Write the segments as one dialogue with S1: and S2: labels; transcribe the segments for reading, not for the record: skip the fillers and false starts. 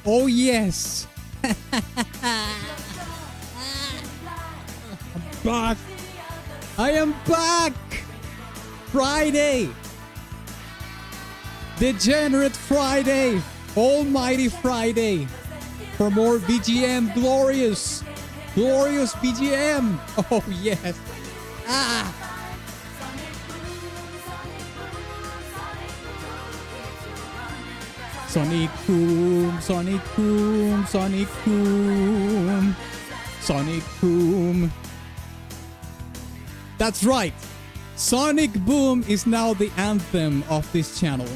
S1: Oh yes. I'm back. I am back. Friday. Degenerate Friday. Almighty Friday. For more VGM. Glorious. Glorious VGM. Oh yes. Ah. Sonic Boom, Sonic Boom, Sonic Boom, Sonic Boom. That's right. Sonic Boom is now the anthem of this channel.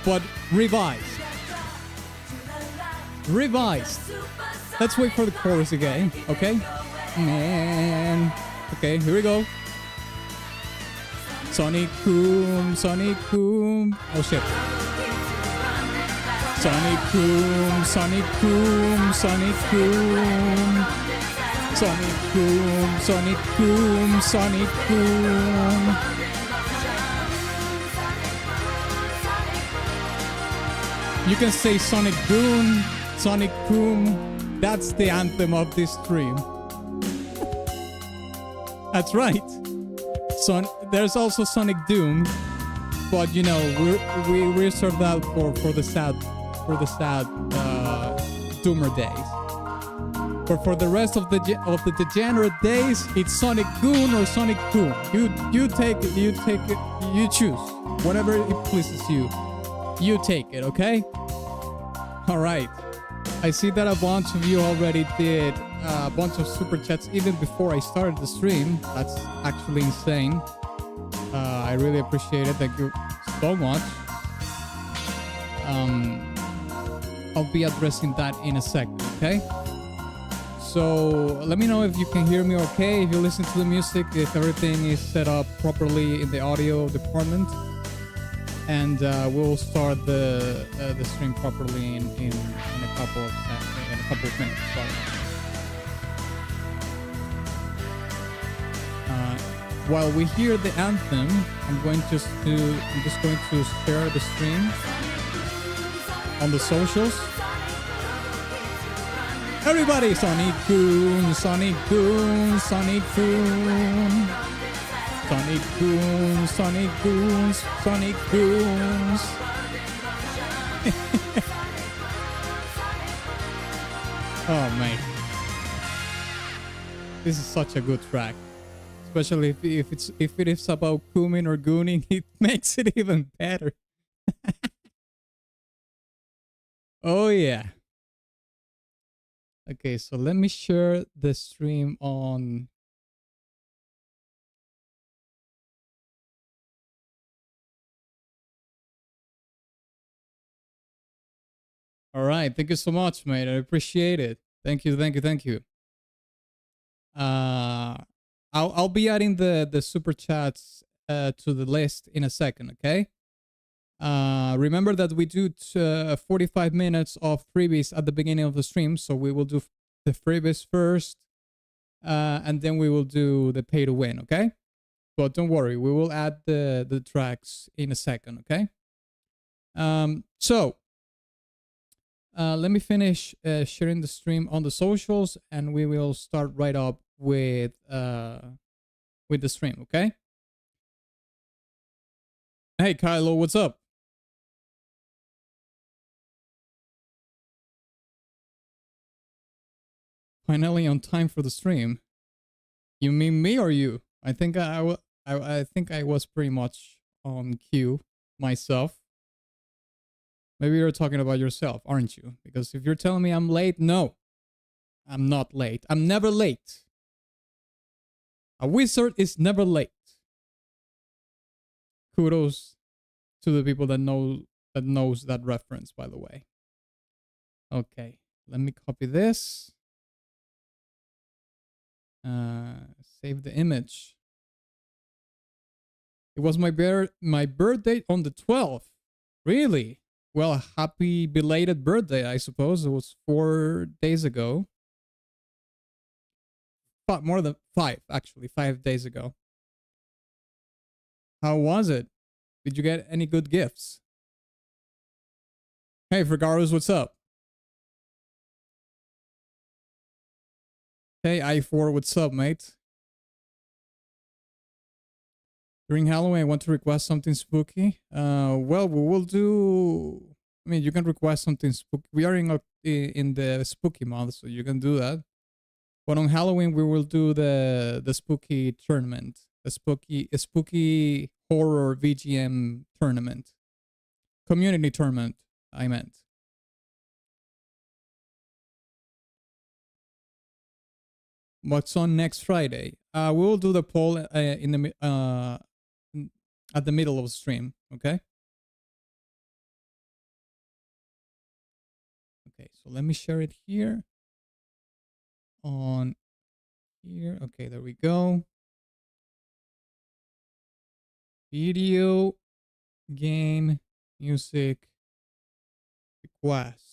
S1: But revised. Revised. Let's wait for the chorus again, okay? Man. Okay, here we go. Sonic Boom, Sonic Boom. Oh shit. Sonic Boom, Sonic Boom, Sonic Boom. Sonic Boom, Sonic Boom, Sonic Boom. You can say Sonic Boom, Sonic Boom. That's the anthem of this stream. That's right. There's also Sonic Doom, but you know we reserve that for the sad Doomer days. But for the rest of the degenerate days, it's Sonic Goon or Sonic Boom. You take it. You choose whatever it pleases you. You take it, okay? All right. I see that a bunch of you already did a bunch of super chats even before I started the stream. That's actually insane. I really appreciate it. Thank you so much. I'll be addressing that in a second, okay? So let me know if you can hear me okay, if you listen to the music, if everything is set up properly in the audio department. And we'll start the stream properly in a couple of minutes. Sorry. While we hear the anthem, I'm just going to share the stream on the socials. Everybody, Sonic Boom, Sonic Boom, Sonic Boom. Sonic Boom, Sonic Booms, Sonic Booms. Oh man, this is such a good track, especially if it is about booming or gooning. It makes it even better. Oh yeah. Okay, so let me share the stream on. All right, thank you so much, mate. I appreciate it. Thank you, thank you, thank you. I'll be adding the super chats to the list in a second, okay? Remember that we do 45 minutes of freebies at the beginning of the stream, so we will do the freebies first, and then we will do the pay to win, okay? But don't worry, we will add the tracks in a second, okay? So let me finish sharing the stream on the socials, and we will start right up with the stream, okay? Hey, Kylo, what's up? Finally on time for the stream. You mean me or you? I think I think I was pretty much on cue myself. Maybe you're talking about yourself, aren't you? Because if you're telling me I'm late, no. I'm not late. I'm never late. A wizard is never late. Kudos to the people that knows that reference, by the way. Okay, let me copy this. Save the image. It was my birthday on the 12th. Really? Well, happy belated birthday, I suppose. It was 4 days ago. But more than 5, actually. 5 days ago. How was it? Did you get any good gifts? Hey, Fergaros, what's up? Hey, I4, what's up, mate? During Halloween, I want to request something spooky. Well, we will do. I mean, you can request something spooky. We are in the spooky month, so you can do that. But on Halloween, we will do the spooky tournament, the spooky horror VGM tournament, community tournament. I meant. What's on next Friday? We will do the poll in the at the middle of the stream. Okay. Okay. So let me share it here. On here. Okay, there we go. Video game music requests.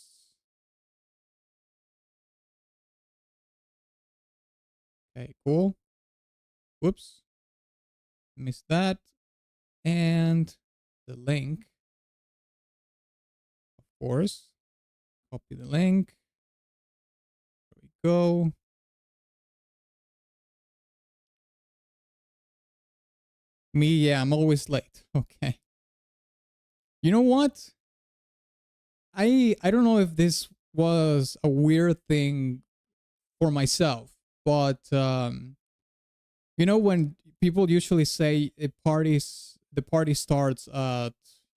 S1: Okay, cool. Whoops. Missed that. And the link. Of course. Copy the link. There we go. Me, yeah, I'm always late. Okay. You know what? I don't know if this was a weird thing for myself, but you know when people usually say the party starts at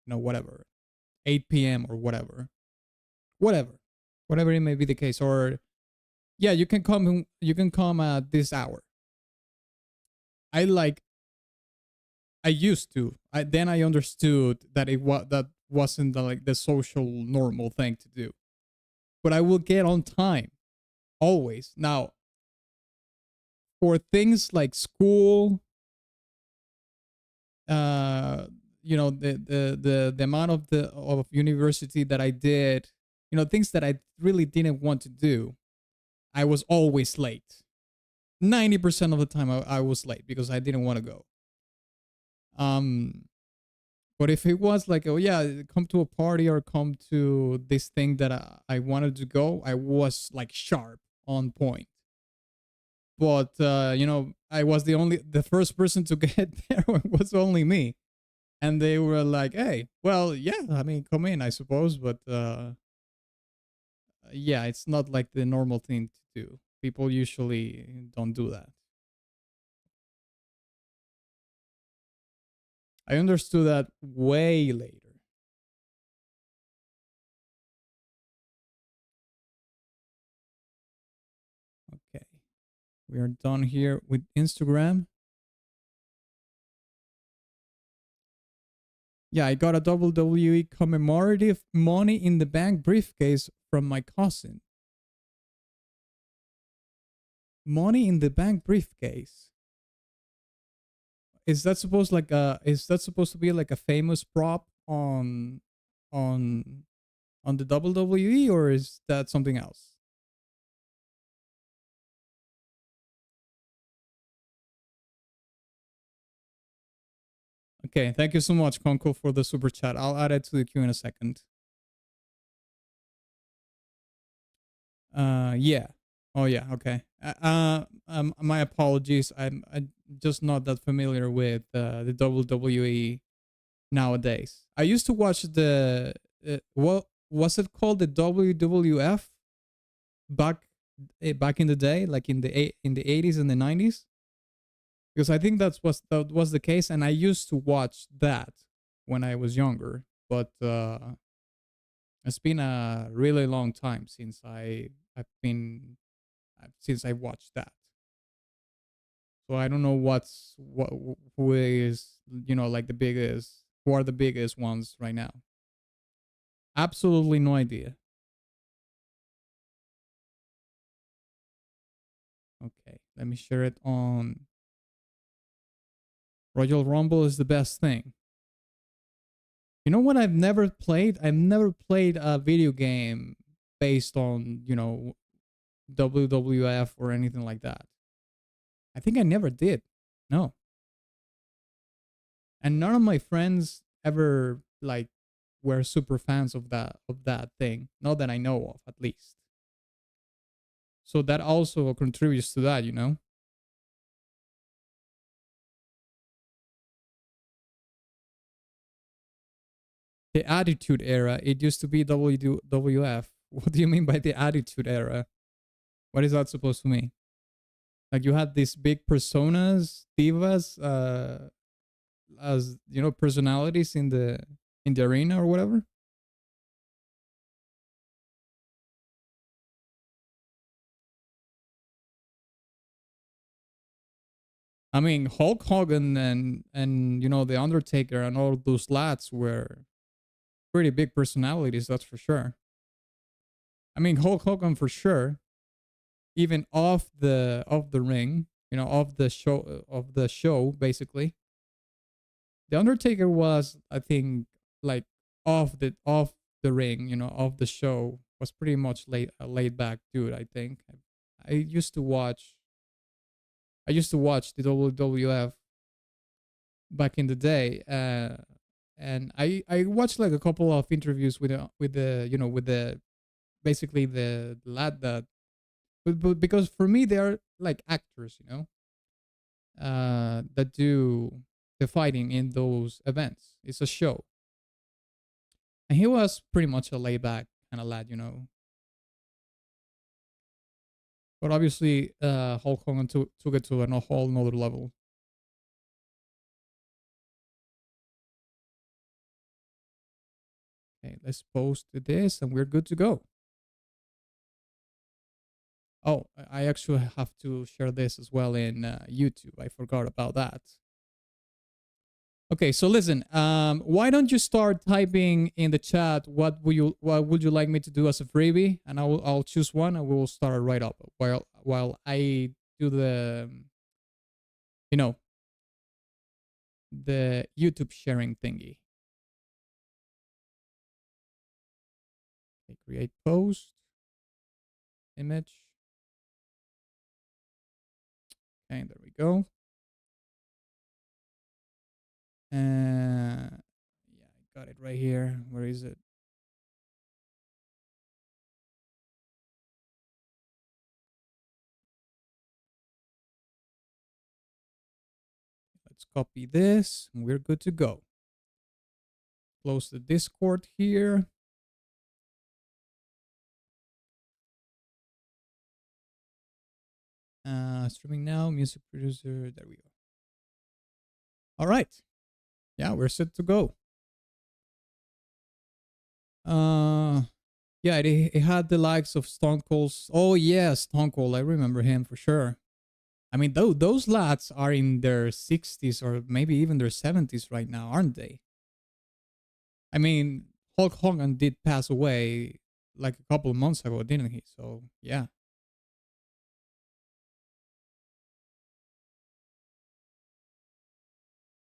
S1: whatever 8 p.m. or whatever it may be the case, or yeah, you can come at this hour. I used to. Then I understood that that wasn't the social normal thing to do. But I will get on time always. Now, for things like school, the amount of university that I did, things that I really didn't want to do, I was always late. 90% of the time I was late because I didn't want to go. But if it was like, oh yeah, come to a party or come to this thing that I wanted to go, I was like sharp on point. But I was the first person to get there. It was only me, and they were like, "Hey, well, yeah, I mean, come in, I suppose, but yeah, it's not like the normal thing to do. People usually don't do that." I understood that way later. Okay. We are done here with Instagram. Yeah, I got a WWE commemorative Money in the Bank briefcase from my cousin. Money in the Bank briefcase. Is that supposed to be like a famous prop on the WWE, or is that something else? Okay, thank you so much, Conkel, for the super chat. I'll add it to the queue in a second. Yeah. Oh yeah. Okay. My apologies. I'm just not that familiar with the WWE nowadays. I used to watch what was it called, the WWF back in the day, like in the 80s and the 90s, because I think that was the case, and I used to watch that when I was younger. But it's been a really long time since since I watched that. So I don't know who is like the biggest, who are the biggest ones right now. Absolutely no idea. Okay, let me share it on. Royal Rumble is the best thing. You know what I've never played? I've never played a video game based on, WWF or anything like that. I think I never did. No. And none of my friends ever like were super fans of that thing. Not that I know of, at least. So that also contributes to that, you know? The Attitude Era, it used to be WWF. What do you mean by the Attitude Era? What is that supposed to mean? Like you had these big personas, divas, as you know, personalities in the arena or whatever. I mean, Hulk Hogan and you know the Undertaker and all those lads were pretty big personalities, that's for sure. I mean, Hulk Hogan for sure, even off the ring, you know, of the show, basically. The Undertaker was, I think, like off the ring, you know, of the show, was pretty much laid back dude. I think I used to watch. I used to watch the WWF back in the day, and I watched like a couple of interviews with the you know with the basically the lad that, but because for me they are like actors, you know, that do the fighting in those events. It's a show, and he was pretty much a laid back kind of lad, you know. But obviously, Hulk Hogan took it to a whole nother level. Okay, let's post this, and we're good to go. Oh, I actually have to share this as well in YouTube. I forgot about that. Okay, so listen. Why don't you start typing in the chat what would you like me to do as a freebie, and I'll choose one and we will start right up while I do the you know the YouTube sharing thingy. Okay, create post image. Okay, there we go. Yeah, I got it right here. Where is it? Let's copy this and we're good to go. Close the Discord here. Streaming now, music producer. There we go. All right. Yeah, we're set to go. Yeah, it had the likes of Stone Cold's. Oh yeah, Stone Cold. I remember him for sure. I mean, those lads are in their 60s or maybe even their 70s right now, aren't they? I mean, Hulk Hogan did pass away like a couple of months ago, didn't he? So yeah.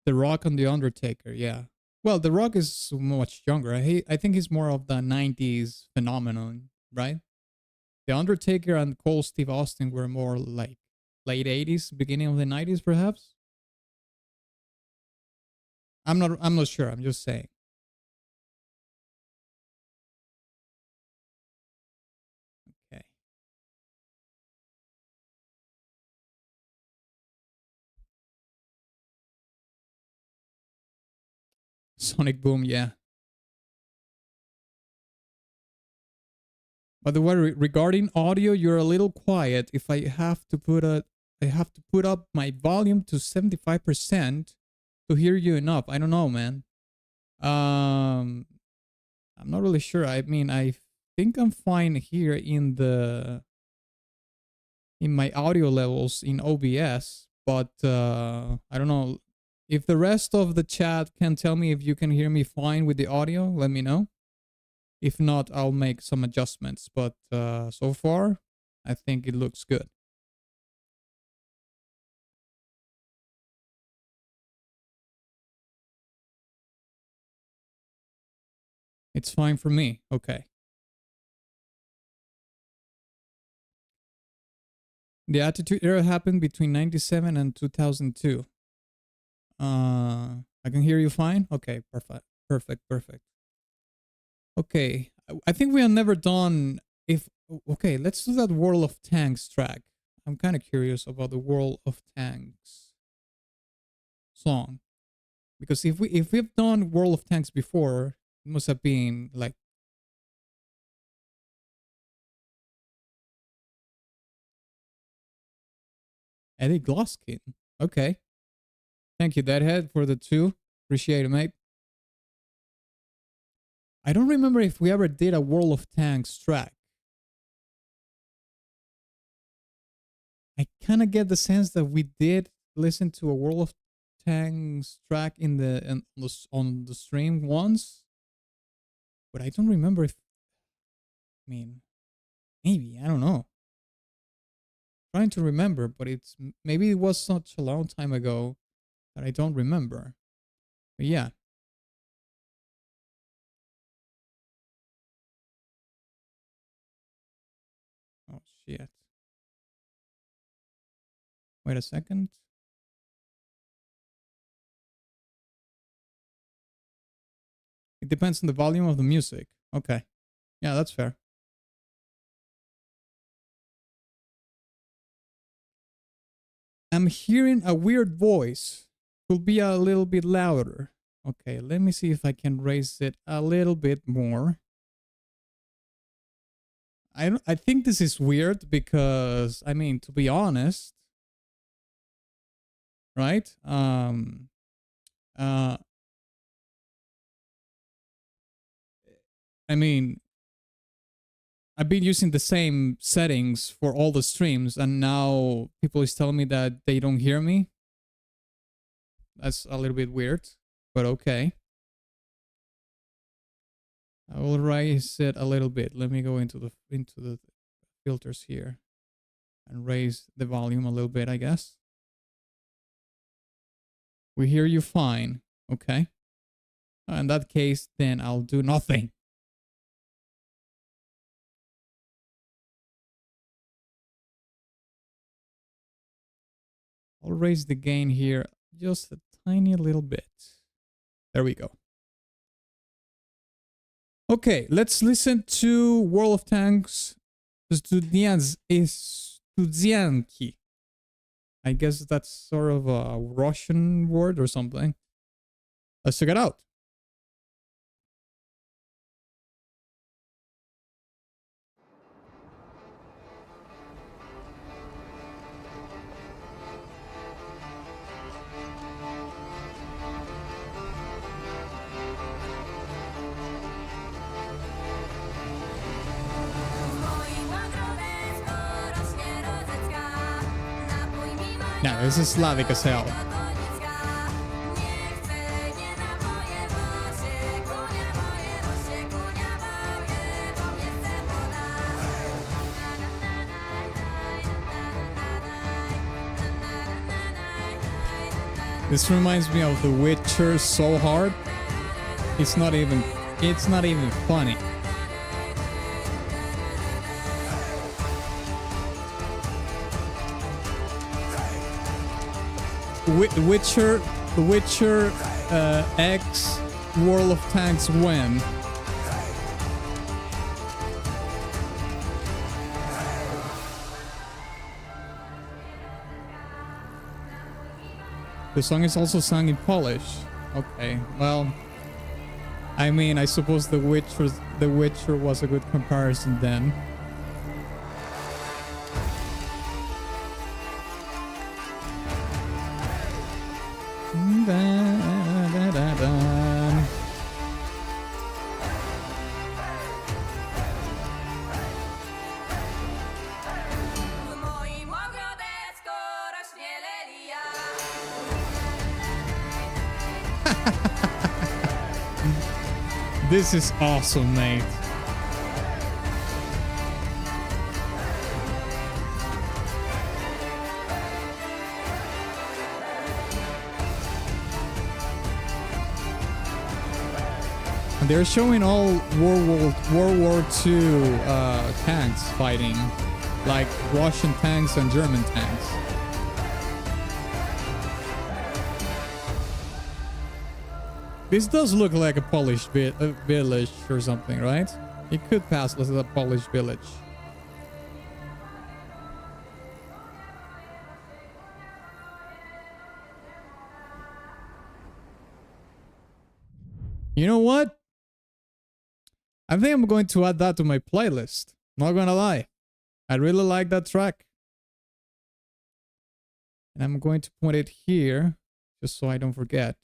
S1: The Rock and the Undertaker, yeah. Well, The Rock is much younger. I think he's more of the 90s phenomenon, right? The Undertaker and Cole Steve Austin were more like late 80s, beginning of the 90s, perhaps. I'm not sure. I'm just saying. Okay. Sonic Boom, yeah. By the way, regarding audio, you're a little quiet. If I have to put up my volume to 75% to hear you enough. I don't know, man. Um I'm not really sure. I mean, I think I'm fine here in my audio levels in OBS, but I don't know if the rest of the chat can tell me if you can hear me fine with the audio. Let me know. If not, I'll make some adjustments. But so far, I think it looks good. It's fine for me. Okay. The Attitude Era happened between 97 and 2002. I can hear you fine? Okay, perfect. Perfect. Okay. I think we are never done. If Okay, let's do that World of Tanks track. I'm kind of curious about the World of Tanks song. Because if we've done World of Tanks before, it must have been like Eddie Gloskin. Okay. Thank you, Deadhead, for the 2. Appreciate it, mate. I don't remember if we ever did a World of Tanks track. I kind of get the sense that we did listen to a World of Tanks track on the stream once, but I don't remember if. I mean, maybe, I don't know. Trying to remember, but maybe it was such a long time ago that I don't remember. But yeah. Oh shit. Wait a second. It depends on the volume of the music. Okay. Yeah, that's fair. I'm hearing a weird voice. Will be a little bit louder. Okay, let me see if I can raise it a little bit more. I think this is weird because, I mean, to be honest, right? I mean, I've been using the same settings for all the streams, and now people is telling me that they don't hear me. That's a little bit weird, but okay. I will raise it a little bit. Let me go into the filters here and raise the volume a little bit, I guess. We hear you fine. Okay. In that case, then I'll do nothing. I'll raise the gain here just a tiny little bit. There we go. Okay, let's listen to World of Tanks Studzianki. I guess that's sort of a Russian word or something. Let's check it out. Yeah, this is Slavic as hell. This reminds me of The Witcher so hard. It's not even funny. The Witcher X World of Tanks when. The song is also sung in Polish. Okay, well, I mean, I suppose The Witcher was a good comparison then. This is awesome, mate. They're showing all World War II tanks fighting, like Russian tanks and German tanks. This does look like a Polish village or something, right? It could pass as a Polish village. You know what? I think I'm going to add that to my playlist. Not gonna lie. I really like that track. And I'm going to put it here just so I don't forget.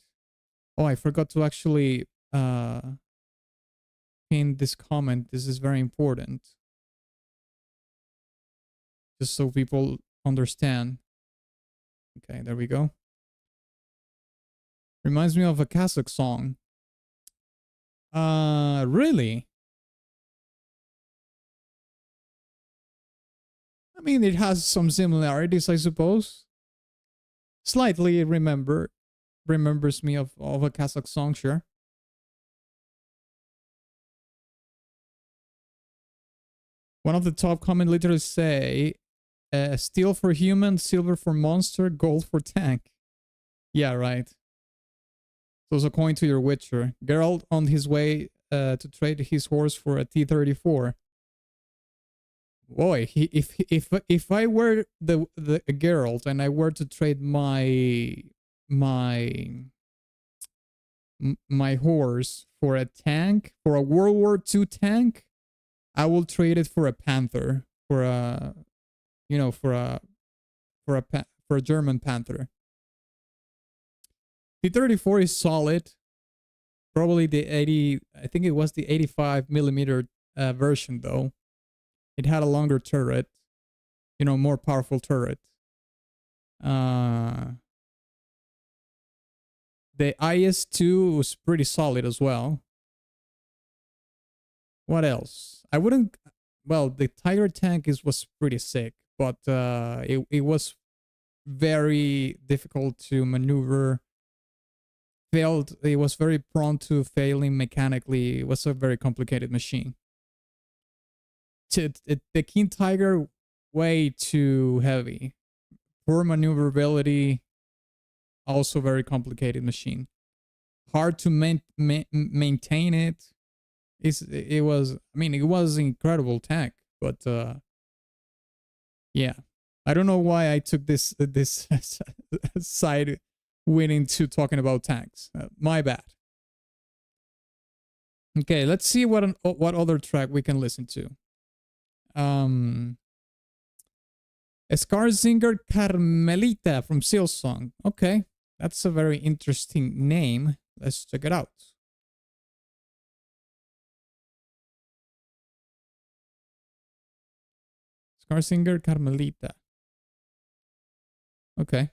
S1: Oh, I forgot to actually pin this comment. This is very important. Just so people understand. Okay, there we go. Reminds me of a Kazakh song. Really? I mean, it has some similarities, I suppose. Slightly remembers me of a Kazakh song, sure. One of the top comment literally say, steel for human, silver for monster, gold for tank. Yeah, right. So it's a coin to your Witcher. Geralt on his way to trade his horse for a T-34. Boy, if I were the Geralt and I were to trade my horse for a tank, for a World War II tank, I will trade it for a Panther, for a German Panther. T-34 is solid. Probably the 80, I think it was the 85 millimeter version though. It had a longer turret, more powerful turret. The IS-2 was pretty solid as well. What else? The Tiger tank was pretty sick, but it was very difficult to maneuver. It was very prone to failing mechanically. It was a very complicated machine. The King Tiger, way too heavy. Poor maneuverability, also very complicated machine. Hard to maintain it. It was an incredible tank, but yeah. I don't know why I took this side went into talking about tanks. My bad. Okay, let's see what other track we can listen to. Skarzinger Carmelita from Silsong. Okay, that's a very interesting name. Let's check it out. Skarzinger Carmelita. Okay.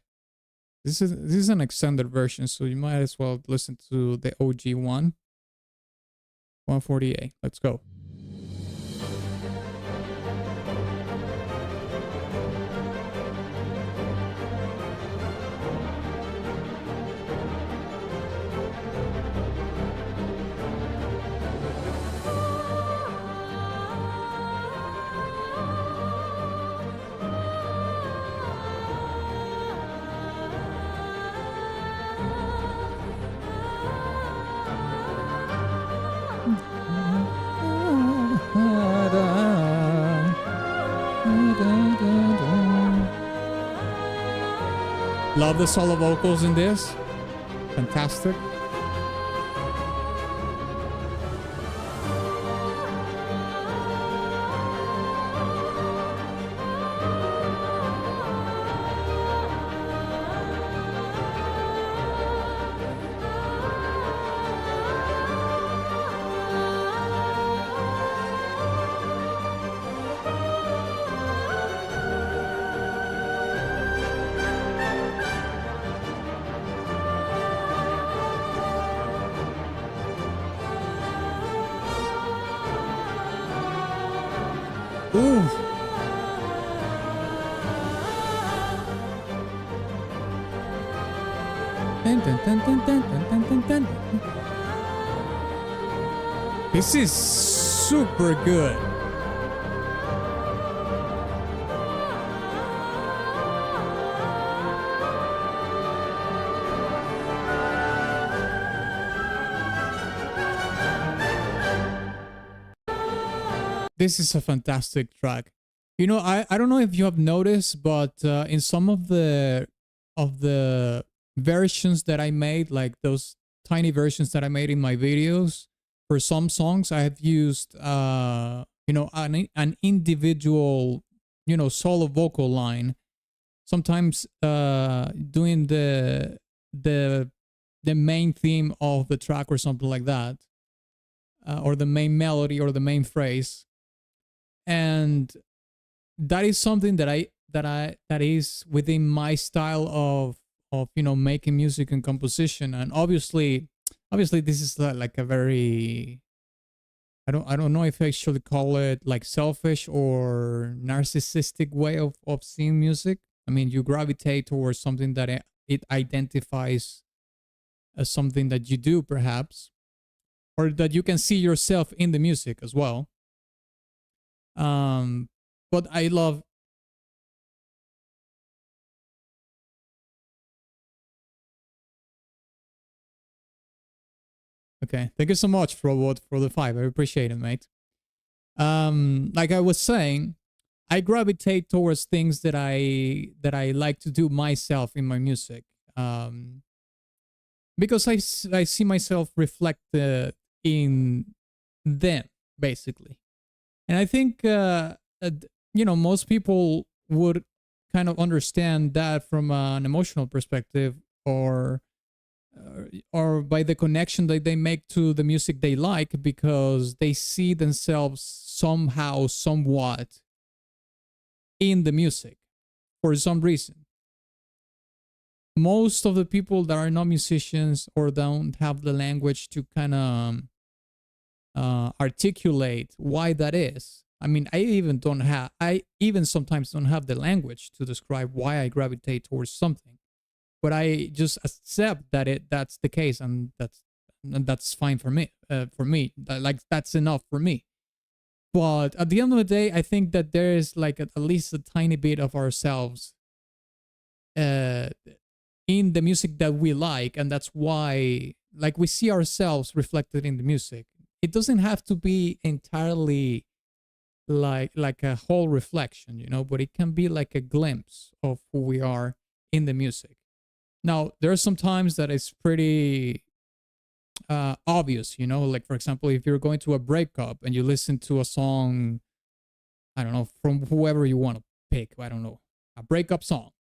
S1: This is an extended version, so you might as well listen to the OG one. 148. Let's go. Love the solo vocals in this. Fantastic. Ooh. This is super good. This is a fantastic track. You know, I don't know if you have noticed, but in some of the versions that I made, like those tiny versions that I made in my videos. For some songs, I have used an individual, solo vocal line. Sometimes doing the main theme of the track or something like that, or the main melody or the main phrase, and that is something that is within my style of making music and composition. And obviously this is like a very, I don't know if I should call it like selfish or narcissistic way of seeing music. I mean, you gravitate towards something that it identifies as something that you do, perhaps, or that you can see yourself in the music as well. But I love. Okay, thank you so much, Robot, for the 5. I appreciate it, mate. Like I was saying, I gravitate towards things that I like to do myself in my music, because I see myself reflected in them, basically. And I think most people would kind of understand that from an emotional perspective, or by the connection that they make to the music they like, because they see themselves somehow, somewhat in the music for some reason. Most of the people that are not musicians or don't have the language to kind of articulate why that is. I mean, I even sometimes don't have the language to describe why I gravitate towards something, but I just accept that that's the case, and that's fine for me. Like that's enough for me. But at the end of the day, I think that there is like at least a tiny bit of ourselves in the music that we like, and that's why like we see ourselves reflected in the music. It doesn't have to be entirely like a whole reflection, but it can be like a glimpse of who we are in the music. Now, there are some times that it's pretty obvious, like for example, if you're going to a breakup and you listen to a song, I don't know, from whoever you want to pick, I don't know, a breakup song,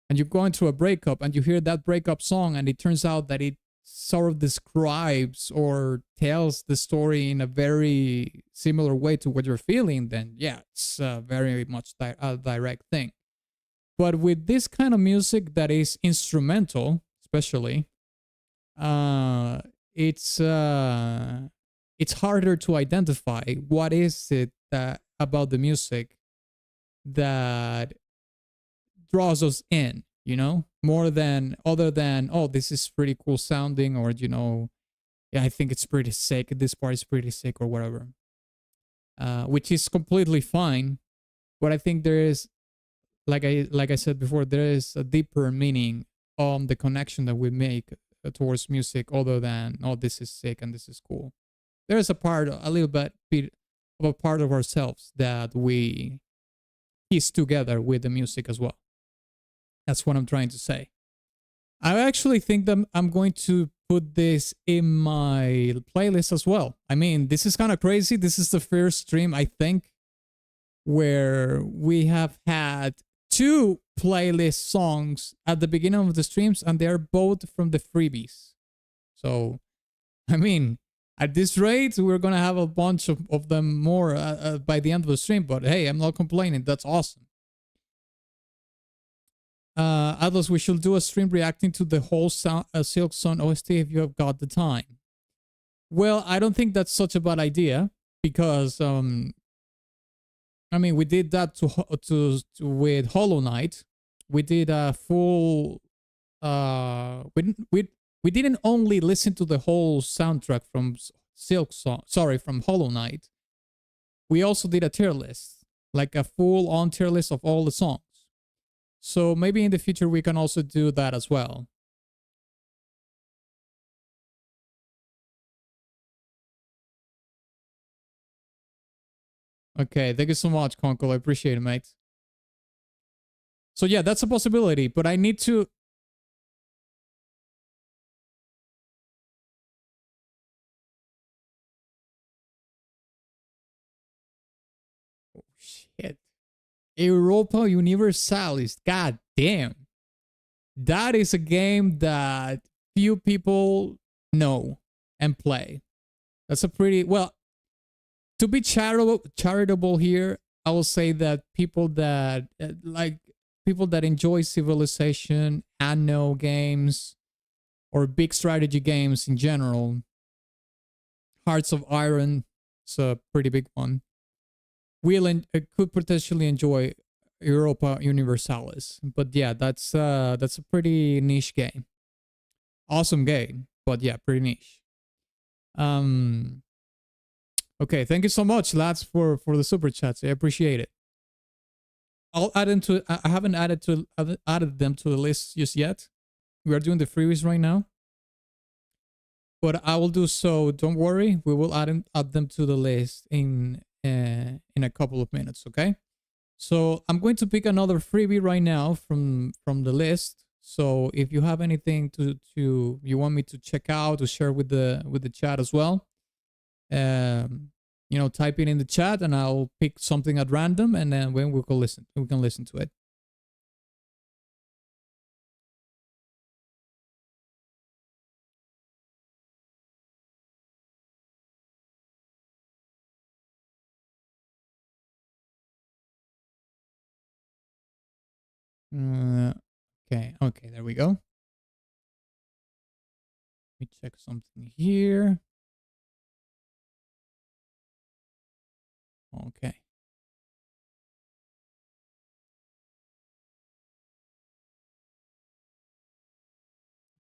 S1: and you're going through a breakup and you hear that breakup song and it turns out that it sort of describes or tells the story in a very similar way to what you're feeling, then yeah, it's very much a direct thing. But with this kind of music that is instrumental, especially, it's harder to identify what is it about the music that draws us in, more than other than, oh, this is pretty cool sounding, or yeah, I think it's pretty sick, this part is pretty sick, or whatever, which is completely fine. But I think there is, like I said before, there is a deeper meaning on the connection that we make towards music, other than, oh, this is sick and this is cool. There's a little bit of a part of ourselves that we piece together with the music as well. That's what I'm trying to say. I actually think that I'm going to put this in my playlist as well. I mean, this is kind of crazy. This is the first stream, I think, where we have had 2 playlist songs at the beginning of the streams, and they're both from the freebies. So, I mean, at this rate, we're going to have a bunch of them more by the end of the stream. But hey, I'm not complaining. That's awesome. Atlas, we should do a stream reacting to the whole Silk Sun OST if you have got the time. Well, I don't think that's such a bad idea, because I mean, we did that with Hollow Knight. We did a full we didn't only listen to the whole soundtrack from from Hollow Knight. We also did a tier list, like a full on tier list of all the songs. So maybe in the future we can also do that as well. Okay, thank you so much, Conkel. I appreciate it, mate. So yeah, that's a possibility, but I need to... Deadhead. Europa Universalis. God damn. That is a game that few people know and play. That's a pretty, well, to be charitable here, I will say that people that people that enjoy Civilization, Anno games, or big strategy games in general, Hearts of Iron is a pretty big one. Could potentially enjoy Europa Universalis, but yeah, that's a pretty niche game. Awesome game, but yeah, pretty niche. Okay, thank you so much, lads, for the super chats. I appreciate it. I'll add them to. I haven't added them to the list just yet. We are doing the freebies right now, but I will do so. Don't worry, we will add them to the list in a couple of minutes. Okay, so I'm going to pick another freebie right now from the list. So if you have anything to you want me to check out, to share with the chat as well, you know, type it in the chat and I'll pick something at random, and then when we can listen to it. Okay, there we go. Let me check something here. Okay.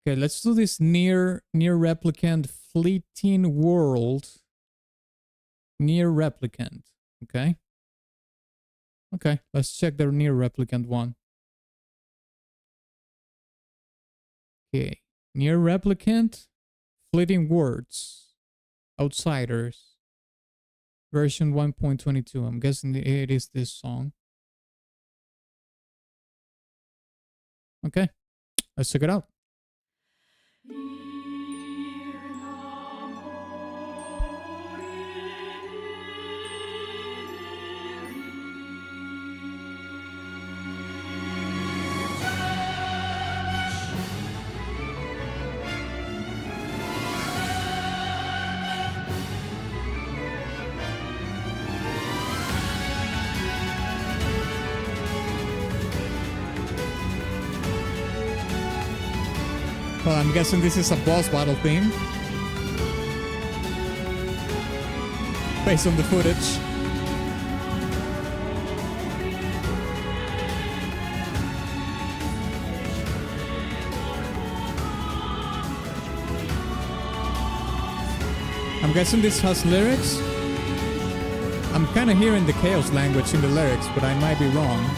S1: Okay, let's do this near replicant fleeting world. Near replicant. Okay. Okay, let's check the near replicant one. Okay, near replicant, fleeting words, outsiders, version 1.22. I'm guessing it is this song. Okay, let's check it out. Well, I'm guessing this is a boss battle theme based on the footage. I'm guessing this has lyrics. I'm kind of hearing the chaos language in the lyrics, but I might be wrong.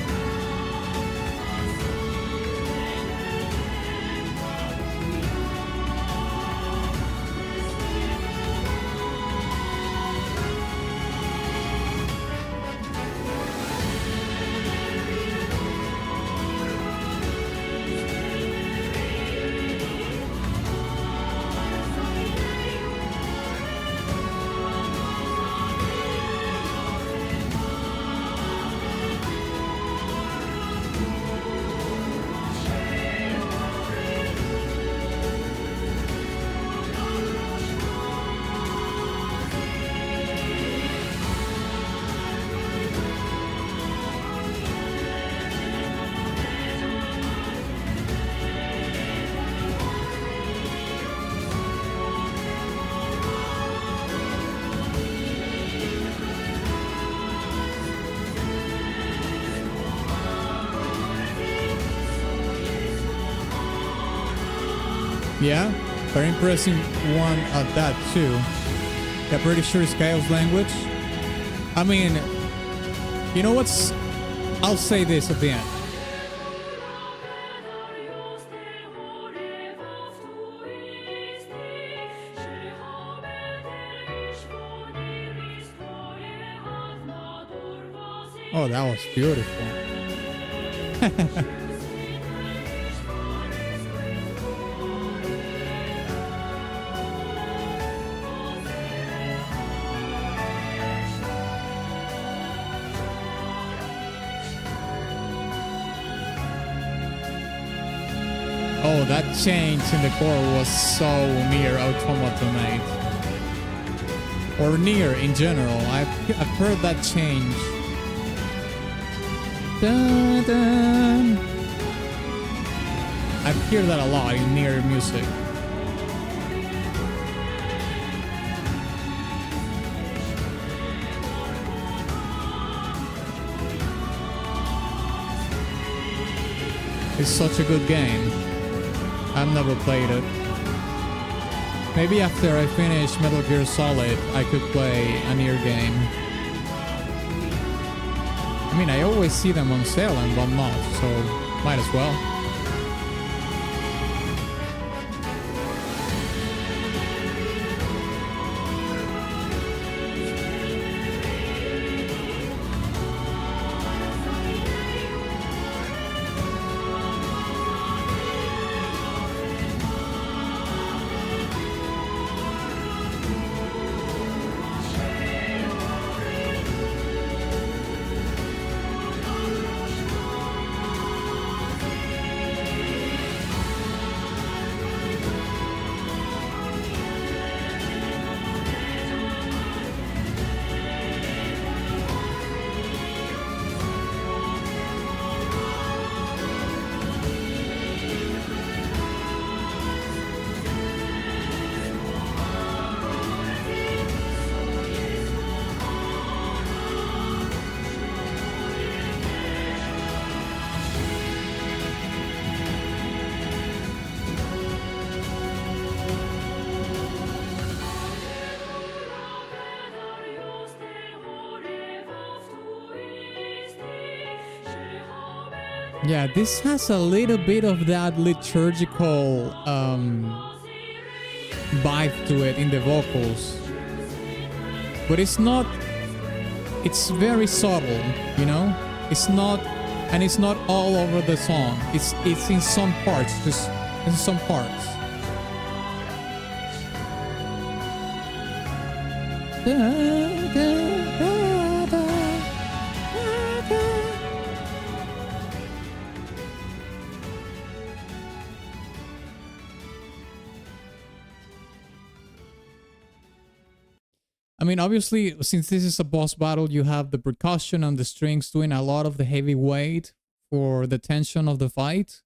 S1: Yeah, very impressive one at that too. Yeah, pretty sure it's chaos language. I mean, you know what's... I'll say this at the end. Oh, that was beautiful. Oh, that change in the core was so near Automata, mate. Or near in general. I've heard that change. Dun, dun. I hear that a lot in near music. It's such a good game. I've never played it. Maybe after I finish Metal Gear Solid, I could play a near game. I mean, I always see them on sale and whatnot, so might as well. Yeah, this has a little bit of that liturgical vibe to it in the vocals. But it's not, it's very subtle, you know? It's not, and it's not all over the song. It's in some parts, just in some parts. I mean, obviously, since this is a boss battle, you have the percussion and the strings doing a lot of the heavy weight for the tension of the fight.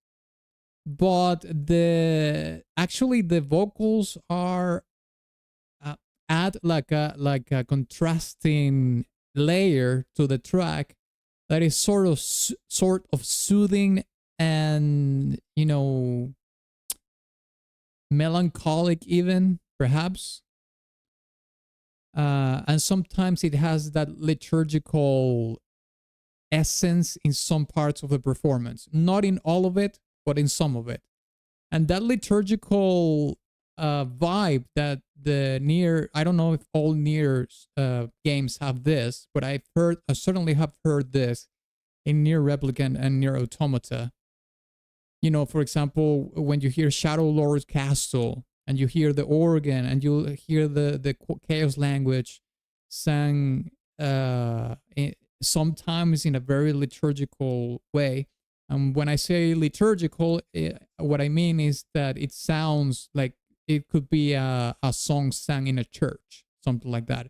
S1: But the vocals are add like a contrasting layer to the track that is sort of soothing and, you know, melancholic even, perhaps. And sometimes it has that liturgical essence in some parts of the performance. Not in all of it, but in some of it. And that liturgical vibe that the Nier, I don't know if all Nier games have this, but I certainly have heard this in Nier Replicant and Nier Automata. You know, for example, when you hear Shadow Lord's Castle, and you hear the organ, and you hear the chaos language sang sometimes in a very liturgical way. And when I say liturgical, what I mean is that it sounds like it could be a song sang in a church, something like that.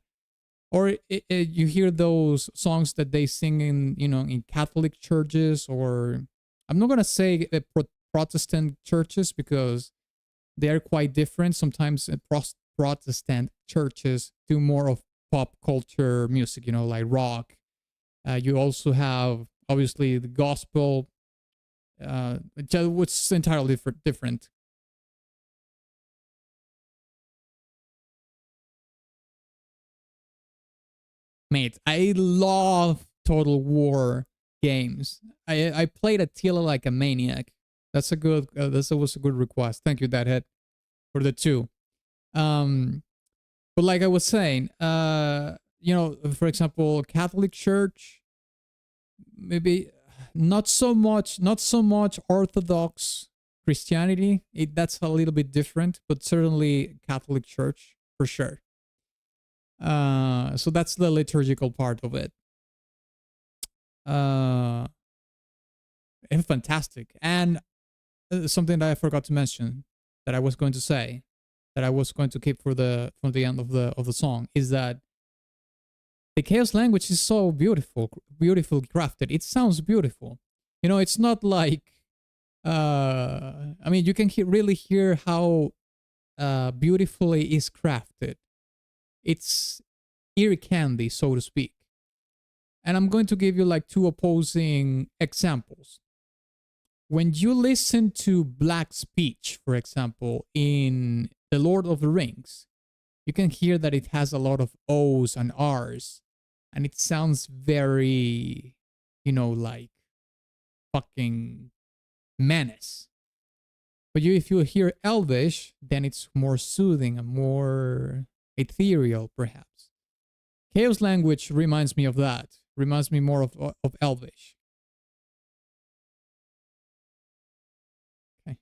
S1: Or you hear those songs that they sing in, you know, in Catholic churches, or I'm not gonna say Protestant churches because they are quite different. Sometimes Protestant churches do more of pop culture music, you know, like rock. You also have, obviously, the gospel, which is entirely different. Mate, I love Total War games. I played Attila like a maniac. That was a good request. Thank you, Deadhead, for the 2. But like I was saying, you know, for example, Catholic Church, maybe not so much Orthodox Christianity. That's a little bit different, but certainly Catholic Church for sure. So that's the liturgical part of it. It's fantastic. And something that I forgot to mention that I was going to say, that I was going to keep for the end of the song, is that the chaos language is so beautiful crafted. It sounds beautiful. You know, it's not like I mean, you can really hear how beautifully is crafted. It's ear candy, so to speak. And I'm going to give you like two opposing examples. When you listen to Black speech, for example, in The Lord of the Rings, you can hear that it has a lot of O's and R's, and it sounds very, you know, like fucking menace. But if you hear Elvish, then it's more soothing and more ethereal, perhaps. Chaos language reminds me of that. Reminds me more of Elvish. Okay.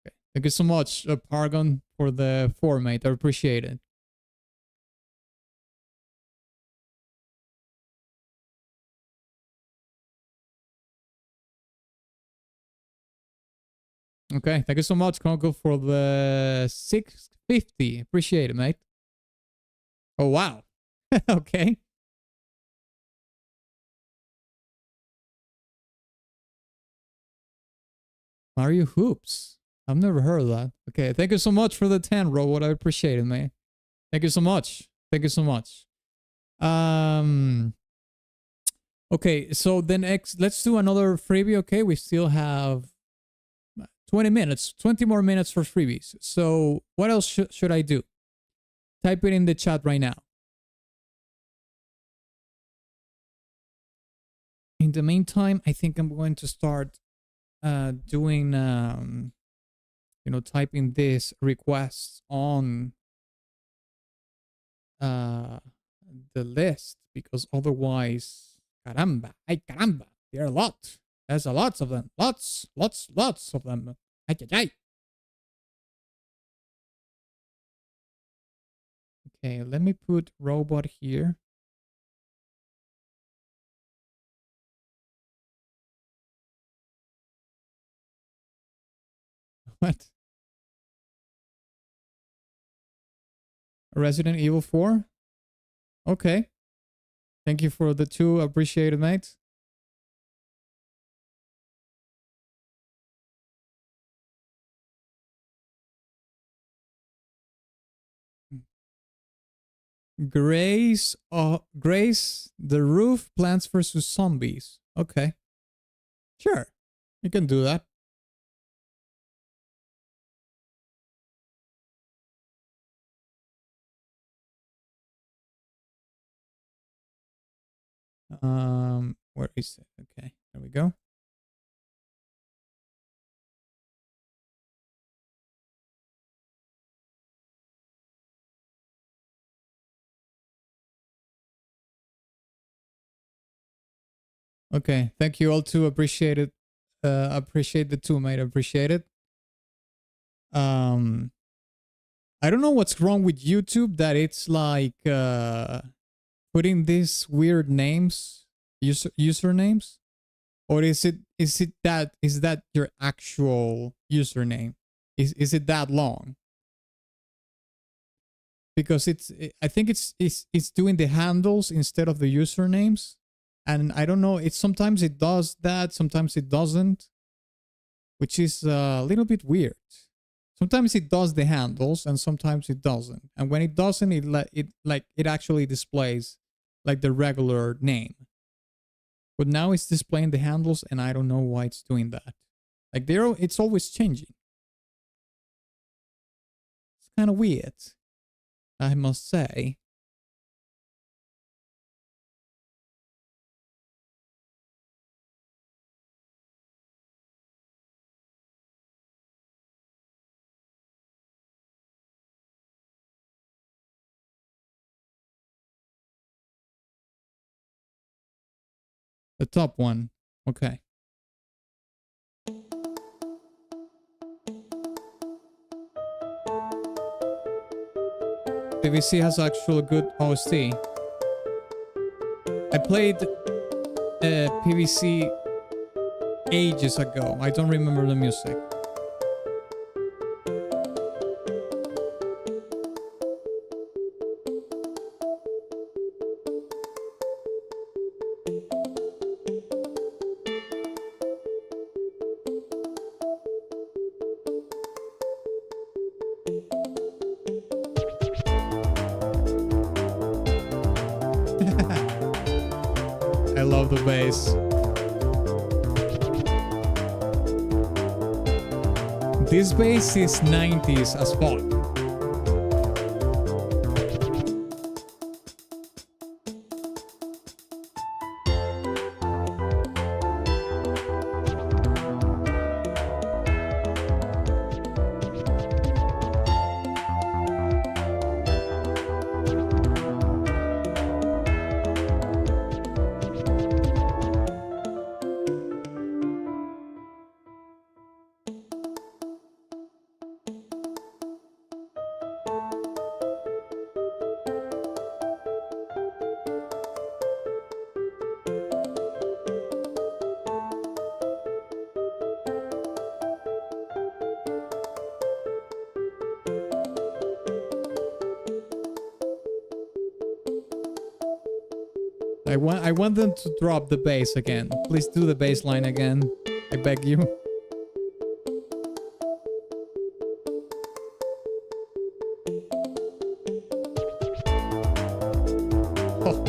S1: Okay. Thank you so much, Paragon, for the format. I appreciate it. Okay, thank you so much, Conkel, for the 650. Appreciate it, mate. Oh, wow. Okay. Mario Hoops. I've never heard of that. Okay, thank you so much for the 10, Robot. I appreciate it, man. Thank you so much. Thank you so much. Okay, so then let's do another freebie, okay? We still have 20 minutes, 20 more minutes for freebies. So what else should I do? Type it in the chat right now. In the meantime, I think I'm going to start doing, you know, typing these requests on the list, because otherwise, caramba, ay caramba, there are a lot. There's a lots of them. Lots of them. Ay, ay, ay. Okay, let me put robot here. What? Resident Evil 4? Okay. Thank you for the 2. Appreciate it, mate. Grace the Roof, Plants vs. Zombies. Okay. Sure. You can do that. Where is it? Okay, there we go. Okay, thank you all too. Appreciate it. Appreciate the 2, mate. Appreciate it. I don't know what's wrong with YouTube, that it's like putting these weird names, usernames, or is that your actual username? Is it that long? Because I think it's doing the handles instead of the usernames. And I don't know, sometimes it does that, sometimes it doesn't, which is a little bit weird. Sometimes it does the handles and sometimes it doesn't. And when it doesn't, it actually displays like the regular name. But now it's displaying the handles and I don't know why it's doing that. Like it's always changing. It's kind of weird, I must say. The top one. Okay. PVC has actually good OST. I played PVC ages ago. I don't remember the music. I love the bass. This bass is 90s as fuck. I want them to drop the bass again. Please do the bass line again. I beg you. Oh.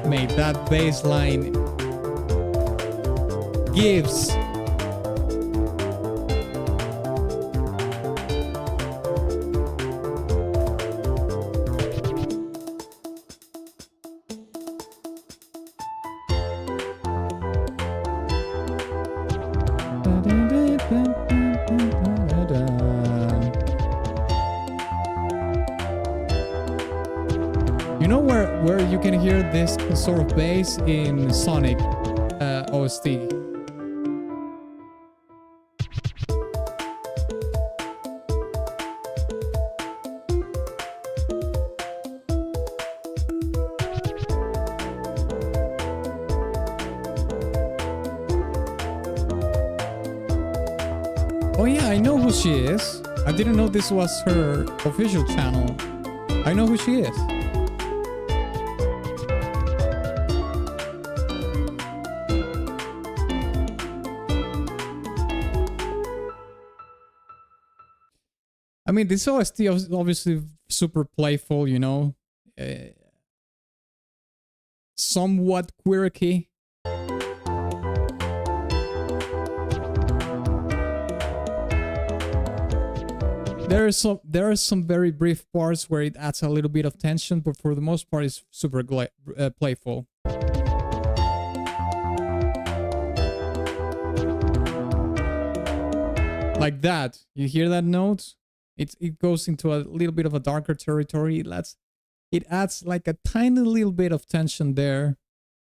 S1: Mate, that bass line gives. You know where you can hear this sort of bass in Sonic OST? Oh yeah, I know who she is. I didn't know this was her official channel. I know who she is. I mean, this OST is obviously super playful, you know, somewhat quirky. There are some very brief parts where it adds a little bit of tension, but for the most part, it's super playful. Like that, you hear that note? It goes into a little bit of a darker territory. It adds like a tiny little bit of tension there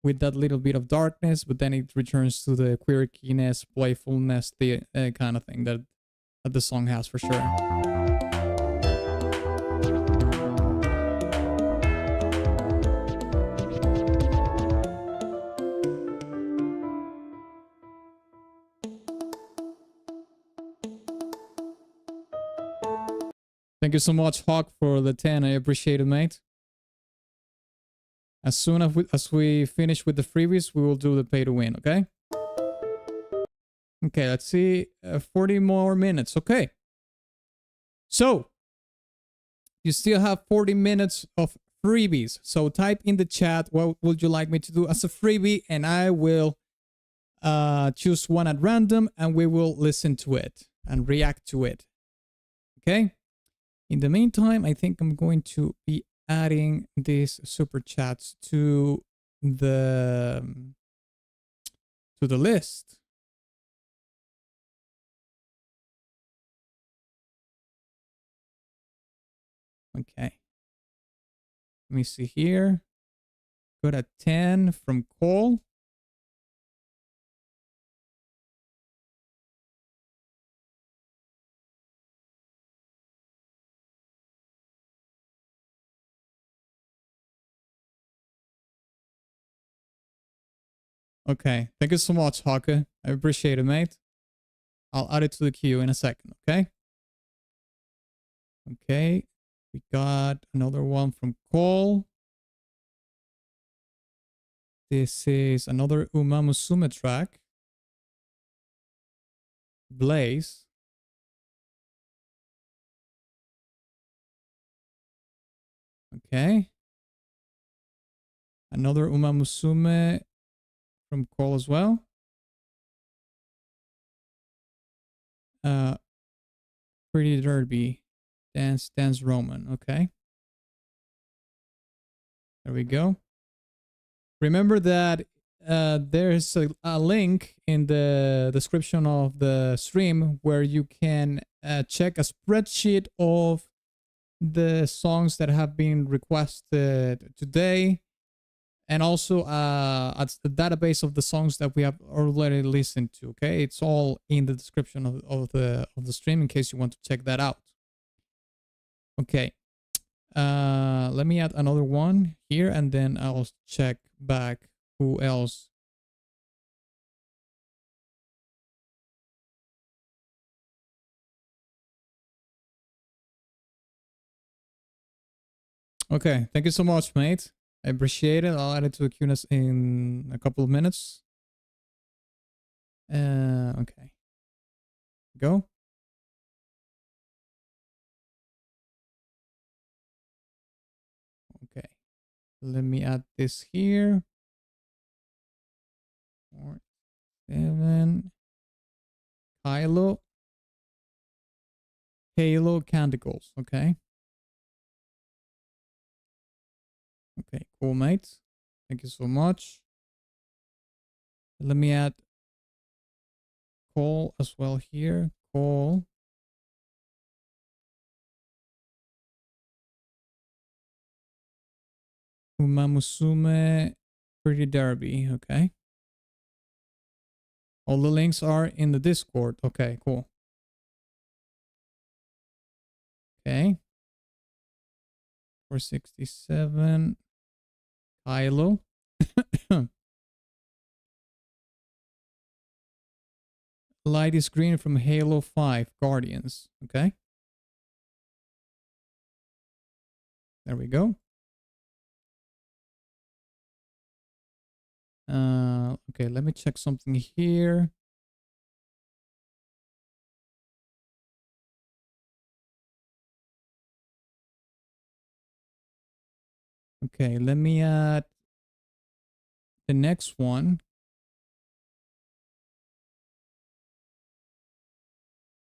S1: with that little bit of darkness, but then it returns to the quirkiness, playfulness, the kind of thing that the song has for sure. Thank you so much, Hawk, for the 10. I appreciate it, mate. As soon as we finish with the freebies, we will do the pay to win, okay? Okay, let's see. 40 more minutes. Okay. So, you still have 40 minutes of freebies. So, type in the chat what would you like me to do as a freebie, and I will choose one at random, and we will listen to it and react to it. Okay? In the meantime, I think I'm going to be adding these super chats to the list. Okay. Let me see here. Got a 10 from Cole. Okay. Thank you so much, Haka. I appreciate it, mate. I'll add it to the queue in a second, okay? Okay. We got another one from Cole. This is another Uma Musume track. Blaze. Okay. Another Uma Musume from Cole as well. Pretty Derby. Dance Roman. Okay. There we go. Remember that there's a link in the description of the stream where you can check a spreadsheet of the songs that have been requested today, and also a database of the songs that we have already listened to. Okay, it's all in the description of the stream in case you want to check that out. Okay, let me add another one here, and then I'll check back who else. Okay, thank you so much, mate. I appreciate it. I'll add it to the queue in a couple of minutes. Okay. Go. Okay. Let me add this here. 4, 7. Kylo. Halo Canticles. Okay. Okay, cool, mate. Thank you so much. Let me add Cole as well here. Cole. Uma Musume Pretty Derby. Okay. All the links are in the Discord. Okay, cool. Okay. 467. Kylo. Light is green from Halo 5 Guardians. Okay. There we go. Okay, let me check something here. Okay, let me add the next one.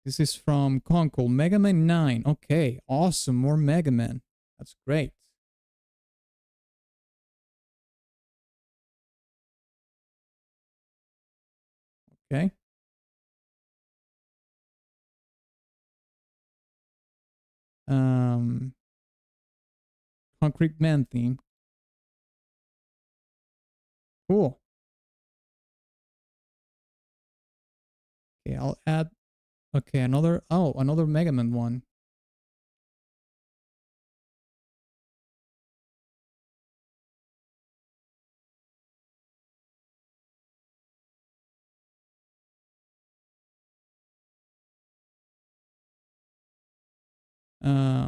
S1: This is from Conkel, Mega Man 9. Okay, awesome, more Mega Man. That's great. Okay. Concrete Man theme. Cool. Okay, I'll add. Okay, another Mega Man one.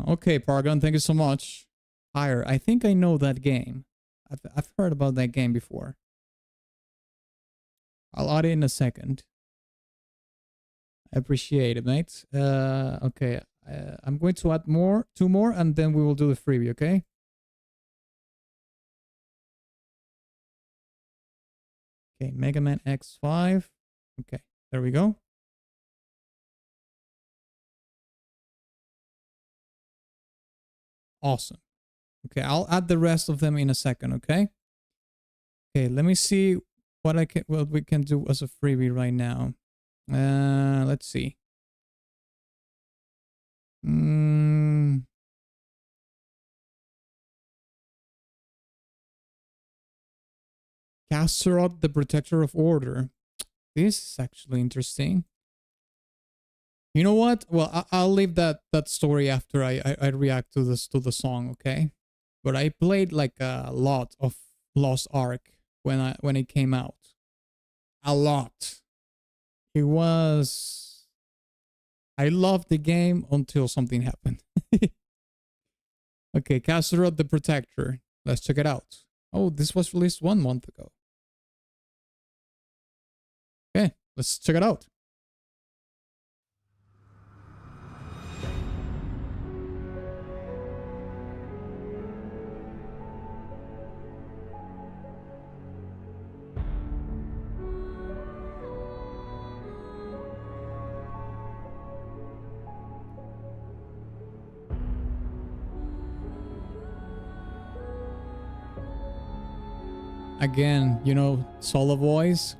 S1: Okay, Paragon, thank you so much. Higher. I think I know that game. I've heard about that game before. I'll add it in a second. I appreciate it, mate. Okay. I'm going to add two more, and then we will do the freebie, okay? Okay, Mega Man X5. Okay, there we go. Awesome. Okay, I'll add the rest of them in a second, okay? Okay, let me see what we can do as a freebie right now. Let's see. Kasserot, the Protector of Order. This is actually interesting. You know what? Well, I'll leave that story after I react to the song, okay? But I played like a lot of Lost Ark when it came out. a lot. It was... I loved the game until something happened. Okay, Casserole the Protector. Let's check it out. Oh, this was released 1 month ago. Okay, let's check it out. Again, you know, solo voice.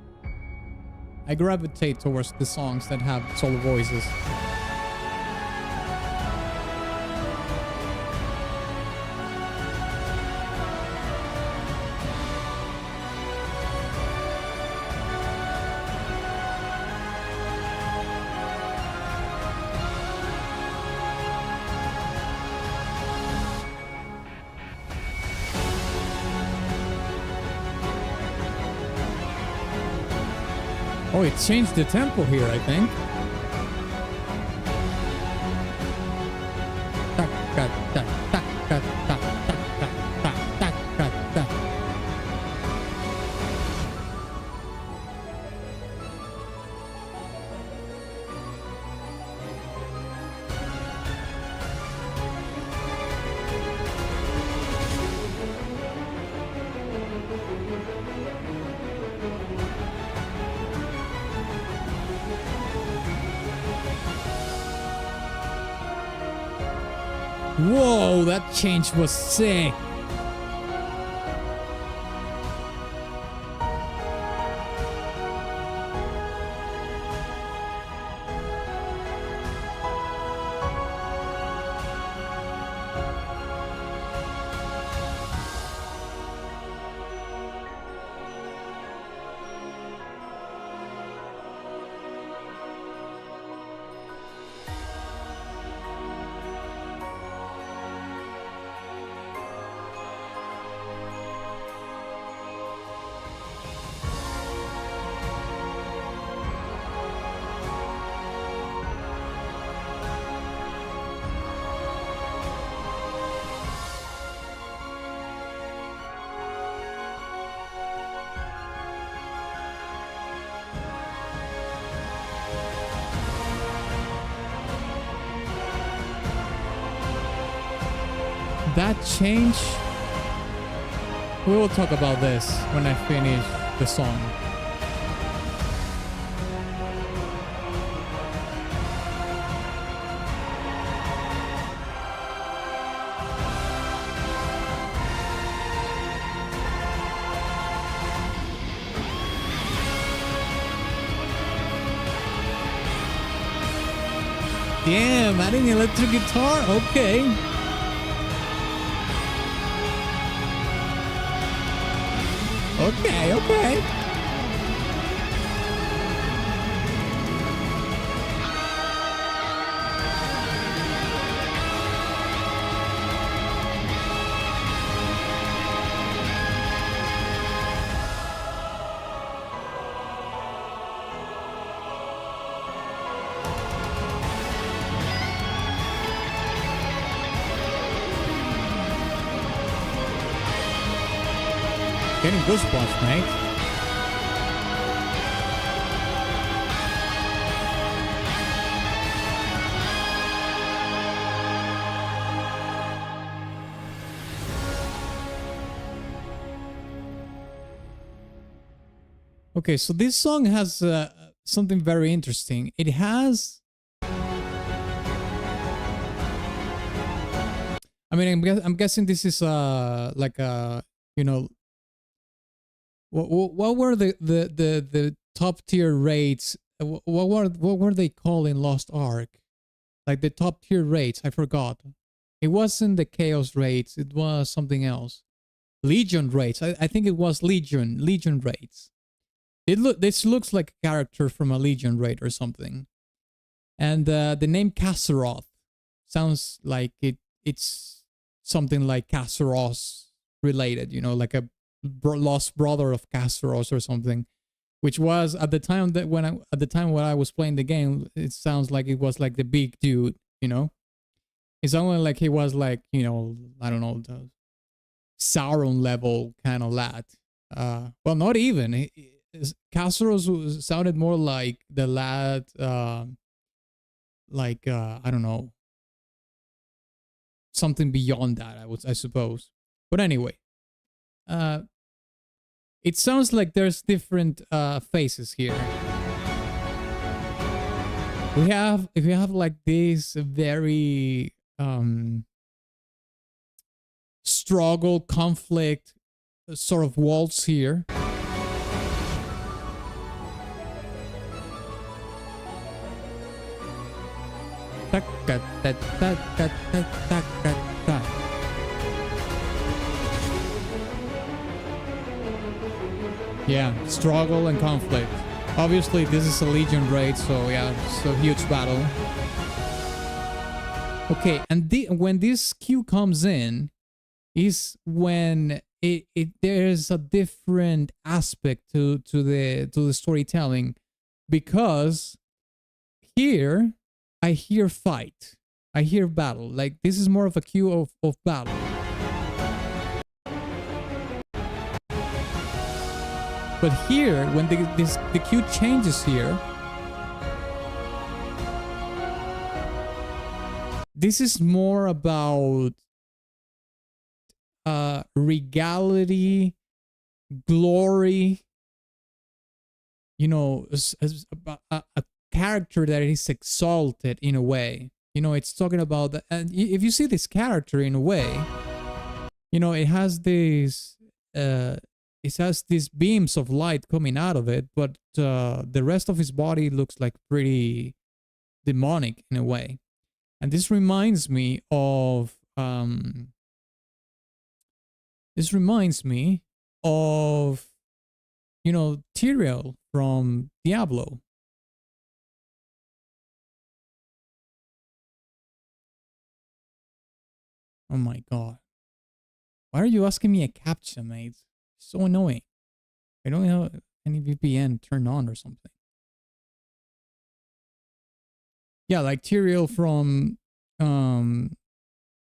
S1: I gravitate towards the songs that have solo voices. Oh, it changed the tempo here, I think. Whoa, that change was sick. That change, we will talk about this when I finish the song. Damn, adding electric guitar? Okay. Okay. Getting goosebumps, mate. Okay, so this song has something very interesting. It has... I mean, I'm guessing this is like a, you know... What were the top tier rates? What were they called in Lost Ark? Like the top tier rates, I forgot. It wasn't the Chaos rates, it was something else. Legion rates. I think it was Legion rates. This looks like a character from a Legion raid or something. And the name Kasseroth sounds like it's something like Kasseros related, you know, like a lost brother of Kasseros or something. which was at the time that when I was playing the game, it sounds like it was like the big dude, you know. It sounded like he was like, you know, I don't know, the Sauron level kind of lad. Well, not even. Castros sounded more like the lad, I don't know, something beyond that. I suppose. But anyway, it sounds like there's different phases here. We have like this very struggle, conflict sort of waltz here. Yeah, struggle and conflict. Obviously, this is a Legion raid, so yeah, it's a huge battle. Okay, and when this cue comes in, is when there's a different aspect to the storytelling, because here I hear fight, I hear battle. Like this is more of a cue of battle. But here, when the cue changes here, this is more about regality, glory, you know, as a character that is exalted in a way. You know, it's talking about that. And if you see this character in a way, you know, it has these beams of light coming out of it, but the rest of his body looks like pretty demonic in a way. And this reminds me of you know, Tyrael from Diablo. Oh my god. Why are you asking me a captcha, mate? So annoying. I don't have any VPN turned on or something. Yeah, like Tyrael from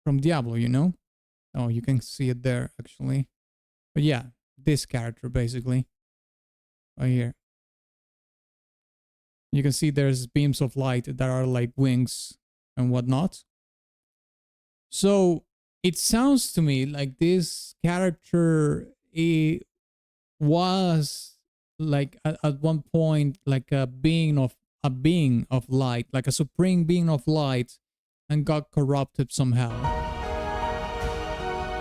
S1: Diablo, you know? Oh, you can see it there actually. But yeah, this character basically. Right here. You can see there's beams of light that are like wings and whatnot. So it sounds to me like this character was like at one point like a being of light, like a supreme being of light, and got corrupted somehow.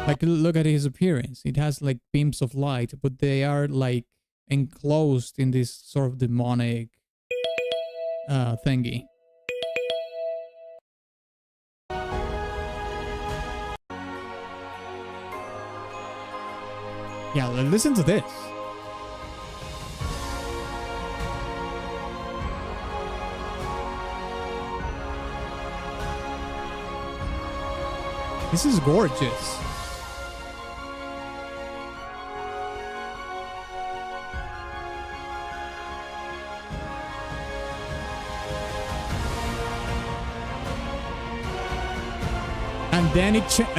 S1: Like look at his appearance. It has like beams of light, but they are like enclosed in this sort of demonic thingy. Yeah, listen to this. This is gorgeous. And then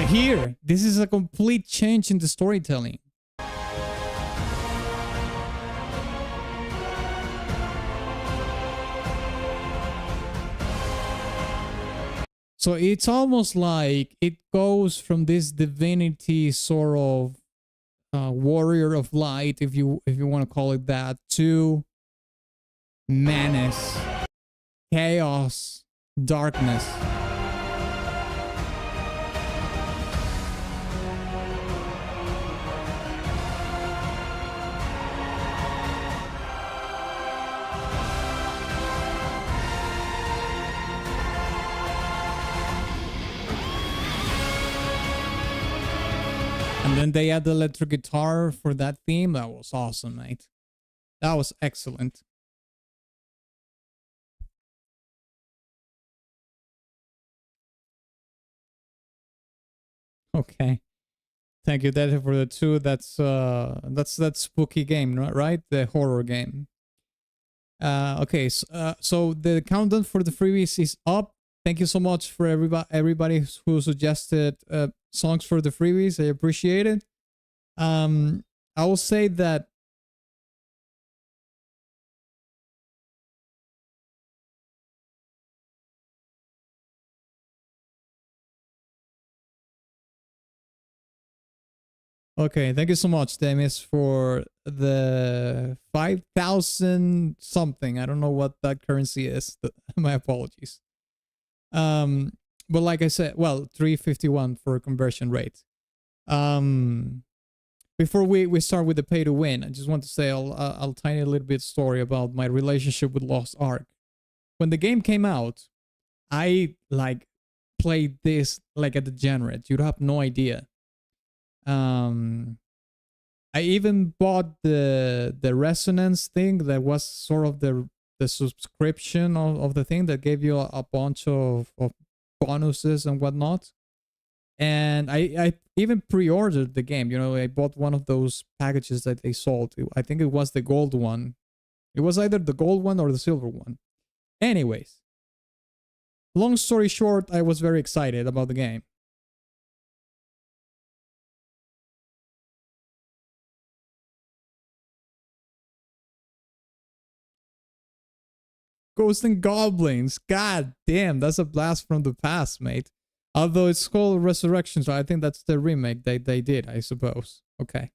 S1: here, this is a complete change in the storytelling. So it's almost like it goes from this divinity sort of warrior of light, if you want to call it that, to menace, chaos, darkness. And then they add the electric guitar for that theme. That was awesome, mate. That was excellent. Okay. Thank you, Deadhead, for the 2. That's that spooky game, right? The horror game. Okay, so the countdown for the freebies is up. Thank you so much for everybody who suggested songs for the freebies. I appreciate it. I will say that okay, thank you so much, Demis, for the 5,000 something. I don't know what that currency is. My apologies. But like I said, well, 351 for conversion rate. Before we start with the pay to win, I just want to say I'll tell you a little bit story about my relationship with Lost Ark. When the game came out, I like played this like a degenerate. You'd have no idea. I even bought the resonance thing that was sort of the subscription of the thing that gave you a bunch of bonuses and whatnot. And I even pre-ordered the game. You know, I bought one of those packages that they sold. I think it was the gold one. It was either the gold one or the silver one. Anyways, long story short, I was very excited about the game. Ghosts and Goblins. God damn, that's a blast from the past, mate. Although it's called Resurrection, so I think that's the remake they did, I suppose. Okay.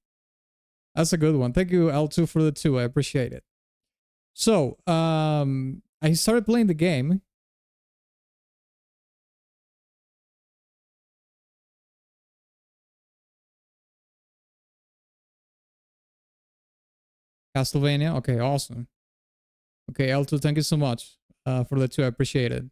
S1: That's a good one. Thank you, L2, for the 2. I appreciate it. So, I started playing the game. Castlevania. Okay, awesome. Okay, L2, thank you so much for the 2. I appreciate it.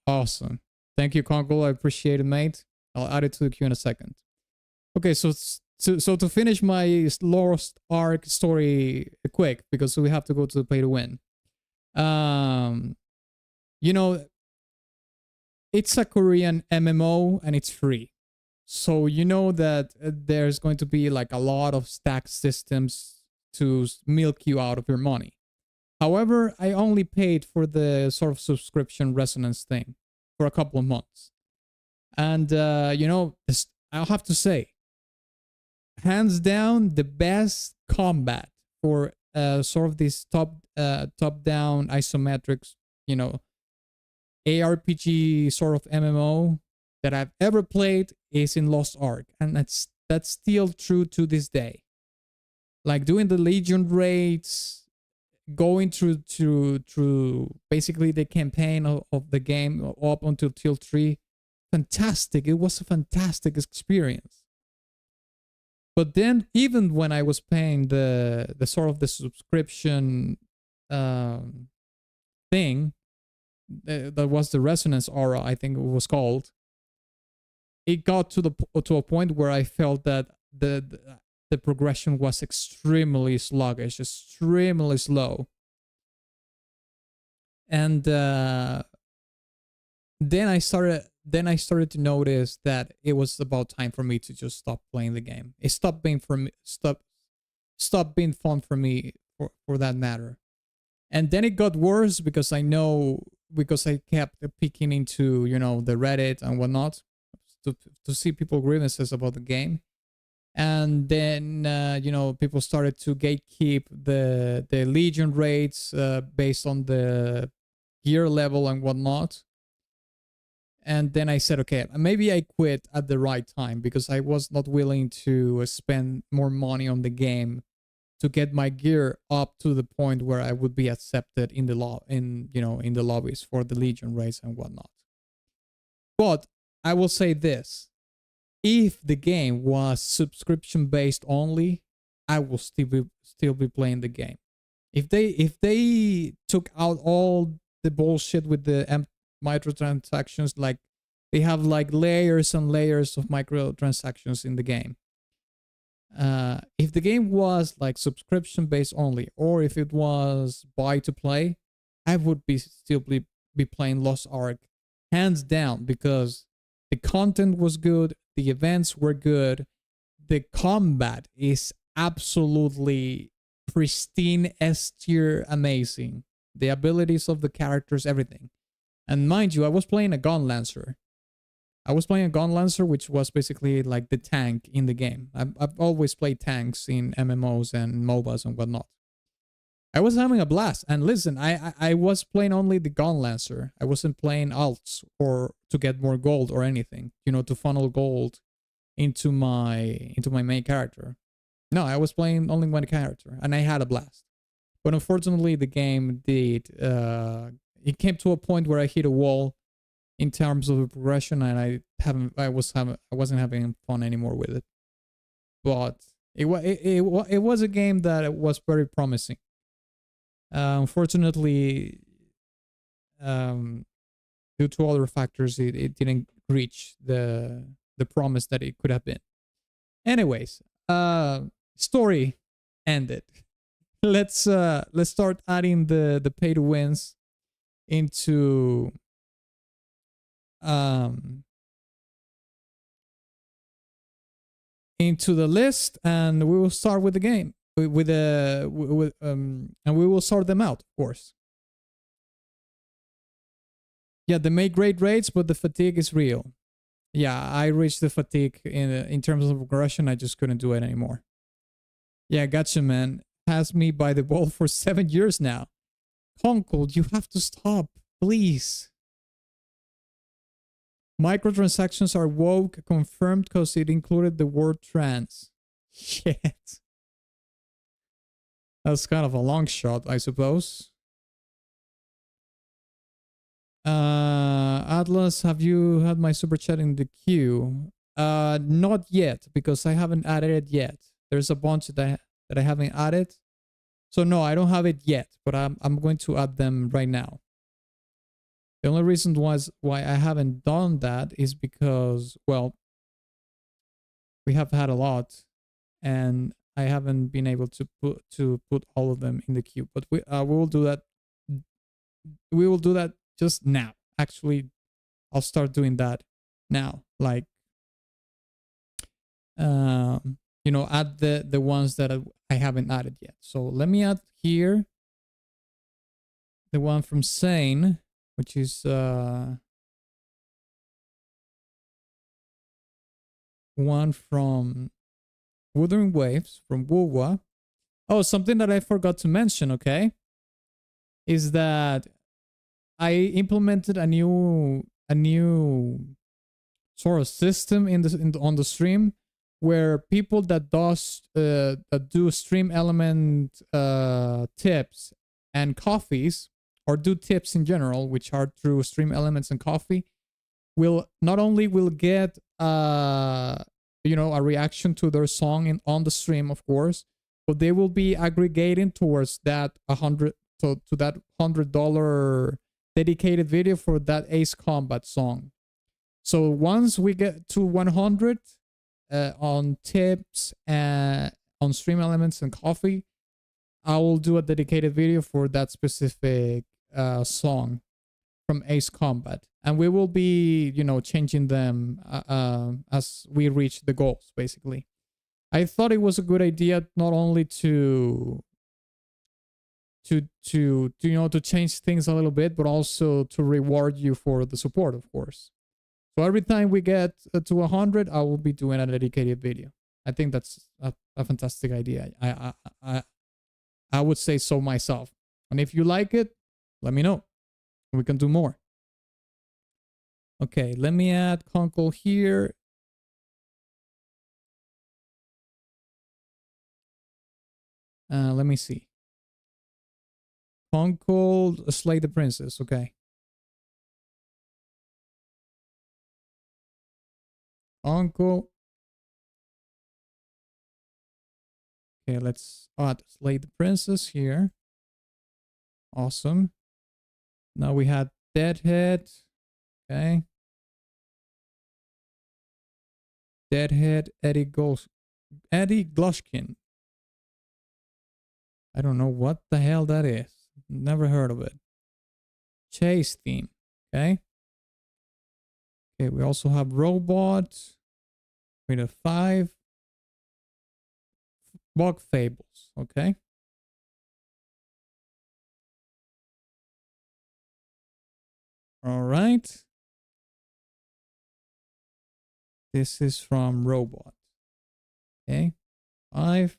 S1: Awesome. Thank you, Conkel. I appreciate it, mate. I'll add it to the queue in a second. Okay, so to finish my Lost Ark story quick, because we have to go to the pay to win. You know, it's a Korean MMO and it's free. So you know that there's going to be like a lot of stack systems to milk you out of your money. However, I only paid for the sort of subscription resonance thing for a couple of months. And, you know, I'll have to say, hands down, the best combat for sort of this top-down isometrics, you know, ARPG sort of MMO that I've ever played is in Lost Ark. And that's still true to this day. Like doing the Legion raids, going through basically the campaign of the game up until Tier 3. Fantastic. It was a fantastic experience. But then even when I was paying the sort of the subscription thing, that was the Resonance Aura, I think it was called, it got to a point where I felt that the progression was extremely sluggish, extremely slow. And then I started to notice that it was about time for me to just stop playing the game. It stopped being being fun for me for that matter. And then it got worse because I kept peeking into, you know, the Reddit and whatnot to see people grievances about the game. And then, you know, people started to gatekeep the Legion raids based on the gear level and whatnot. And then I said, okay, maybe I quit at the right time because I was not willing to spend more money on the game to get my gear up to the point where I would be accepted in the lobbies for the Legion raids and whatnot. But I will say this. If the game was subscription based only, I will still be playing the game. If they took out all the bullshit with the microtransactions, like they have like layers and layers of microtransactions in the game. If the game was like subscription based only, or if it was buy to play, I would be playing Lost Ark hands down, because the content was good, the events were good, the combat is absolutely pristine, S tier, amazing. The abilities of the characters, everything. And mind you, I was playing a gun lancer. Which was basically like the tank in the game. I've always played tanks in MMOs and MOBAs and whatnot. I was having a blast. And listen, I was playing only the gun lancer. I wasn't playing alts or to get more gold or anything, you know, to funnel gold into my main character. No, I was playing only one character, and I had a blast. But unfortunately, the game did. It came to a point where I hit a wall in terms of the progression, and I wasn't having fun anymore with it. But it was a game that was very promising. Unfortunately, due to other factors, it didn't reach the promise that it could have been. Anyways, story ended. Let's start adding the pay to wins into the list, and we will start with the game and we will sort them out, of course. Yeah, they make great rates, but the fatigue is real. Yeah, I reached the fatigue in terms of progression. I just couldn't do it anymore. Yeah, gotcha, man. Has me by the ball for 7 years now. Conkel, you have to stop, please. Microtransactions are woke, confirmed because it included the word trans. Shit. That's kind of a long shot, I suppose. Atlas, have you had my super chat in the queue? Not yet, because I haven't added it yet. There's a bunch that I haven't added. So no, I don't have it yet, but I'm going to add them right now. The only reason why I haven't done that is because, well, we have had a lot, and I haven't been able to put all of them in the queue. But we will do that. We will do that just now. Actually, I'll start doing that now. Like, you know, add the ones that I haven't added yet. So let me add here the one from Sane, which is one from Wuthering Waves from Wuwa. Oh, something that I forgot to mention, okay, is that I implemented a new sort of system on the stream, where people that do stream element tips and coffees, or do tips in general, which are through stream elements and coffee, will not only will get you know, a reaction to their song on the stream, of course, but they will be aggregating towards that to that $100 dedicated video for that Ace Combat song. So once we get to 100 on tips and on stream elements and coffee, I will do a dedicated video for that specific song from Ace Combat, and we will be, you know, changing them as we reach the goals. Basically, I thought it was a good idea not only to you know, to change things a little bit, but also to reward you for the support, of course. So every time we get to 100, I will be doing a dedicated video. I think that's a fantastic idea. I would say so myself. And if you like it, let me know. We can do more. Okay, let me add Conkel here. Let me see. Conkel, Slay the Princess. Okay. Conkel. Okay, let's add Slay the Princess here. Awesome. Now we had Deadhead. Okay. Deadhead, Eddie Glushkin. I don't know what the hell that is. Never heard of it. chase theme. Okay. Okay, we also have robot with a 5. Bog fables. Okay. All right. This is from robot. Okay. 5.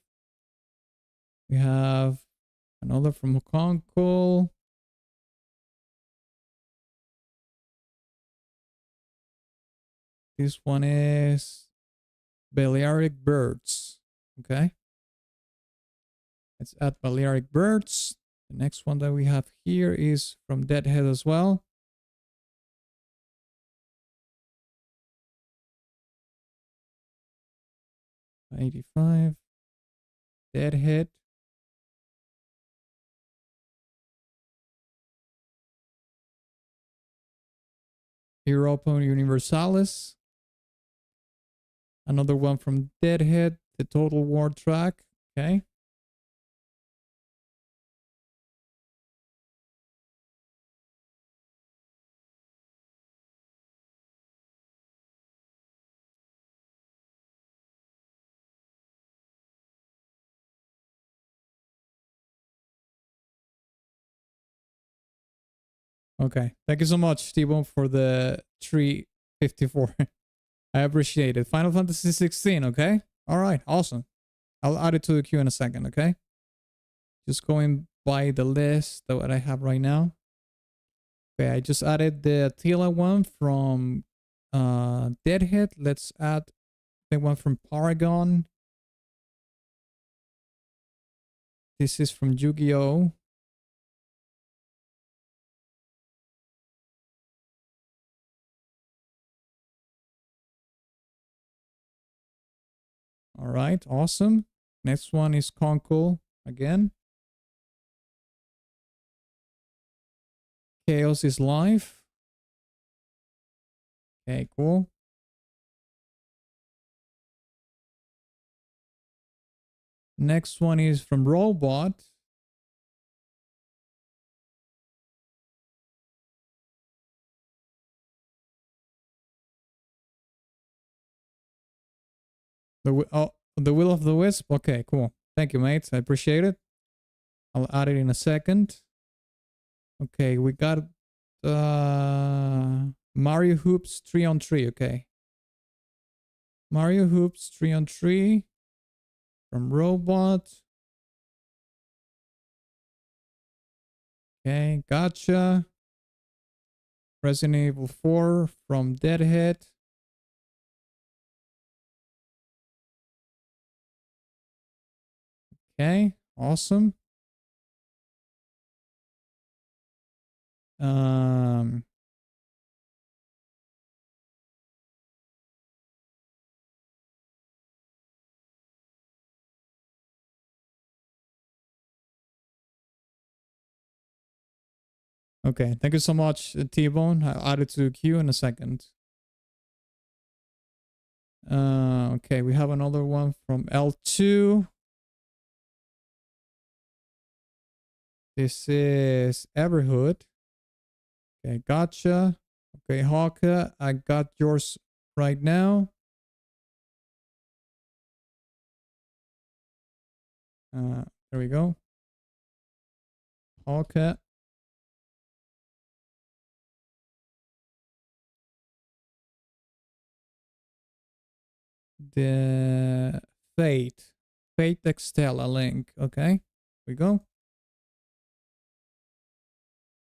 S1: We have another from Conkel. This one is Balearic Birds. Okay. Let's add Balearic Birds. The next one that we have here is from Deadhead as well. $85. Deadhead. Europa Universalis. Another one from Deadhead, the Total War track. Okay. Okay. Thank you so much, T-Bone, for the 354. I appreciate it. Final Fantasy 16, okay? All right, awesome. I'll add it to the queue in a second, okay? Just going by the list that I have right now. Okay, I just added the Attila one from Deadhead. Let's add the one from Paragon. This is from Yu-Gi-Oh! All right, awesome. Next one is Conkel again. Chaos is life. Okay, cool. Next one is from Robot. The Will of the Wisp. Okay, cool. Thank you, mates. I appreciate it. I'll add it in a second. Okay, we got Mario Hoops 3-on-3. Okay. Mario Hoops 3-on-3 from Robot. Okay, gotcha. Resident Evil 4 from Deadhead. Okay, awesome. Okay, thank you so much, T-Bone. I'll add it to the queue in a second. Okay, we have another one from L2. This is Everhood. Okay, gotcha. Okay, Hawka, I got yours right now. There we go. Hawka. The Fate Extella link. Okay, here we go.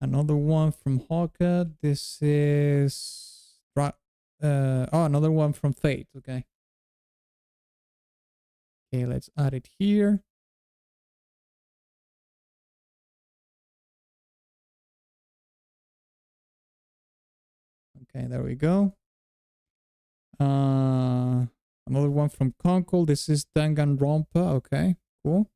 S1: Another one from Hawka. This is another one from Fate. Okay. Okay, let's add it here. Okay, there we go. Another one from Conkel. This is Danganronpa. Okay, cool.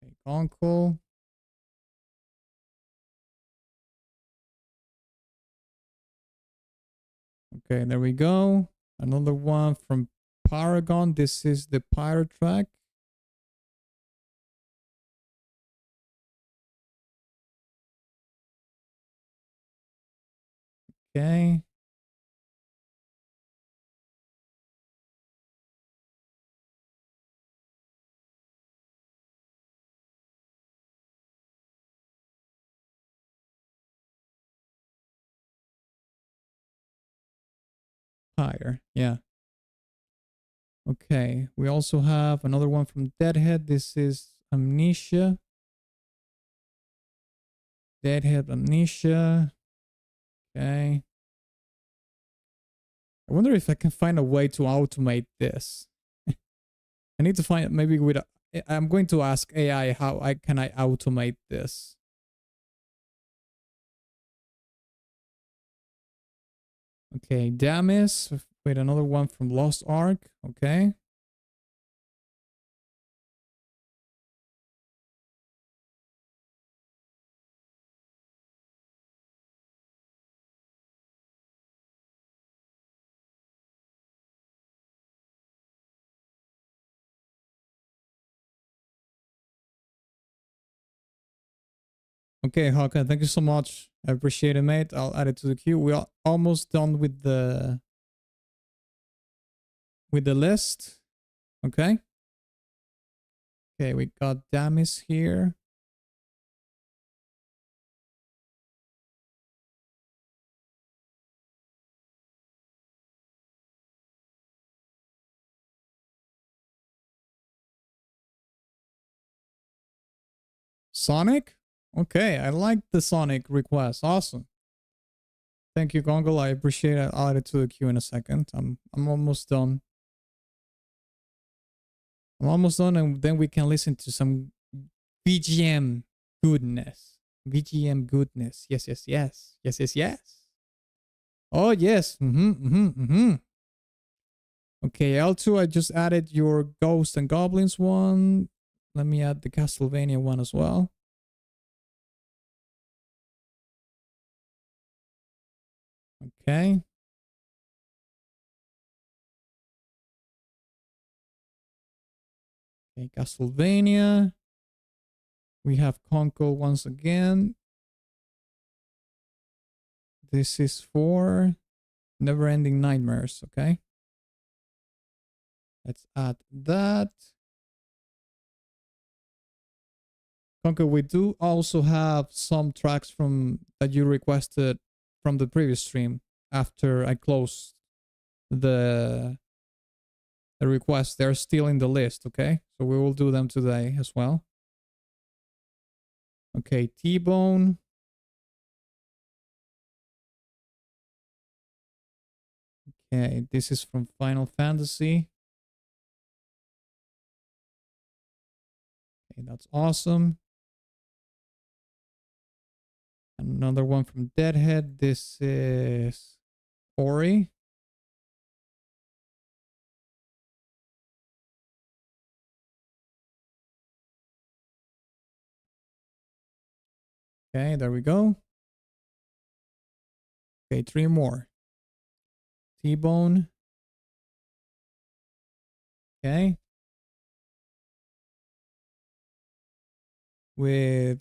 S1: Okay, Conkel. Okay, there we go. Another one from Paragon. This is the Pirate track. Okay. Higher. Yeah. Okay. We also have another one from Deadhead. This is Amnesia. Deadhead Amnesia. Okay. I wonder if I can find a way to automate this. I need to find maybe with I'm going to ask AI how I automate this. Okay, Damis with another one from Lost Ark. Okay. Okay, Hawkeye, thank you so much. I appreciate it, mate. I'll add it to the queue. We are almost done with the list. Okay. Okay, we got Damis here. Sonic? Okay, I like the Sonic request. Awesome. Thank you, Conkel. I appreciate it. I'll add it to the queue in a second. I'm almost done. I'm almost done, and then we can listen to some VGM goodness. VGM goodness. Yes, yes, yes. Yes, yes, yes. Oh, yes. Okay, L2, I just added your Ghosts and Goblins one. Let me add the Castlevania one as well. Okay. Okay, Castlevania. We have Conkel once again. This is for Never Ending Nightmares, okay? Let's add that. Conkel, we do also have some tracks from that you requested from the previous stream after I closed the request. They're still in the list, okay? So we will do them today as well. Okay, T-Bone. Okay, this is from Final Fantasy. Okay, that's awesome. Another one from Deadhead. This is Ori. Okay, there we go. Okay, 3 more. T-Bone. Okay. With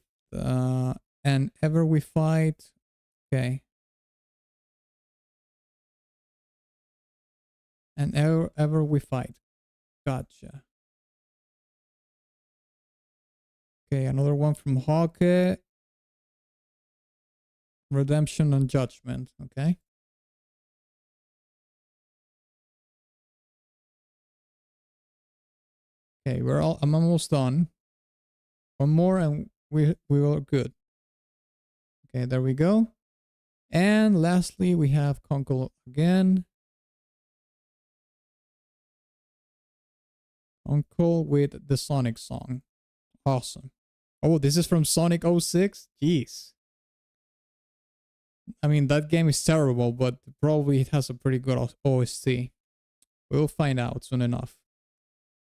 S1: and Ever We Fight. Okay. And ever We Fight. Gotcha. Okay, another one from Hawke. Redemption and Judgment. Okay. Okay, I'm almost done. One more and we are good. Okay, there we go. And lastly, we have Conkel again. Conkel with the Sonic song. Awesome. Oh, this is from Sonic 06? Jeez. I mean, that game is terrible, but probably it has a pretty good OST. We'll find out soon enough.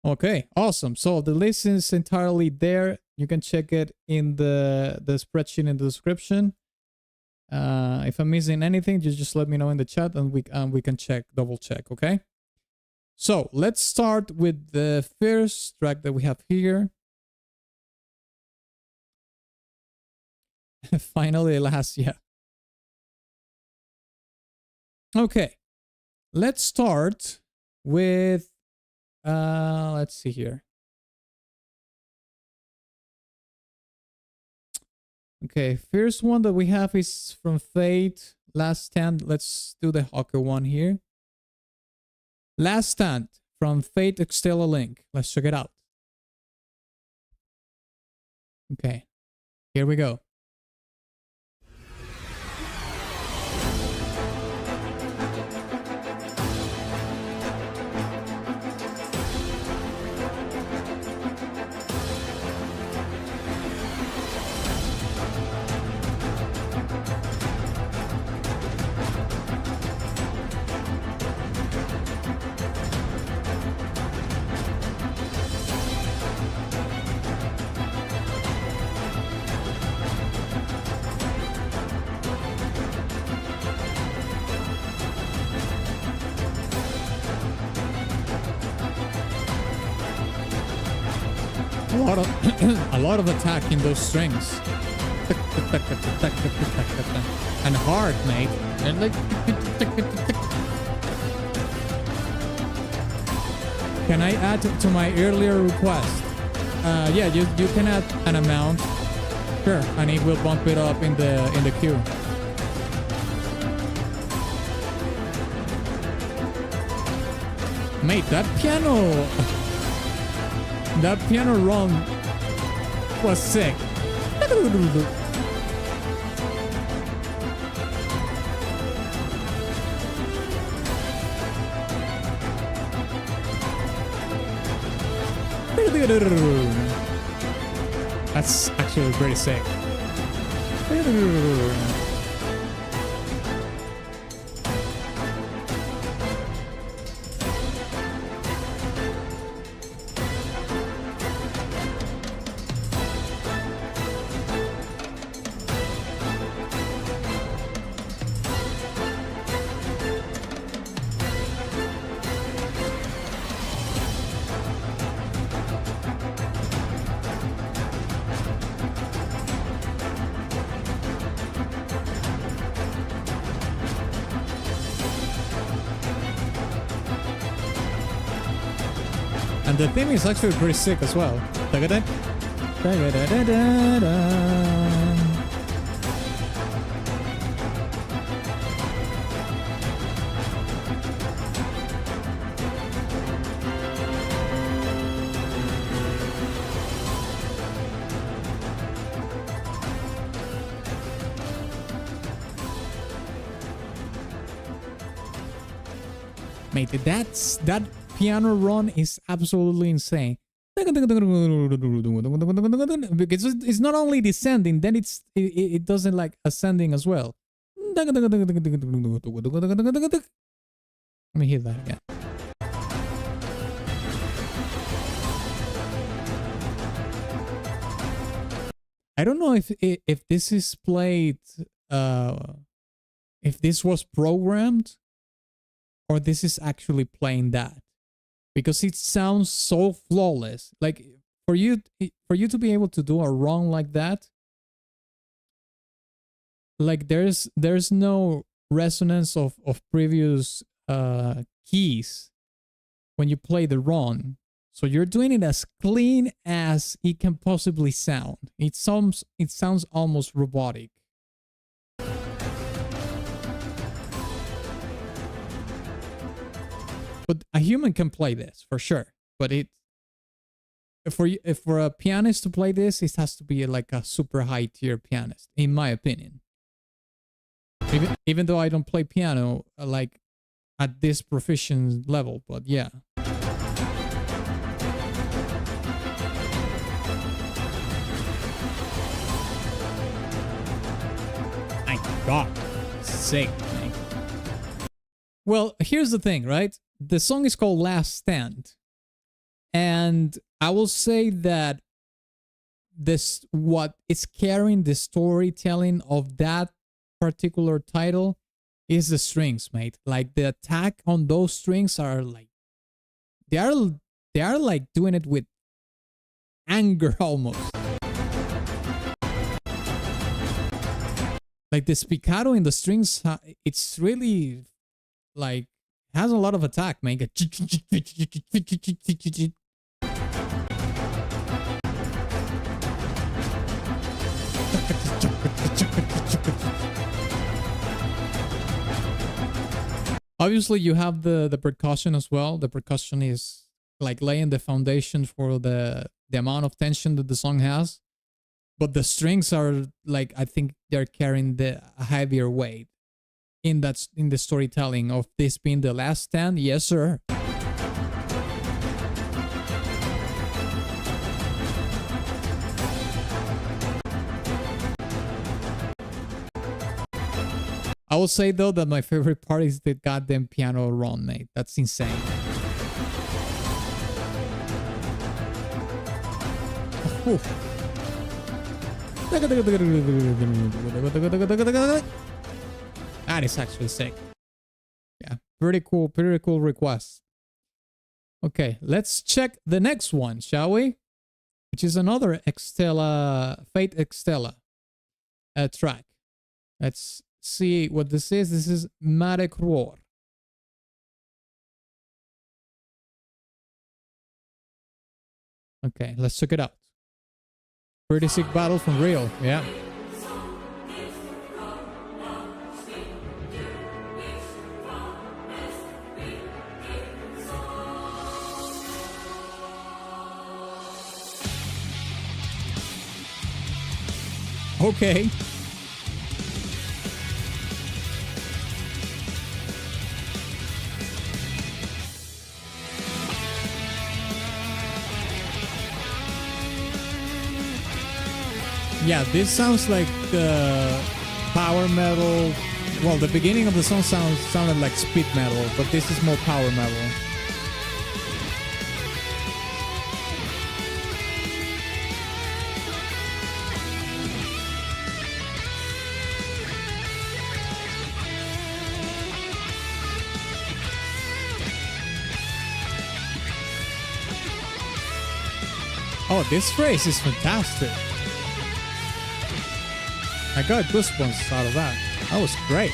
S1: Okay, awesome. So the list is entirely there. You can check it in the spreadsheet in the description. If I'm missing anything, just let me know in the chat and we can double check, okay? So let's start with the first track that we have here. Finally, last, yeah. Okay, let's start with, let's see here. Okay, first one that we have is from Fate, Last Stand. Let's do the Hawker one here. Last Stand from Fate Extella Link. Let's check it out. Okay, here we go. A lot of attack in those strings. And hard, mate. And like, can I add to my earlier request? Yeah, you can add an amount. Sure, and it will bump it up in the queue. Mate, that piano run was sick. That's actually pretty sick. And the theme is actually pretty sick as well. Mate, that piano run is absolutely insane. Because it's not only descending, then it doesn't like ascending as well. Let me hit that again. I don't know if this is played, if this was programmed, or this is actually playing that. Because it sounds so flawless. Like for you to be able to do a run like that, like there's no resonance of previous keys when you play the run. So you're doing it as clean as it can possibly sound. It sounds almost robotic. But a human can play this for sure. But for a pianist to play this, it has to be like a super high tier pianist, in my opinion. Even though I don't play piano like at this proficient level, but yeah. My God, sick, man. Well, here's the thing, right? The song is called Last Stand. And I will say that what is carrying the storytelling of that particular title is the strings, mate. Like the attack on those strings are like, they are like doing it with anger almost. Like the spiccato in the strings, it's really like has a lot of attack, man. Obviously, you have the percussion as well. The percussion is like laying the foundation for the amount of tension that the song has. But the strings are like, I think they're carrying the heavier weight in the storytelling of this being the last stand. Yes, sir. I will say though that my favorite part is the goddamn piano run, mate. That's insane. That is actually sick. Yeah, pretty cool request. Okay, let's check the next one, shall we? Which is another Extella, Fate Extella track. Let's see what this is. This is Marek Roar. Okay, let's check it out. Pretty sick battle from real, yeah. Okay. Yeah, this sounds like power metal. Well, the beginning of the song sounded like speed metal, but this is more power metal. Oh, this phrase is fantastic. I got goosebumps out of that. That was great.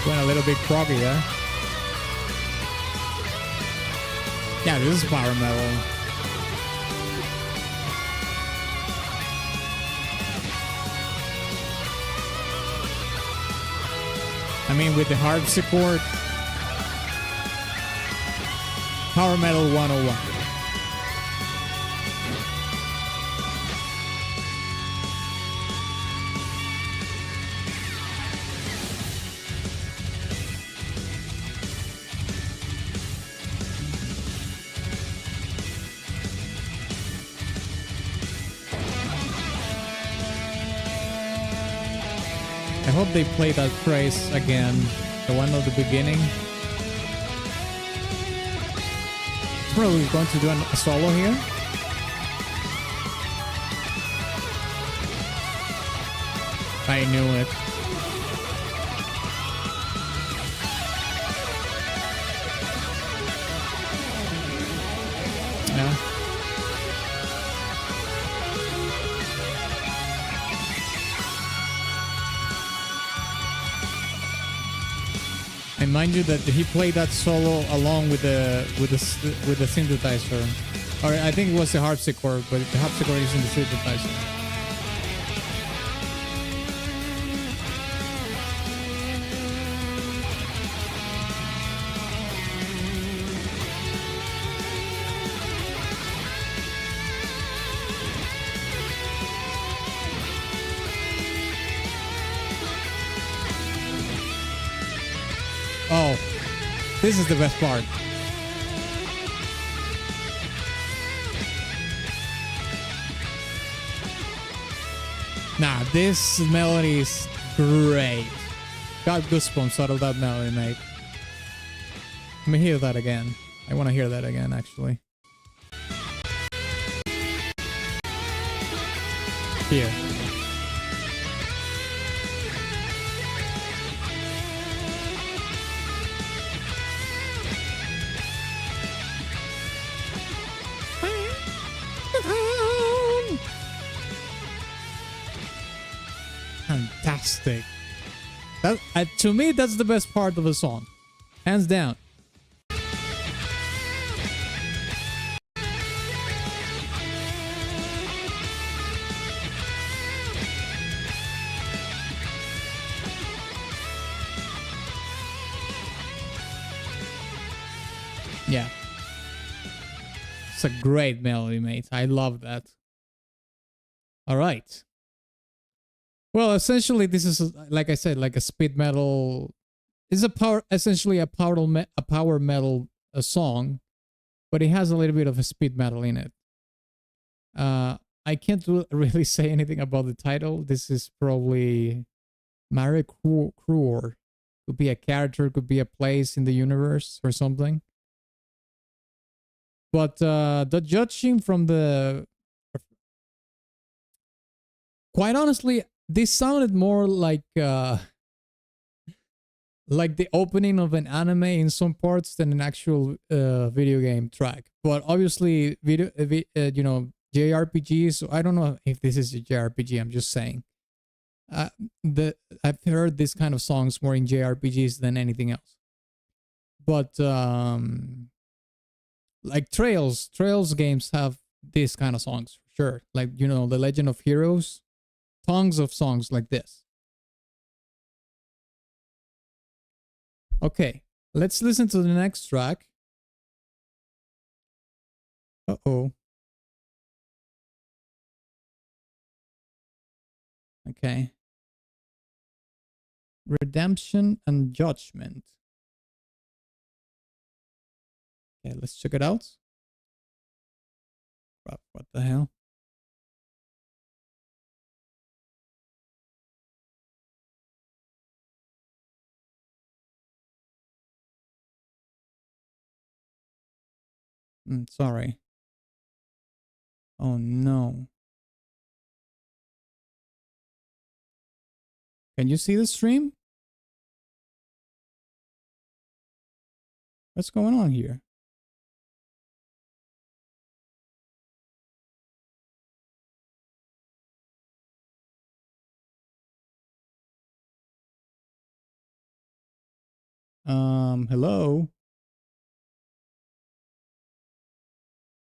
S1: Went a little bit proggy, yeah? Yeah, this is power metal. I mean, with the harpsichord, power metal 101. I hope they play that phrase again, the one at the beginning. Probably going to do a solo here. I knew it. Yeah. And mind you that he played that solo along with the synthesizer, or I think it was the harpsichord, but the harpsichord is in the synthesizer. Oh, this is the best part. Nah, this melody is great. Got goosebumps out of that melody, mate. Let me hear that again. I want to hear that again, actually. Here. fantastic. That to me, that's the best part of the song, hands down. Yeah. It's a great melody, mate. I love that. All right. Well, essentially, this is, like I said, like a speed metal. It's essentially a power metal song, but it has a little bit of a speed metal in it. I can't really say anything about the title. This is probably Mare Cruor. Could be a character, could be a place in the universe or something. But the judging from the... Quite honestly, this sounded more like the opening of an anime in some parts than an actual video game track. But obviously, you know, JRPGs. So I don't know if this is a JRPG. I'm just saying. I've heard this kind of songs more in JRPGs than anything else. But like Trails games have this kind of songs for sure. Like, you know, The Legend of Heroes, tons of songs like this. Okay, let's listen to the next track. Uh-oh. Okay. Redemption and Judgment. Okay, let's check it out. What the hell? Sorry. Oh no. Can you see the stream? What's going on here? Hello?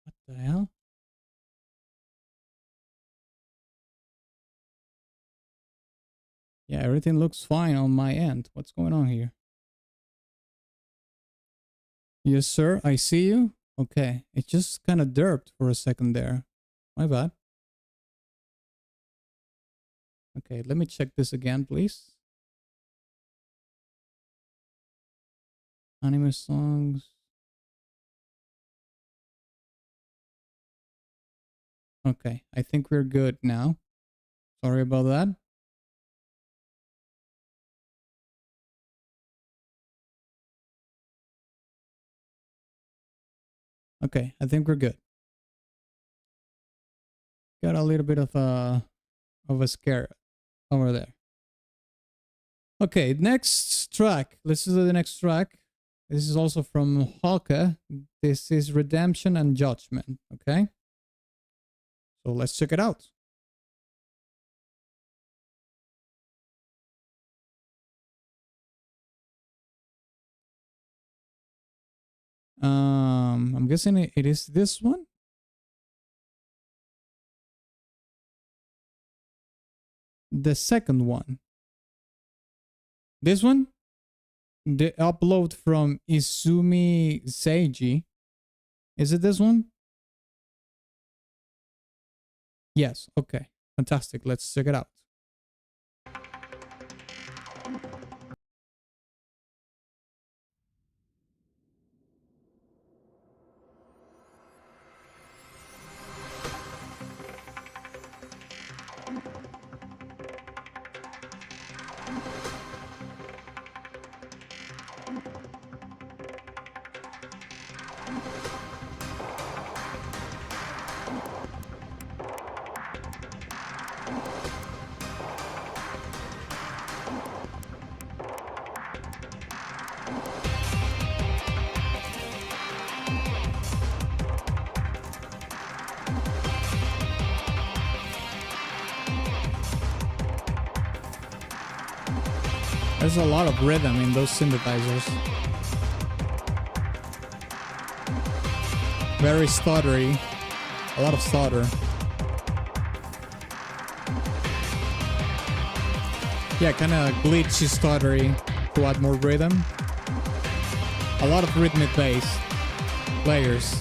S1: What the hell? Yeah, everything looks fine on my end. What's going on here? Yes, sir. I see you. Okay. It just kind of derped for a second there. My bad. Okay, let me check this again, please. Anime songs. Okay, I think we're good now. Sorry about that. Okay, I think we're good. Got a little bit of a scare over there. Okay, next track. Let's do the next track. This is also from Hawke. This is Redemption and Judgment. Okay, so let's check it out. I'm guessing it is this one. The second one. This one? The upload from Izumi Seiji. Is it this one? Yes. Okay. Fantastic. Let's check it out. There's a lot of rhythm in those synthesizers. Very stuttery. A lot of stutter. Yeah, kind of glitchy, stuttery to add more rhythm. A lot of rhythmic bass layers.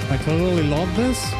S1: I totally love this.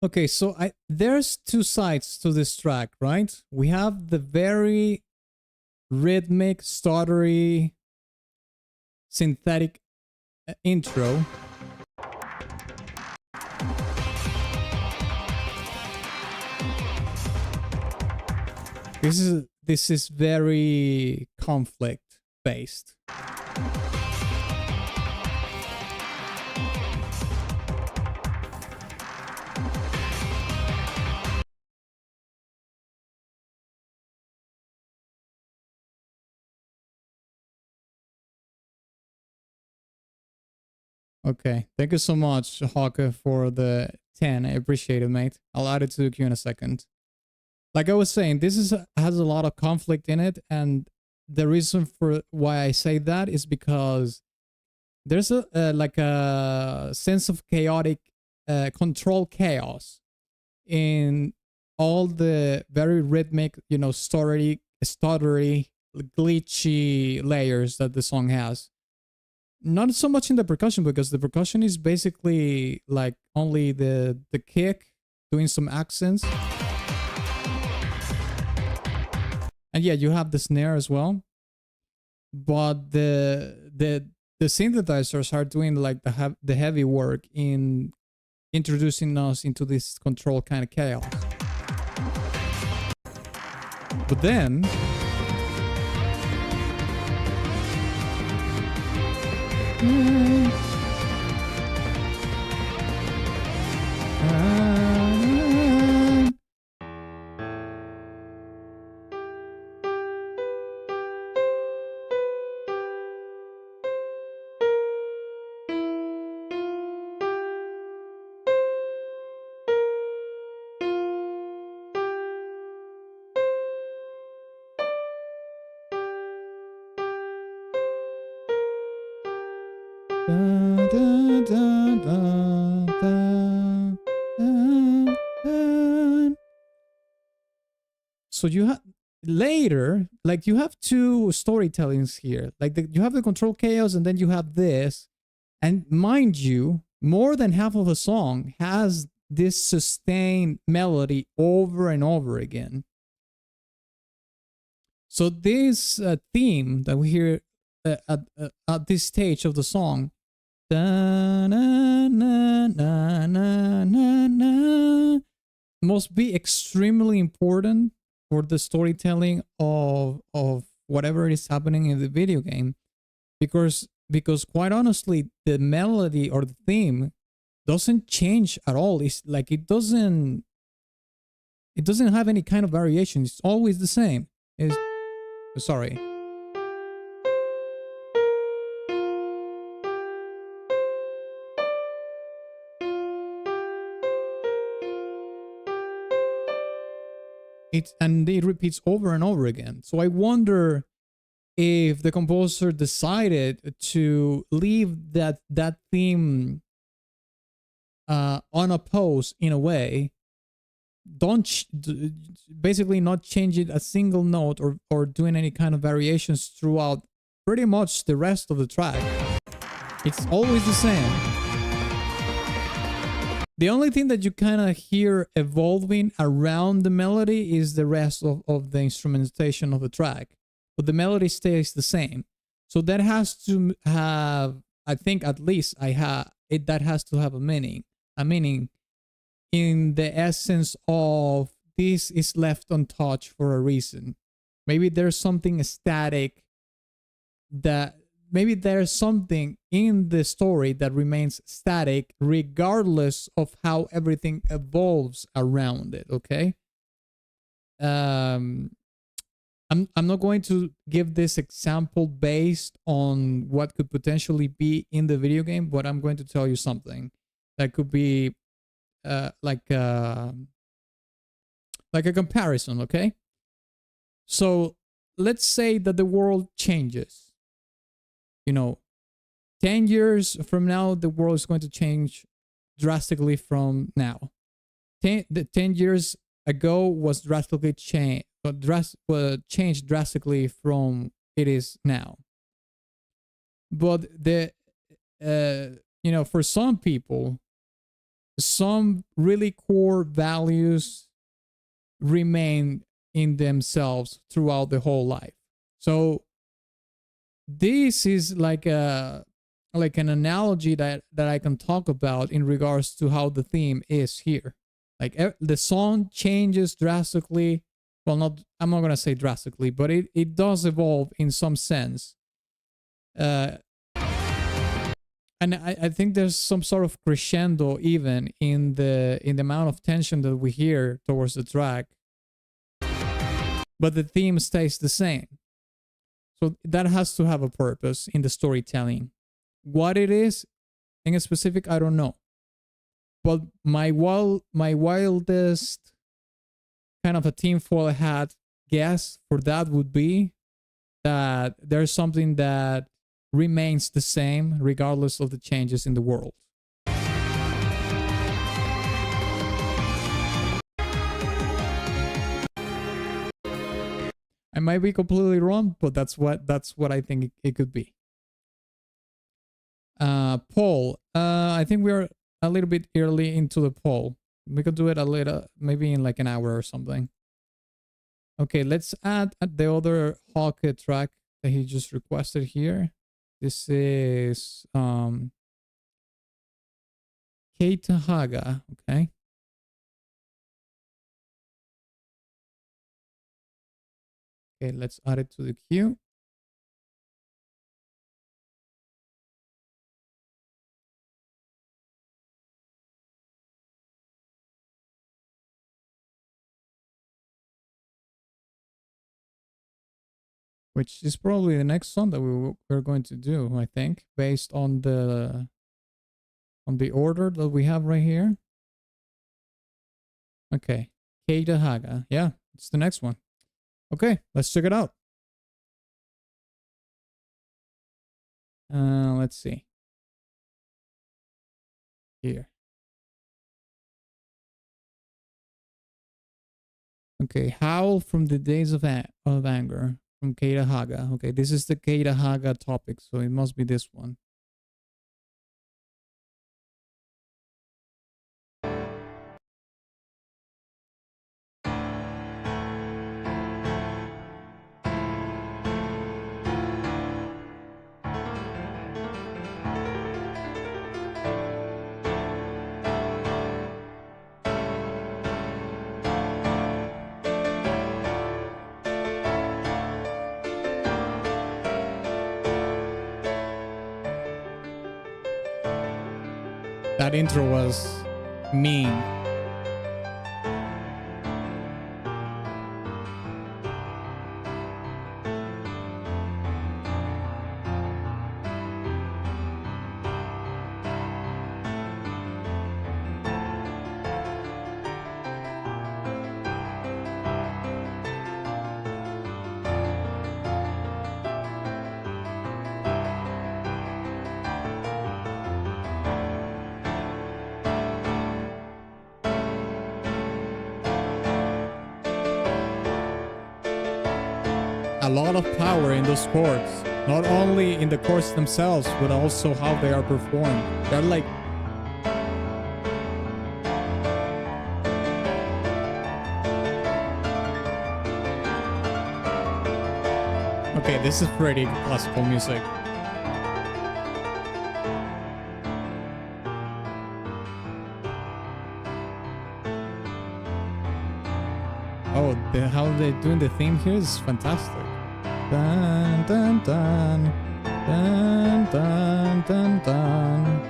S1: Okay, so there's two sides to this track, right? We have the very rhythmic, stuttery, synthetic intro. This is very conflict based. Okay, thank you so much, Hawker, for the 10. I appreciate it, mate. I'll add it to the queue in a second. Like I was saying, this has a lot of conflict in it, and the reason for why I say that is because there's like a sense of chaotic control chaos in all the very rhythmic, you know, stuttery, glitchy layers that the song has. Not so much in the percussion, because the percussion is basically like only the kick doing some accents. And yeah, you have the snare as well. But the synthesizers are doing like the heavy work in introducing us into this control kind of chaos. But then so you have later, like you have two storytellings here. Like you have the control chaos, and then you have this. And mind you, more than half of a song has this sustained melody over and over again. So this theme that we hear at this stage of the song, da, na, na, na, na, na, na, must be extremely important for the storytelling of whatever is happening in the video game, because quite honestly, the melody or the theme doesn't change at all. It's like it doesn't have any kind of variation. It's always the same. It's, sorry. And it repeats over and over again. So I wonder if the composer decided to leave that theme unopposed in a way, basically not change it a single note or doing any kind of variations throughout pretty much the rest of the track. It's always the same. The only thing that you kind of hear evolving around the melody is the rest of the instrumentation of the track, but the melody stays the same. So that has to have, I think at least that has to have a meaning in the essence of this is left untouched for a reason. Maybe there's something static, that maybe there's something in the story that remains static regardless of how everything evolves around it, okay? I'm not going to give this example based on what could potentially be in the video game, but I'm going to tell you something that could be like a comparison, okay? So let's say that the world changes. 10 years from now, the world is going to change drastically from now. 10 years ago was drastically changed drastically from it is now. But for some people, some really core values remain in themselves throughout the whole life. So this is like an analogy that I can talk about in regards to how the theme is here. Like the song changes drastically. Well, I'm not gonna say drastically, but it does evolve in some sense. And I think there's some sort of crescendo even in the amount of tension that we hear towards the track, but the theme stays the same. So that has to have a purpose in the storytelling. What it is in a specific, I don't know. But my wildest kind of a tinfoil hat guess for that would be that there's something that remains the same regardless of the changes in the world. I might be completely wrong, but that's what I think it could be. Poll. I think we are a little bit early into the poll. We could do it a little, maybe in like an hour or something. Okay, let's add the other Hawk track that he just requested here. This is Keita Haga, okay. Okay, let's add it to the queue. Which is probably the next song that we're going to do, I think, based on the order that we have right here. Okay, Keita Haga. Yeah, it's the next one. Okay, let's check it out. Let's see. Here. Okay, Howl from the Days of Anger from Keita Haga. Okay, this is the Keita Haga topic, so it must be this one. That intro was mean. A lot of power in those chords, not only in the chords themselves, but also how they are performed. They're like okay, this is pretty classical music. Oh, how they're doing the theme here is fantastic. Dun, dun, dun. Dun, dun, dun, dun.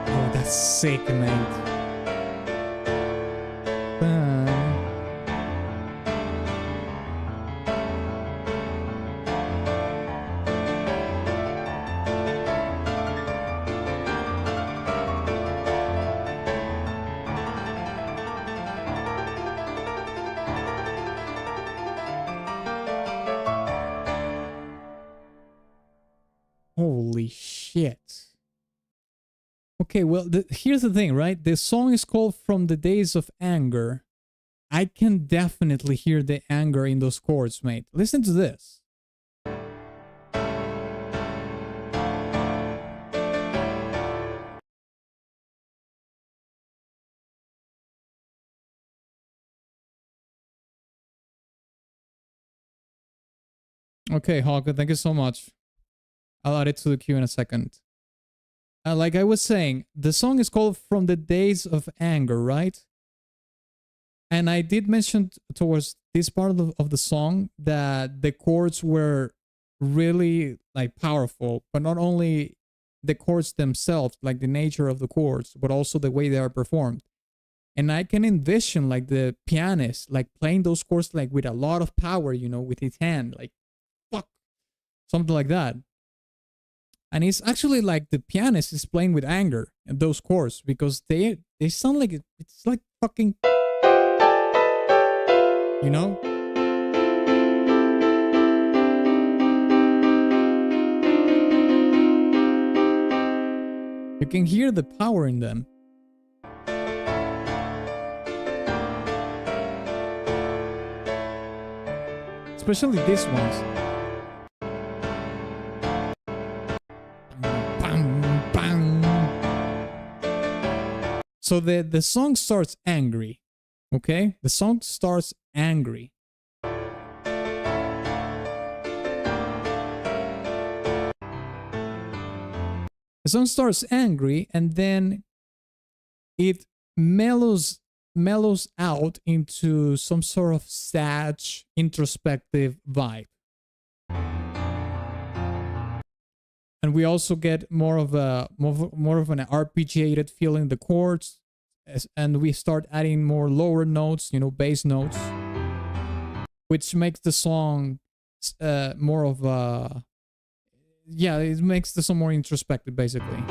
S1: Oh, that's sick, mate. Holy shit. Okay, well, here's the thing, right? The song is called From the Days of Anger. I can definitely hear the anger in those chords, mate. Listen to this. Okay, Hawk, thank you so much. I'll add it to the queue in a second. Like I was saying, the song is called From the Days of Anger, right? And I did mention towards this part of the song that the chords were really like powerful, but not only the chords themselves, like the nature of the chords, but also the way they are performed. And I can envision like the pianist like playing those chords like with a lot of power, you know, with his hand, like fuck, something like that. And it's actually like the pianist is playing with anger in those chords because they sound like it's like fucking, you know? You can hear the power in them. Especially these ones. So the song starts angry, okay? The song starts angry. The song starts angry and then it mellows out into some sort of sad, introspective vibe. And we also get more of an arpeggiated feeling in the chords, and we start adding more lower notes, you know, bass notes, which makes the song more of a, yeah, it makes the song more introspective, basically.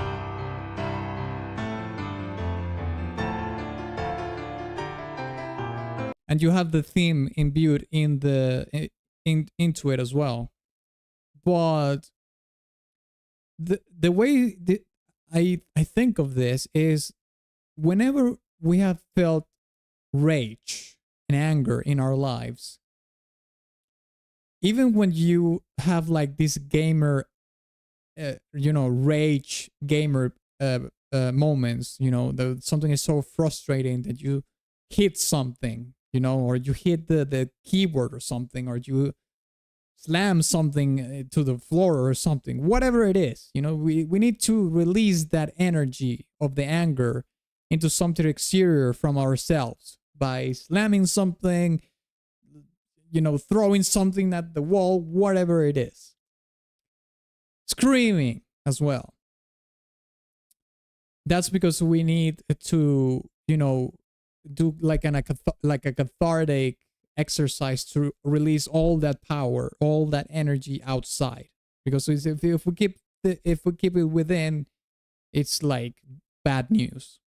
S1: And you have the theme imbued in into it as well, but the way I think of this is whenever we have felt rage and anger in our lives, even when you have like this gamer, you know, rage gamer moments, you know, something is so frustrating that you hit something, you know, or you hit the keyboard or something, or you slam something to the floor or something, whatever it is. You know, we need to release that energy of the anger into something exterior from ourselves by slamming something, you know, throwing something at the wall, whatever it is. Screaming as well. That's because we need to, you know, do like a cathartic exercise to release all that power, all that energy outside. Because if we keep it within, it's like bad news.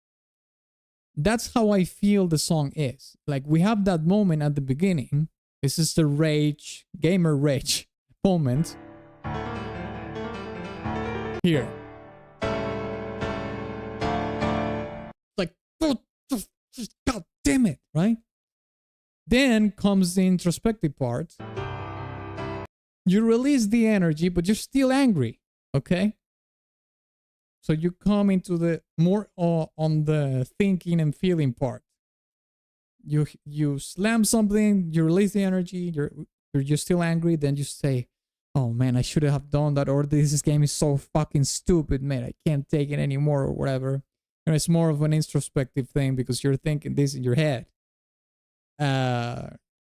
S1: That's how I feel the song is. Like, we have that moment at the beginning. This is the rage, gamer rage moment. Here. Like, oh, God damn it, right? Then comes the introspective part. You release the energy, but you're still angry, okay? So you come into the more on the thinking and feeling part. You slam something, you release the energy, you're still angry, then you say, oh man, I should have done that, or this game is so fucking stupid, man, I can't take it anymore, or whatever. And it's more of an introspective thing because you're thinking this in your head.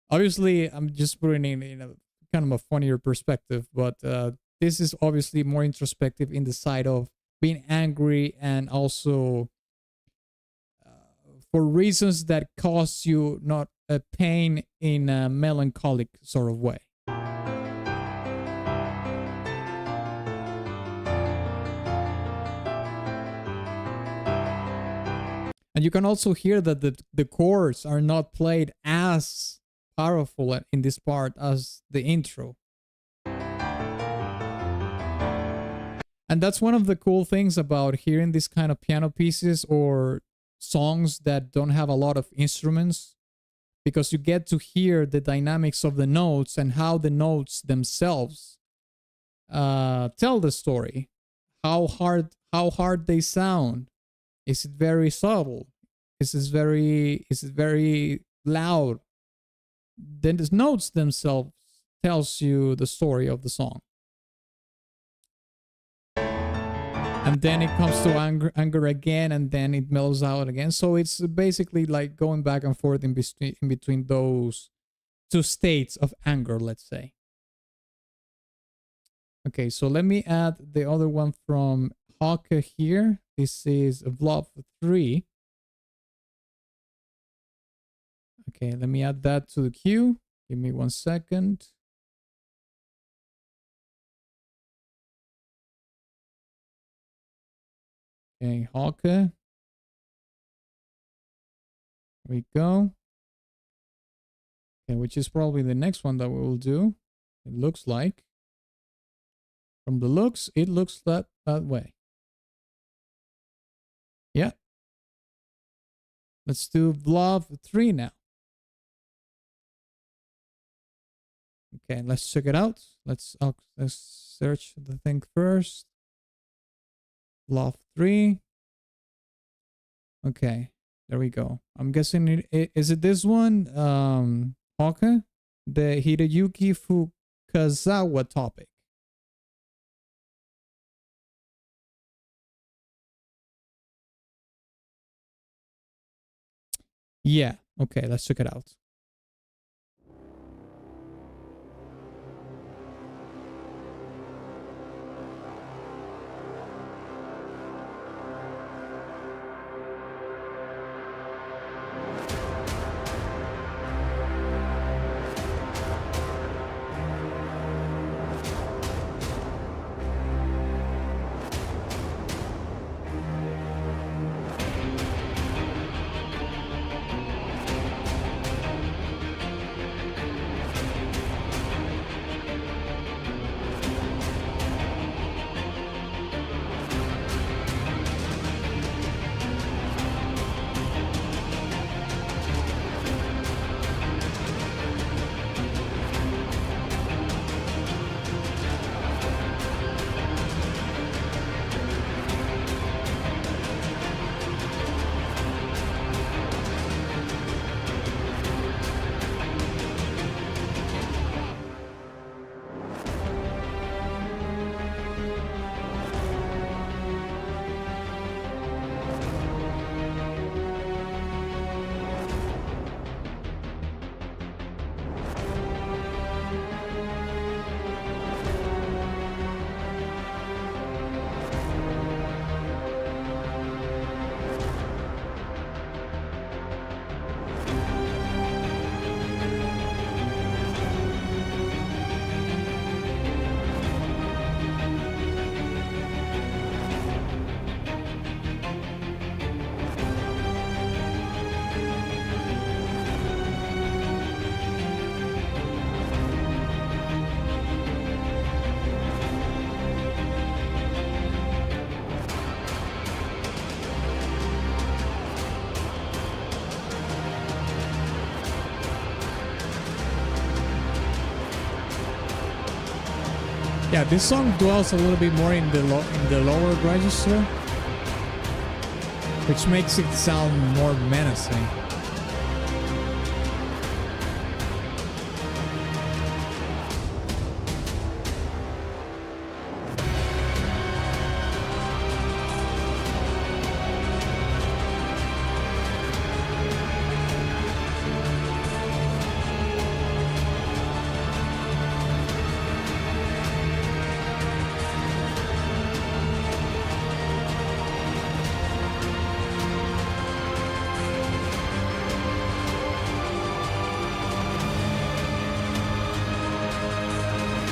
S1: Obviously, I'm just putting it in a kind of a funnier perspective, but this is obviously more introspective in the side of being angry, and also for reasons that cause you not a pain in a melancholic sort of way. And you can also hear that the chords are not played as powerful in this part as the intro. And that's one of the cool things about hearing these kind of piano pieces or songs that don't have a lot of instruments, because you get to hear the dynamics of the notes and how the notes themselves tell the story. How hard they sound. Is it very subtle? Is it very loud? Then the notes themselves tells you the story of the song. And then it comes to anger again, and then it mellows out again. So it's basically like going back and forth in between those two states of anger, let's say. Okay, so let me add the other one from Hawk here. This is Velothi 3. Okay, let me add that to the queue. Give me 1 second. Okay, Hawk. Here we go. Okay, which is probably the next one that we will do. It looks like. From the looks, it looks that way. Yeah. Let's do Velothi 3 now. Okay, let's check it out. Let's search the thing first. Velothi 3. Okay, there we go. I'm guessing is it this one? Hawke? The Hideyuki Fukazawa topic. Yeah, okay, let's check it out. Yeah, this song dwells a little bit more in the lower register, which makes it sound more menacing.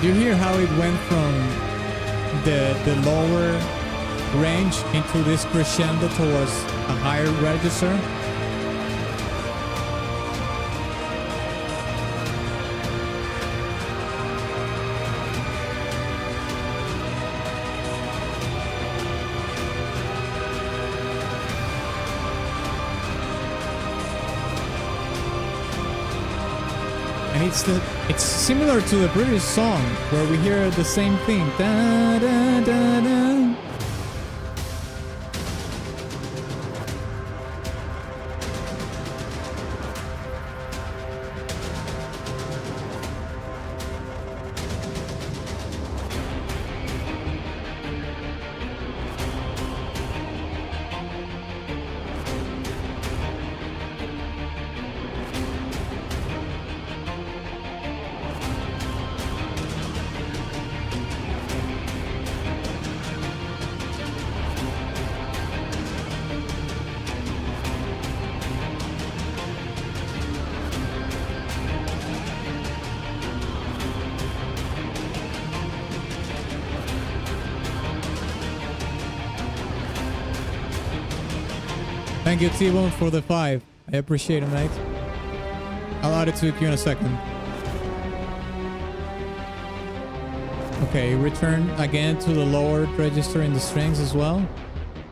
S1: You hear how it went from the lower range into this crescendo towards a higher register? It's similar to the previous song where we hear the same thing. Da, da, da, da. Thank you, T-Bone, for the 5. I appreciate it, mate. I'll add it to the queue in a second. Okay, return again to the lower register in the strings as well.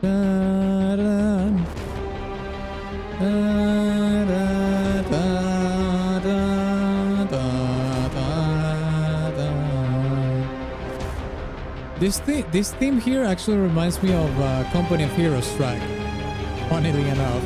S1: Da, da, da, da, da, da, da, da. This theme here actually reminds me of Company of Heroes track. Funnily enough.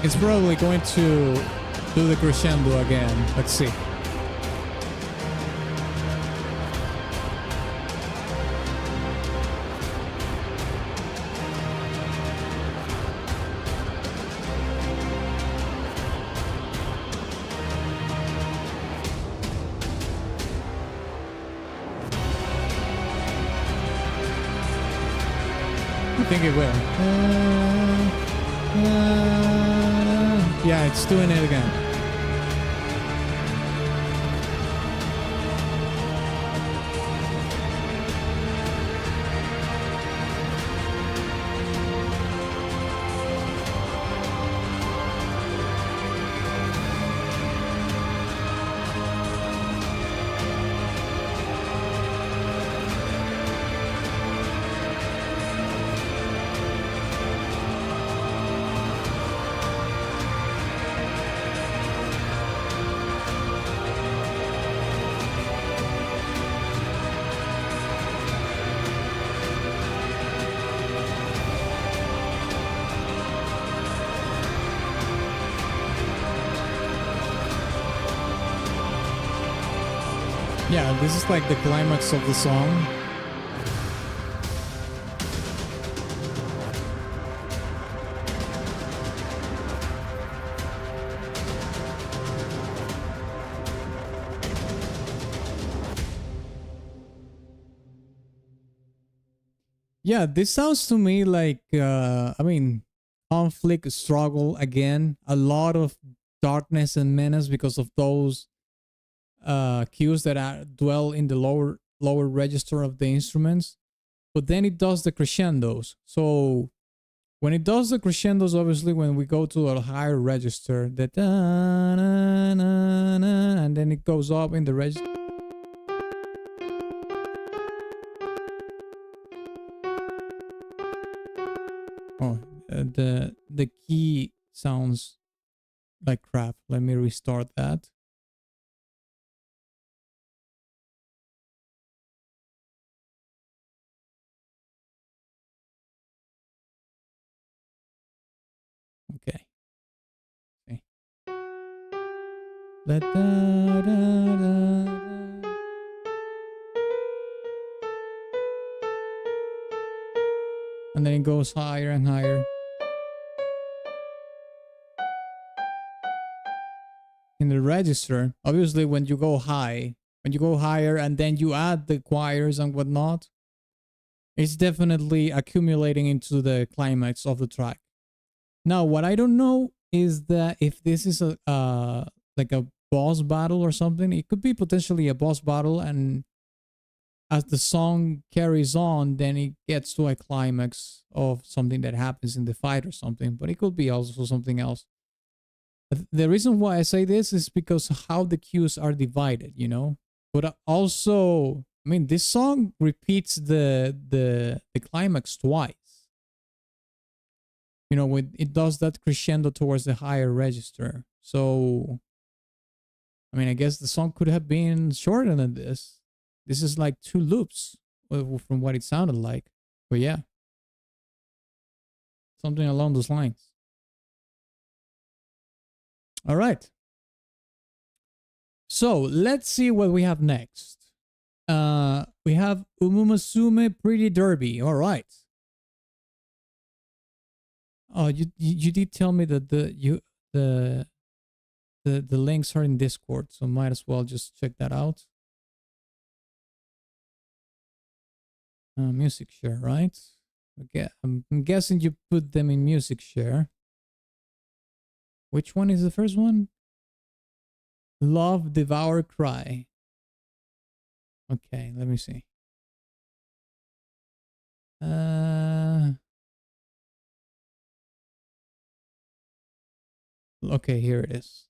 S1: It's probably going to do the crescendo again. Let's see. I think it will. Yeah, it's doing it again. Yeah, this is like the climax of the song. Yeah, this sounds to me like, I mean, conflict, struggle again. A lot of darkness and menace because of those cues that dwell in the lower register of the instruments, but then it does the crescendos. So When it does the crescendos, obviously, when we go to a higher register, the da, na, na, na, and then it goes up in the register. Oh, the key sounds like crap. Let me restart that. Okay. Okay. Da, da, da, da. And then it goes higher and higher. In the register, obviously when you go higher and then you add the choirs and whatnot, it's definitely accumulating into the climax of the track. Now, what I don't know is that if this is a like a boss battle or something, it could be potentially a boss battle, and as the song carries on, then it gets to a climax of something that happens in the fight or something, but it could be also something else. The reason why I say this is because how the cues are divided, you know? But also, I mean, this song repeats the climax twice. You know, when it does that crescendo towards the higher register. So, I mean, I guess the song could have been shorter than this. This is like 2 loops from what it sounded like. But yeah, something along those lines. All right. So let's see what we have next. We have Umumasume Pretty Derby. All right. Oh, you did tell me that the links are in Discord, so might as well just check that out. Music share, right? Okay, I'm guessing you put them in music share. Which one is the first one? Love, Devour, Cry. Okay, let me see. Okay, here it is.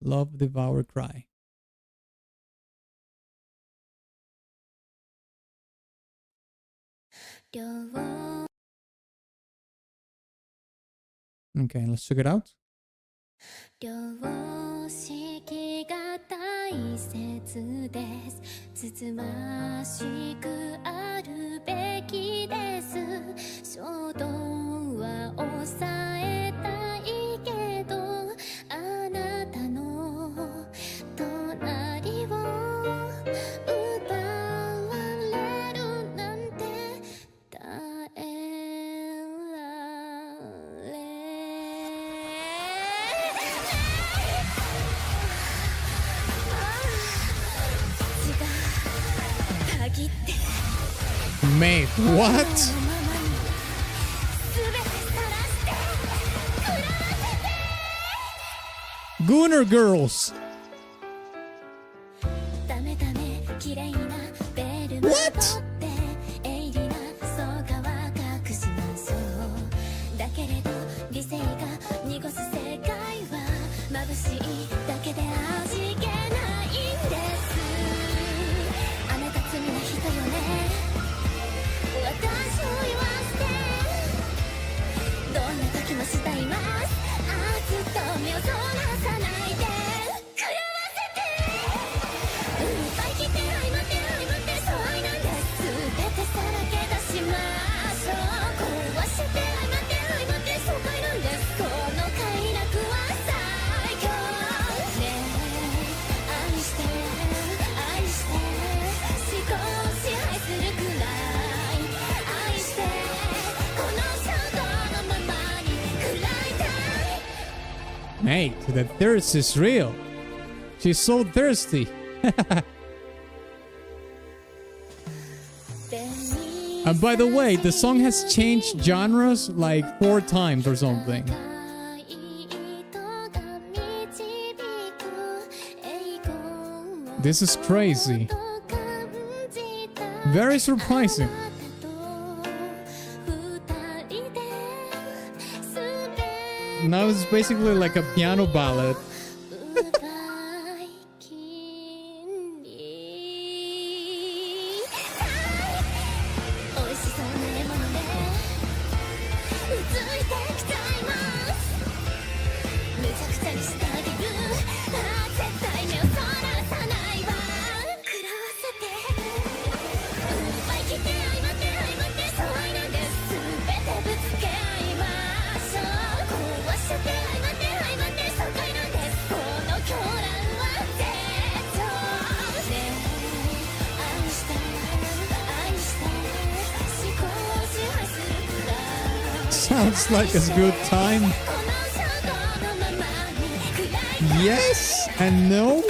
S1: Love, Devour, Cry. Okay, let's check it out.
S2: 良識が大切です。つつましくあるべきです。衝動は抑えたいけど、あなたの隣を奪われるなんて耐えられ。
S1: Mate, what? Gooner Girls. What? Mate, the thirst is real. She's so thirsty. And by the way, the song has changed genres like 4 times or something. This is crazy. Very surprising. now it's basically like a piano ballad.
S2: 奪いきり美味しそうな獲物でついてきちゃいますめちゃくちゃにしてあげる絶対目をそらさないわ食らわせて奪いきって相まって相まって騒いなんです全てぶつけ合いましょう壊しちゃって相まって相まって爽快なんですこの狂乱は絶頂ね愛して愛して思考を支配するくらい
S1: Sounds like a good time.
S2: この衝動のままに暗い
S1: Yes and no.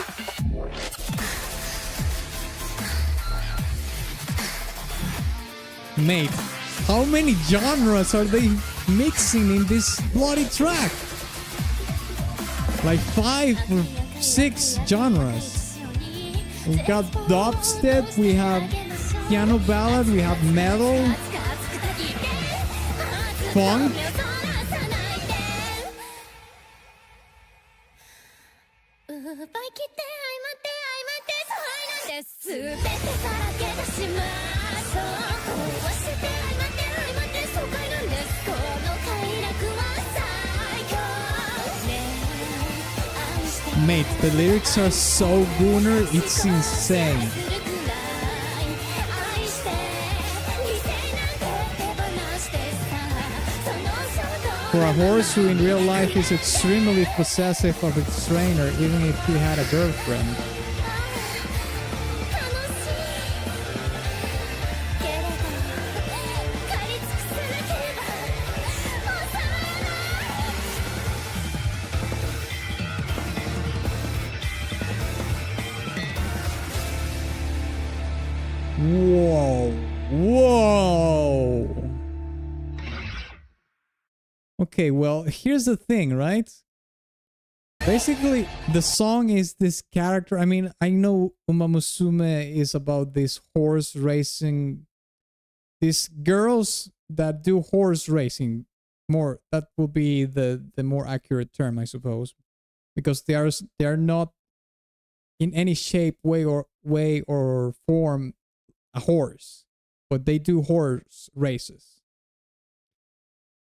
S1: Mate, how many genres are they mixing in this bloody track? Like 5 or 6 genres. We've got dubstep, we have piano ballad, we have metal, funk.
S2: 奪い切って相まって相まってそうなんです全てさらけ出しましょう壊して相まって相まって爽快なんですこの快楽は最強ね愛して
S1: Mate, the lyrics are so gooner, it's insane.
S2: するくらい愛して犠牲なんて手放してさその衝動
S1: For a horse who in real life is extremely possessive of its trainer, even if he had a girlfriend.
S2: 楽しいけれど狩り尽くさなければ収まらない
S1: Whoa. Whoa. Okay, well, here's the thing, right? Basically, the song is this character. I mean, I know Uma Musume is about this horse racing. These girls that do horse racing. More, that will be the more accurate term, I suppose. Because they are not in any shape, way or form a horse. But they do horse races.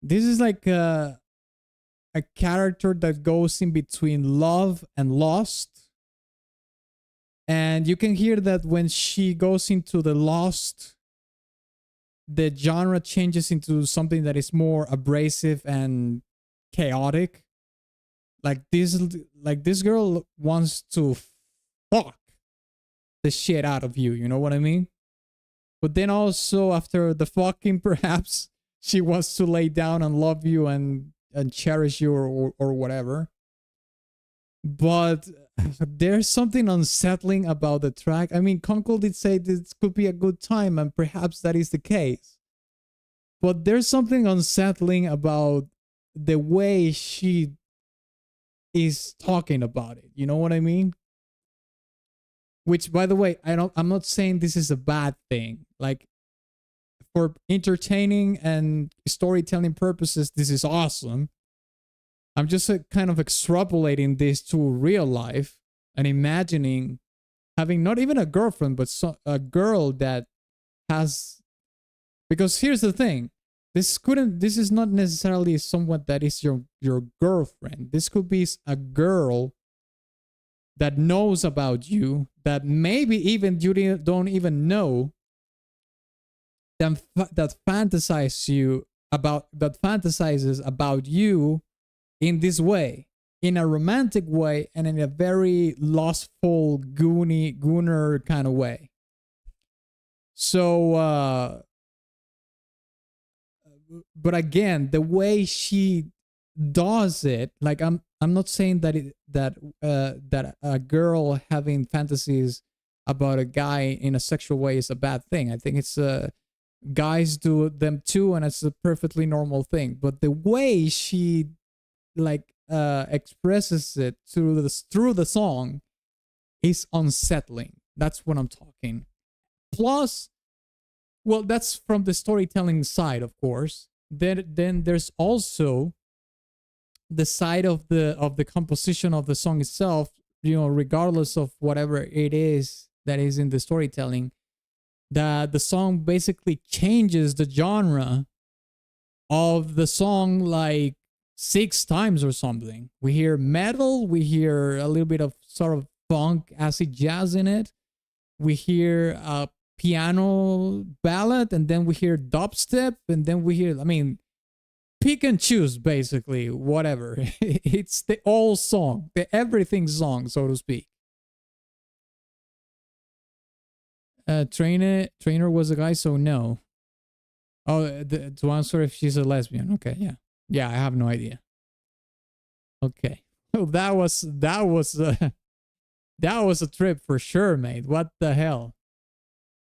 S1: This is like a character that goes in between love and lost. And you can hear that when she goes into the lost, the genre changes into something that is more abrasive and chaotic. Like this girl wants to fuck the shit out of you, you know what I mean? But then also after the fucking, perhaps she wants to lay down and love you and cherish you or whatever. But there's something unsettling about the track. I mean, Conkel did say this could be a good time, and perhaps that is the case. But there's something unsettling about the way she is talking about it. You know what I mean? Which, by the way, I'm not saying this is a bad thing. Like, for entertaining and storytelling purposes, this is awesome. I'm just kind of extrapolating this to real life and imagining having not even a girlfriend, but a girl that has. Because here's the thing: this is not necessarily someone that is your girlfriend. This could be a girl that knows about you, that maybe even you don't even know. That fantasizes about you in this way, in a romantic way, and in a very lustful, gooner kind of way. So, but again, the way she does it, like I'm not saying that a girl having fantasies about a guy in a sexual way is a bad thing. I think it's guys do them too, and it's a perfectly normal thing. But the way she expresses it through the song is unsettling. That's what I'm talking. Plus, well, that's from the storytelling side, of course. Then there's also the side of the composition of the song itself, you know, regardless of whatever it is that is in the storytelling, that the song basically changes the genre of the song like 6 times or something. We hear metal, we hear a little bit of sort of funk, acid jazz in it. We hear a piano ballad, and then we hear dubstep, and then we hear, I mean, pick and choose basically, whatever. It's the all song, the everything song, so to speak. Trainer was a guy, so no. Oh, to answer if she's a lesbian. Okay, yeah. Yeah, I have no idea. Okay. Oh, that was that was a trip for sure, mate. What the hell?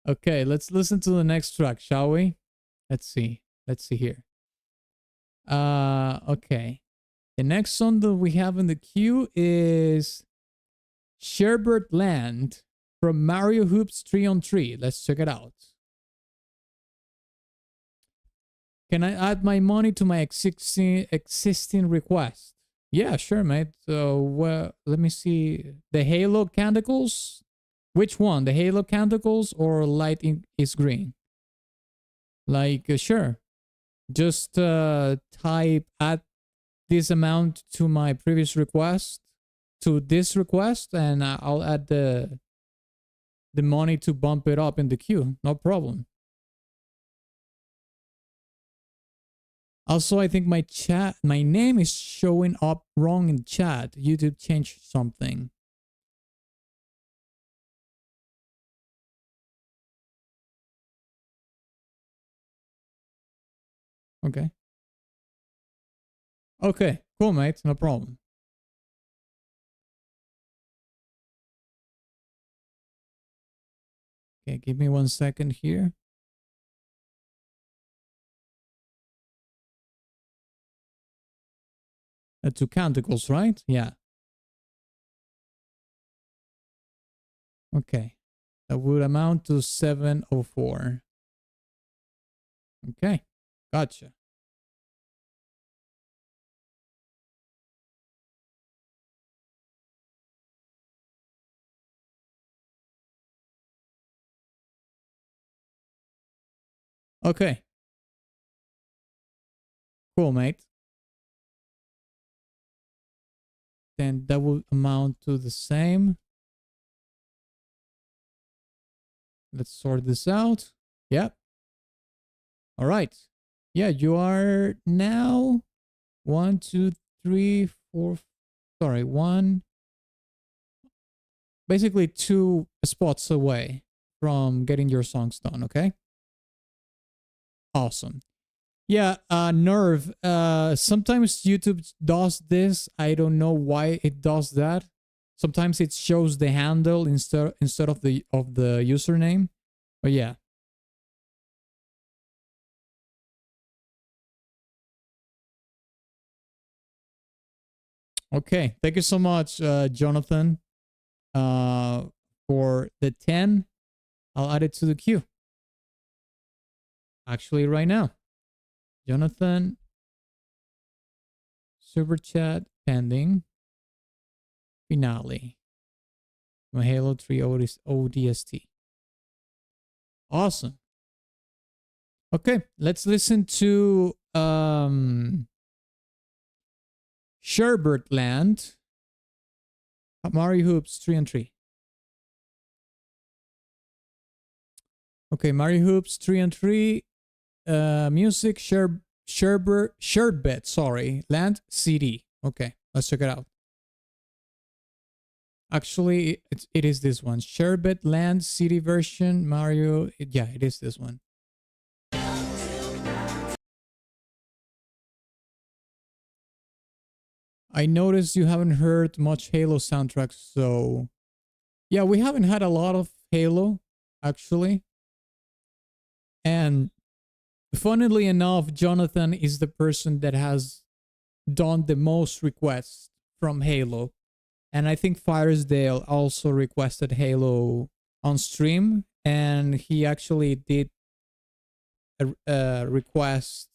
S1: Okay, let's listen to the next track, shall we? Let's see. Let's see here. Okay. The next song that we have in the queue is Sherbert Land from Mario Hoops 3 on 3. Let's check it out. Can I add my money to my existing request? Yeah, sure, mate. So, well, let me see. The Halo Canticles? Which one? The Halo Canticles or Light is Green? Like, sure. Just type add this amount to my previous request, to this request, and I'll add the money to bump it up in the queue. No problem. Also, I think my name is showing up wrong in chat. YouTube changed something. Okay. Okay, cool, mate. No problem. Okay, give me 1 second here. Two canticles, right? Yeah. Okay. That would amount to 704. Okay. Gotcha. Okay. Cool, mate. Then that would amount to the same. Let's sort this out. Yep. All right. Yeah, you are now 1, 2, 3, 4. Sorry, 1. Basically 2 spots away from getting your songs done, okay? Awesome. Yeah, Nerve. Sometimes YouTube does this. I don't know why it does that. Sometimes it shows the handle instead of the username. But yeah. Okay, thank you so much, Jonathan, for the 10. I'll add it to the queue. Actually, right now. Jonathan, super chat pending. Finale. My Halo 3 ODST. Awesome. Okay, let's listen to Sherbert Land. Mario Hoops 3 on 3. Okay, Mario Hoops 3 on 3. Music Sherbet, sorry. Land CD. Okay, let's check it out. Actually, it is this one. Sherbet Land CD version. Mario. Yeah, it is this one. I noticed you haven't heard much Halo soundtracks, so yeah, we haven't had a lot of Halo, actually. And funnily enough, Jonathan is the person that has done the most requests from Halo. And I think Firesdale also requested Halo on stream, and he actually did request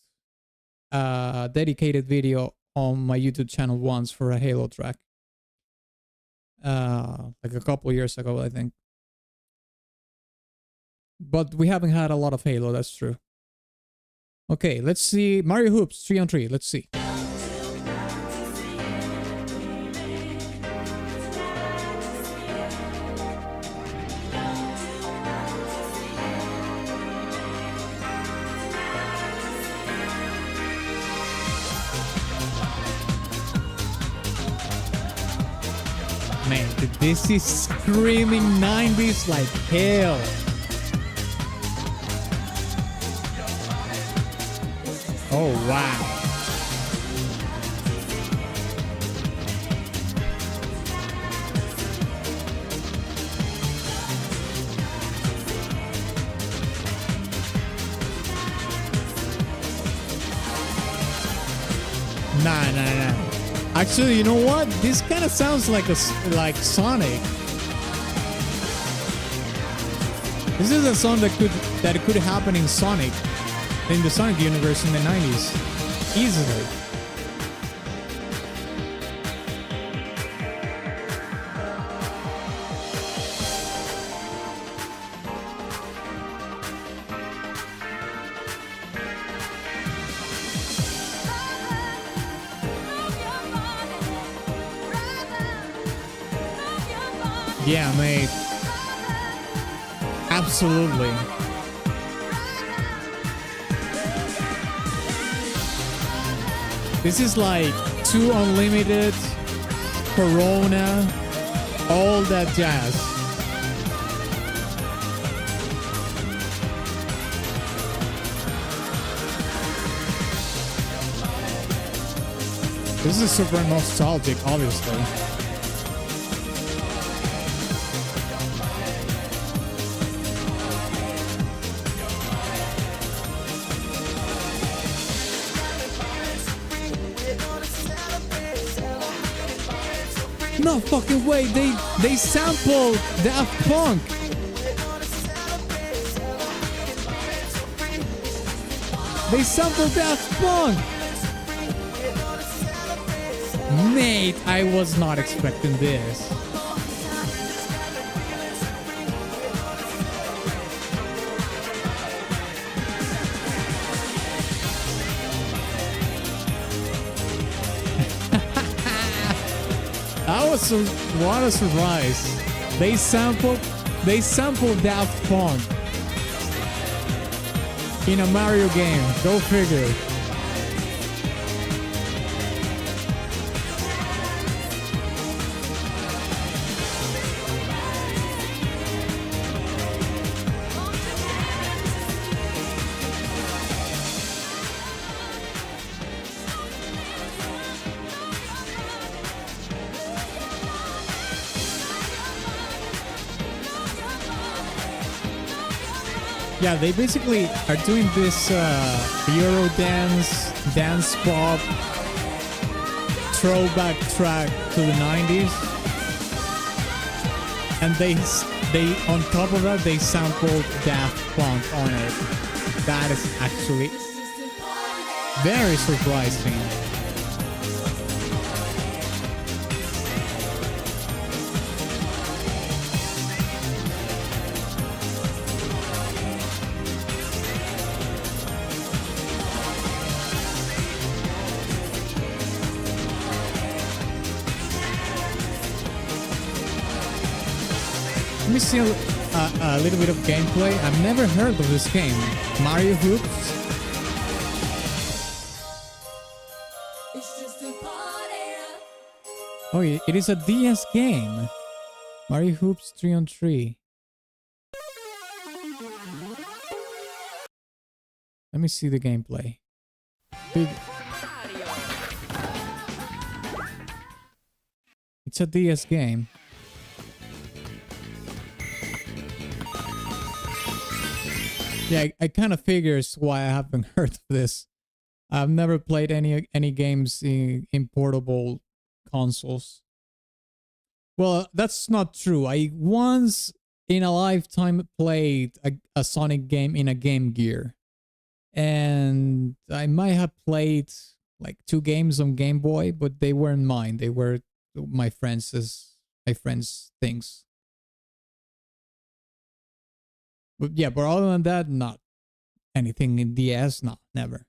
S1: a dedicated video on my YouTube channel once for a Halo track. Like a couple years ago, I think. But we haven't had a lot of Halo, that's true. Okay, let's see. Mario Hoops 3-on-3. Let's see. Man, this is screaming 90s like hell. Oh, wow. Nah. Actually, you know what? This kind of sounds like like Sonic. This is a song that could happen in Sonic, in the Sonic universe in the 90s, easily. Yeah, mate. Absolutely. This is like 2 Unlimited, Corona, all that jazz. This is super nostalgic, obviously. No fucking way, they sampled Daft Punk. They sampled Daft Punk. Mate, I was not expecting this. What a surprise. They sampled Daft Punk in a Mario game. Go figure. Yeah, they basically are doing this Euro dance pop throwback track to the 90s, and they on top of that they sampled Daft Punk on it. That is actually very surprising. Let me see a little bit of gameplay. I've never heard of this game. Mario Hoops. Oh, it is a DS game. Mario Hoops 3-on-3. Let me see the gameplay. It's a DS game. Yeah, I kind of figures why I haven't heard of this. I've never played any games in portable consoles. Well, that's not true. I once in a lifetime played a Sonic game in a Game Gear. And I might have played like 2 games on Game Boy, but they weren't mine. They were my friends' things. But yeah, but other than that, not anything in DS, no, never.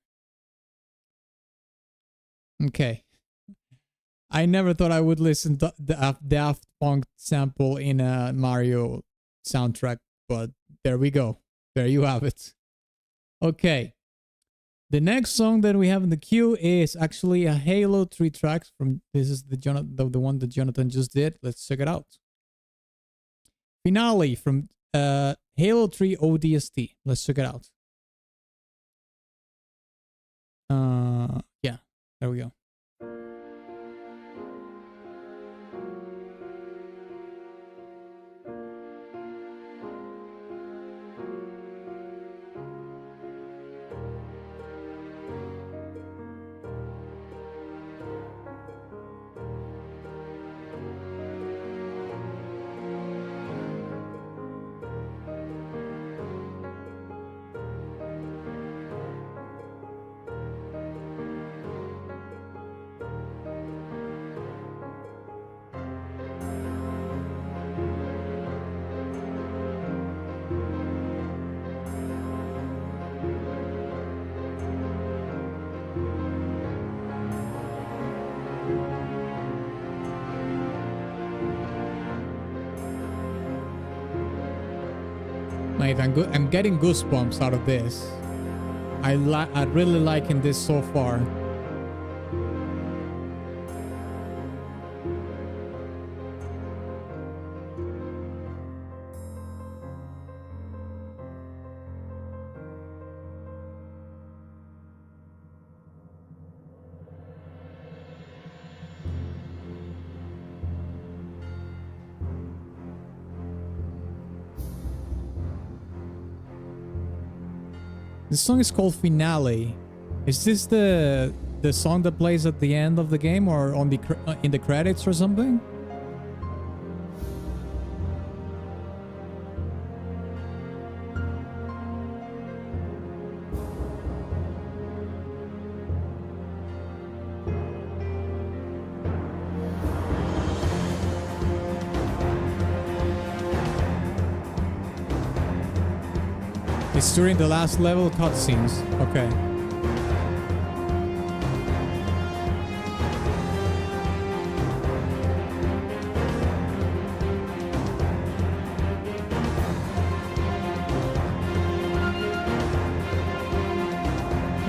S1: Okay. I never thought I would listen to the Daft Punk sample in a Mario soundtrack, but there we go. There you have it. Okay. The next song that we have in the queue is actually a Halo 3 track from this is the one that Jonathan just did. Let's check it out. Finale from Halo 3 ODST. Let's check it out. Yeah, there we go. Mate, I'm getting goosebumps out of this. I'm really liking this so far. This song is called Finale. Is this the song that plays at the end of the game or on the in the credits or something? It's during the last level cutscenes. Okay.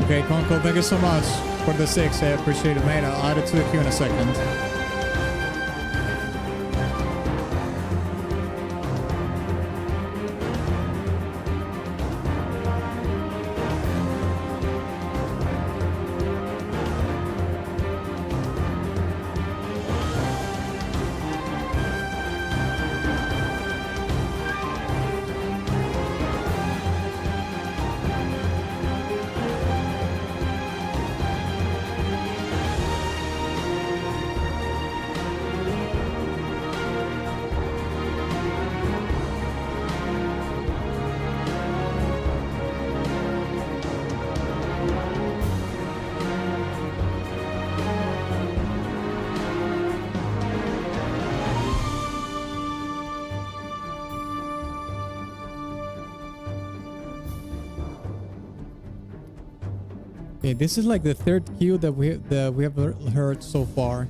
S1: Okay, Conkel, thank you so much for the 6. I appreciate it, mate. I'll add it to the queue in a second. Okay, this is like the 3rd cue that we have heard so far.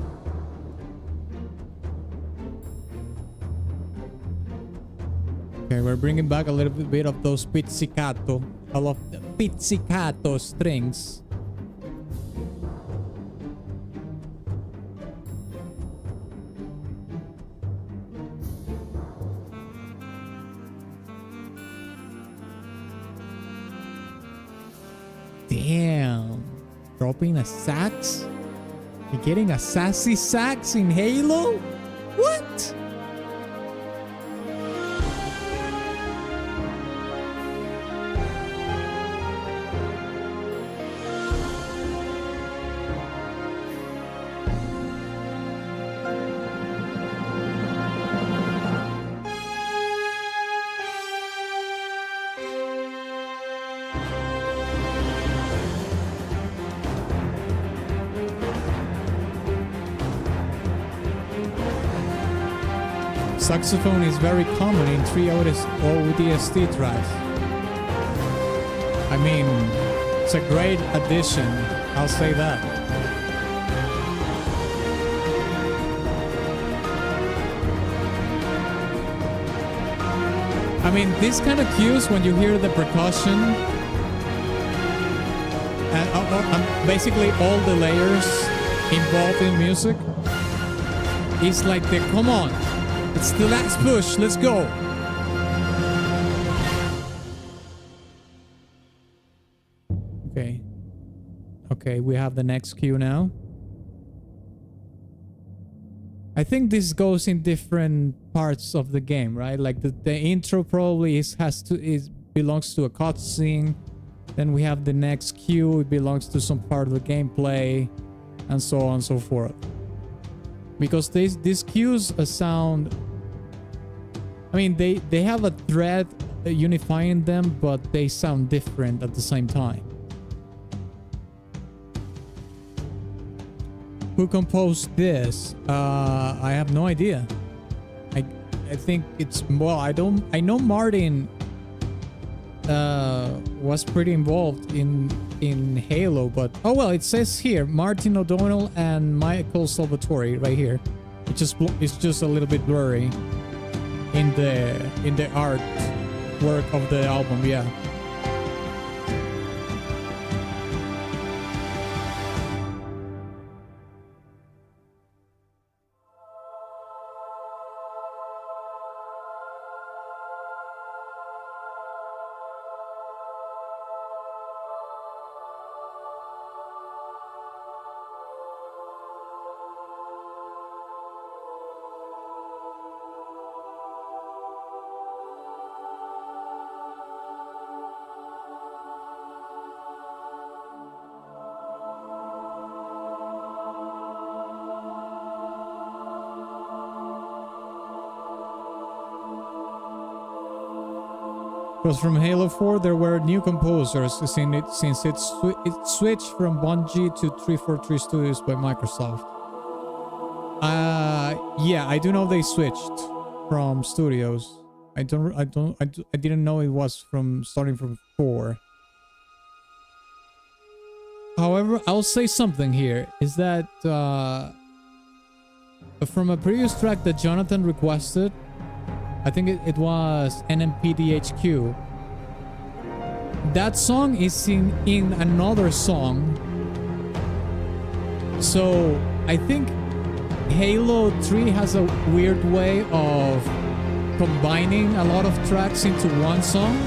S1: Okay, we're bringing back a little bit of those pizzicato. I love the pizzicato strings. Damn. Dropping a sax? You're getting a sassy sax in Halo? What? Saxophone is very common in 3 ODST tracks. I mean, it's a great addition, I'll say that. I mean, these kind of cues when you hear the percussion and basically all the layers involved in music, it's like the, come on, it's the last push, let's go. Okay, we have the next cue now. I think this goes in different parts of the game, right? Like the intro probably belongs to a cutscene. Then we have the next cue, it belongs to some part of the gameplay, and so on and so forth. Because these cues sound, I mean, they have a thread unifying them, but they sound different at the same time. Who composed this? I have no idea. I think it's, well, I know Martin was pretty involved in Halo, but oh well, it says here Martin O'Donnell and Michael Salvatore right here. It's just a little bit blurry in the art work of the album, yeah. Because from Halo 4 there were new composers since it switched from Bungie to 343 Studios by Microsoft. Yeah, I do know they switched from studios. I didn't know it was starting from 4. However, I'll say something here is that from a previous track that Jonathan requested, I think it was NMPDHQ. That song is in another song. So I think Halo 3 has a weird way of combining a lot of tracks into one song.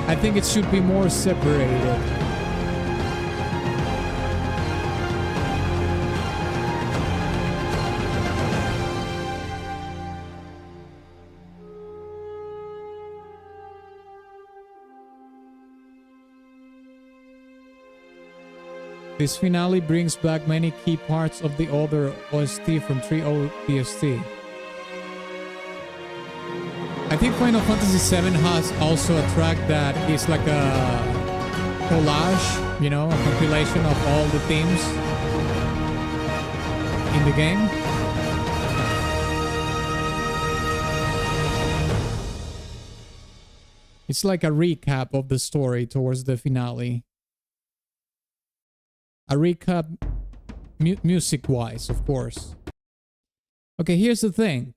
S1: I think it should be more separated. This finale brings back many key parts of the other OST from 3 ODST. I think Final Fantasy VII has also a track that is like a collage, you know, a compilation of all the themes in the game. It's like a recap of the story towards the finale. A recap music-wise, of course. Okay, here's the thing.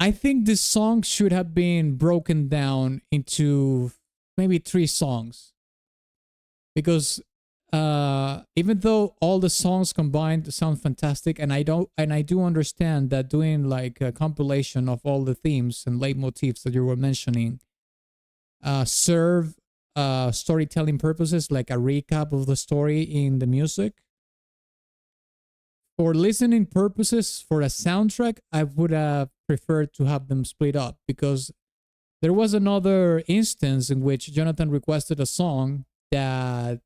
S1: I think this song should have been broken down into maybe 3 songs. Because even though all the songs combined sound fantastic, and I do understand that doing like a compilation of all the themes and leitmotifs that you were mentioning serve storytelling purposes, like a recap of the story in the music. For listening purposes, for a soundtrack, I would have preferred to have them split up, because there was another instance in which Jonathan requested a song that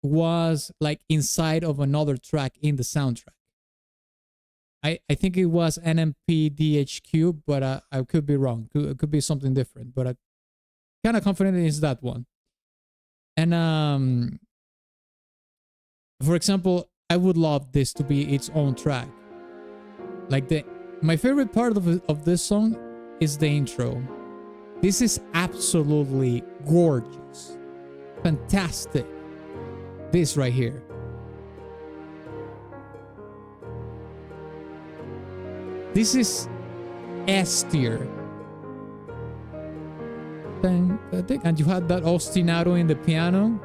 S1: was like inside of another track in the soundtrack. I think it was NMPDHQ, but I could be wrong. It could be something different, but I'm kind of confident it's that one. And for example, I would love this to be its own track. Like My favorite part of this song is the intro. This is absolutely gorgeous. Fantastic. This right here. This is S tier. And you had that ostinato in the piano.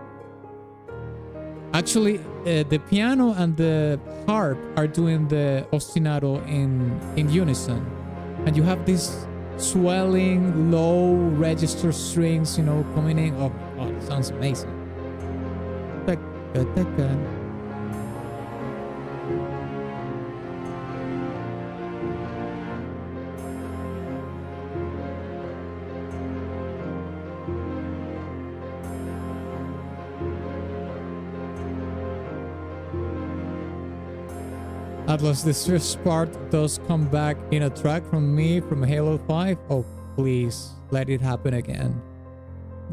S1: Actually, the piano and the harp are doing the ostinato in unison. And you have this swelling, low register strings, you know, coming in. Oh, God, it sounds amazing. Atlas, this first part does come back in a track from me from Halo 5. Oh, please, let it happen again.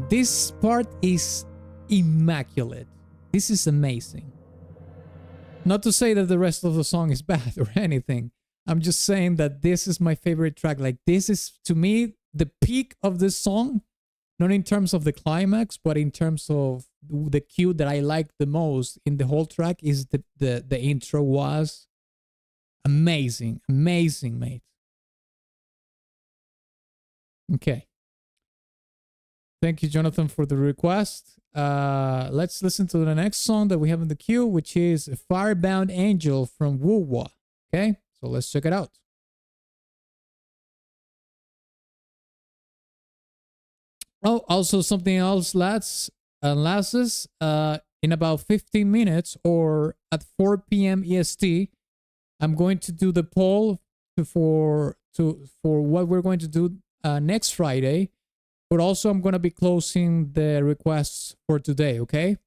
S1: This part is immaculate. This is amazing. Not to say that the rest of the song is bad or anything. I'm just saying that this is my favorite track. Like, this is, to me, the peak of this song. Not in terms of the climax, but in terms of the cue that I like the most in the whole track is the intro was amazing. Amazing, mate. Okay. Thank you, Jonathan, for the request. Let's listen to the next song that we have in the queue, which is Firebound Angel from Wuwa. Okay, so let's check it out. Oh, also something else, lads and lasses. In about 15 minutes or at 4 p.m. EST, I'm going to do the poll for what we're going to do next Friday. But also I'm going to be closing the requests for today, okay?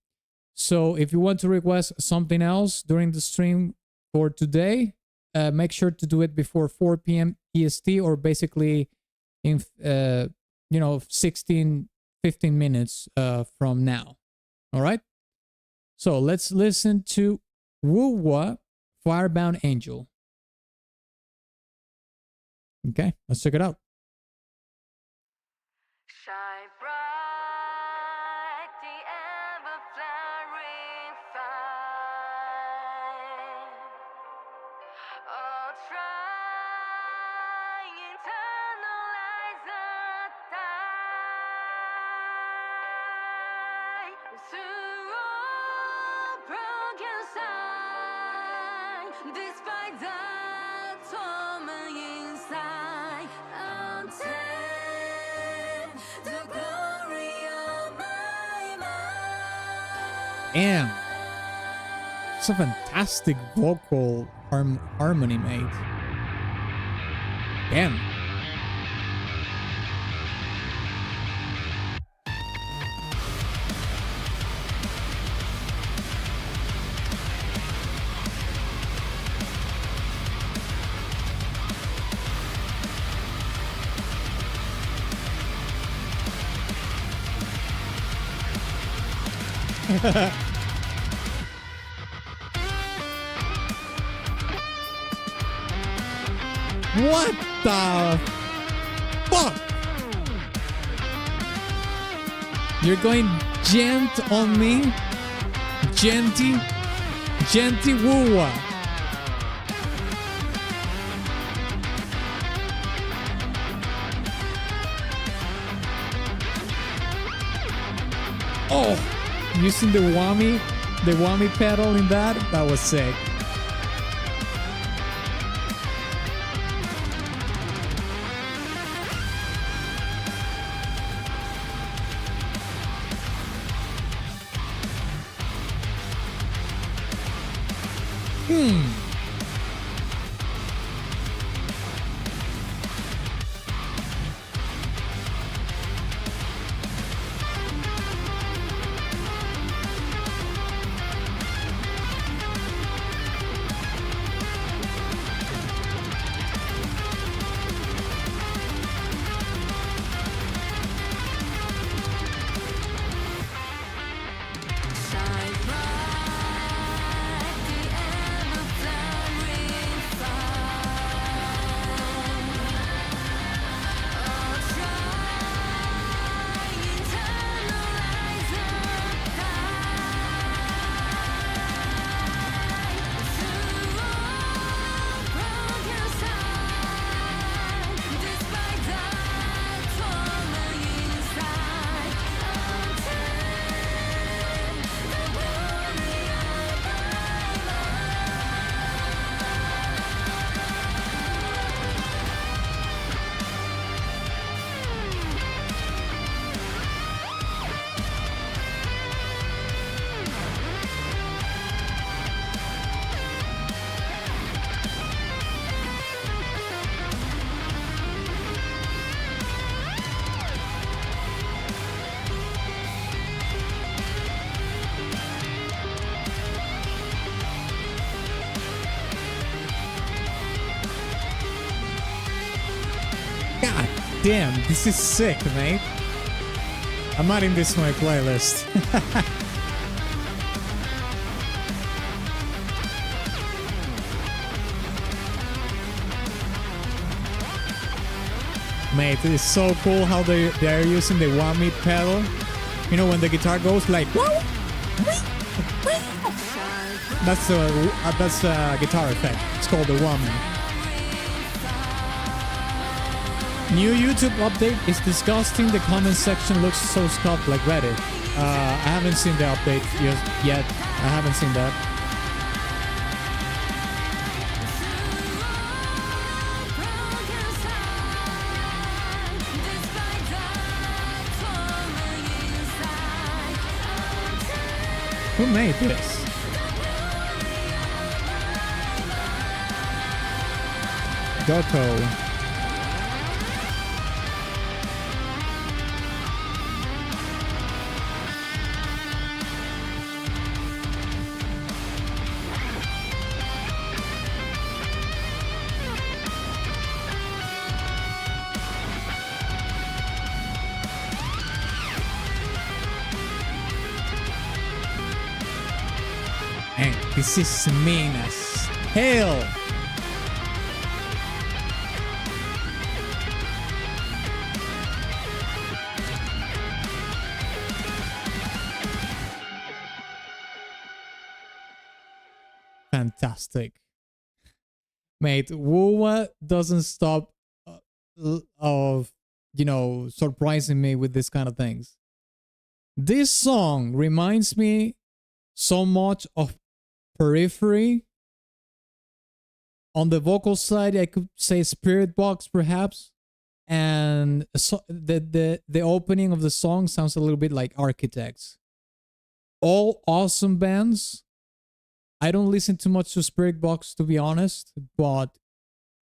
S1: So if you want to request something else during the stream for today, make sure to do it before 4 p.m. EST or basically in 15 minutes from now. All right? So let's listen to Wuwa, Firebound Angel. Okay, let's check it out.
S3: Shine bright, the ever-flaring fire. Oh, try internalize the tide. Through all broken sign, despite the torment inside, until the glory of my mind.
S1: Damn. It's a fantastic vocal harmony, mate. Damn. What the fuck? You're going gent on me? Genty Wuwa. Oh, using the whammy pedal in that was sick.
S3: Shine bright, the ever-flaring
S1: God damn, this is sick, mate. I'm adding this to my playlist. Mate, it is so cool how they are using the whammy pedal. You know, when the guitar goes like, that's a guitar effect. It's called the whammy. New YouTube update is disgusting. The comment section looks so scuffed like Reddit. I haven't seen the update yet. I haven't seen that. Who made this? Goto. And this is mean as hell. Fantastic. Mate, Wuwa doesn't stop of, you know, surprising me with this kind of things. This song reminds me so much of Periphery. On the vocal side, I could say Spirit Box perhaps. And so the opening of the song sounds a little bit like Architects. All awesome bands. I don't listen too much to Spirit Box, to be honest, but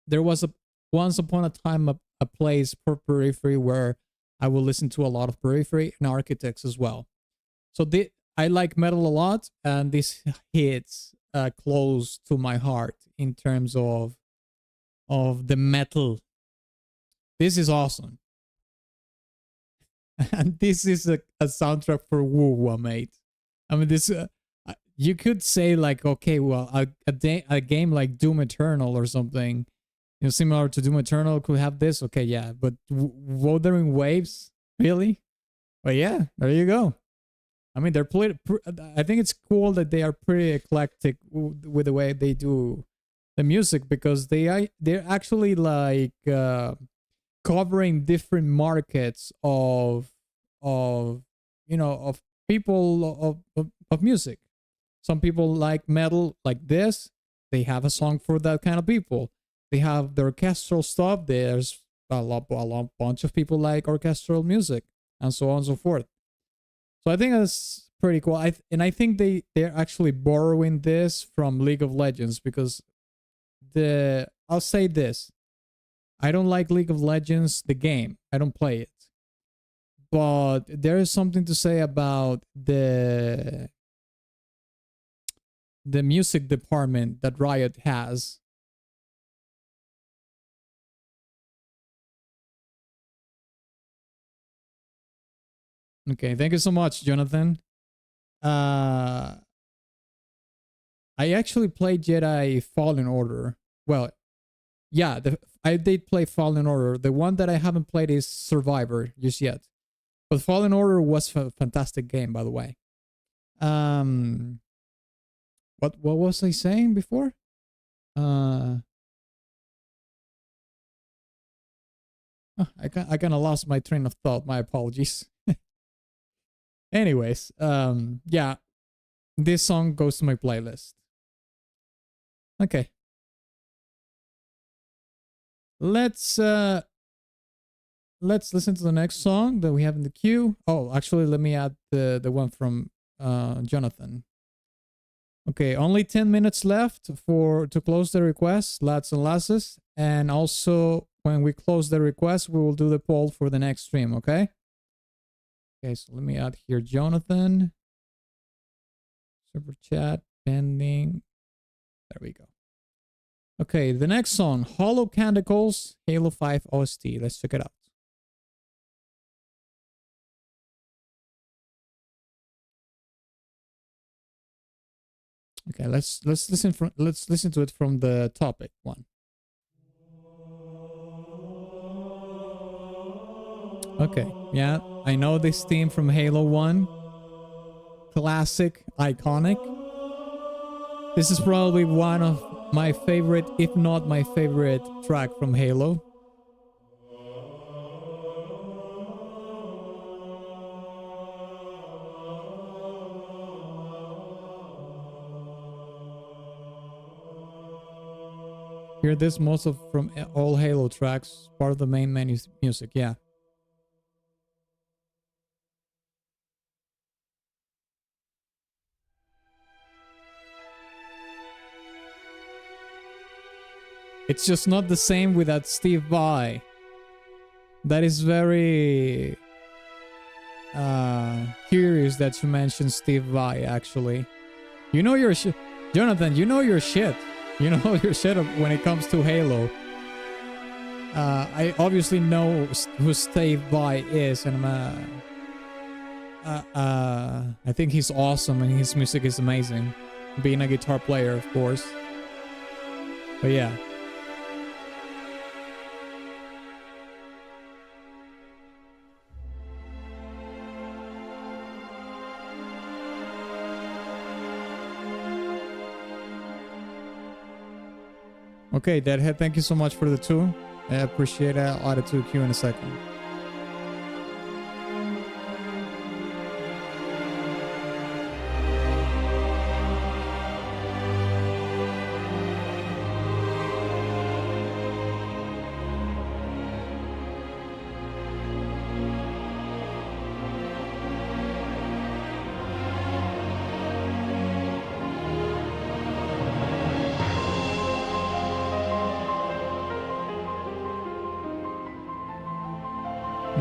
S1: there was once upon a time a place for Periphery where I will listen to a lot of Periphery and Architects as well. So I like metal a lot, and this hits close to my heart in terms of the metal. This is awesome. And this is a soundtrack for Wuwa, mate. I mean, this you could say like, okay, well, a game like Doom Eternal or something, you know, similar to Doom Eternal could have this. Okay, yeah, but Wuthering Waves, really? But yeah, there you go. I mean, they're I think it's cool that they are pretty eclectic with the way they do the music, because they're actually like covering different markets of you know, of people of music. Some people like metal like this. They have a song for that kind of people. They have the orchestral stuff. There's a bunch of people like orchestral music, and so on and so forth. So I think that's pretty cool. And I think they're actually borrowing this from League of Legends, because I'll say this. I don't like League of Legends, the game. I don't play it. But there is something to say about the music department that Riot has. Okay, thank you so much, Jonathan. I actually played Jedi Fallen Order. Well, yeah, I did play Fallen Order. The one that I haven't played is Survivor just yet. But Fallen Order was a fantastic game, by the way. What was I saying before? I kind of lost my train of thought. My apologies. Anyways, yeah, this song goes to my playlist. Okay. Let's listen to the next song that we have in the queue. Oh, actually, let me add the one from Jonathan. Okay, only 10 minutes left to close the request, lads and lasses. And also, when we close the request, we will do the poll for the next stream, okay? Okay, so let me add here Jonathan. Super chat pending. There we go. Okay, the next song, Hollow Canticles, Halo 5 OST. Let's check it out. Okay, let's listen to it from the topic one. Okay, yeah, I know this theme from Halo 1. Classic, iconic. This is probably one of my favorite, if not my favorite track from Halo. Hear this most of from all Halo tracks, part of the main menu music, yeah. It's just not the same with that Steve Vai. That is very curious that you mentioned Steve Vai, actually. You know your shit. Jonathan, you know your shit. You know your shit when it comes to Halo. I obviously know who Steve Vai is, and I think he's awesome and his music is amazing. Being a guitar player, of course. But yeah. Okay, Deadhead, thank you so much for the 2. I appreciate it. I'll add it to the queue in a second.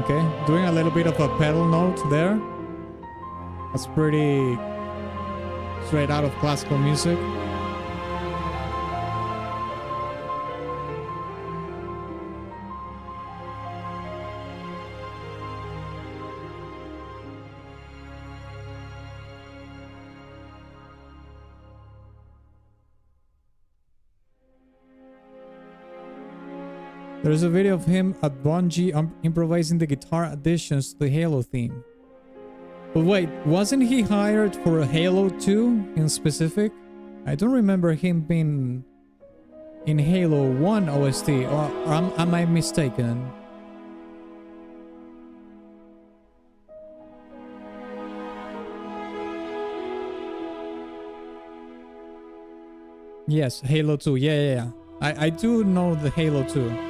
S1: Okay, doing a little bit of a pedal note there. That's pretty straight out of classical music. There's a video of him at Bungie improvising the guitar additions to the Halo theme. But wait, wasn't he hired for Halo 2 in specific? I don't remember him being in Halo 1 OST, or am I mistaken? Yes, Halo 2, yeah. I do know the Halo 2.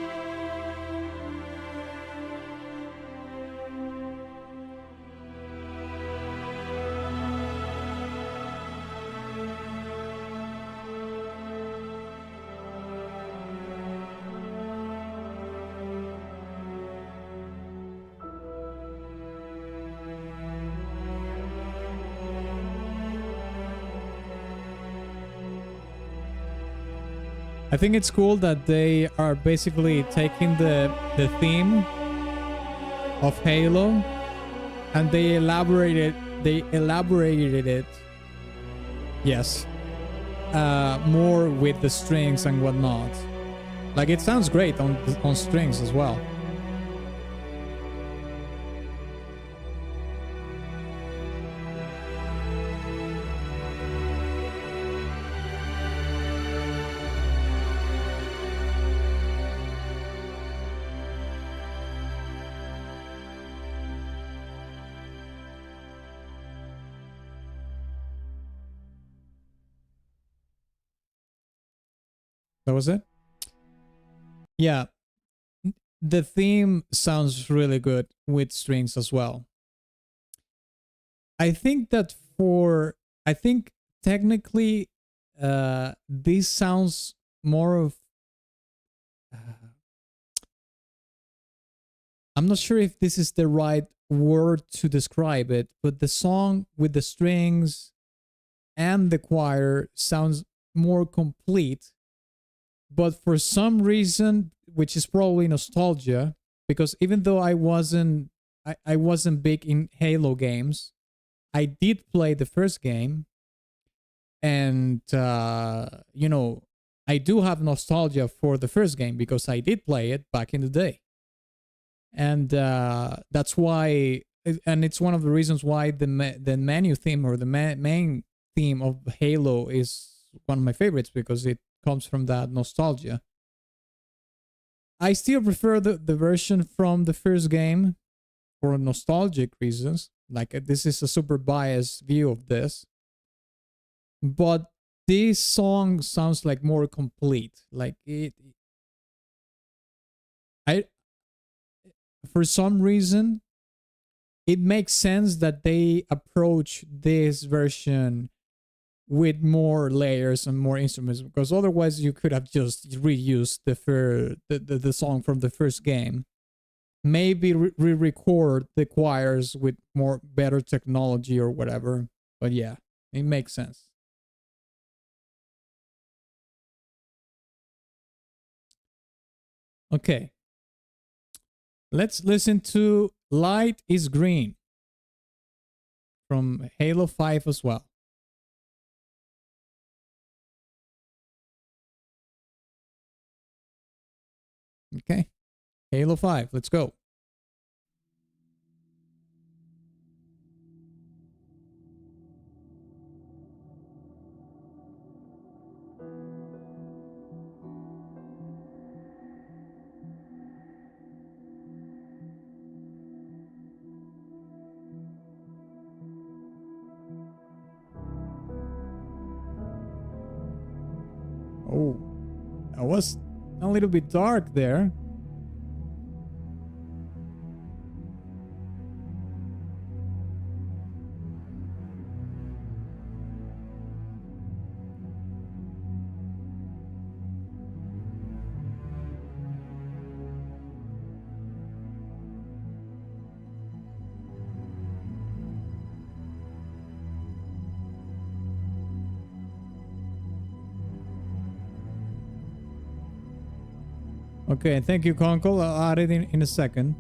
S1: I think it's cool that they are basically taking the theme of Halo and they elaborated it, yes, more with the strings and whatnot. Like, it sounds great on strings as well. That was it? Yeah. The theme sounds really good with strings as well. I think technically this sounds more of I'm not sure if this is the right word to describe it, but the song with the strings and the choir sounds more complete but for some reason, which is probably nostalgia, because even though I wasn't big in Halo games, I did play the first game, and you know, I do have nostalgia for the first game because I did play it back in the day, and that's why. And it's one of the reasons why the menu theme, or the main theme of Halo, is one of my favorites, because it comes from that nostalgia. I still prefer the version from the first game for nostalgic reasons. Like, this is a super biased view of this. But this song sounds like more complete. Like, for some reason, it makes sense that they approach this version with more layers and more instruments, because otherwise you could have just reused the song from the first game. Maybe re-record the choirs with better technology or whatever. But yeah, it makes sense. Okay. Let's listen to Light is Green from Halo 5 as well. Okay. Halo 5, let's go. Oh, that was a little bit dark there. Okay, thank you, Conkel. I'll add it in a second.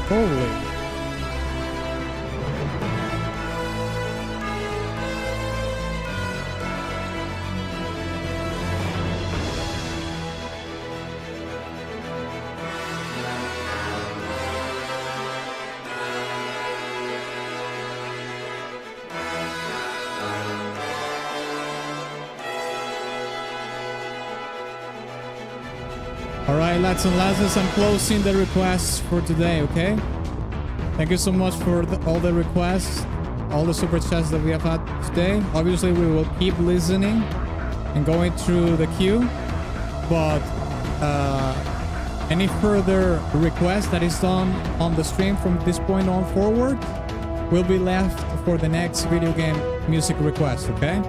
S1: Holy. Alright, lads and lasses, I'm closing the requests for today, okay? Thank you so much for all the requests, all the super chats that we have had today. Obviously, we will keep listening and going through the queue, but any further requests that is done on the stream from this point on forward will be left for the next video game music request, okay?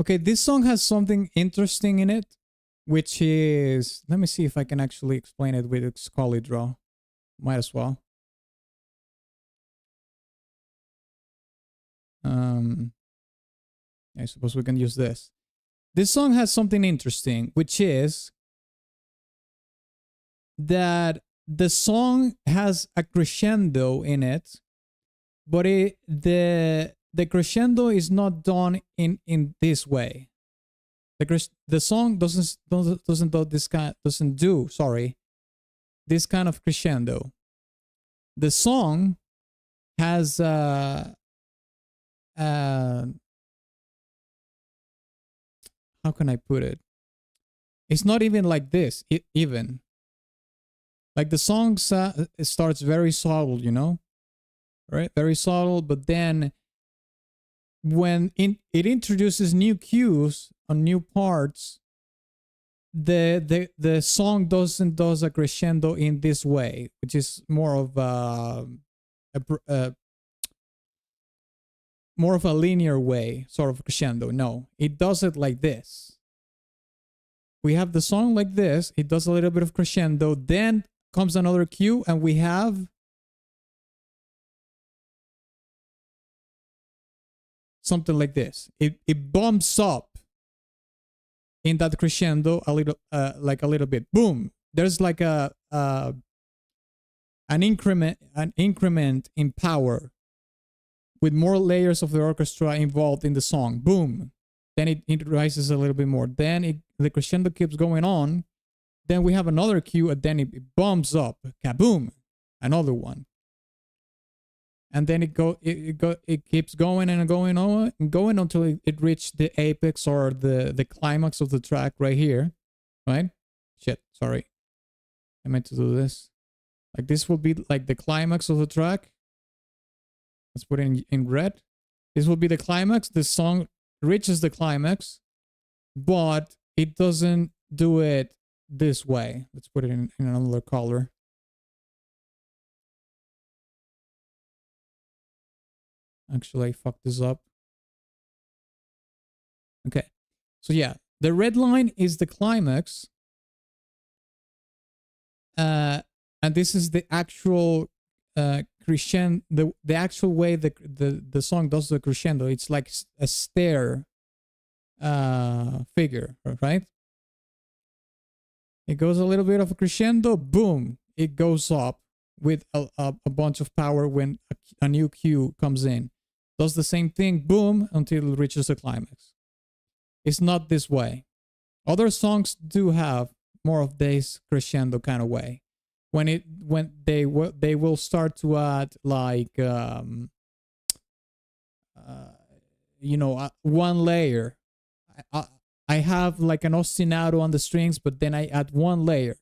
S1: Okay, this song has something interesting in it, which is, let me see if I can actually explain it with Scully Draw. Might as well. I suppose we can use this. This song has something interesting, which is that the song has a crescendo in it, but the crescendo is not done in this way. The song doesn't do this kind of crescendo. The song has how can I put it? It's not even like this. Even like the song it starts very subtle, you know, right? Very subtle, but then when it introduces new cues on new parts, the song does a crescendo in this way, which is more of more of a linear way, sort of crescendo. No, it does it like this. We have the song like this. It does a little bit of crescendo. Then comes another cue, and we have something like this. It bumps up in that crescendo a little, like a little bit. Boom. There's like an increment in power, with more layers of the orchestra involved in the song. Boom. Then it rises a little bit more. Then the crescendo keeps going on. Then we have another cue, and then it bumps up. Kaboom. Another one. And then it keeps going and going on and going until it reached the apex or the climax of the track right here. Right? Shit, sorry. I meant to do this. Like this will be like the climax of the track. Let's put it in red. This will be the climax. The song reaches the climax, but it doesn't do it this way. Let's put it in another color. Actually, I fucked this up. Okay. So yeah, the red line is the climax. And this is the actual crescendo, the actual way the song does the crescendo. It's like a stair figure, right? It goes a little bit of a crescendo, boom, it goes up with a bunch of power when a new cue comes in. Does the same thing, boom, until it reaches the climax. It's not this way. Other songs do have more of this crescendo kind of way. When they will start to add like you know, one layer. I have like an ostinato on the strings, but then I add one layer.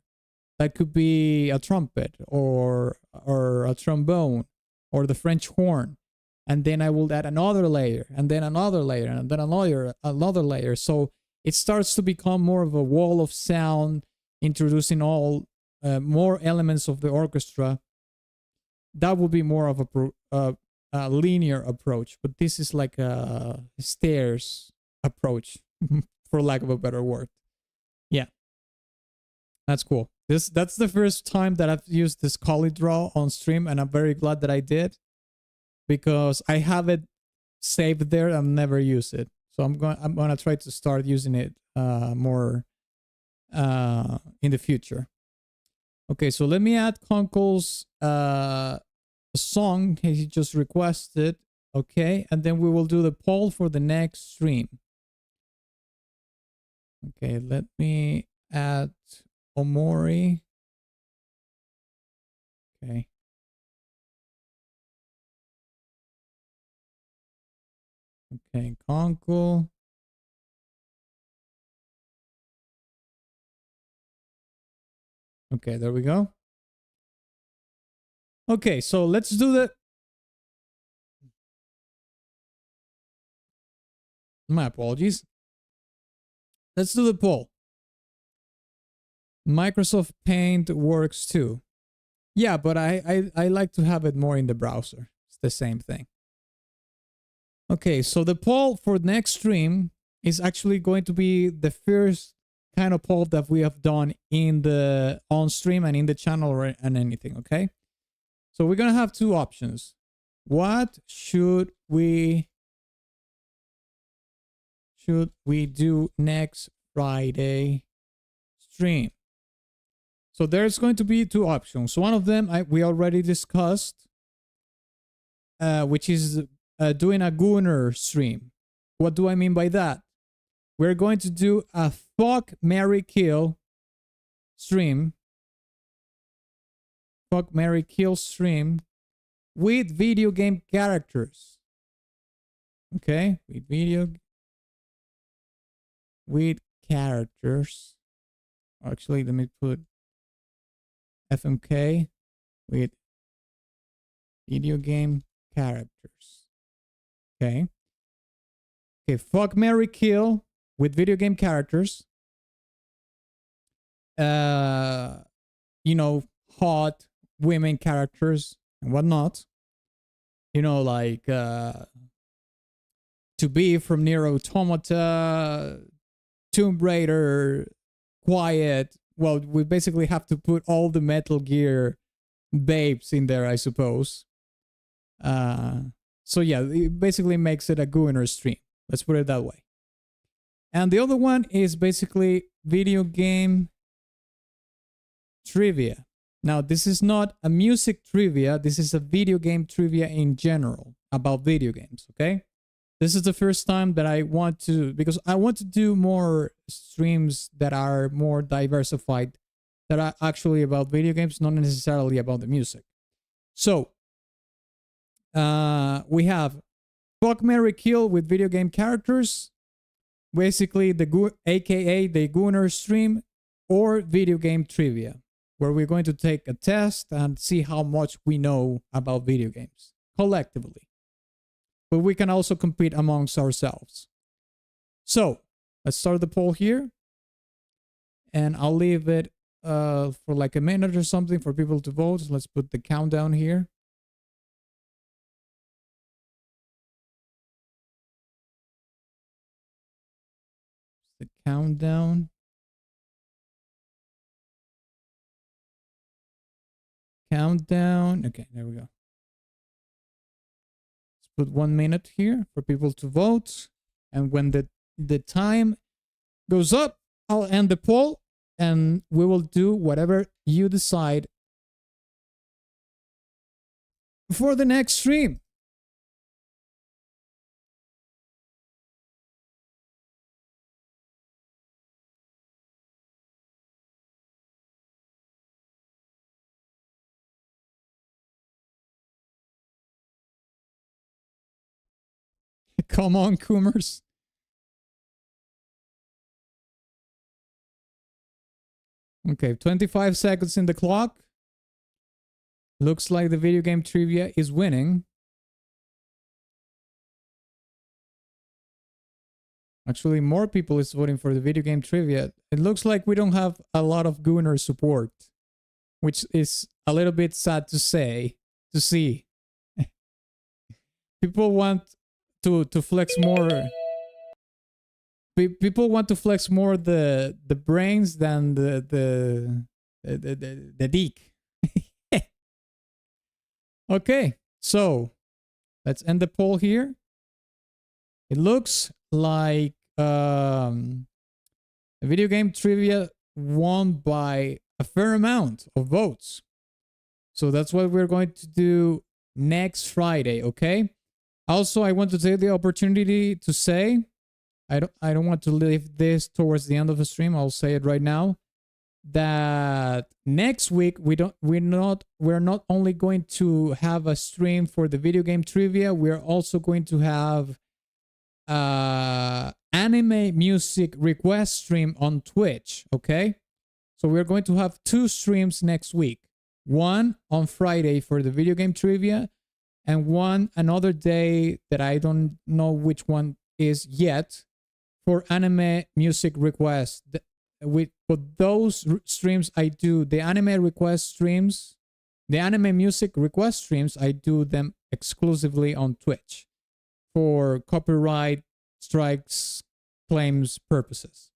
S1: That could be a trumpet or a trombone or the French horn, and then I will add another layer, and then another layer, and then another layer. So it starts to become more of a wall of sound, introducing all more elements of the orchestra. That would be more of a linear approach, but this is like a stairs approach, for lack of a better word. Yeah, that's cool. That's the first time that I've used this Scully Draw on stream, and I'm very glad that I did, because I have it saved there and never use it. So I'm gonna try to start using it more in the future. Okay, so let me add Conkel's song he just requested. Okay, and then we will do the poll for the next stream. Okay, let me add Omori. Okay. Okay, Conkel. Okay, there we go. Okay, so let's do the... My apologies. Let's do the poll. Microsoft Paint works too. Yeah, but I like to have it more in the browser. It's the same thing. Okay, so the poll for next stream is actually going to be the first kind of poll that we have done in the on stream and in the channel and anything, okay? So we're gonna have two options. What should we do next Friday stream? So there's going to be two options. One of them we already discussed, which is doing a Gunner stream. What do I mean by that? We're going to do a fuck, marry, kill stream. Fuck, marry, kill stream with video game characters. Okay, with characters. Actually, let me put FMK with video game characters. Okay. Okay, fuck, marry, kill with video game characters. You know, hot women characters and whatnot. You know, like To Be from Nier Automata, Tomb Raider, Quiet. Well, we basically have to put all the Metal Gear babes in there, I suppose. So yeah, it basically makes it a Gunner stream. Let's put it that way. And the other one is basically video game trivia. Now, this is not a music trivia. This is a video game trivia in general about video games, okay? This is the first time that I want to, because I want to do more streams that are more diversified, that are actually about video games, not necessarily about the music. So, we have Fuck, marry, kill with video game characters, basically aka the Gunner stream, or video game trivia, where we're going to take a test and see how much we know about video games collectively. But we can also compete amongst ourselves. So let's start the poll here, and I'll leave it for like a minute or something for people to vote. So let's put the countdown here. The countdown. Okay, there we go. Let's put 1 minute here for people to vote. And when the time goes up, I'll end the poll and we will do whatever you decide for the next stream. Come on, Coomers. Okay, 25 seconds in the clock. Looks like the video game trivia is winning. Actually, more people is voting for the video game trivia. It looks like we don't have a lot of Gunner support, which is a little bit sad to see. People want to flex more. People want to flex more the brains than the dick. Okay, so let's end the poll here. It looks like the video game trivia won by a fair amount of votes. So that's what we're going to do next Friday, okay? Also, I want to take the opportunity to say, I don't want to leave this towards the end of the stream. I'll say it right now, that next week we're not only going to have a stream for the video game trivia, we're also going to have anime music request stream on Twitch, okay? So we're going to have 2 streams next week. One on Friday for the video game trivia, and one another day that I don't know which one is yet for anime music requests. For those streams I do, the anime request streams, the anime music request streams, I do them exclusively on Twitch for copyright strikes claims purposes.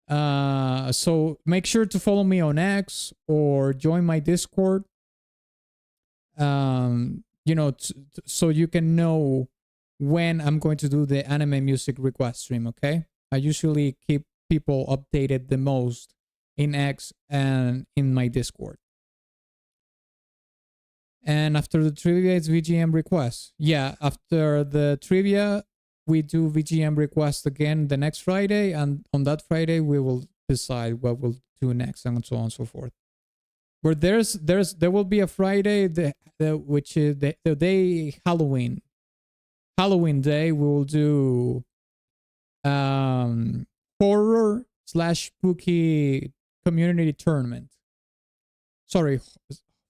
S1: So make sure to follow me on X or join my Discord. You know, so you can know when I'm going to do the anime music request stream, okay? I usually keep people updated the most in X and in my Discord. And after the trivia, it's VGM requests. Yeah, after the trivia, we do VGM request again the next Friday, and on that Friday we will decide what we'll do next, and so on and so forth. But there will be a Friday which is the day Halloween day. We will do horror / spooky community tournament. Sorry,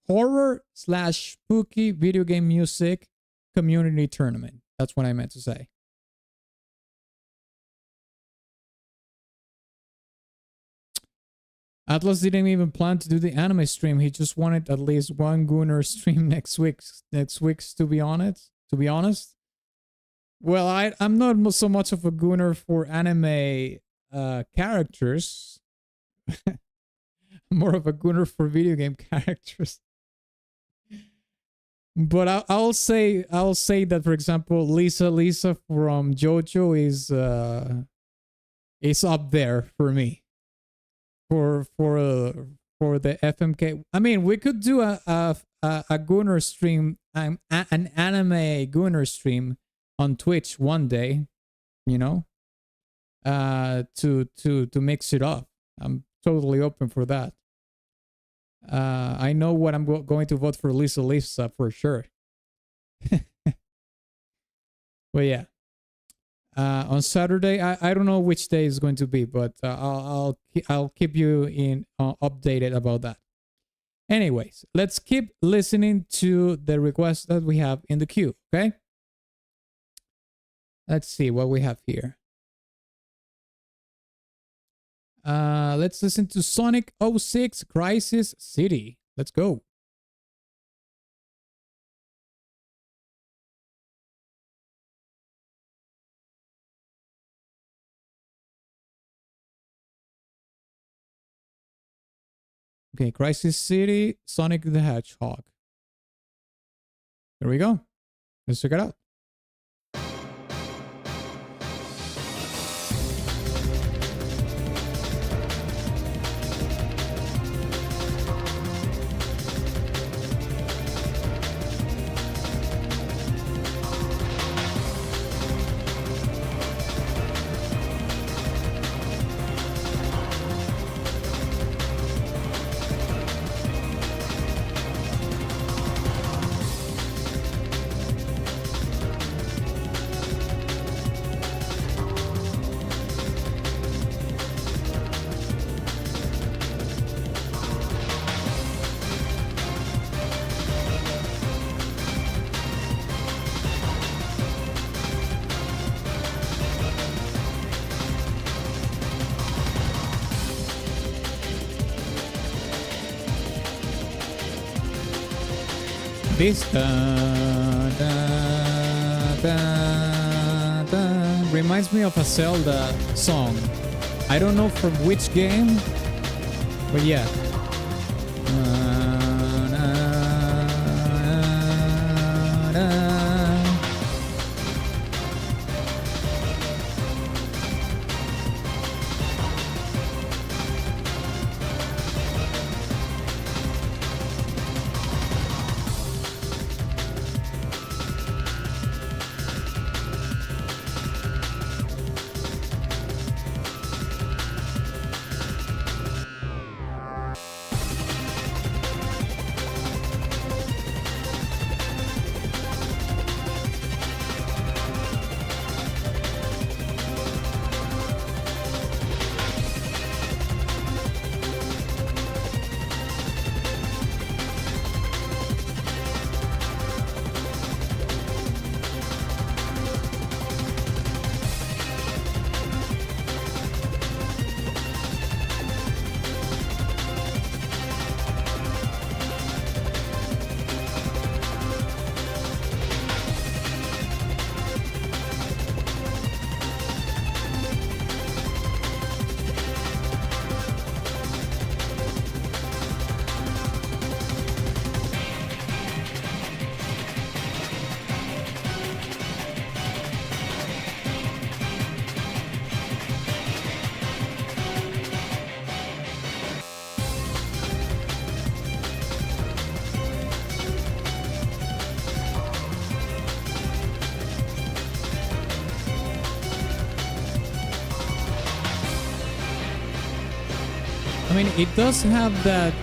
S1: horror / spooky video game music community tournament. That's what I meant to say. Atlas didn't even plan to do the anime stream. He just wanted at least one Gunnar stream next week. To be honest. Well, I'm not so much of a Gunnar for anime characters. More of a Gunnar for video game characters. But I'll say that, for example, Lisa from JoJo is up there for me. For the FMK, I mean, we could do a Gunnar stream, an anime Gunnar stream on Twitch one day, you know, to mix it up. I'm totally open for that. I know what I'm going to vote for Lisa for sure. But yeah. On Saturday, I don't know which day is going to be, but I'll keep you in updated about that. Anyways, let's keep listening to the requests that we have in the queue, okay? Let's see what we have here. Let's listen to Sonic 06 Crisis City. Let's go. Okay, Crisis City, Sonic the Hedgehog. Here we go. Let's check it out. This reminds me of a Zelda song. I don't know from which game, but yeah. I mean, it does have that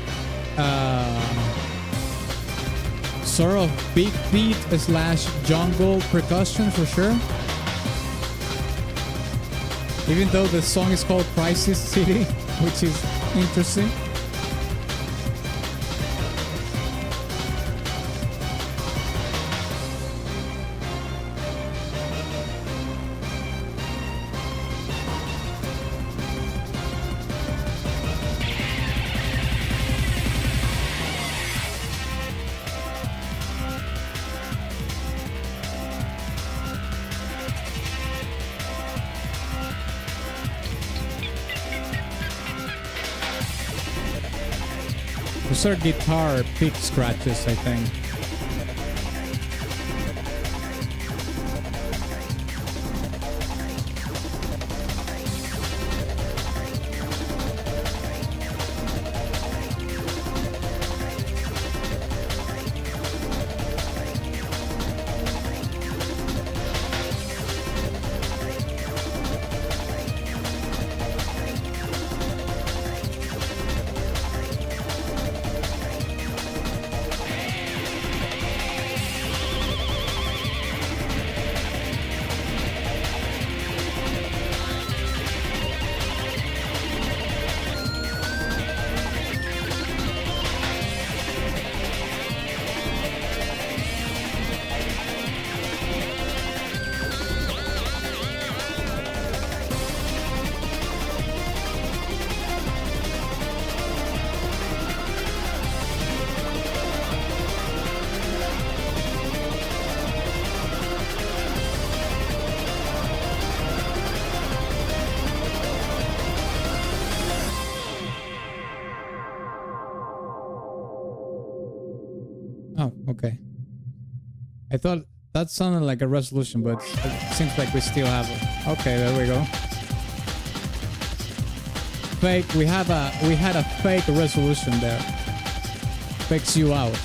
S1: sort of big beat slash jungle percussion for sure. Even though the song is called Crisis City, which is interesting. Those are guitar pick scratches, I think. Oh, okay. I thought that sounded like a resolution, but it seems like we still have it. Okay, there we go. Fake. We had a fake resolution there. Fakes you out.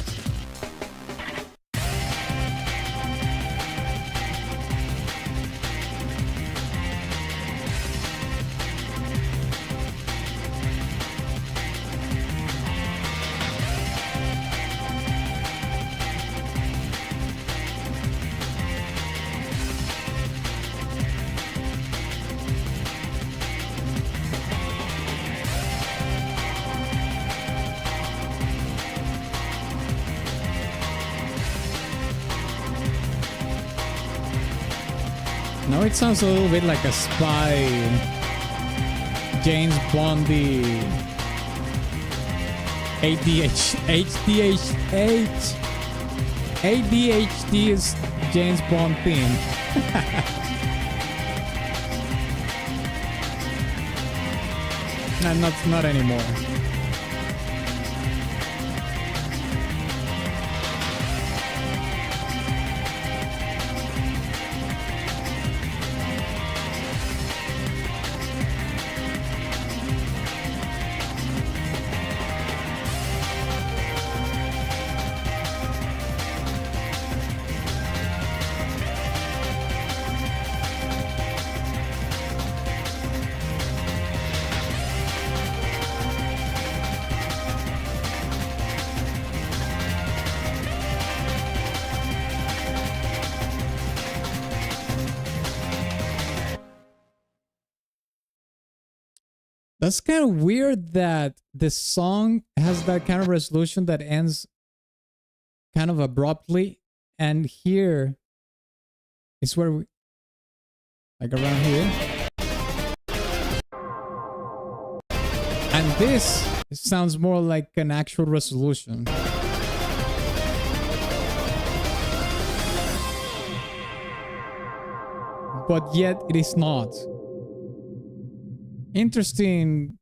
S1: Now it sounds a little bit like a spy, James Bondy, ADHD is James Bond theme. No, not anymore. That's kind of weird that the song has that kind of resolution that ends kind of abruptly, and here is where we, like around here, and this sounds more like an actual resolution. But yet it is not. Interesting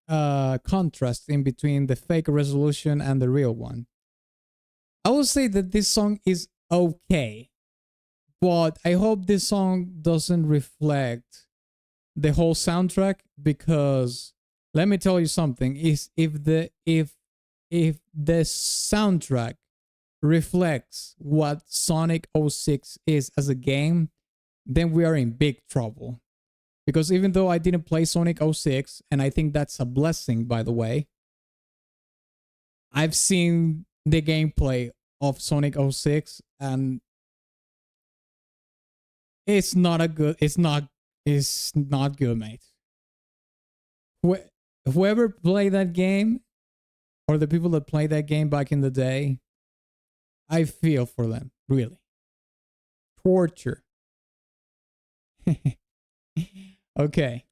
S1: contrast in between the fake resolution and the real one. I will say that this song is okay, but I hope this song doesn't reflect the whole soundtrack, because let me tell you something, is if the soundtrack reflects what Sonic 06 is as a game, then we are in big trouble. Because even though I didn't play Sonic 06, and I think that's a blessing, by the way, I've seen the gameplay of Sonic 06, and it's not good, mate. Whoever played that game, or the people that played that game back in the day, I feel for them, really. Torture. Okay.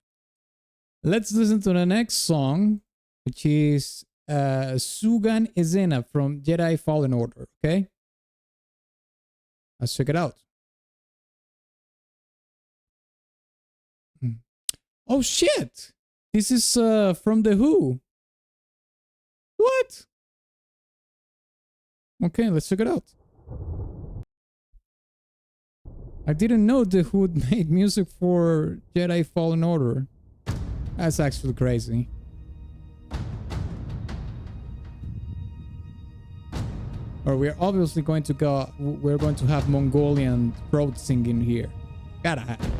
S1: Let's listen to the next song, which is Sugan Ezena from Jedi Fallen Order, okay? Let's check it out. Oh shit! This is from The Who. What? Okay, let's check it out. I didn't know The Who made music for Jedi Fallen Order. That's actually crazy. Or we're obviously going to go. We're going to have Mongolian throat singing here. Gotta have.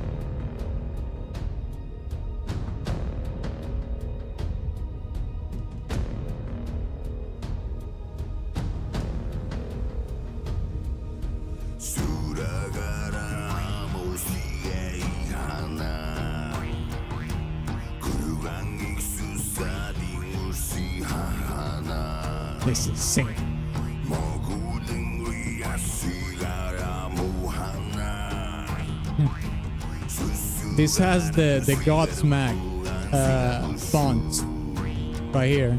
S1: This is sick. This has the Godsmack font right here.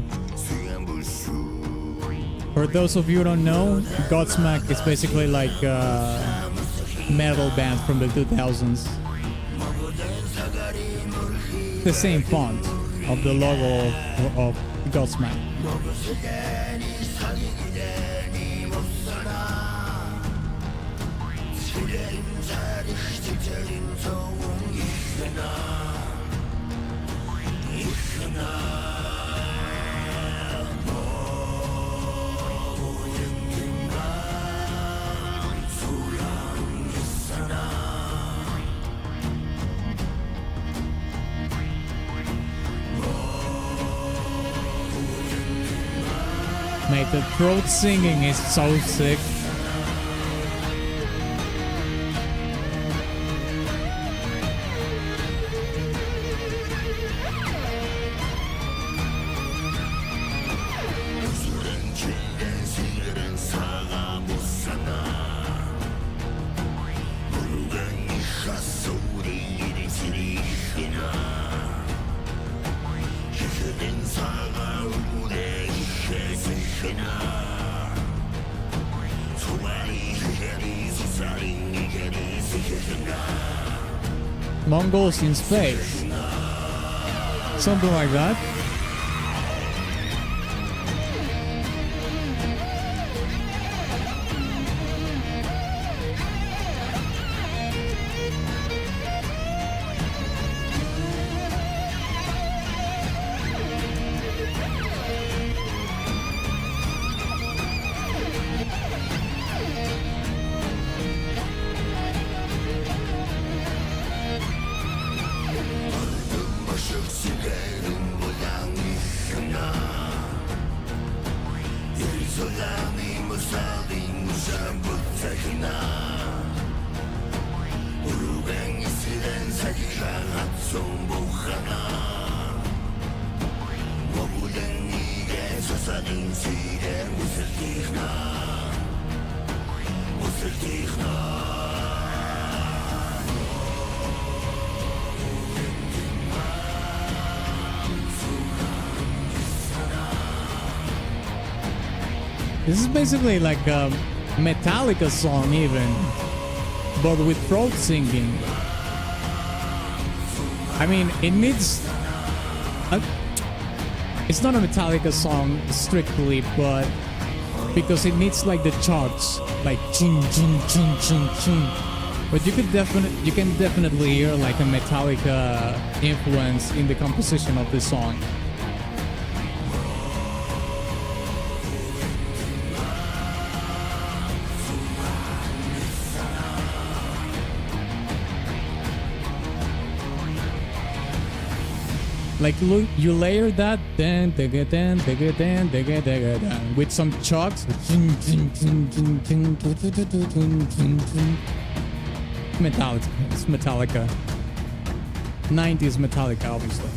S1: For those of you who don't know, Godsmack is basically like a metal band from the 2000s. The same font of the logo of Godsmack. Mate, the throat singing is so sick. Mongols in space. Something like that. This is basically like a Metallica song even, but with throat singing. I mean, it needs... it's not a Metallica song strictly, but because it needs like the charts, like ching ching ching ching ching. But you can definitely hear like a Metallica influence in the composition of this song. Like look, you layer that then with some chugs. Metallica. It's Metallica. 90s Metallica, obviously.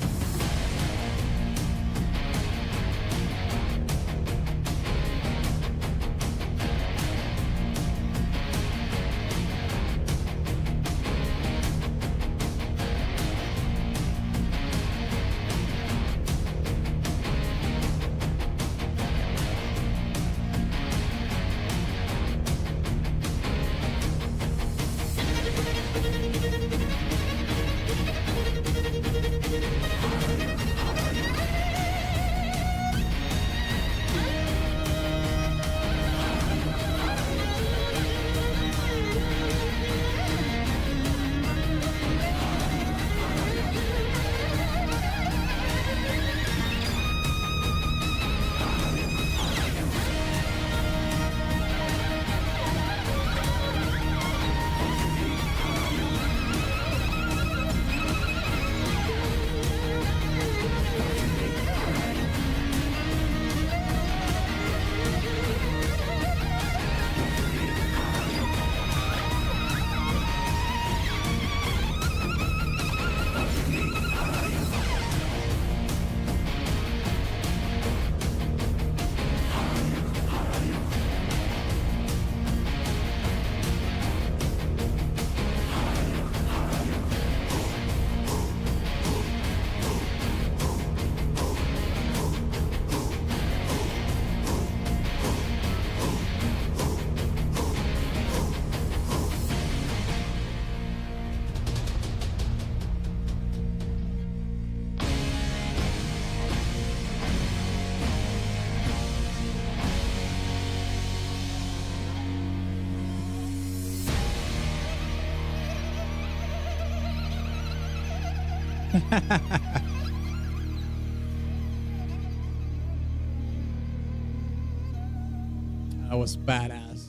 S1: That was badass.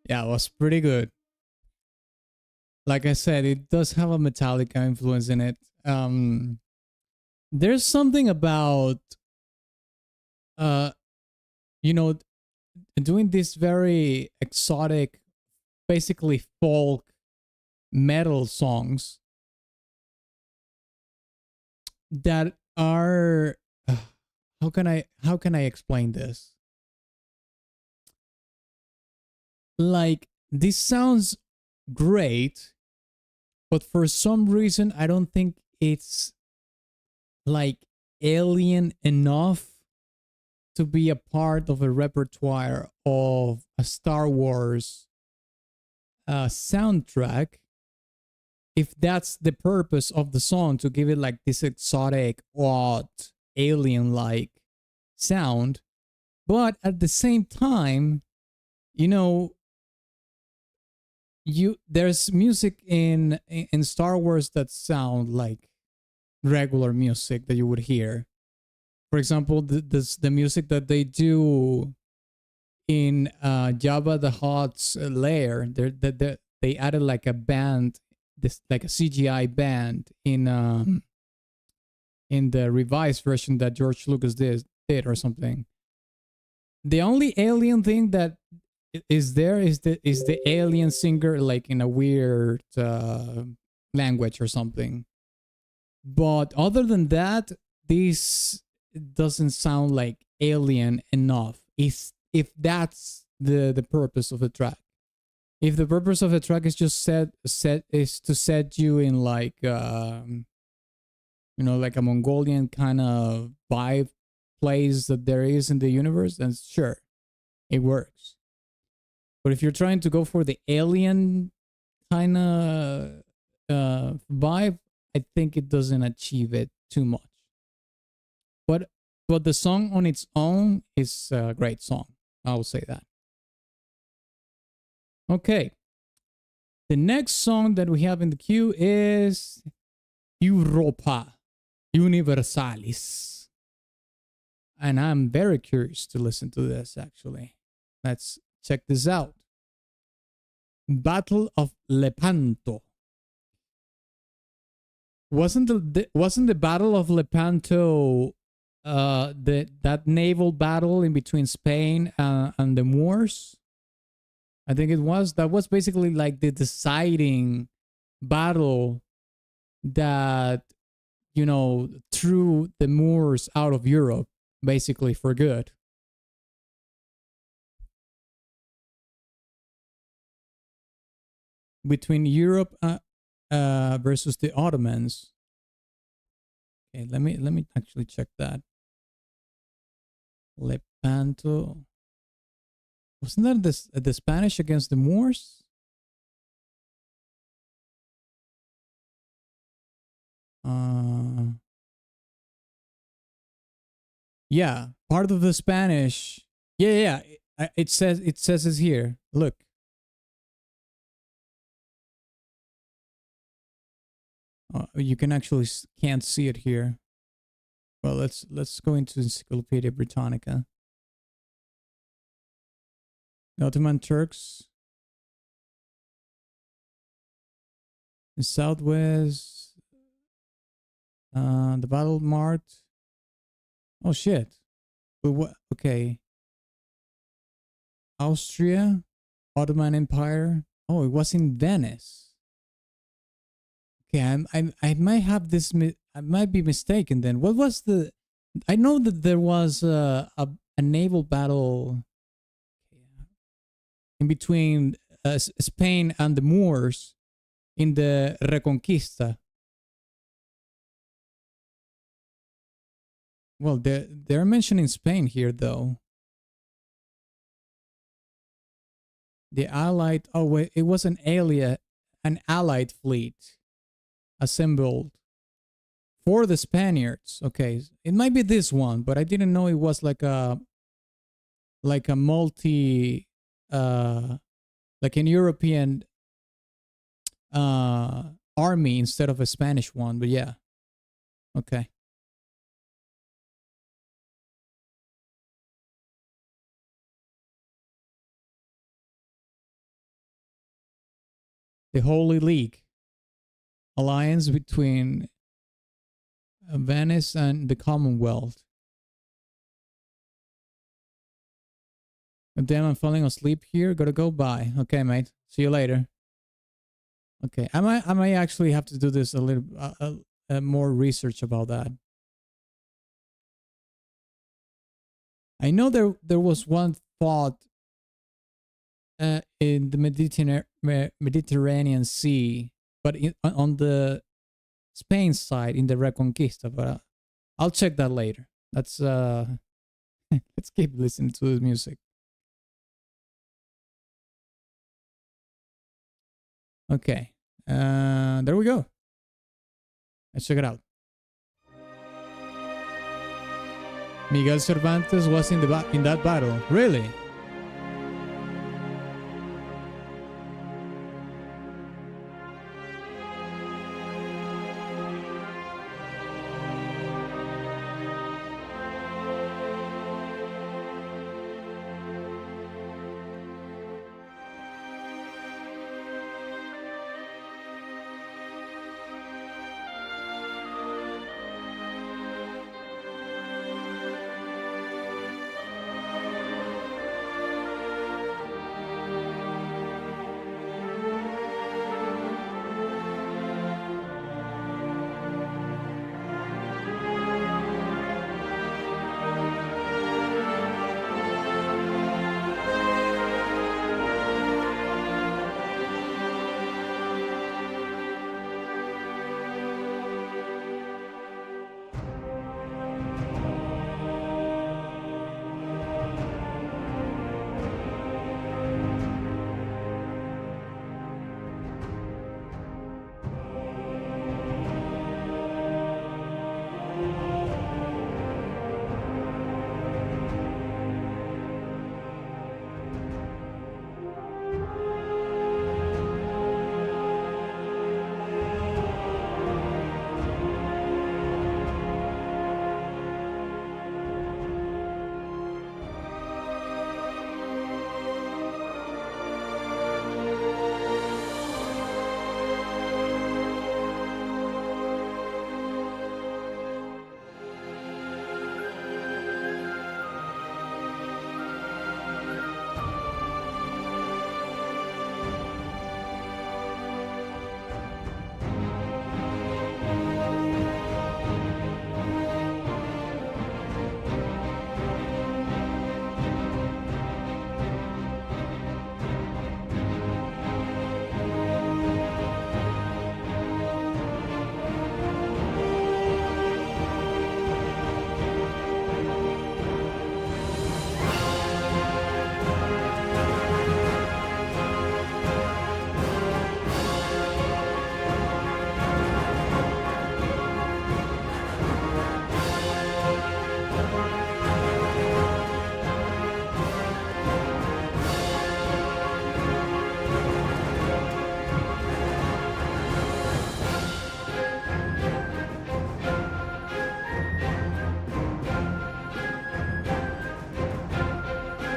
S1: Yeah, it was pretty good. Like I said, it does have a Metallica influence in it. There's something about you know, doing this very exotic, basically folk metal songs that are how can I explain this? Like, this sounds great, but for some reason I don't think it's like alien enough to be a part of a repertoire of a Star Wars soundtrack. If that's the purpose of the song, to give it like this exotic, odd, alien-like sound, but at the same time, you know, there's music in Star Wars that sound like regular music that you would hear. For example, the music that they do in Jabba the Hutt's lair, they added like a band, this like a CGI band in the revised version that George Lucas did or something. The only alien thing that is there is the alien singer, like in a weird language or something. But other than that, this doesn't sound like alien enough. If that's the purpose of the track. If the purpose of the track is just is to set you in like you know, like a Mongolian kind of vibe place that there is in the universe, then sure, it works. But if you're trying to go for the alien kind of vibe, I think it doesn't achieve it too much. But the song on its own is a great song. I will say that. Okay. The next song that we have in the queue is Europa Universalis. And I'm very curious to listen to this, actually. Let's check this out. Battle of Lepanto. wasn't the Battle of Lepanto that naval battle in between Spain and the Moors? I think it was. That was basically like the deciding battle that, you know, threw the Moors out of Europe, basically for good. Between Europe versus the Ottomans. Okay, let me actually check that. Lepanto. Wasn't that the Spanish against the Moors? Yeah, part of the Spanish. Yeah. It says it here. Look. You can actually can't see it here. Well, let's go into Encyclopedia Britannica. The Ottoman Turks. The Southwest. The battle marked. Oh shit. But what? Okay. Austria, Ottoman Empire. Oh, it was in Venice. Okay, I might have this. I might be mistaken. Then what was the? I know that there was a naval battle in between Spain and the Moors in the Reconquista. Well, they're mentioning Spain here, though. The Allied. Oh wait, it was an Allied fleet assembled for the Spaniards. Okay, it might be this one, but I didn't know it was like a multi, like an European army instead of a Spanish one. But yeah, okay. The Holy League alliance between Venice and the Commonwealth. Damn, I'm falling asleep here. Gotta go. Bye. Okay, mate. See you later. Okay, I might actually have to do this a little more research about that. I know there was one thought in the Mediterranean Sea, but on the Spain side in the Reconquista. But I'll check that later. Let's let's keep listening to the music. Okay, there we go. Let's check it out. Miguel Cervantes was in that battle. Really?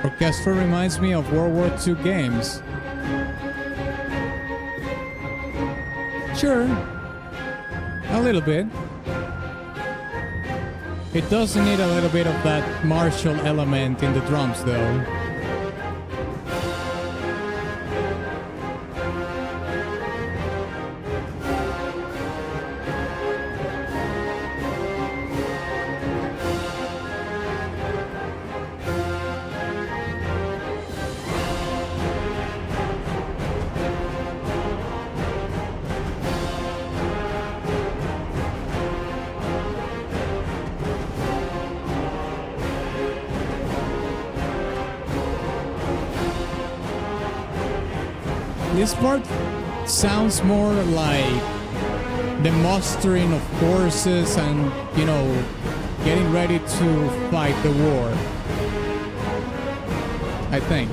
S1: Orchestra reminds me of World War II games. Sure. A little bit. It does need a little bit of that martial element in the drums, though. This part sounds more like the mustering of forces and, you know, getting ready to fight the war. I think.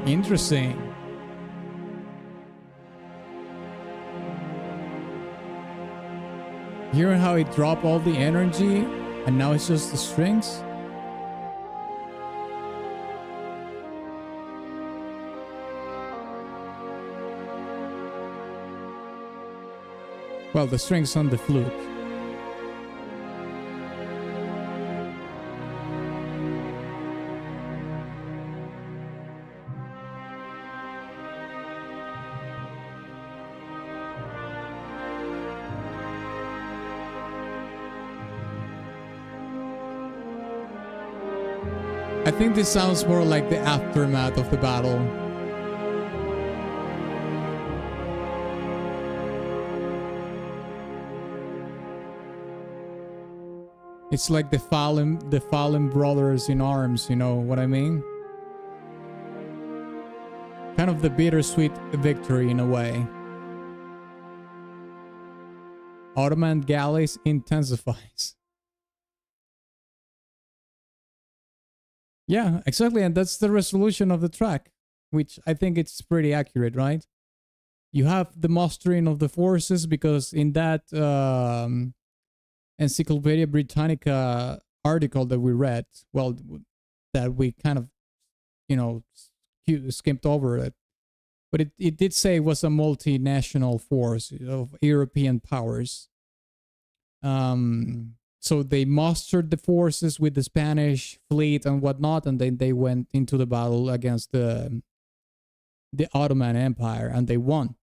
S1: Interesting. Hearing how it dropped all the energy and now it's just the strings? Well, the strings on the flute. I think this sounds more like the aftermath of the battle. It's like the fallen brothers in arms, you know what I mean? Kind of the bittersweet victory in a way. Ottoman galleys intensifies. Yeah, exactly, and that's the resolution of the track, which I think it's pretty accurate, right? You have the mustering of the forces because in that Encyclopedia Britannica article that we read, well, that we kind of, you know, skimmed over it, but it did say it was a multinational force of European powers. So they mustered the forces with the Spanish fleet and whatnot, and then they went into the battle against the Ottoman Empire, and they won.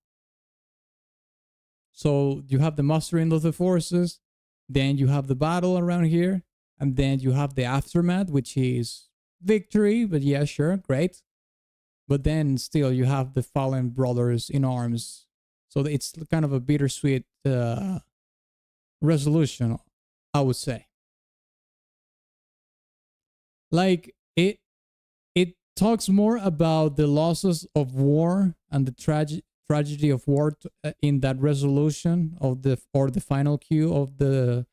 S1: So you have the mustering of the forces, then you have the battle around here, and then you have the aftermath, which is victory, but yeah, sure, great. But then still you have the fallen brothers in arms. So it's kind of a bittersweet resolution, I would say. Like it talks more about the losses of war and the tragedy of war in that resolution of the final cue of the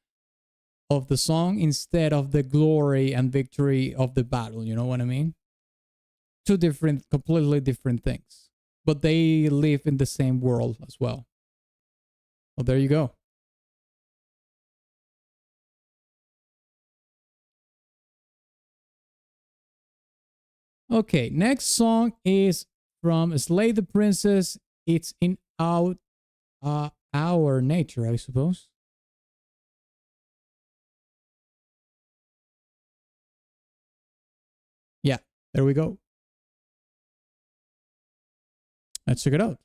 S1: song, instead of the glory and victory of the battle, you know what I mean? Two completely different things, but they live in the same world as well. Well, there you go. Okay, next song is from Slay the Princess. It's in Our Nature, I suppose. Yeah, there we go. Let's check it out.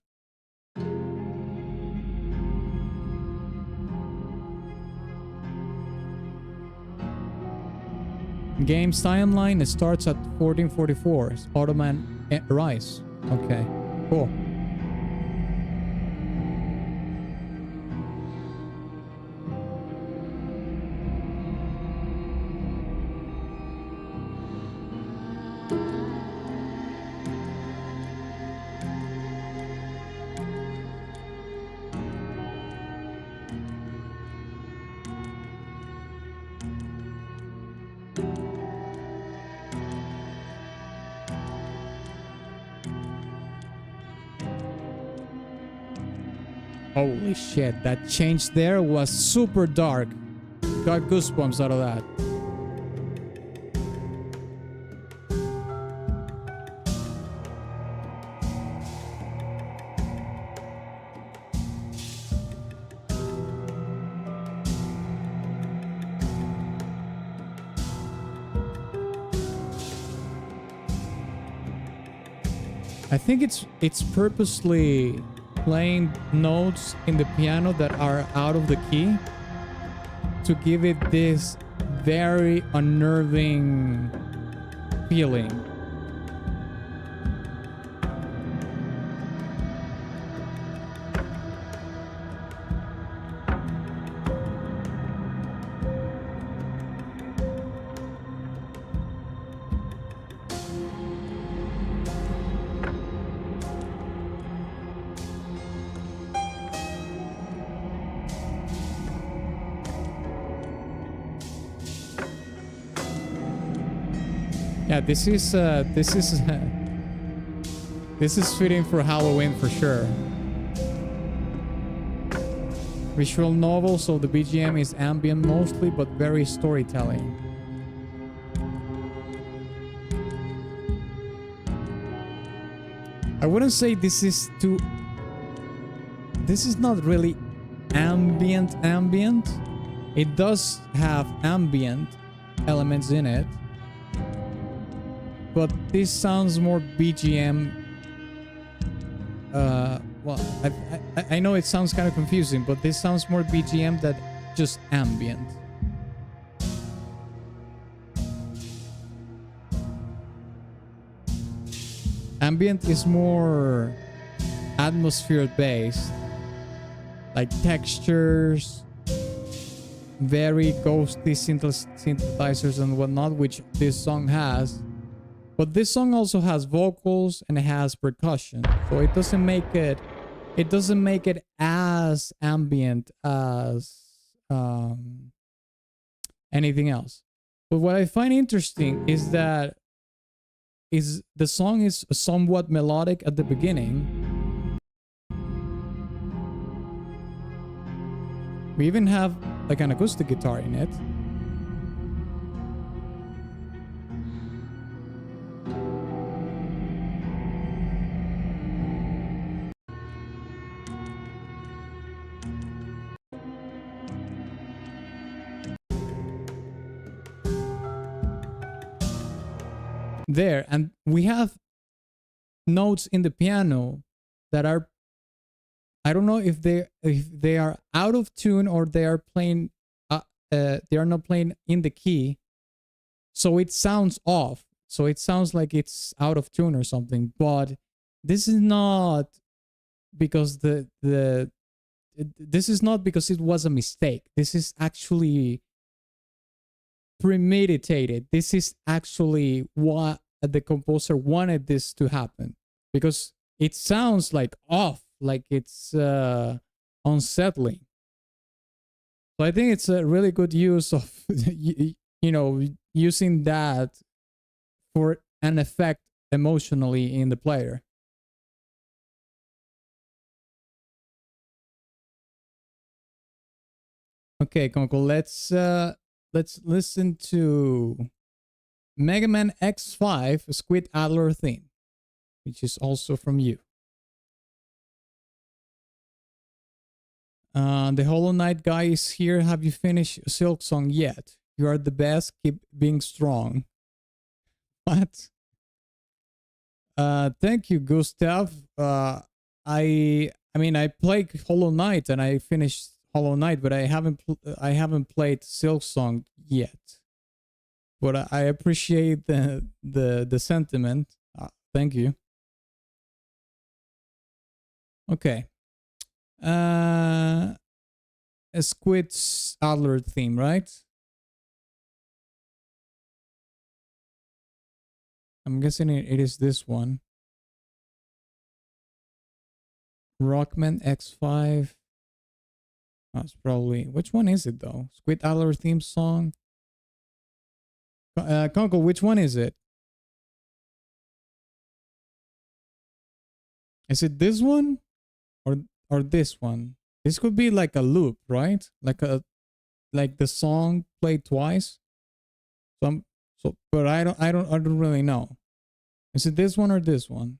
S1: Game's timeline, it starts at 1444. It's Ottoman rise. Okay, cool. Holy shit, that change there was super dark. Got goosebumps out of that. I think it's purposely playing notes in the piano that are out of the key to give it this very unnerving feeling. Yeah, this is fitting for Halloween for sure. Visual novel, so the BGM is ambient mostly, but very storytelling. I wouldn't say this is too... This is not really ambient. It does have ambient elements in it. But this sounds more BGM. Well, I know it sounds kind of confusing, but this sounds more BGM than just ambient. Ambient is more atmosphere based, like textures, very ghostly synthesizers and whatnot, which this song has. But this song also has vocals and it has percussion, so it doesn't make it as ambient as anything else. But what I find interesting is that the song is somewhat melodic at the beginning. We even have like an acoustic guitar in it. There, and we have notes in the piano that are, I don't know if they are out of tune or they are playing they are not playing in the key, so it sounds off, so it sounds like it's out of tune or something. But this is not because this is not because it was a mistake. This is actually premeditated. This is actually what the composer wanted this to happen, because it sounds like off, like it's unsettling. So I think it's a really good use of using that for an effect emotionally in the player. Okay, Conkel, let's listen to Mega Man X5 Squid Adler theme, which is also from you. The Hollow Knight guy is here. Have you finished Silk Song yet? You are the best. Keep being strong. What? Thank you, Gustav. I mean, I played Hollow Knight and I finished Hollow Knight, but I haven't played Silk Song yet. But I appreciate the sentiment. Thank you. Okay. A Squid's Adler theme, right? I'm guessing it is this one. Rockman X5. That's probably... Which one is it though? Squid Adler theme song? Conkel, which one is it? Is it this one? Or this one? This could be like a loop, right? Like the song played twice. But I don't really know. Is it this one or this one?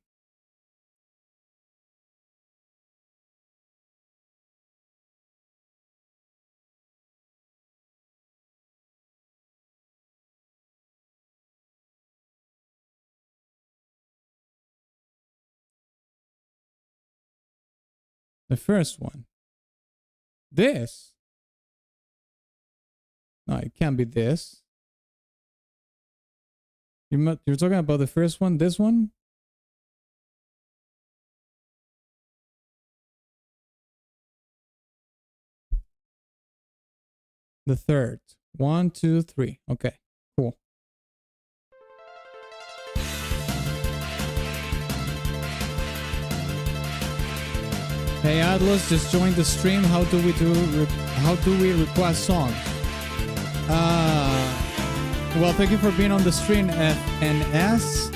S1: The first one. This. No, it can't be this. You're talking about the first one, this one? The third. 1, 2, 3. Okay, cool. Hey Atlas, just joined the stream. How do we request songs? Well, thank you for being on the stream, FNS.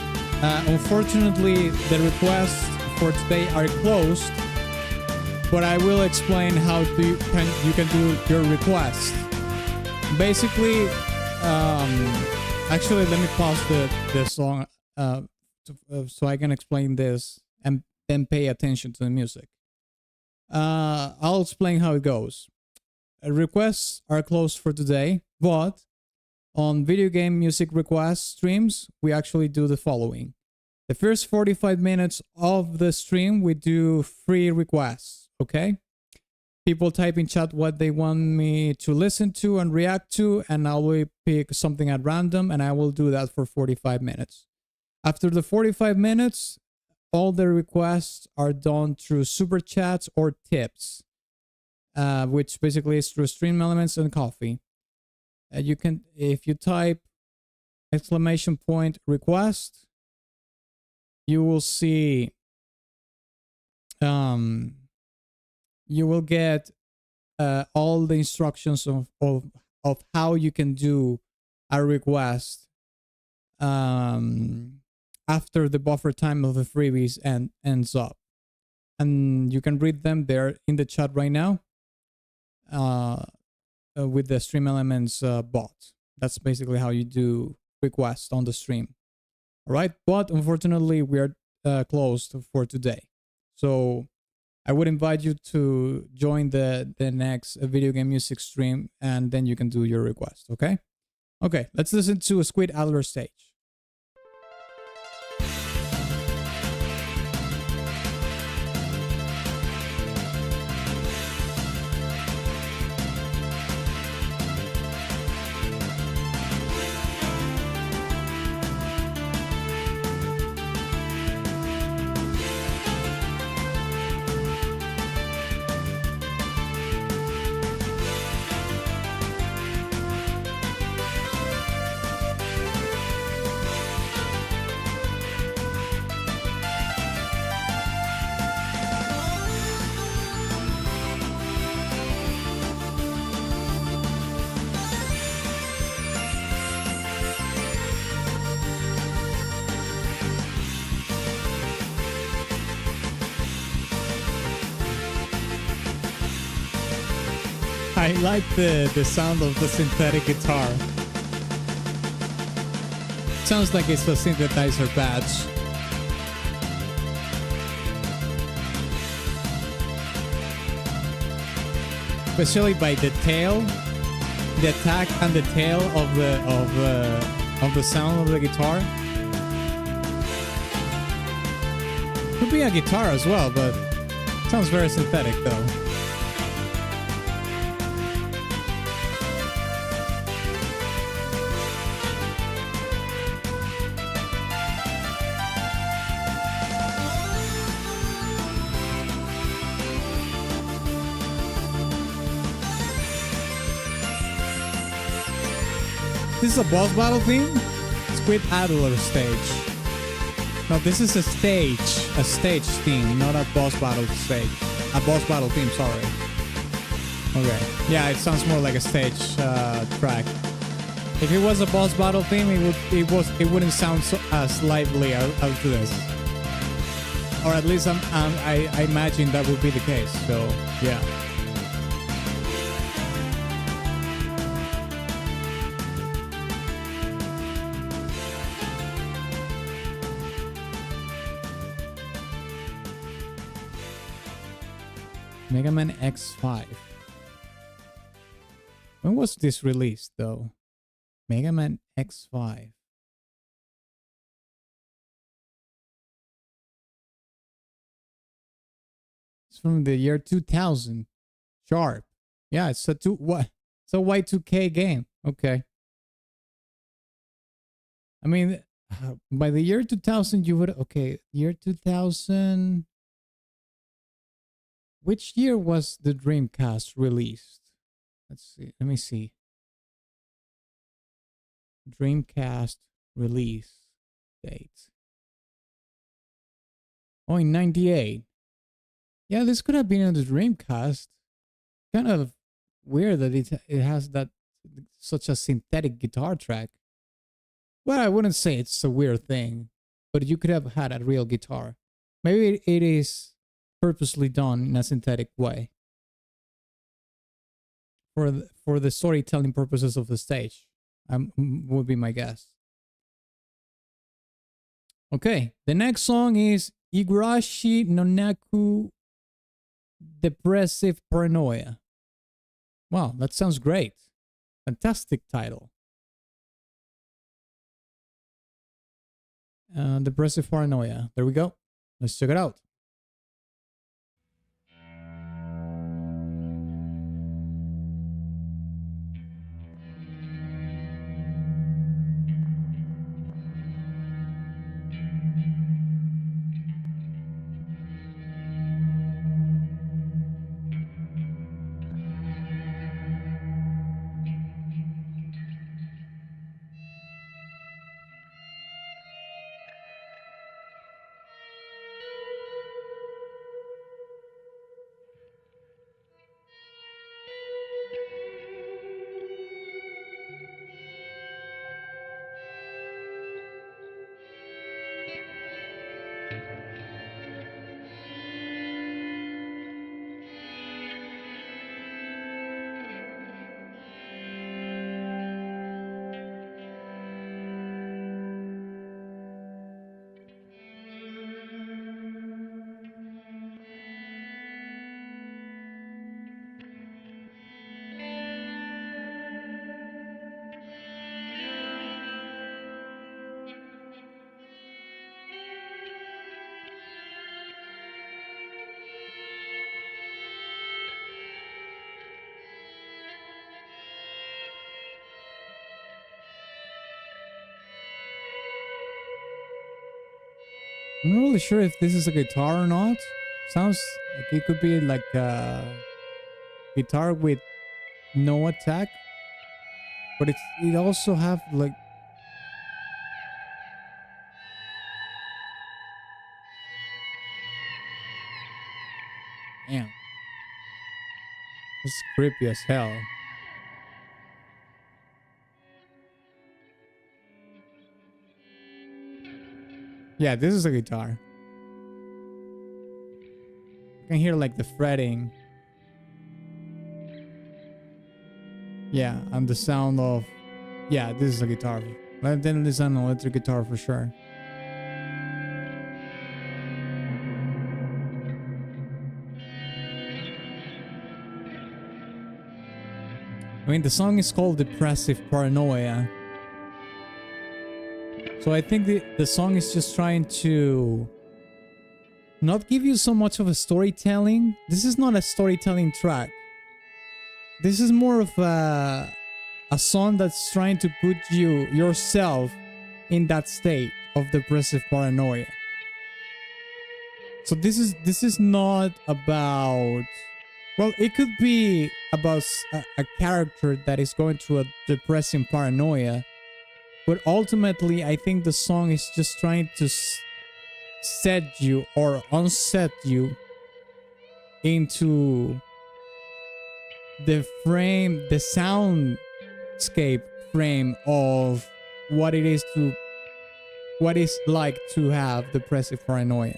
S1: Unfortunately, the requests for today are closed, but I will explain how you can do your request. Basically, actually, let me pause the song so I can explain this and then pay attention to the music. I'll explain how it goes. Requests are closed for today, but on video game music request streams, we actually do the following. The first 45 minutes of the stream, we do free requests, okay? People type in chat what they want me to listen to and react to, and I will pick something at random, and I will do that for 45 minutes. After the 45 minutes, all the requests are done through Superchats or tips, which basically is through Stream Elements and Kofi. You can, if you type !request, you will see, you will get all the instructions of how you can do a request after the buffer time of the freebies ends up. And you can read them there in the chat right now with the Stream Elements bot. That's basically how you do requests on the stream. All right, but unfortunately we are closed for today. So I would invite you to join the next video game music stream, and then you can do your request, okay? Okay, let's listen to a Squid Adler stage. I like the sound of the synthetic guitar. Sounds like it's a synthesizer badge. Especially by the tail, the attack and the tail of the sound of the guitar. Could be a guitar as well, but sounds very synthetic though. This is a boss battle theme? Squid Adler stage. No, this is a stage theme, not a boss battle stage. A boss battle theme, sorry. Okay. Yeah, it sounds more like a stage track. If it was a boss battle theme, it wouldn't sound so, as lively as this. Or at least I imagine that would be the case. So yeah. Mega Man X5. When was this released, though? Mega Man X5. It's from the year 2000. Sharp. Yeah, it's a what? It's a Y2K game. Okay. I mean, by the year 2000, you would okay. Year 2000. Which year was the Dreamcast released? Let's see. Let me see. Dreamcast release date. Oh, in 98. Yeah, this could have been on the Dreamcast. Kind of weird that it has that such a synthetic guitar track. Well, I wouldn't say it's a weird thing, but you could have had a real guitar. Maybe it is purposely done in a synthetic way for the storytelling purposes of the stage. Would be my guess. Okay, the next song is Igurashi no Naku Depressive Paranoia. Wow, that sounds great. Fantastic title. Depressive Paranoia. There we go. Let's check it out. I'm not really sure if this is a guitar or not. Sounds like it could be like a guitar with no attack, but it also have like damn. It's creepy as hell. Yeah, this is a guitar. You can hear like the fretting. Yeah, and the sound of... Yeah, this is a guitar. Then this is an electric guitar for sure. I mean, the song is called Depressive Paranoia. So I think the song is just trying to not give you so much of a storytelling. This is not a storytelling track. This is more of a song that's trying to put you yourself in that state of depressive paranoia. So this is not about... Well, it could be about a character that is going through a depressing paranoia. But ultimately, I think the song is just trying to set you or unset you into the frame, the soundscape frame of what it is to... What it's like to have depressive paranoia.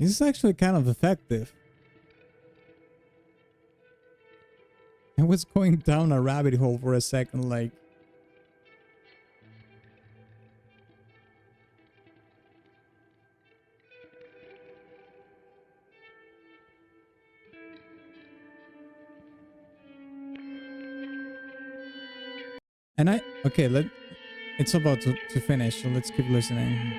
S1: This is actually kind of effective. I was going down a rabbit hole for a second, like. And okay, it's about to finish, so let's keep listening.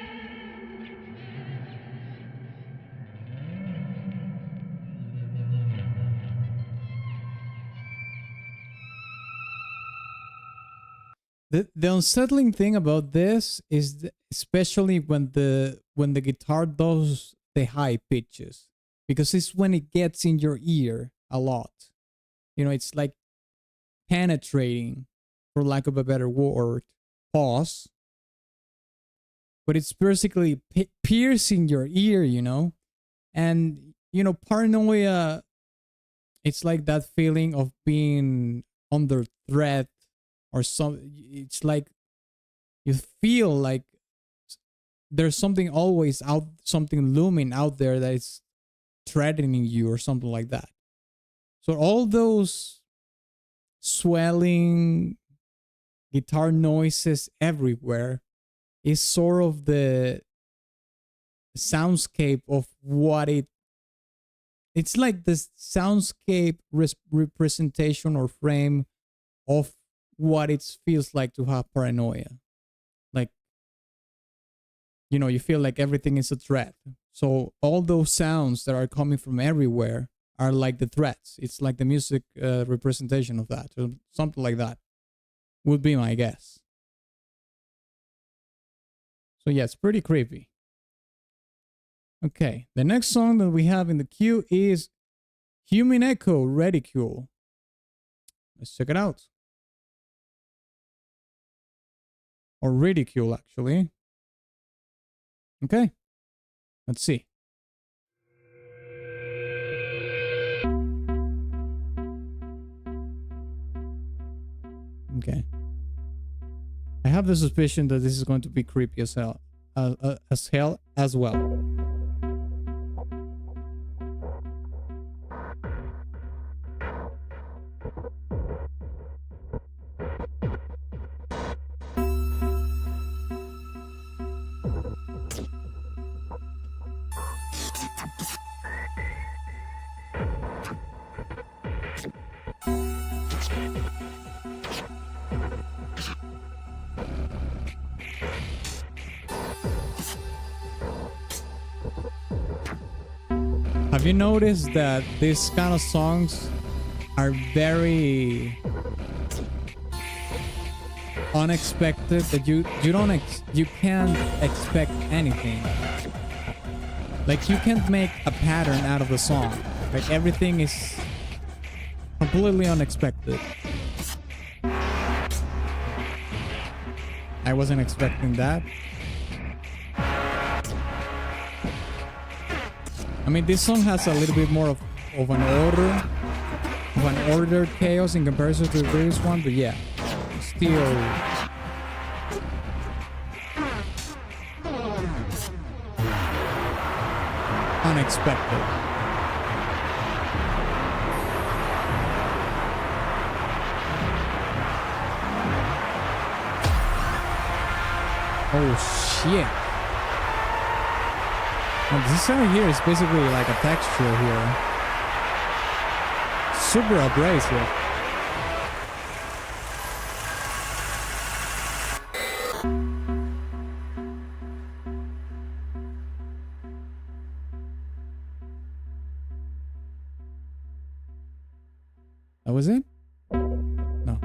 S1: The unsettling thing about this is especially when the guitar does the high pitches, because it's when it gets in your ear a lot. You know, it's like penetrating, for lack of a better word, pause. But it's basically piercing your ear, you know? And, you know, paranoia, it's like that feeling of being under threat or some. It's like you feel like there's something always out, something looming out there that is threatening you or something like that. So all those swelling guitar noises everywhere is sort of the soundscape of what it's like the soundscape representation or frame of what it feels like to have paranoia. Like, you know, you feel like everything is a threat. So all those sounds that are coming from everywhere are like the threats. It's like the music representation of that, or something like that would be my guess. So yeah, it's pretty creepy. Okay, the next song that we have in the queue is Human Echo Ridicule. Let's check it out. Or Ridicule, actually. Okay, let's see. Okay. I have the suspicion that this is going to be creepy as hell as well. Have you noticed that these kind of songs are very unexpected? That you can't expect anything. Like, you can't make a pattern out of the song. Like, everything is completely unexpected. I wasn't expecting that. I mean, this song has a little bit more of an ordered chaos in comparison to the previous one, but yeah, still unexpected. Oh shit. Well, this sound here is basically like a texture here. Super abrasive. That was it? No.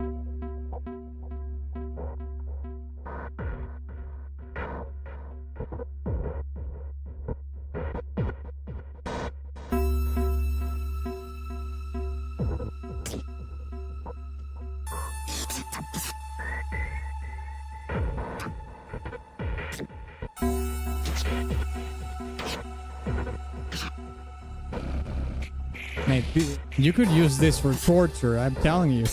S1: Mate, you could use this for torture, I'm telling you.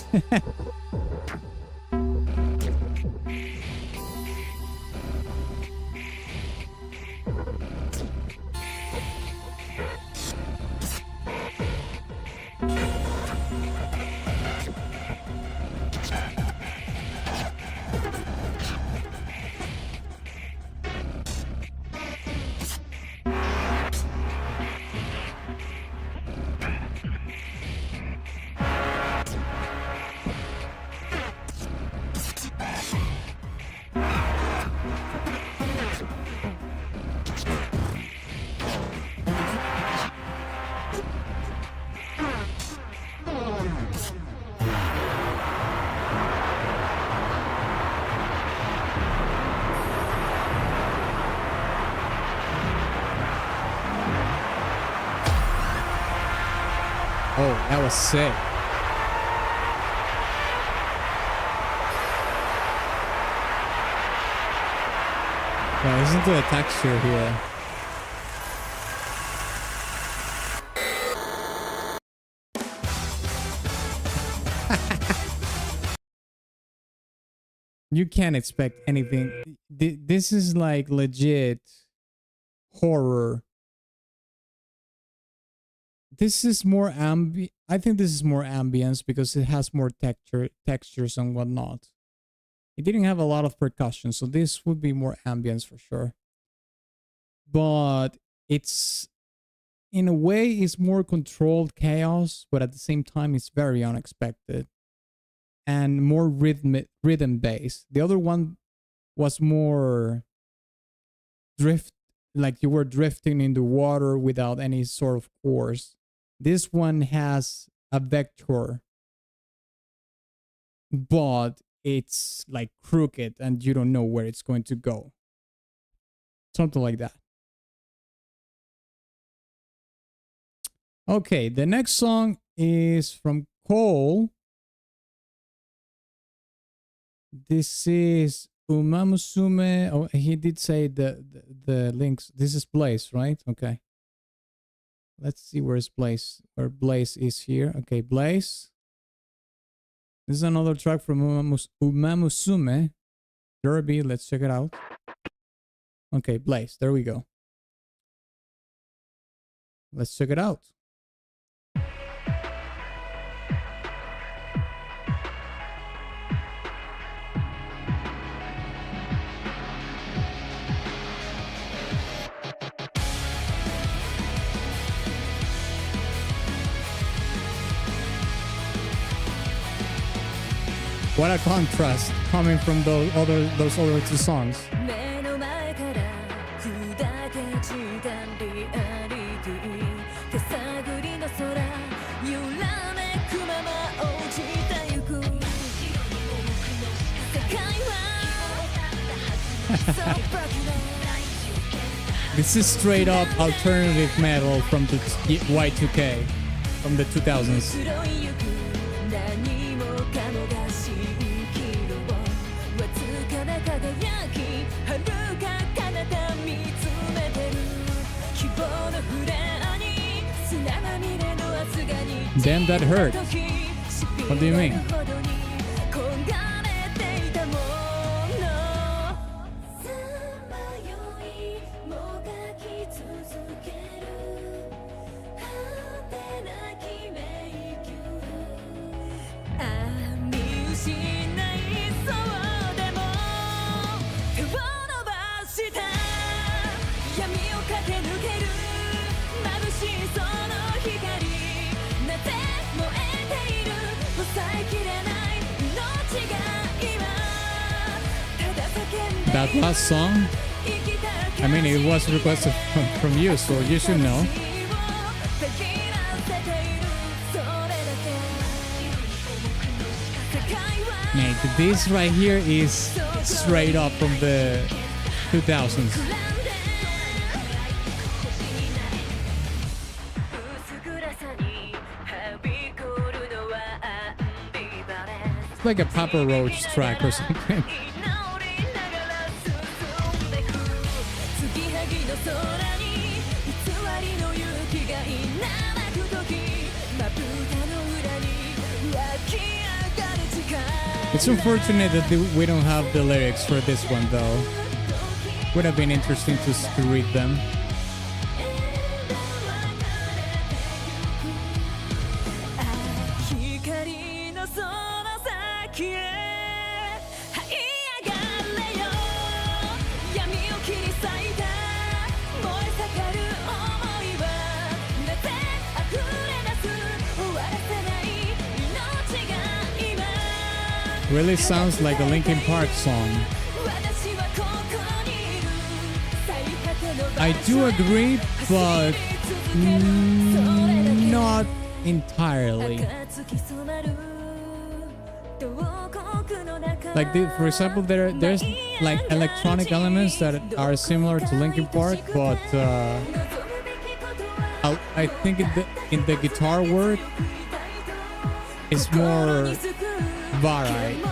S1: That was sick. Yeah, listen to the texture here. You can't expect anything. This is like legit horror. This is more I think this is more ambience because it has more textures and whatnot. It didn't have a lot of percussion, so this would be more ambience for sure. But it's, in a way, it's more controlled chaos, but at the same time, it's very unexpected and more rhythm based. The other one was more like you were drifting in the water without any sort of course. This one has a vector, but it's like crooked and you don't know where it's going to go. Something like that. Okay, the next song is from Cole. This is Umamusume. Oh, he did say the links. This is Blaze, right? Okay. Let's see where's Blaze. Where Blaze is here. Okay, Blaze. This is another track from Umamusume. Derby, let's check it out. Okay, Blaze, there we go. Let's check it out. What a contrast coming from those other two songs.
S3: 目の前から砕け散ったリアリティ手探りの空揺らめくまま落ちてゆく世界は
S1: This is straight up alternative metal from the Y2K, from the 2000s.
S3: 黒いゆく何もかもが蜃気楼わずかな輝き遥か彼方見つめてる希望のフレアに砂まみれの明日がに
S1: Damn, that hurt. What do you mean?
S3: 焦がれていたものさまよいもがき続ける果てなき迷宮見失いそうでも手を伸ばした闇を駆け抜ける眩しいその光なぜ燃えている抑えきれない命が今ただ叫んで
S1: That last song, I mean, it was requested from you, so you should know. Mate, this right here is straight up from the 2000s. It's like a Papa Roach track or something. It's unfortunate that we don't have the lyrics for this one, though. Would have been interesting to read them. Really sounds like a Linkin Park song. I do agree, but not entirely. Like, for example, there's like electronic elements that are similar to Linkin Park, but I think in the guitar work, is more varied.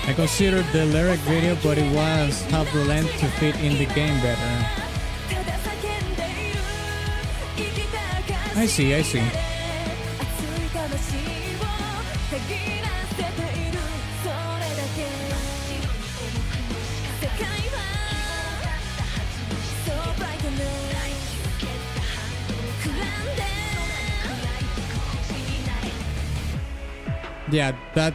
S1: I considered the lyric video, but it was half the length to fit in the game better. I see, I see. Yeah, that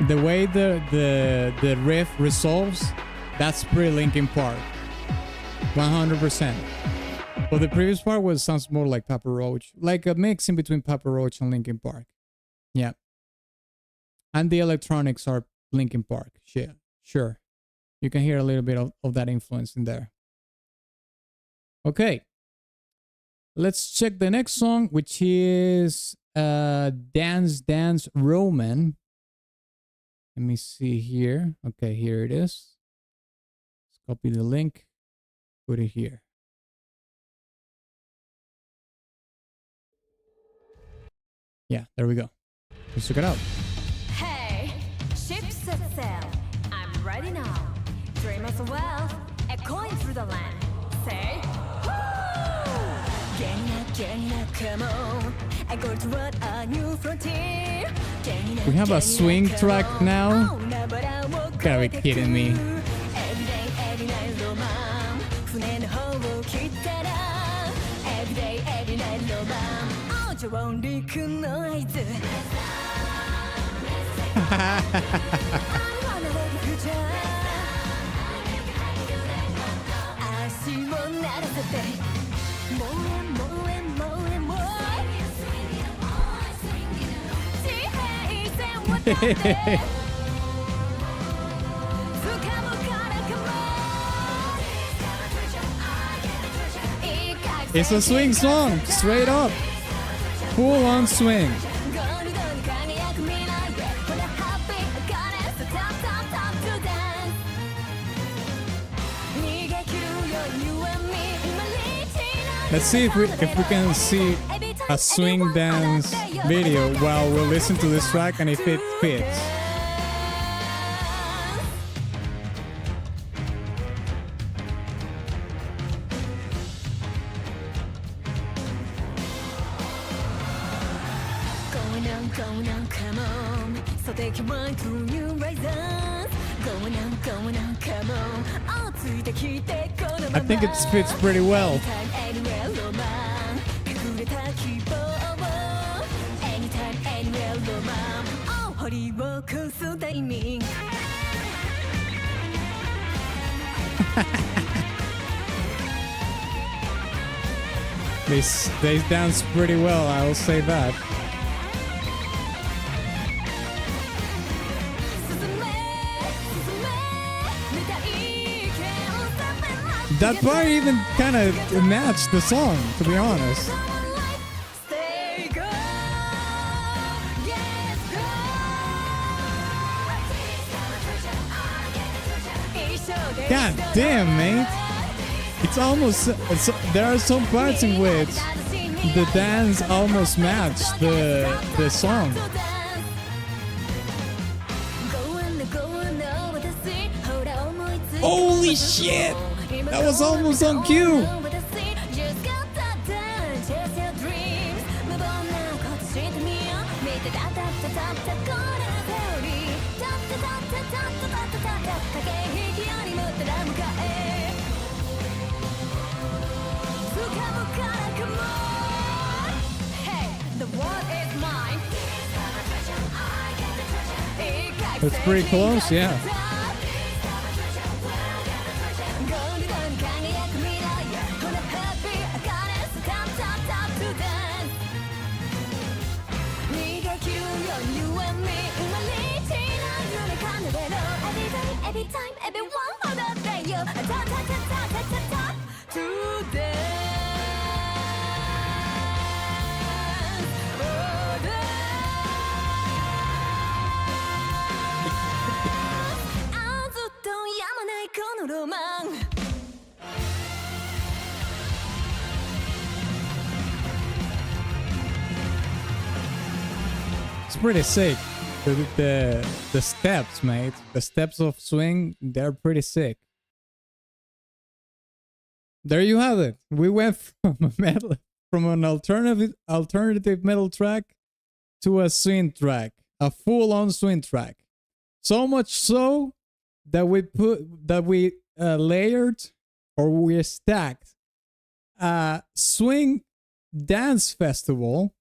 S1: the way the riff resolves, that's pretty Linkin Park, 100%. But the previous part sounds more like Papa Roach, like a mix in between Papa Roach and Linkin Park. Yeah, and the electronics are Linkin Park. Yeah, sure, you can hear a little bit of that influence in there. Okay, let's check the next song, which is Dance Dance Roman. Let me see here. Okay, here it is. Let's copy the link, put it here. Yeah, there we go. Let's check it out.
S3: Hey, ships set sail. I'm ready now. Dreamers of wealth, echoing through the land. Say, come on. I go toward a new frontier.
S1: We have a swing track now? Gotta be kidding me. It's a swing song, straight up. Full on swing. Let's see if we can see a swing dance video while we listen to this track and if it fits.
S3: Going on, come on. So they can run through new rises. Going on, come on.
S1: I think it fits pretty well. They dance pretty well, I will say that. That part even kind of matched the song, to be honest. God damn, mate. It's almost... there are some parts in which the dance almost matched the song. Holy shit! That was almost on cue! It's pretty close, yeah.
S3: Every time, everyone on the day, ta ta ta ta ta ta ta to dance. Oh, dance. あずっとやまないこのロマン。
S1: It's pretty sick. The steps, mate. The steps of swing, they're pretty sick. There you have it. We went from an alternative metal track to a swing track, a full-on swing track. So much so that we layered or we stacked a swing dance festival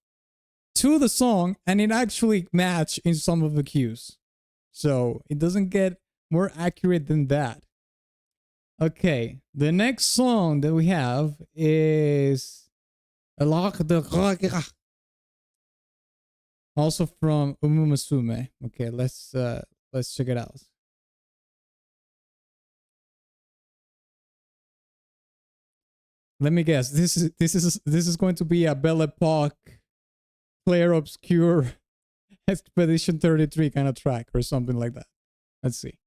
S1: to the song, and it actually matched in some of the cues. So it doesn't get more accurate than that. Okay, the next song that we have is also from Umumusume. Okay, let's check it out. Let me guess. This is going to be a Belle Epoque Claire Obscure Expedition 33 kind of track or something like that. Let's see.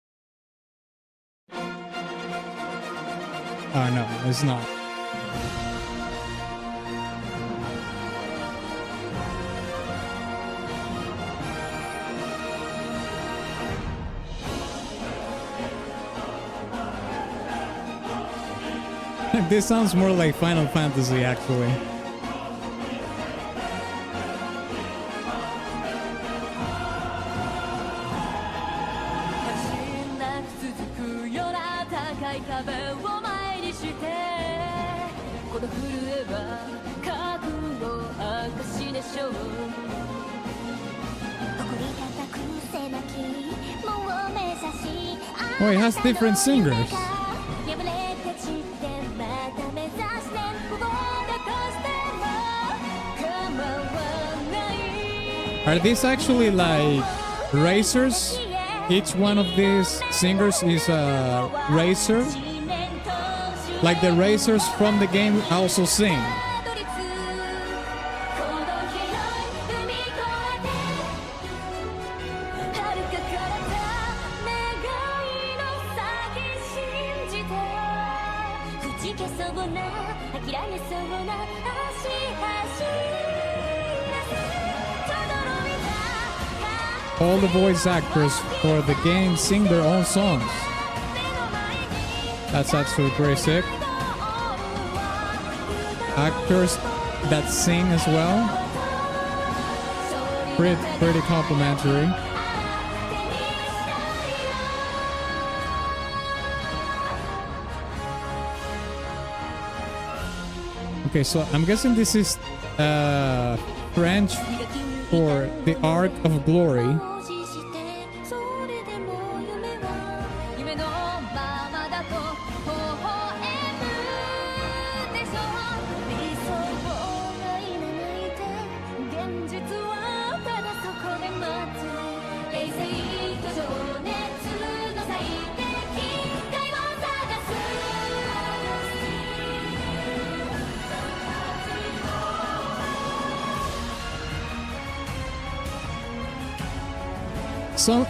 S1: Oh no, it's not. This sounds more like Final Fantasy, actually. Oh, it has different singers. Are these actually like racers? Each one of these singers is a racer? Like the racers from the game also sing. All the voice actors for the game sing their own songs. That's actually pretty sick. Actors that sing as well. Pretty complimentary. Okay, so I'm guessing this is French for the Arc of Glory.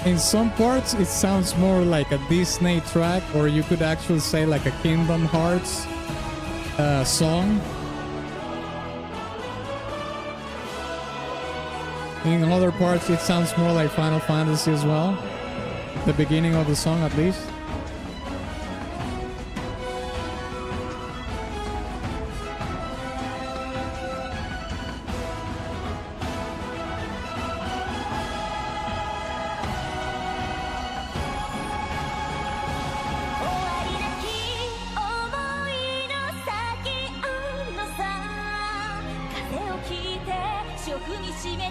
S1: In some parts, it sounds more like a Disney track, or you could actually say like a Kingdom Hearts song. In other parts, it sounds more like Final Fantasy as well. The beginning of the song, at least.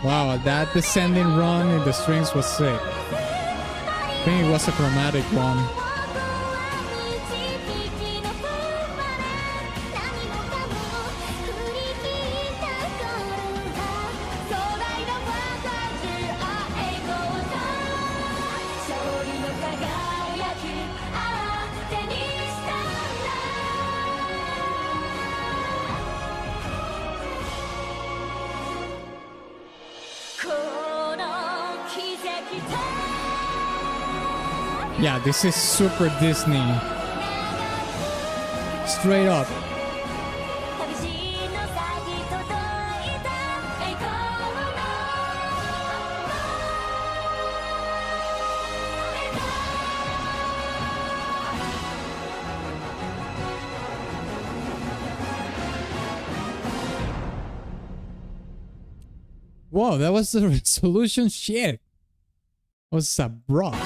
S1: Wow, that descending run in the strings was sick. I think it was a chromatic one. Yeah, this is super Disney. Straight up. Whoa, that was the resolution shit. Was abrupt.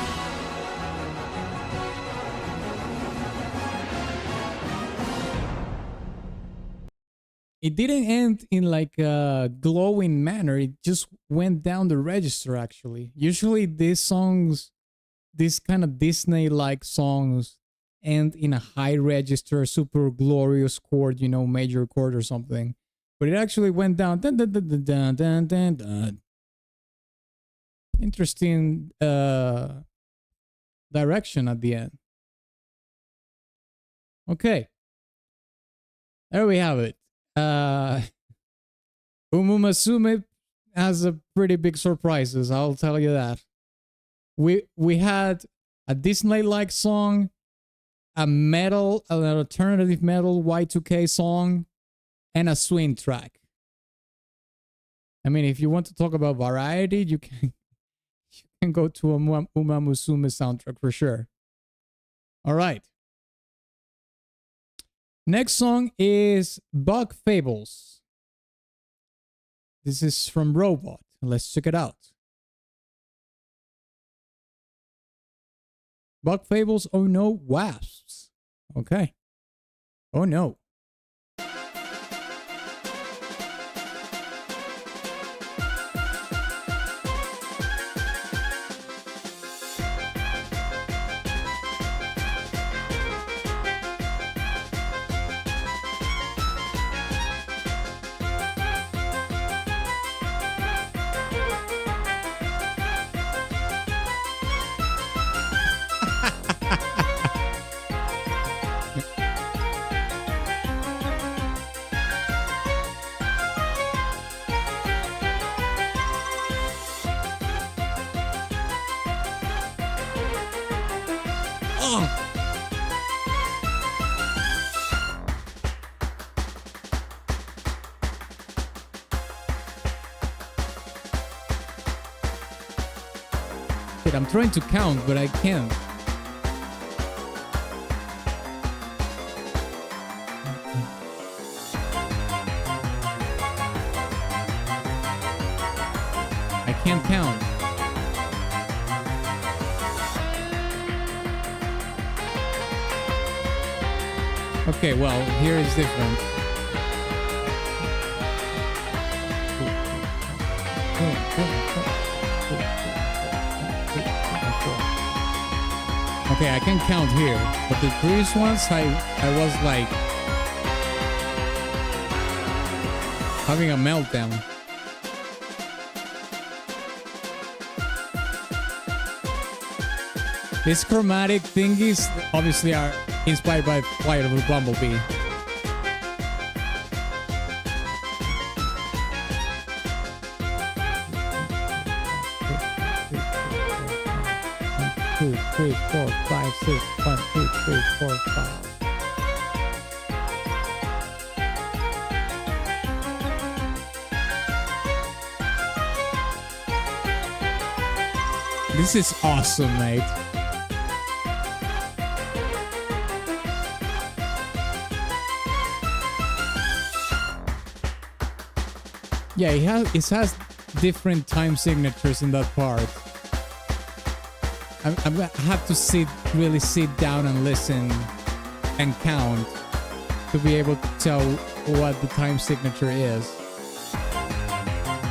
S1: It didn't end in like a glowing manner. It just went down the register actually. Usually these songs, these kind of Disney-like songs end in a high register, super glorious chord, you know, major chord or something. But it actually went down. Dun, dun, dun, dun, dun, dun, dun, dun. Interesting direction at the end. Okay. There we have it. Umumasume has a pretty big surprises, I'll tell you that. We had a Disney-like song, a metal, an alternative metal Y2K song, and a swing track. I mean, if you want to talk about variety, you can go to a Umamusume soundtrack for sure. All right. Next song is Bug Fables. This is from Robot. Let's check it out. Bug Fables, oh no, wasps. Okay. Oh no. I'm trying to count, but I can't. I can't count. Okay, well, here is different. Okay, I can count here, but the previous ones, I was like having a meltdown. These chromatic thingies obviously are inspired by Flight of a Bumblebee. Two, three, four, five, six. 1, 2, 3, 4, 5. This is awesome, mate. Yeah, it has different time signatures in that part. I'm gonna have to really sit down and listen and count to be able to tell what the time signature is.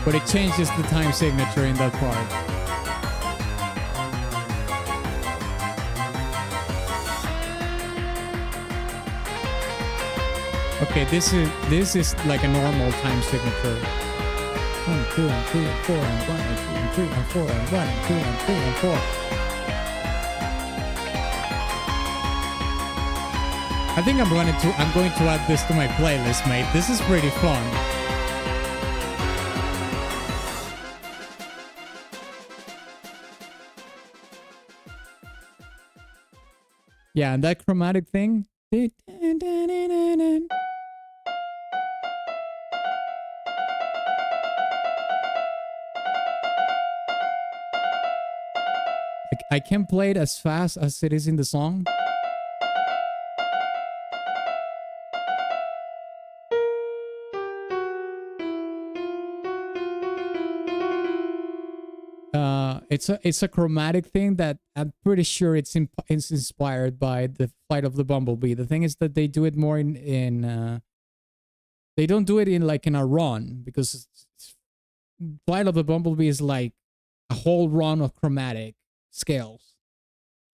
S1: but it changes the time signature in that part. Okay, this is like a normal time signature. 1, 2, and 3, and 4, and 1, and 2, and 3, and 4, and 1, and 2, and 3, and 4. I think I'm going to add this to my playlist, mate. This is pretty fun. Yeah, and that chromatic thing. I can't play it as fast as it is in the song. It's a chromatic thing that I'm pretty sure it's inspired by the Flight of the Bumblebee. The thing is that they do it more in they don't do it in like in a run, because Flight of the Bumblebee is like a whole run of chromatic scales,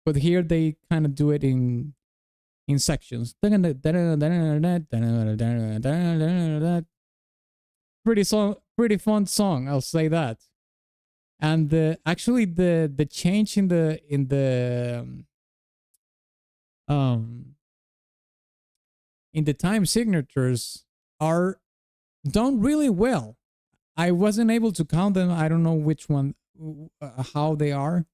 S1: but here they kind of do it in sections. Pretty fun song, I'll say that. And actually the change in the time signatures are done really well. I wasn't able to count them. I don't know which one, how they are.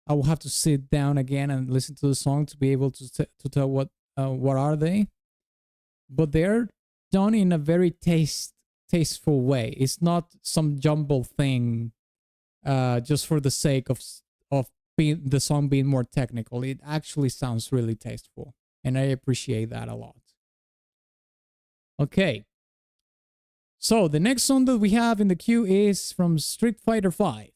S1: I will have to sit down again and listen to the song to be able to tell what are they. But they're done in a very tasteful way. It's not some jumble thing just for the sake of the song being more technical. It actually sounds really tasteful, and I appreciate that a lot. Okay. So the next song that we have in the queue is from Street Fighter V.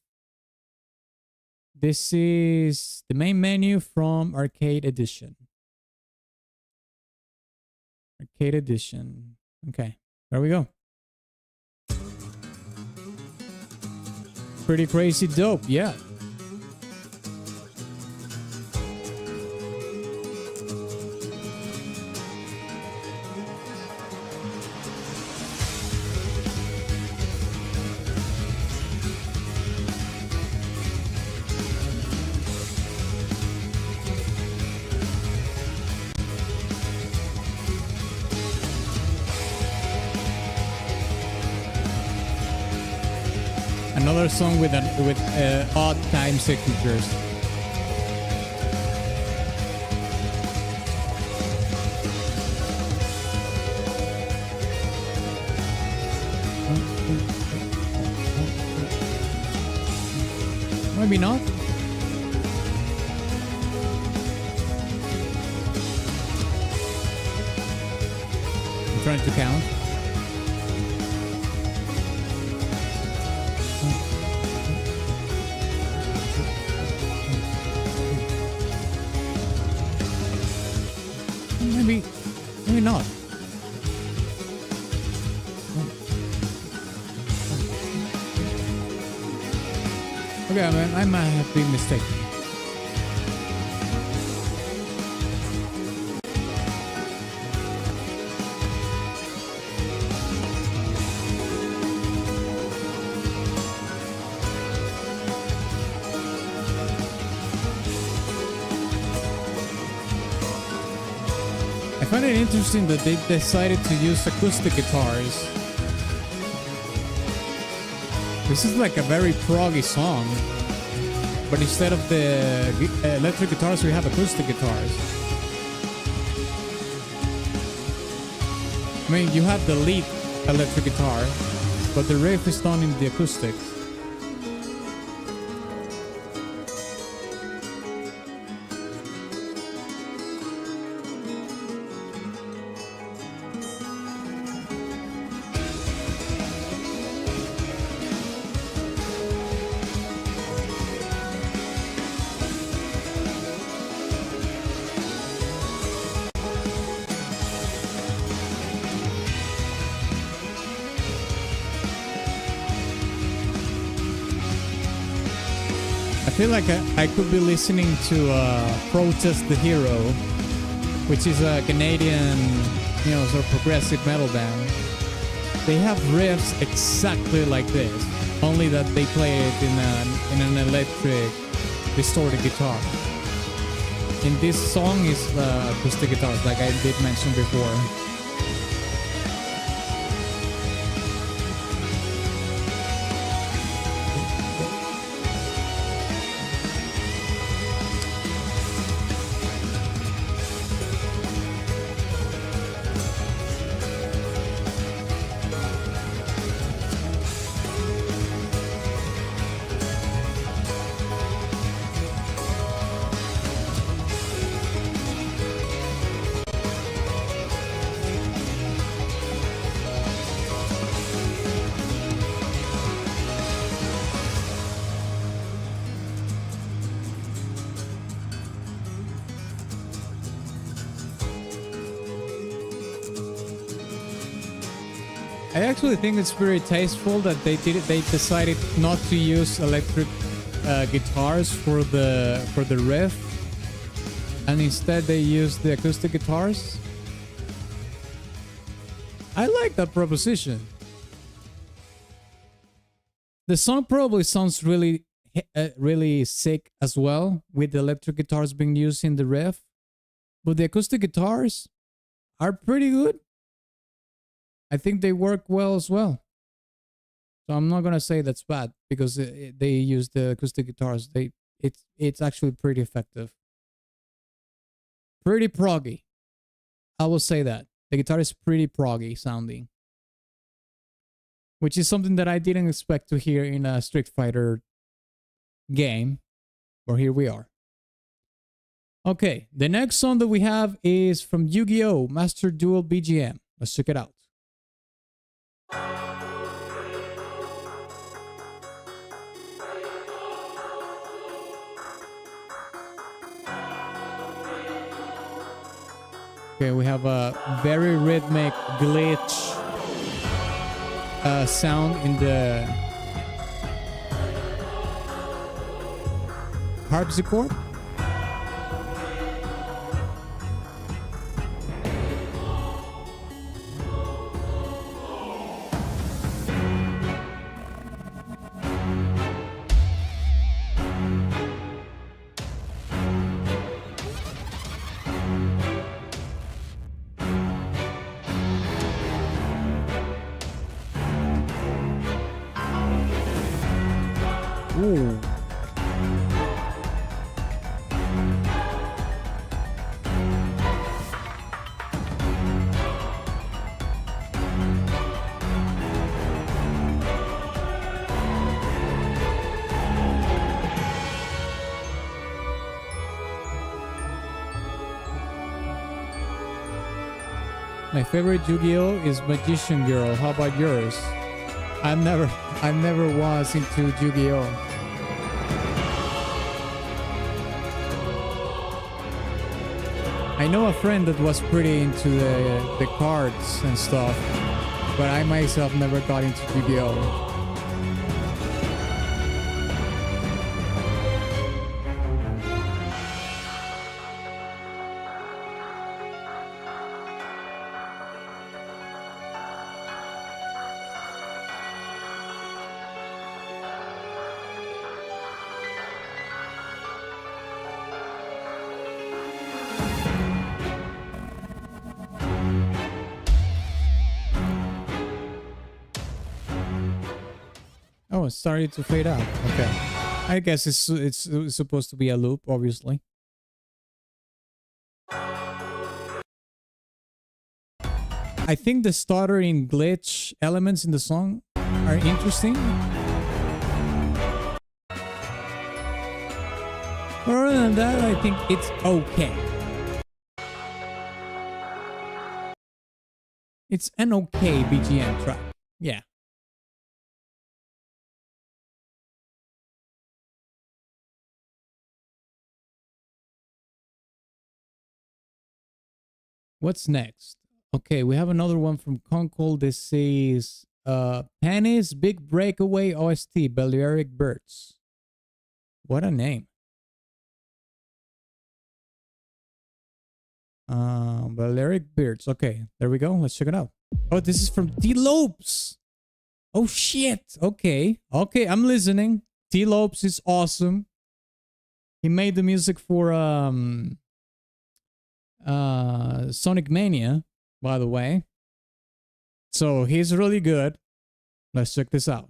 S1: This is the main menu from Arcade Edition. Arcade Edition. Okay, there we go. Pretty crazy dope, yeah. Another song with odd time signatures. Maybe not. I'm trying to count. Maybe not. Okay, I might have been mistaken. I find it interesting that they decided to use acoustic guitars. This is like a very proggy song, but instead of the electric guitars, we have acoustic guitars. I mean, you have the lead electric guitar, but the riff is done in the acoustics. feel like I could be listening to Protest the Hero, which is a Canadian, you know, sort of progressive metal band. They have riffs exactly like this, only that they play it in an electric distorted guitar. In this song is acoustic guitars, like I did mention before. I actually think it's very tasteful that they decided not to use electric guitars for the riff, and instead they used the acoustic guitars. I like that proposition. The song probably sounds really sick as well with the electric guitars being used in the riff, but the acoustic guitars are pretty good. I think they work well as well. So I'm not gonna say that's bad because they use the acoustic guitars. It's actually pretty effective. Pretty proggy. I will say that. The guitar is pretty proggy sounding. Which is something that I didn't expect to hear in a Street Fighter game. But here we are. Okay, the next song that we have is from Yu-Gi-Oh! Master Duel BGM. Let's check it out. Okay, we have a very rhythmic glitch sound in the harpsichord. Ooh. My favorite Yu-Gi-Oh is Magician Girl. How about yours? I never was into Yu-Gi-Oh. I know a friend that was pretty into the cards and stuff, but I myself never got into Yu-Gi-Oh. Oh, it started to fade out. Okay. I guess it's supposed to be a loop, obviously. I think the stuttering glitch elements in the song are interesting. But other than that, I think it's okay. It's an okay BGM track. Yeah. What's next? Okay, we have another one from Conkel. This is Penny's Big Breakaway OST, Balearic Birds. What a name. Valeric Beards. Okay, there we go. Let's check it out. Oh, this is from T Lopes. Oh shit. Okay. Okay, I'm listening. T Lopes is awesome. He made the music for Sonic Mania, by the way. So he's really good. Let's check this out.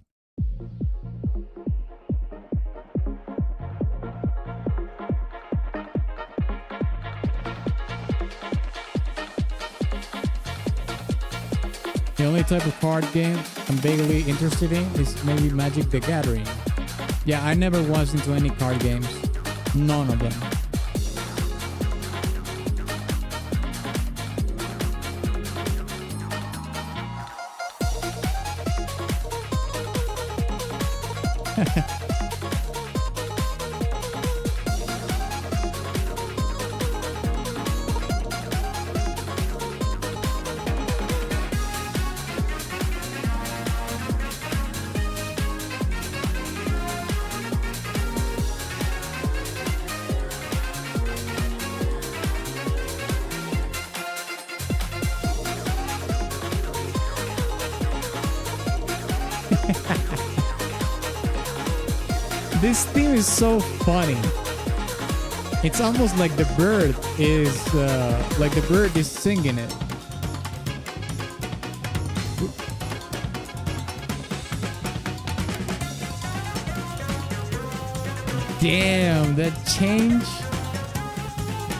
S1: The only type of card game I'm vaguely interested in is maybe Magic the Gathering. Yeah, I never was into any card games. None of them. This theme is so funny. It's almost like the bird is singing it. Damn, that change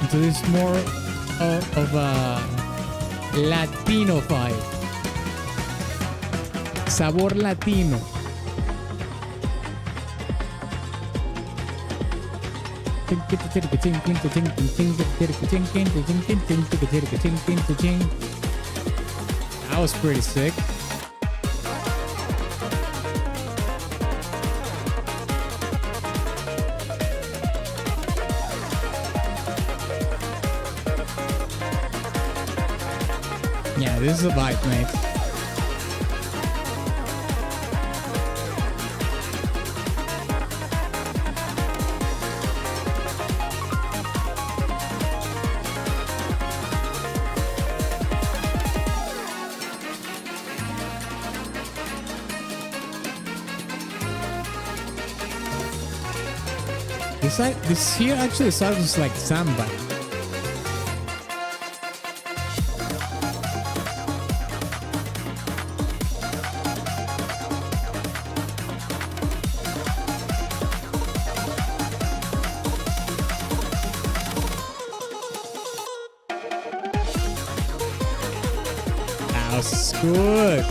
S1: into this more of a Latino vibe. Sabor Latino. That was pretty sick. Yeah, this is a vibe, mate. This here actually sounds like samba. That was good.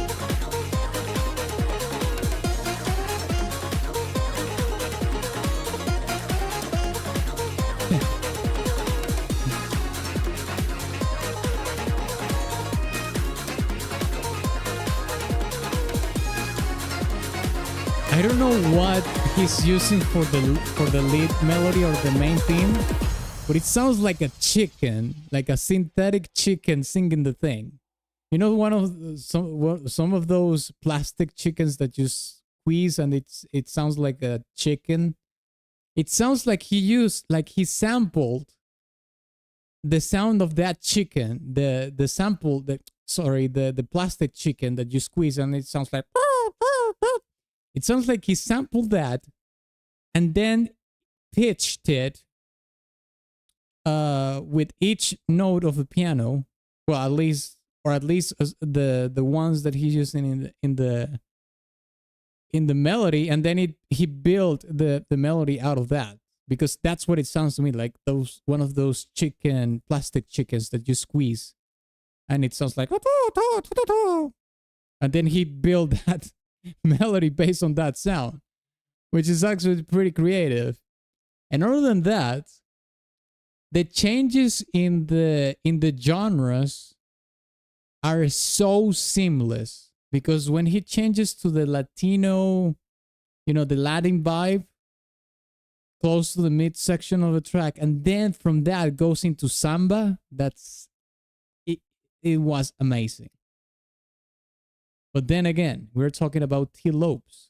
S1: I don't know what he's using for the lead melody or the main theme, but it sounds like a chicken, like a synthetic chicken singing the thing. You know, some of those plastic chickens that you squeeze and it sounds like a chicken. It sounds like he sampled the sound of that chicken, the plastic chicken that you squeeze and it sounds like. It sounds like he sampled that and then pitched it with each note of the piano. Well, at least the ones that he's using in the melody, and then he built the melody out of that, because that's what it sounds to me like, one of those plastic chickens that you squeeze, and it sounds like, and then he built that melody based on that sound, which is actually pretty creative. And other than that, the changes in the genres are so seamless, because when he changes to the Latino, the Latin vibe close to the midsection of the track, and then from that goes into samba, it was amazing. But then again, we're talking about T Lopes.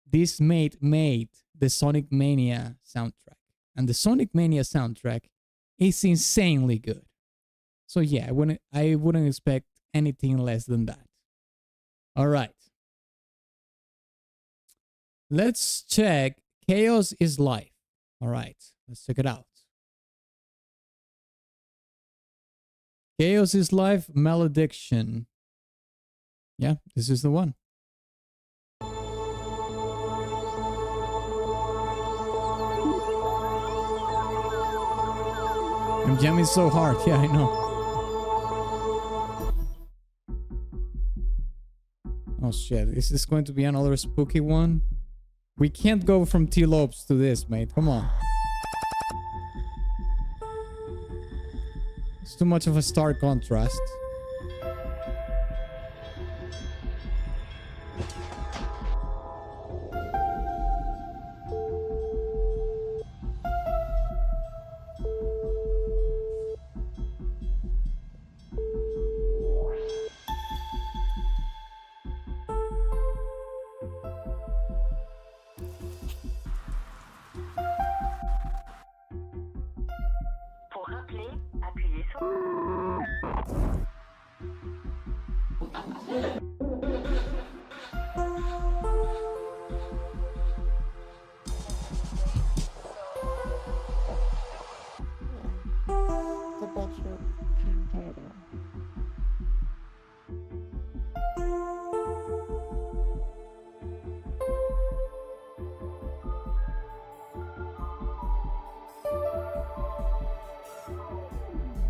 S1: This mate made the Sonic Mania soundtrack. And the Sonic Mania soundtrack is insanely good. So yeah, I wouldn't expect anything less than that. All right. Let's check Chaos is Life. All right, let's check it out. Chaos is Life, Malediction. Yeah, this is the one. I'm jamming so hard. Yeah, I know. Oh shit, is this going to be another spooky one? We can't go from T-Lopes to this, mate. Come on. It's too much of a stark contrast.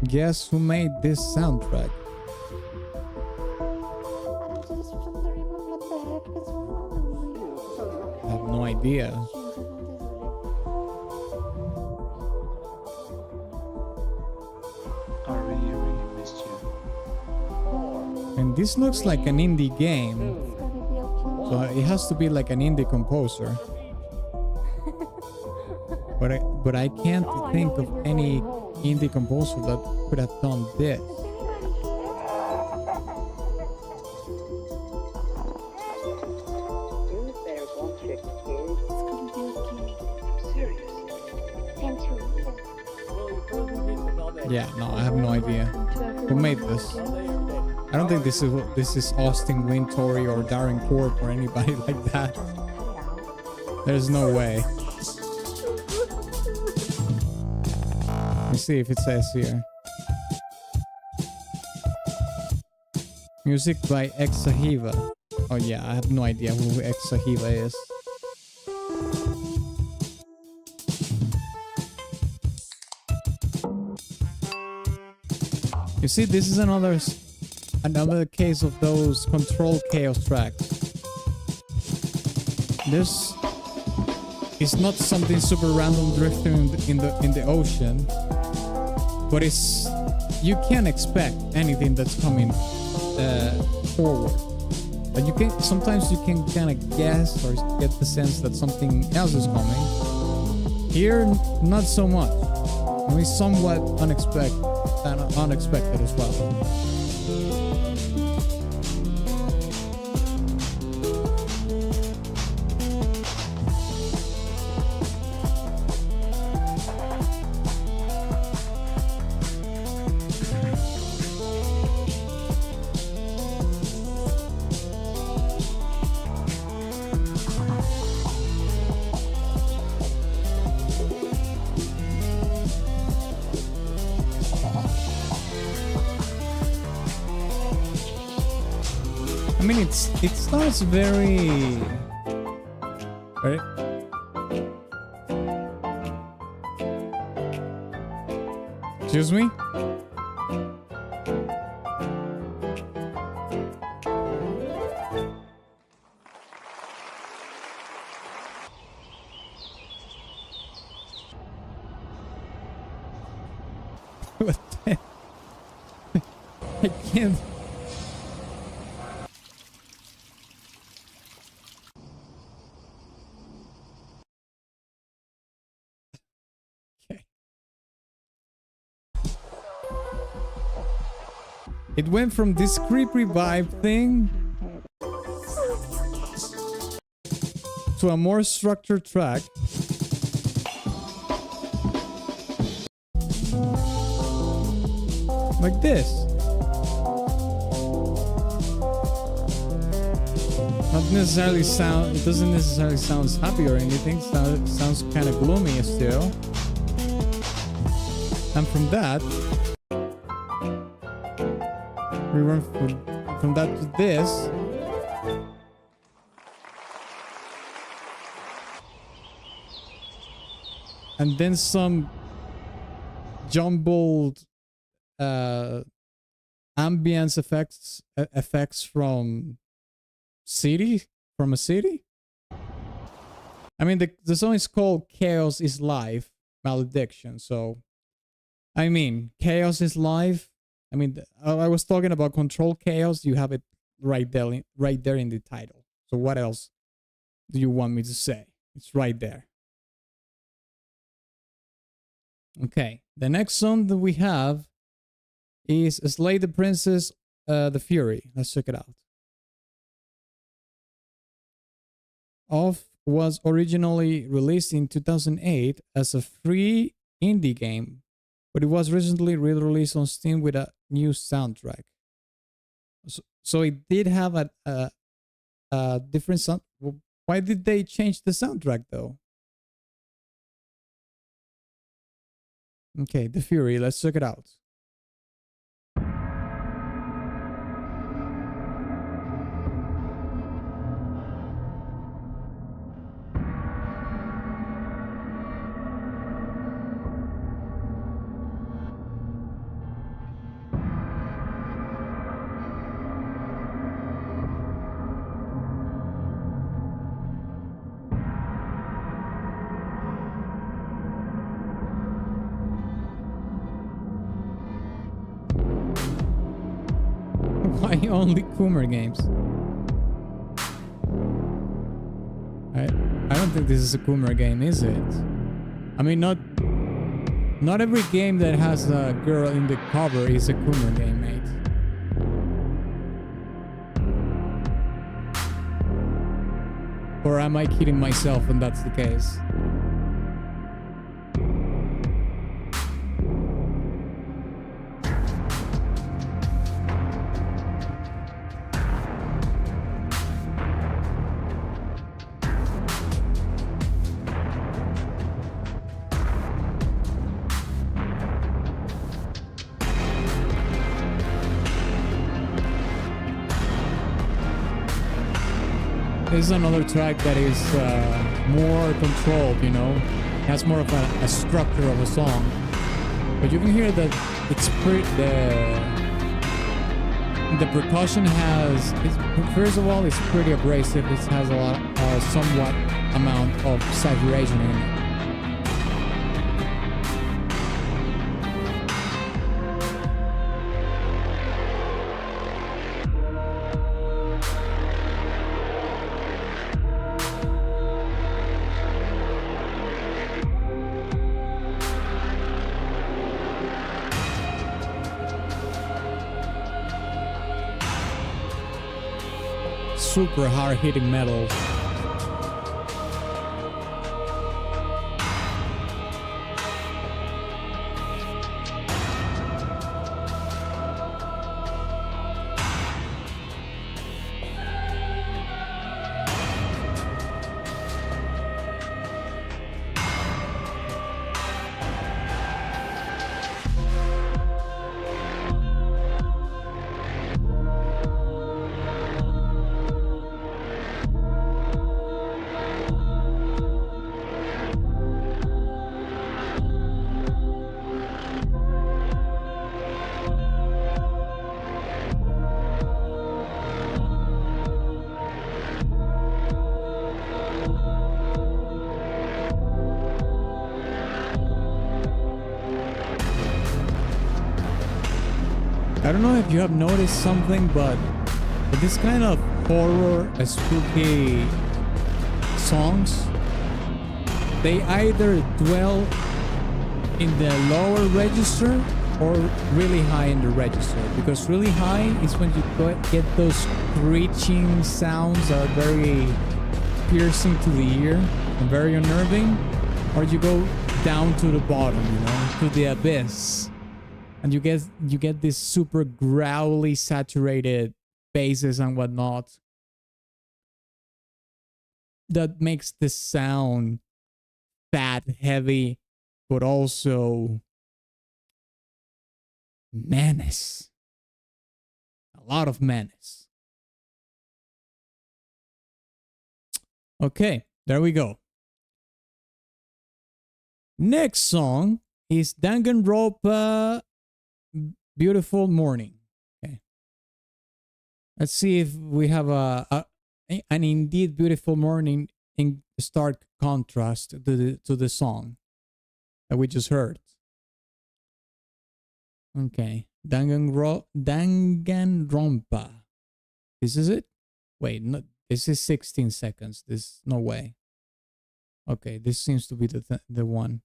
S1: Guess who made this soundtrack? I have no idea.
S4: I really missed you.
S1: And this looks like an indie game. So it has to be like an indie composer. But I can't think of any indie composer that could have done this. Yeah, no, I have no idea who made this. I don't think this is Austin Wintory or Darren Corp or anybody like that. There's no way. Let me see if it says here. Music by Exahiva. Oh yeah, I have no idea who Exahiva is. You see, this is another case of those controlled chaos tracks. This is not something super random drifting in the ocean, but you can't expect anything that's coming forward. But sometimes you can kind of guess or get the sense that something else is coming. Here, not so much. I mean, somewhat unexpected as well. I mean, it starts very... Right? Excuse me? What the... I can't... It went from this creepy vibe thing to a more structured track. Like this. Not necessarily sound, it doesn't necessarily sound happy or anything. It sounds kind of gloomy still. And from that, we went from that to this. And then some jumbled ambience effects from a city. I mean, the song is called Chaos is Life, Malediction. So, I mean, Chaos is Life. I mean, I was talking about Control Chaos. You have it right there in the title. So what else do you want me to say? It's right there. Okay, the next song that we have is Slay the Princess, The Fury. Let's check it out. Off was originally released in 2008 as a free indie game, but it was recently re-released on Steam with a new soundtrack. So it did have a different sound. Why did they change the soundtrack though? Okay, The Fury, let's check it out. Why only Coomer games? I don't think this is a Coomer game, is it? I mean, not every game that has a girl in the cover is a Coomer game, mate. Or am I kidding myself when that's the case? This is another track that is more controlled, you know, has more of a structure of a song. But you can hear that it's the percussion first of all, it's pretty abrasive. It has a somewhat amount of saturation in it. Super hard-hitting metal. I don't know if you have noticed something, but this kind of horror, spooky songs, they either dwell in the lower register or really high in the register. Because really high is when you get those screeching sounds that are very piercing to the ear and very unnerving, or you go down to the bottom, you know, to the abyss, and you get this super growly, saturated basses and whatnot that makes the sound fat, heavy, but also menace. A lot of menace. Okay, there we go. Next song is Danganronpa Beautiful Morning. Okay. Let's see if we have an indeed beautiful morning in stark contrast to the song that we just heard. Okay. Danganronpa. This is it? Wait, no, this is 16 seconds. This, no way. Okay, this seems to be the one.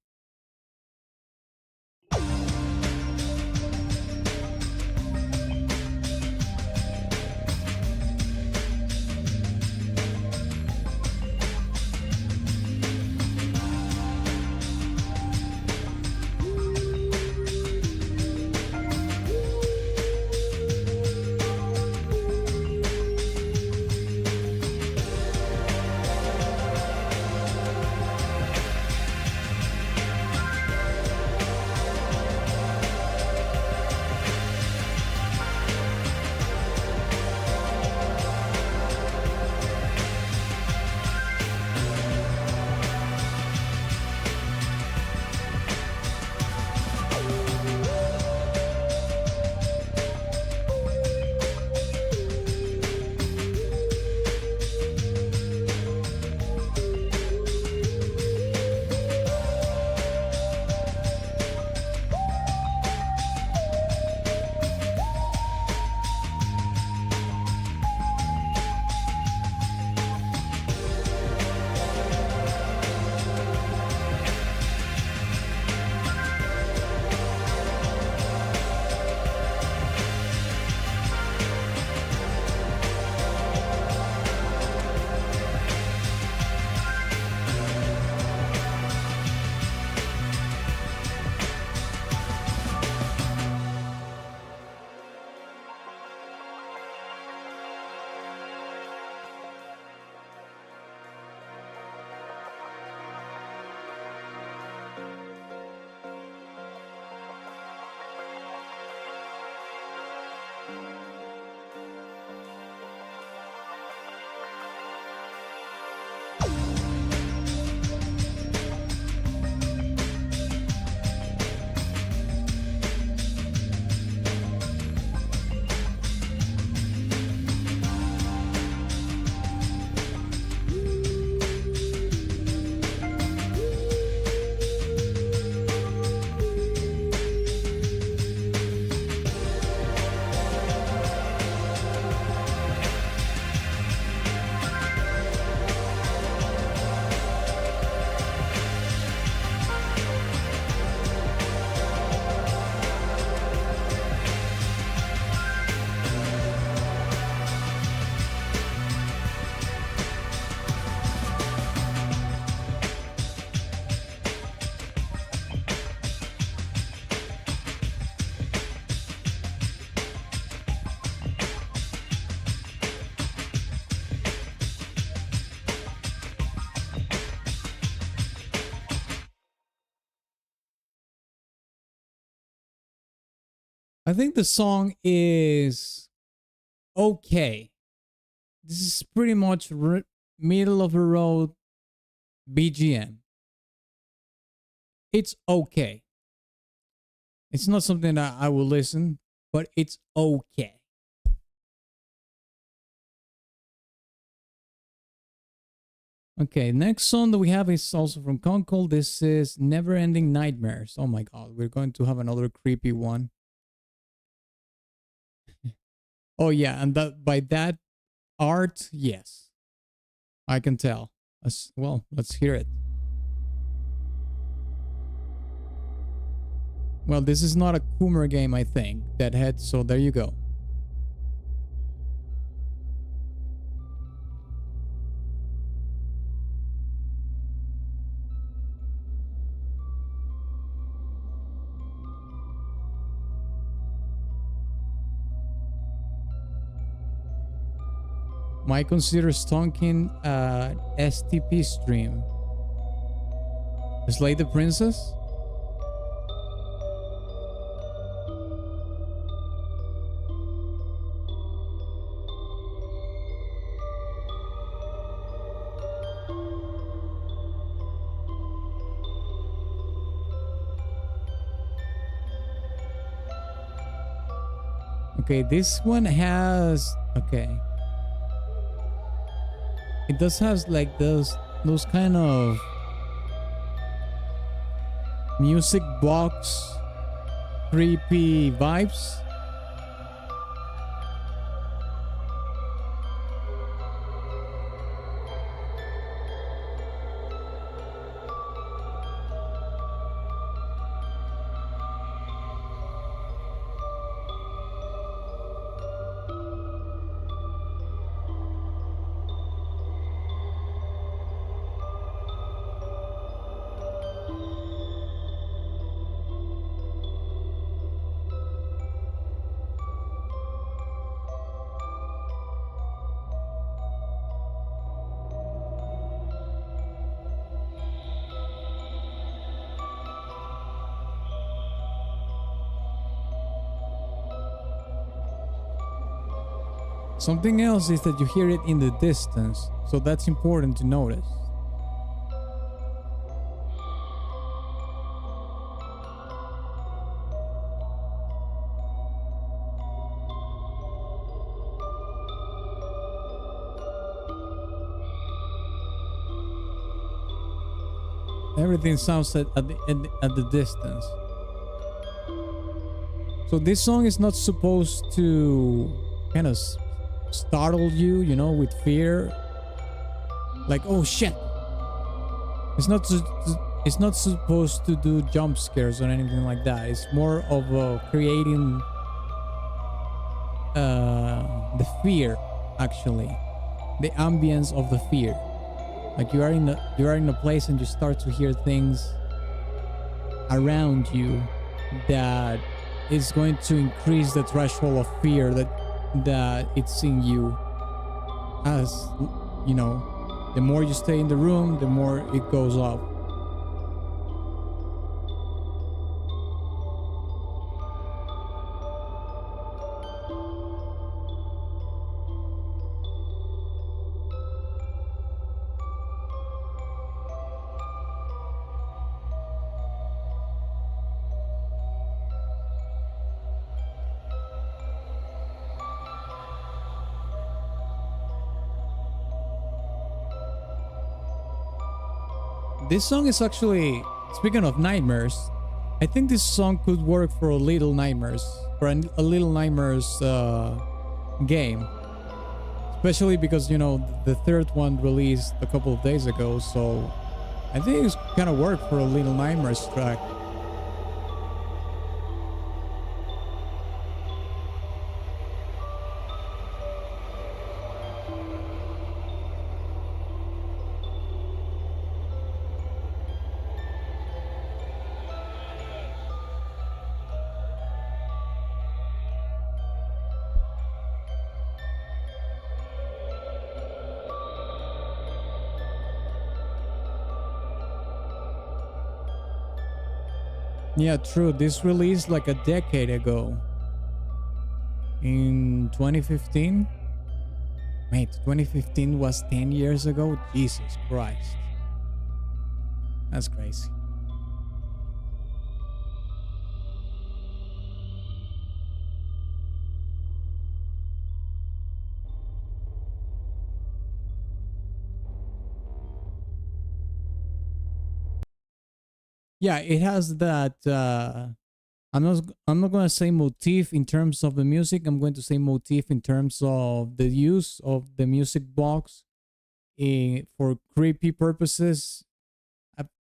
S1: I think the song is okay. This is pretty much middle of the road BGM. It's okay. It's not something that I will listen, but it's okay. Okay, next song that we have is also from Conkel. This is Never Ending Nightmares. Oh my god, we're going to have another creepy one. Oh yeah, and that by that art, yes. I can tell. Well, let's hear it. Well, this is not a Coomer game, I think. Deadhead, so there you go. Might consider stonking STP stream. Slay the princess? Okay, this one has... Okay. It does have like those kind of music box creepy vibes. Something else is that you hear it in the distance, so that's important to notice. Everything sounds at the distance. So this song is not supposed to kind of startle you, you know, with fear. Like, oh shit. It's not supposed to do jump scares or anything like that. It's more of creating the fear, actually. The ambience of the fear. Like you are in a place and you start to hear things around you that is going to increase the threshold of fear that it's in you. As you know, the more you stay in the room, the more it goes up. This song is actually, speaking of nightmares, I think this song could work for a Little Nightmares, for a Little Nightmares game. Especially because, you know, the third one released a couple of days ago, so I think it's gonna work for a Little Nightmares track. Yeah, true. This released like a decade ago. In 2015? Wait, 2015 was 10 years ago? Jesus Christ. That's crazy. Yeah, it has that I'm not gonna say motif in terms of the music. I'm going to say motif in terms of the use of the music box for creepy purposes.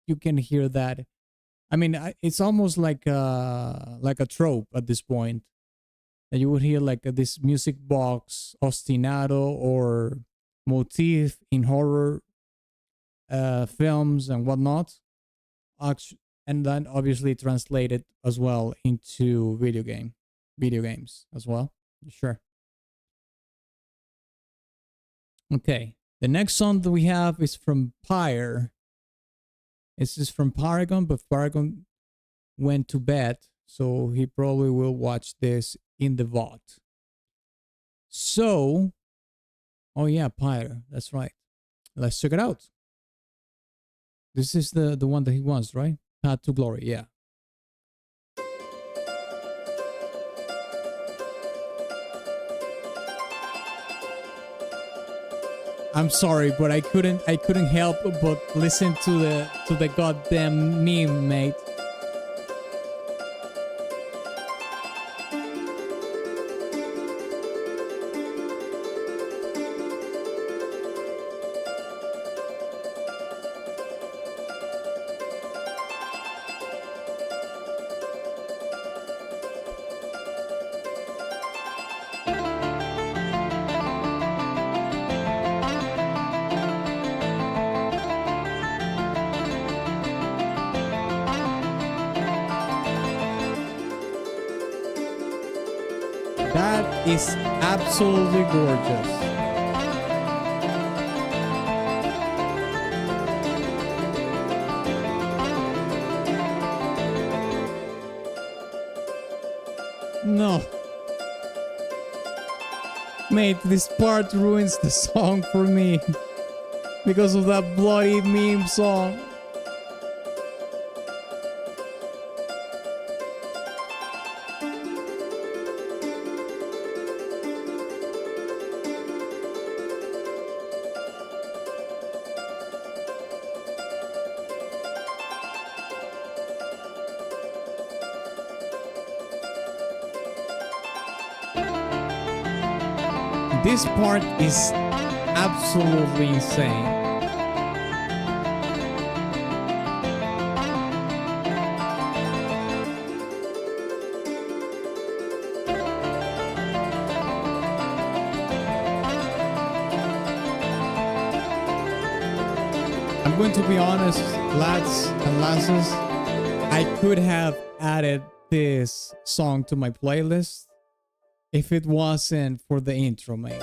S1: You can hear that. I mean, it's almost like a trope at this point. That you would hear like this music box ostinato or motif in horror films and whatnot. And then obviously translated as well into video games as well. Sure. Okay. The next song that we have is from Pyre. This is from Paragon, but Paragon went to bed, so he probably will watch this in the VOD. So, oh yeah, Pyre. That's right. Let's check it out. This is the one that he wants, right? Path to Glory, yeah. I'm sorry, but I couldn't help but listen to the goddamn meme, mate. That is absolutely gorgeous. No. Mate, this part ruins the song for me. Because of that bloody meme song. This part is absolutely insane. I'm going to be honest, lads and lasses, I could have added this song to my playlist if it wasn't for the intro, mate.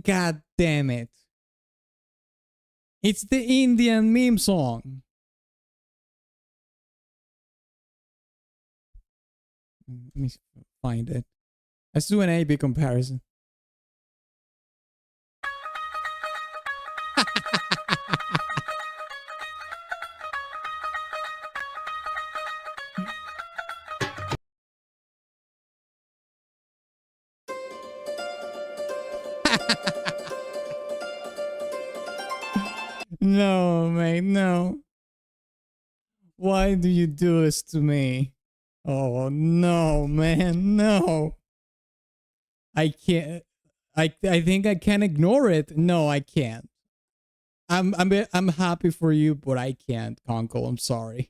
S1: God damn it. It's the Indian meme song. Let me find it. Let's do an A-B comparison. No, mate, no. Why do you do this to me? Oh, no, man, no. I can't. I think I can ignore it. No, I can't. I'm happy for you, but I can't, Conkel. I'm sorry.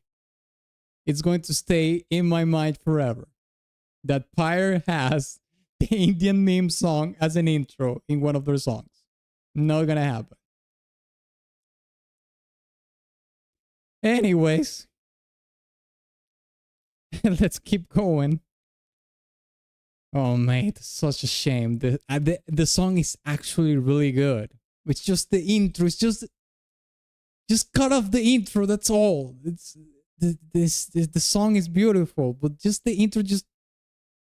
S1: It's going to stay in my mind forever that Pyre has the Indian meme song as an intro in one of their songs. Not gonna happen. Anyways, let's keep going. Oh, mate, such a shame. The song is actually really good. It's just the intro. It's just cut off the intro. That's all. It's the song is beautiful, but just the intro. Just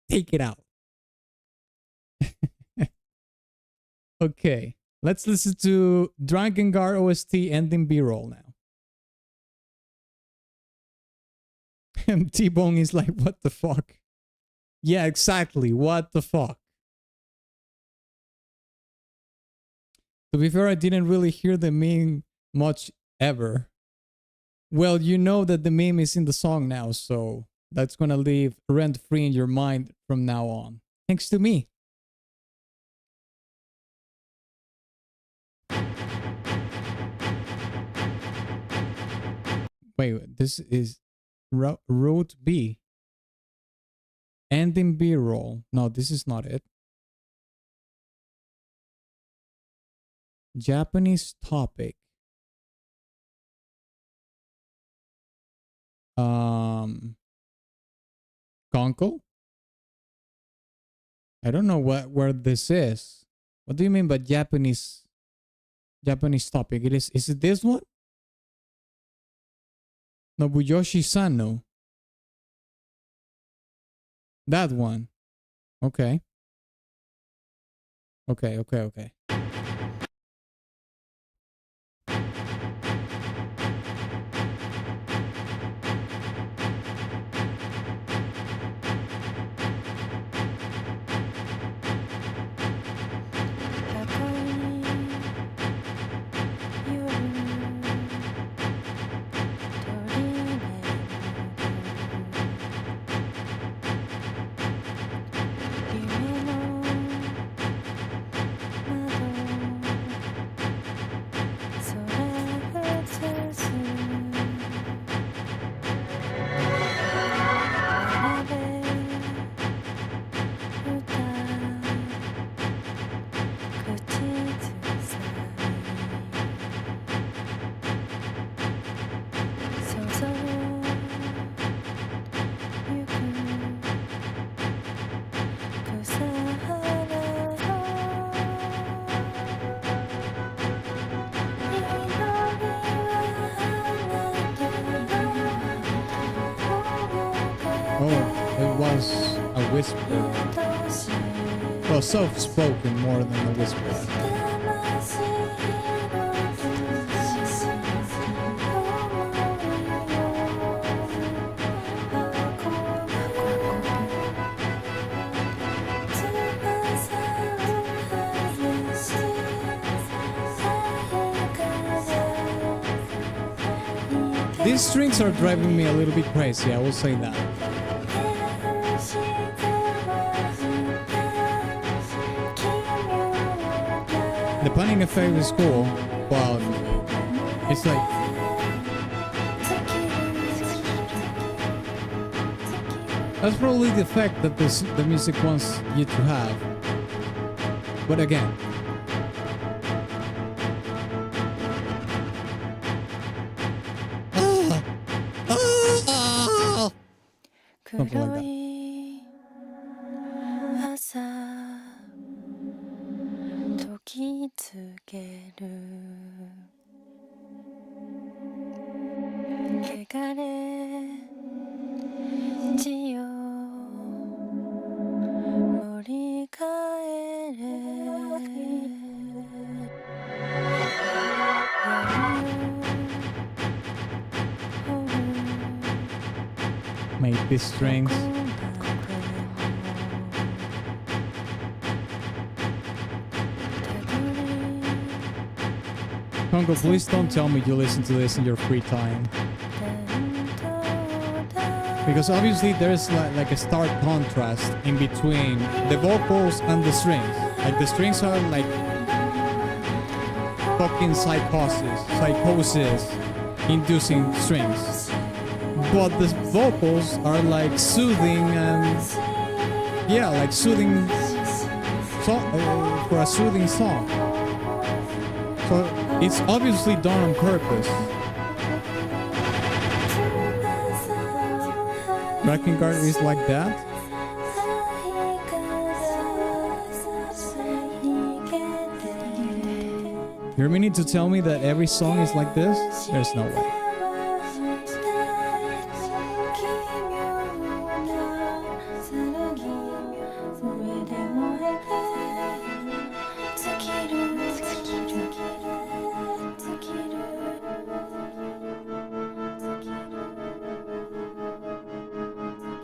S1: take it out. Okay, let's listen to Drunken Guard OST ending B-roll now. And T-Bone is like, what the fuck? Yeah, exactly. What the fuck? To be fair, I didn't really hear the meme much ever. Well, you know that the meme is in the song now, so that's gonna live rent-free in your mind from now on. Thanks to me. Wait, this is Road B. Ending B-roll. No, this is not it. Japanese topic. Conkel? I don't know where this is. What do you mean by Japanese topic? Is it this one? Nobuyoshi Sano. That one. Okay. Okay. A whisper. Well, soft-spoken more than a whisper. These strings are driving me a little bit crazy, I will say that. The panning effect is cool, but it's like that's probably the effect that the music wants you to have. But again, something like that. Maybe strings. Conkel, please don't tell me you listen to this in your free time. Because obviously there's like a stark contrast in between the vocals and the strings. Like the strings are like fucking psychosis inducing strings. But the vocals are like soothing and yeah, like soothing for a soothing song. So it's obviously done on purpose. Drakengard is like that. You meaning to tell me that every song is like this? There's no way.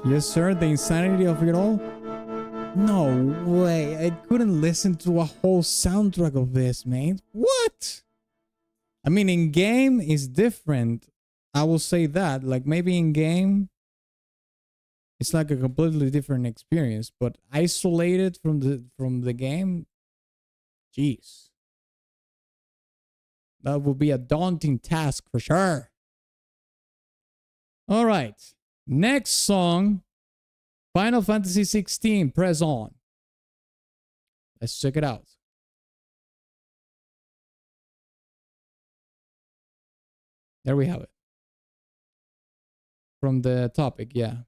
S1: Yes, sir, the insanity of it all? No way, I couldn't listen to a whole soundtrack of this, man. What? I mean, in-game is different. I will say that. Like, maybe in-game, it's like a completely different experience. But isolated from the game, jeez. That would be a daunting task for sure. All right. Next song, Final Fantasy 16, Press On. Let's check it out. There we have it. From the topic, yeah.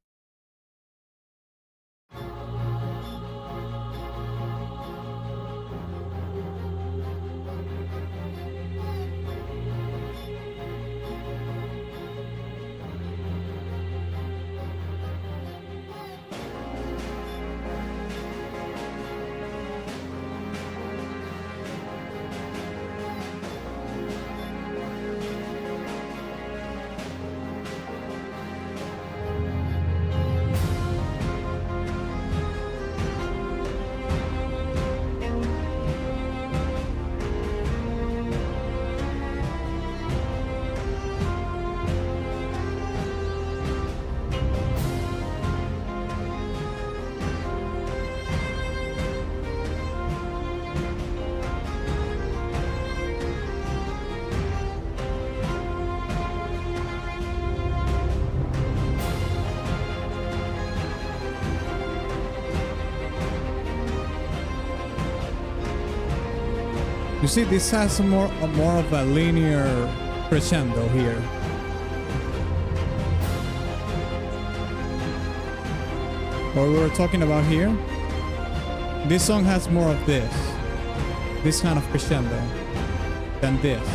S1: You see, this has more of a linear crescendo here. What we were talking about here, this song has more of this kind of crescendo than this.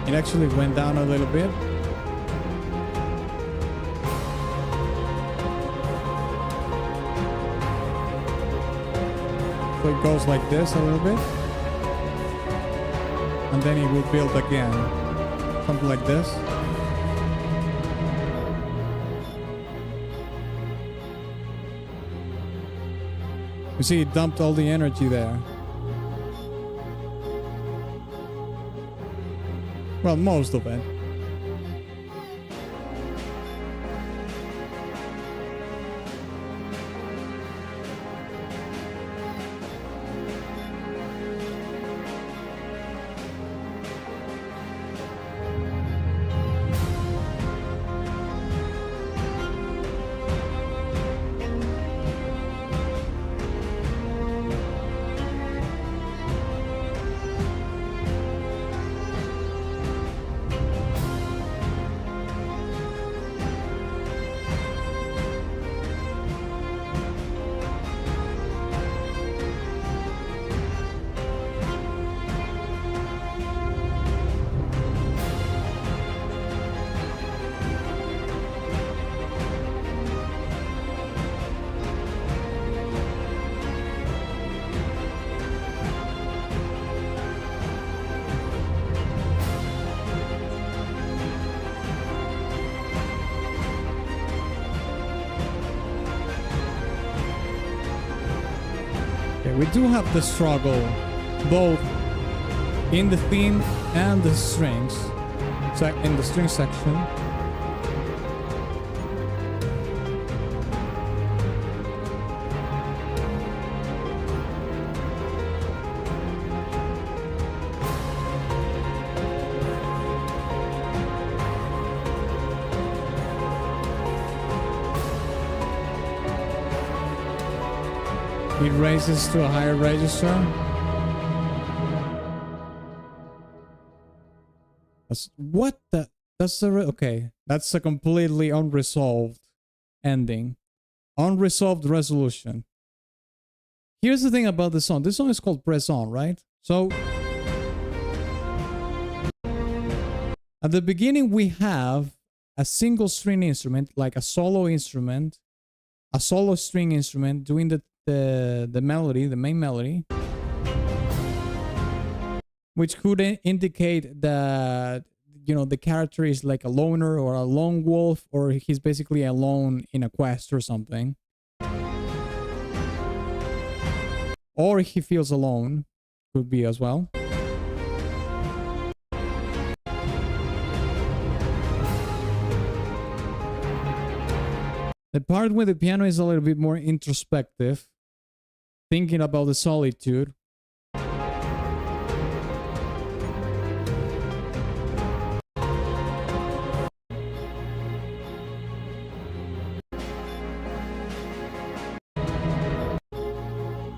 S1: It actually went down a little bit. So it goes like this a little bit. And then it will build again. Something like this. You see, it dumped all the energy there. Well, most of it. We do have the struggle both in the theme and the strings, in the string section. It raises to a higher register. What the? That's a okay. That's a completely unresolved ending, unresolved resolution. Here's the thing about this song. This song is called "Press On," right? So at the beginning we have a single string instrument, like a solo instrument, a solo string instrument doing the melody, the main melody, which could indicate that, you know, the character is like a loner or a lone wolf, or he's basically alone in a quest or something, or he feels alone, could be as well. The part with the piano is a little bit more introspective, thinking about the solitude.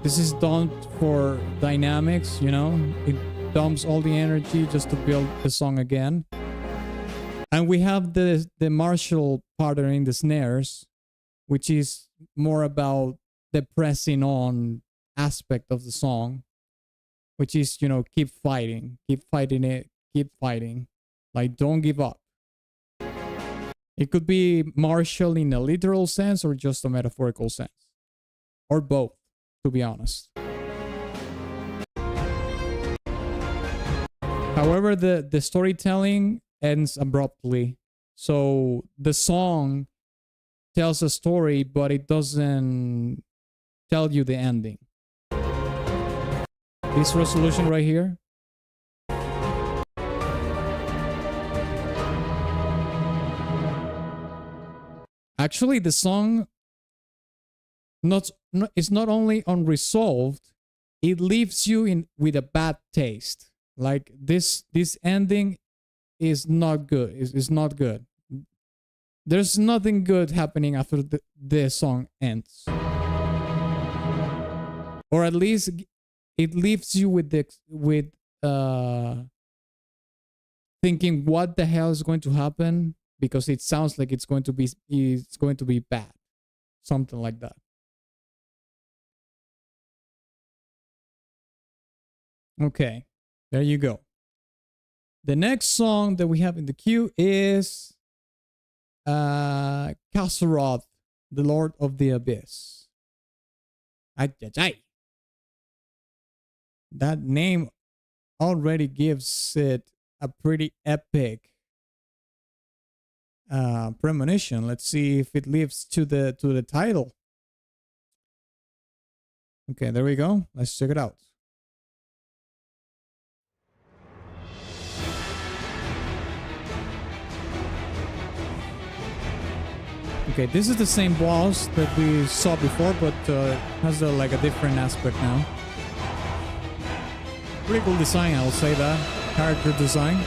S1: This is done for dynamics, you know? It dumps all the energy just to build the song again. And we have the martial pattern in the snares, which is more about the pressing on aspect of the song, which is, you know, keep fighting it, keep fighting, like don't give up. It could be martial in a literal sense or just a metaphorical sense, or both, to be honest. However, the storytelling ends abruptly, so the song tells a story, but it doesn't tell you the ending. This resolution right here. Actually, the song is not only unresolved, it leaves you with a bad taste. Like this ending is not good. Is not good. There's nothing good happening after the song ends. Or at least it leaves you with thinking what the hell is going to happen, because it sounds like it's going to be bad. Something like that. Okay, there you go. The next song that we have in the queue is Kassaroth, the Lord of the Abyss. That name already gives it a pretty epic premonition. Let's see if it lives to the title. Okay, there we go. Let's check it out. Okay, this is the same boss that we saw before, but has like a different aspect now. Pretty cool design, I'll say that. Character design.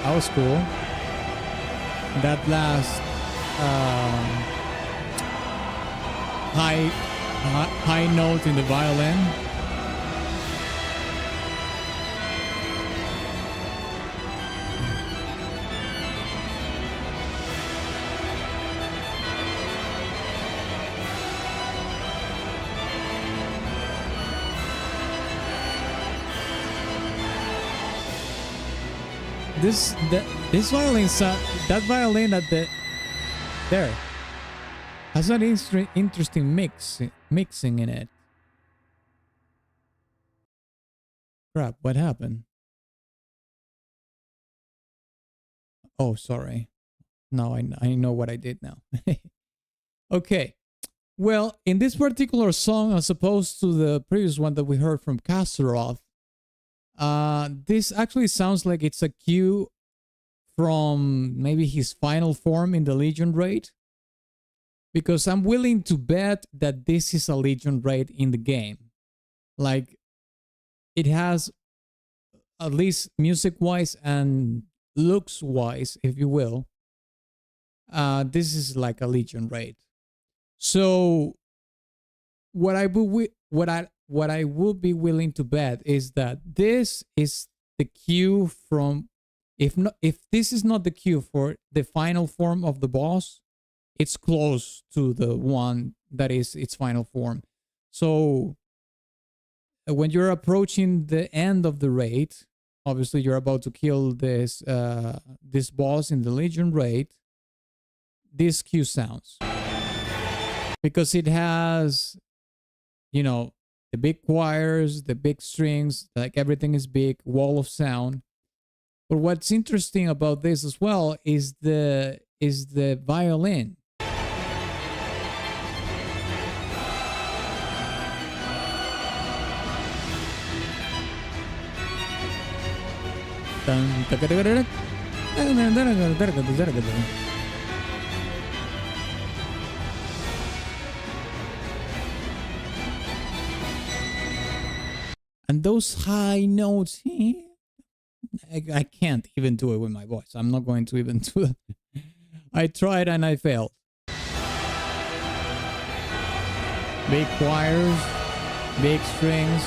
S1: That was cool. That last high note in the violin. This violin sound, that violin at there has an interesting mixing in it. Crap, what happened? Oh, sorry. Now I know what I did now. Okay. Well, in this particular song, as opposed to the previous one that we heard from Kassaroth, this actually sounds like it's a cue from maybe his final form in the Legion raid, because I'm willing to bet that this is a Legion raid in the game. Like, it has, at least music wise and looks wise, if you will, this is like a Legion raid. So what I would be willing to bet is that this is the cue from, if this is not the cue for the final form of the boss, it's close to the one that is its final form. So when you're approaching the end of the raid, obviously you're about to kill this this boss in the Legion raid, this cue sounds, because it has, you know, the big choirs, the big strings, like everything is big, wall of sound. But what's interesting about this as well is the violin. And those high notes, I can't even do it with my voice. I'm not going to even do that. I tried and I failed. Big choirs, big strings.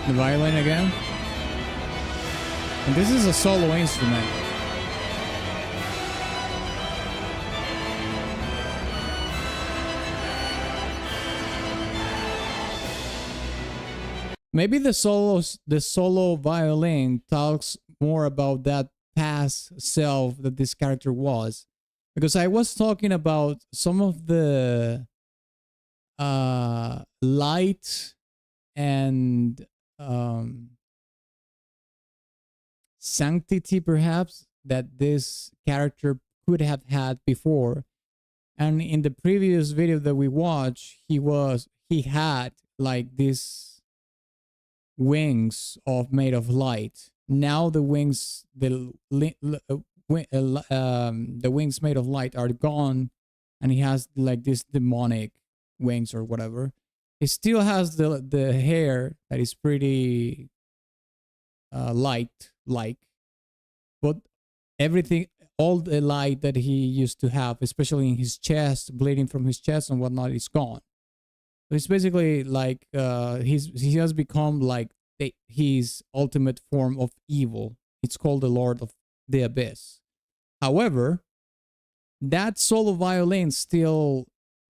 S1: The violin again. And this is a solo instrument. Maybe the solo violin talks more about that past self that this character was. Because I was talking about some of the light and sanctity perhaps that this character could have had before. And in the previous video that we watched, he had like this wings made of light. Now the wings the wings made of light are gone, and he has like this demonic wings or whatever. He still has the hair that is pretty light like, but everything, all the light that he used to have, especially in his chest, bleeding from his chest and whatnot, is gone. So it's basically like he has become like his ultimate form of evil. It's called the Lord of the Abyss. However, that solo violin still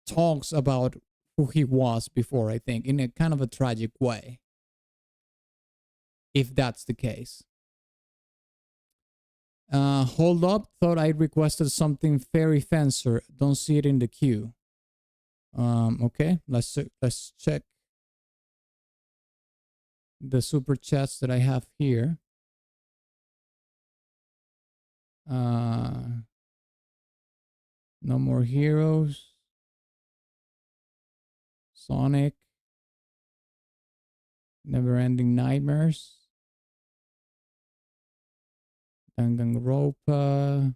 S1: talks about who he was before, I think, in a kind of a tragic way. If that's the case. Hold up, thought I requested something Fairy Fencer. Don't see it in the queue. Okay, let's check the super chats that I have here. No More Heroes. Sonic. Never Ending Nightmares. Danganronpa.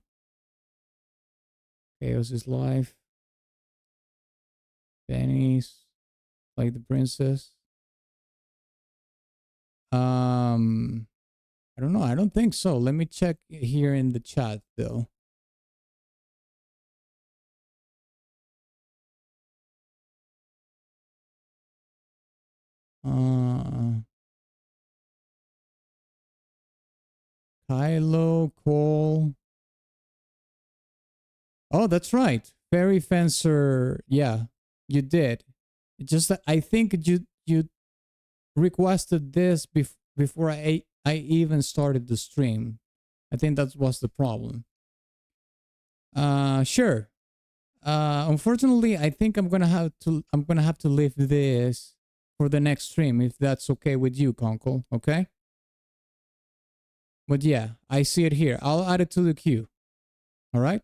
S1: Chaos is Life. Benny's. Like the Princess. I don't know. I don't think so. Let me check here in the chat though. Kylo, Cole. Oh, that's right. Fairy Fencer. Yeah, you did. It just I think you requested this before I even started the stream. I think that was the problem. Sure. Unfortunately, I think I'm gonna have to leave this for the next stream if that's okay with you, Conkel. Okay. But yeah, I see it here. I'll add it to the queue. All right.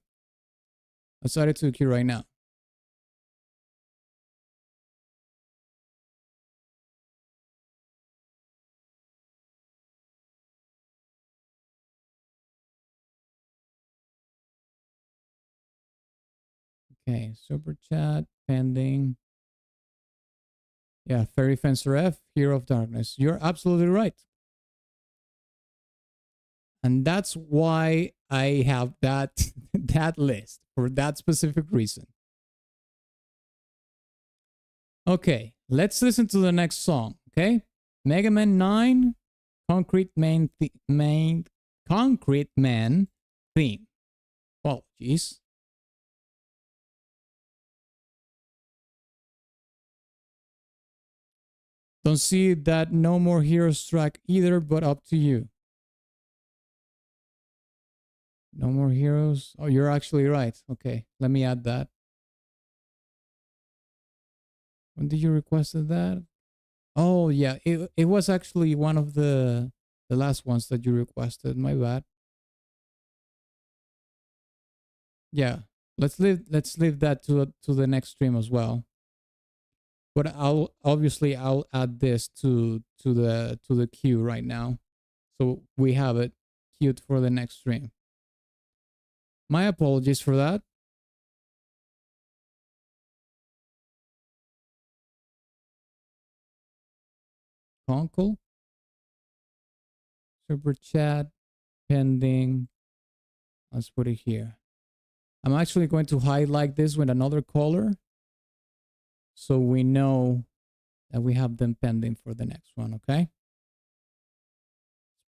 S1: Let's add it to the queue right now. Okay, super chat pending. Yeah, Fairy Fencer F, Hero of Darkness. You're absolutely right. And that's why I have that list for that specific reason. Okay, let's listen to the next song, okay? Mega Man 9 Concrete Man theme. Well, geez. Don't see that No More Heroes track either, but up to you. No More Heroes. Oh, you're actually right. Okay, let me add that. When did you request that? Oh, yeah. It was actually one of the last ones that you requested. My bad. Yeah. Let's leave that to the next stream as well. But I'll add this to the queue right now. So we have it queued for the next stream. My apologies for that. Conkel. Super chat pending. Let's put it here. I'm actually going to highlight this with another color so we know that we have them pending for the next one, okay?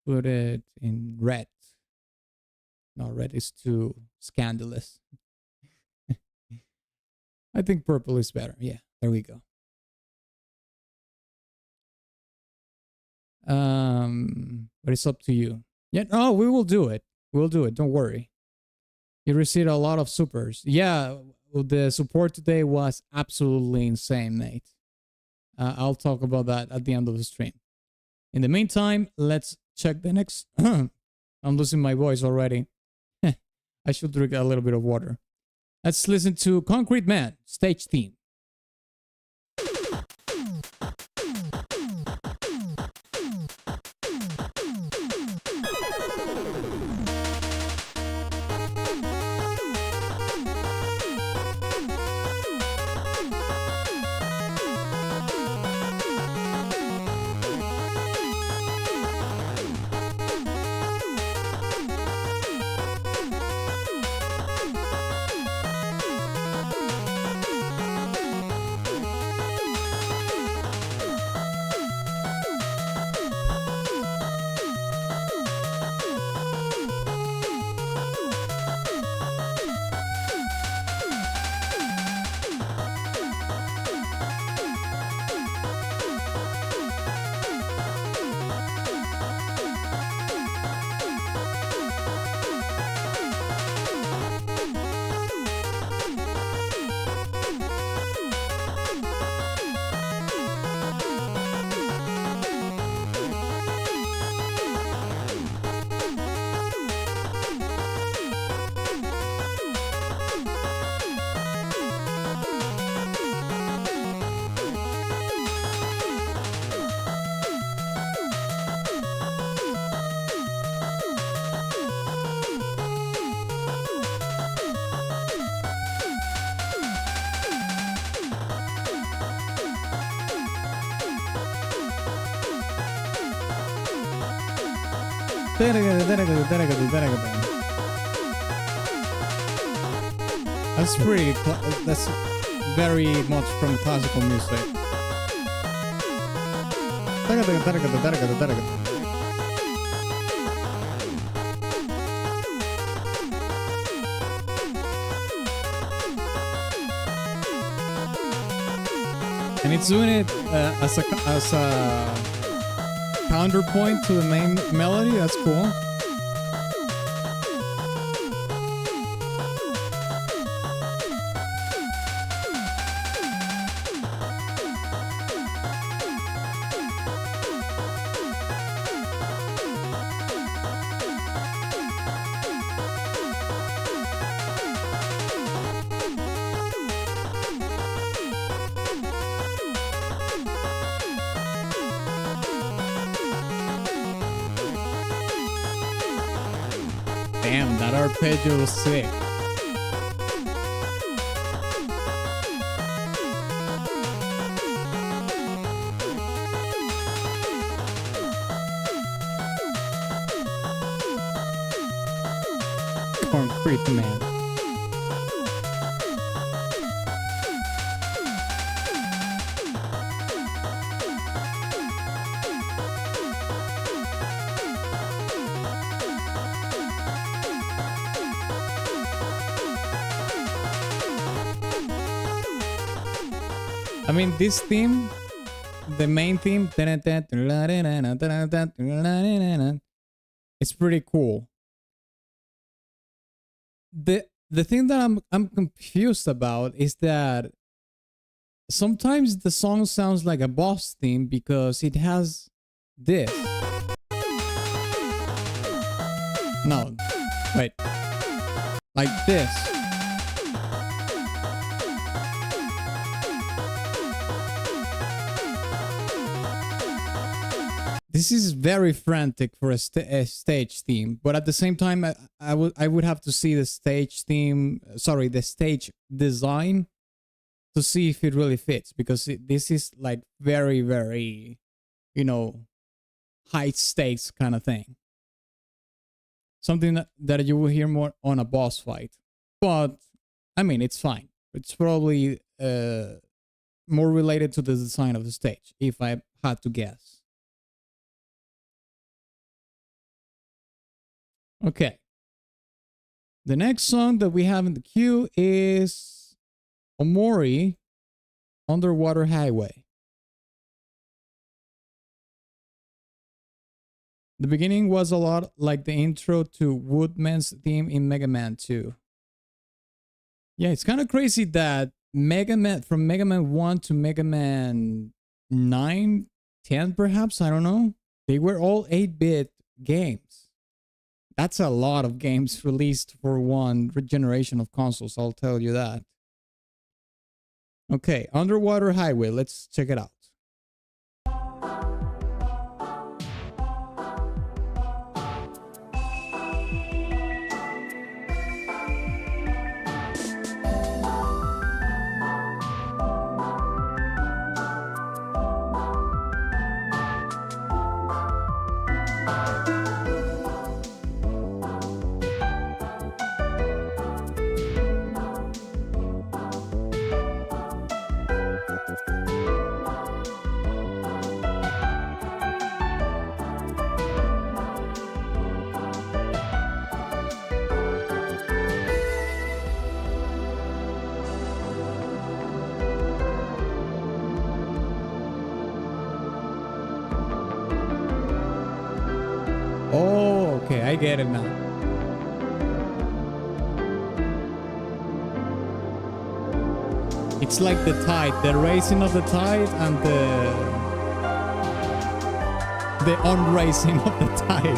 S1: put it in red. No, red is too scandalous. I think purple is better. Yeah, there we go. But it's up to you. Yeah, no, we will do it. We'll do it. Don't worry. You received a lot of supers. Yeah, the support today was absolutely insane, mate. I'll talk about that at the end of the stream. In the meantime, let's check the next. I'm losing my voice already. I should drink a little bit of water. Let's listen to Concrete Man, stage theme. That's pretty. That's very much from classical music. And it's doing it as a counterpoint to the main melody. That's cool. Damn, that arpeggio was sick. Concrete Man. I mean, this theme, the main theme, it's pretty cool. The thing that I'm confused about is that sometimes the song sounds like a boss theme because it has this. No, wait, like this. This is very frantic for a stage theme, but at the same time, I would have to see the stage theme. Sorry, the stage design to see if it really fits, because this is like very, very, you know, high stakes kind of thing. Something that you will hear more on a boss fight, but I mean, it's fine. It's probably more related to the design of the stage, if I had to guess. Okay. The next song that we have in the queue is Omori, Underwater Highway. The beginning was a lot like the intro to Woodman's theme in Mega Man 2. Yeah, it's kind of crazy that Mega Man, from Mega Man 1 to Mega Man 9, 10 perhaps, I don't know, they were all 8-bit games. That's a lot of games released for one generation of consoles, I'll tell you that. Okay, Underwater Highway, let's check it out. Oh, okay, I get it now. It's like the tide, the racing of the tide and the unracing of the tide.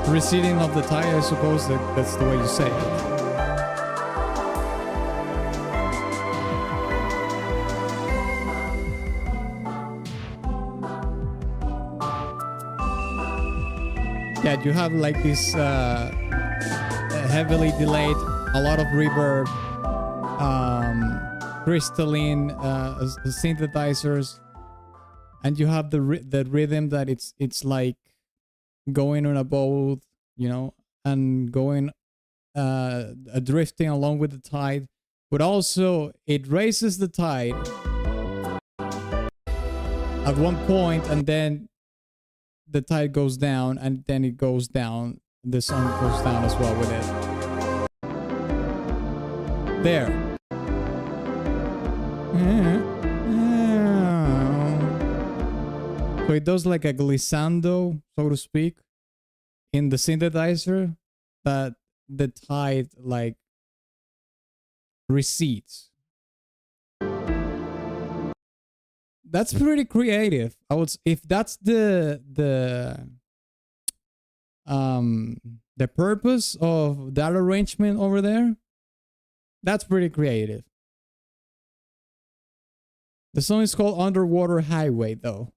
S1: Receding of the tide, I suppose that's the way you say it. Yeah, you have like this heavily delayed, a lot of reverb, crystalline synthesizers, and you have the rhythm that it's like going on a boat, you know, and going drifting along with the tide, but also it raises the tide at one point, and then the tide goes down, and then it goes down. The song goes down as well with it. There. So it does like a glissando, so to speak, in the synthesizer, that the tide like recedes. That's pretty creative. If that's the purpose of that arrangement over there, that's pretty creative. The song is called Underwater Highway though.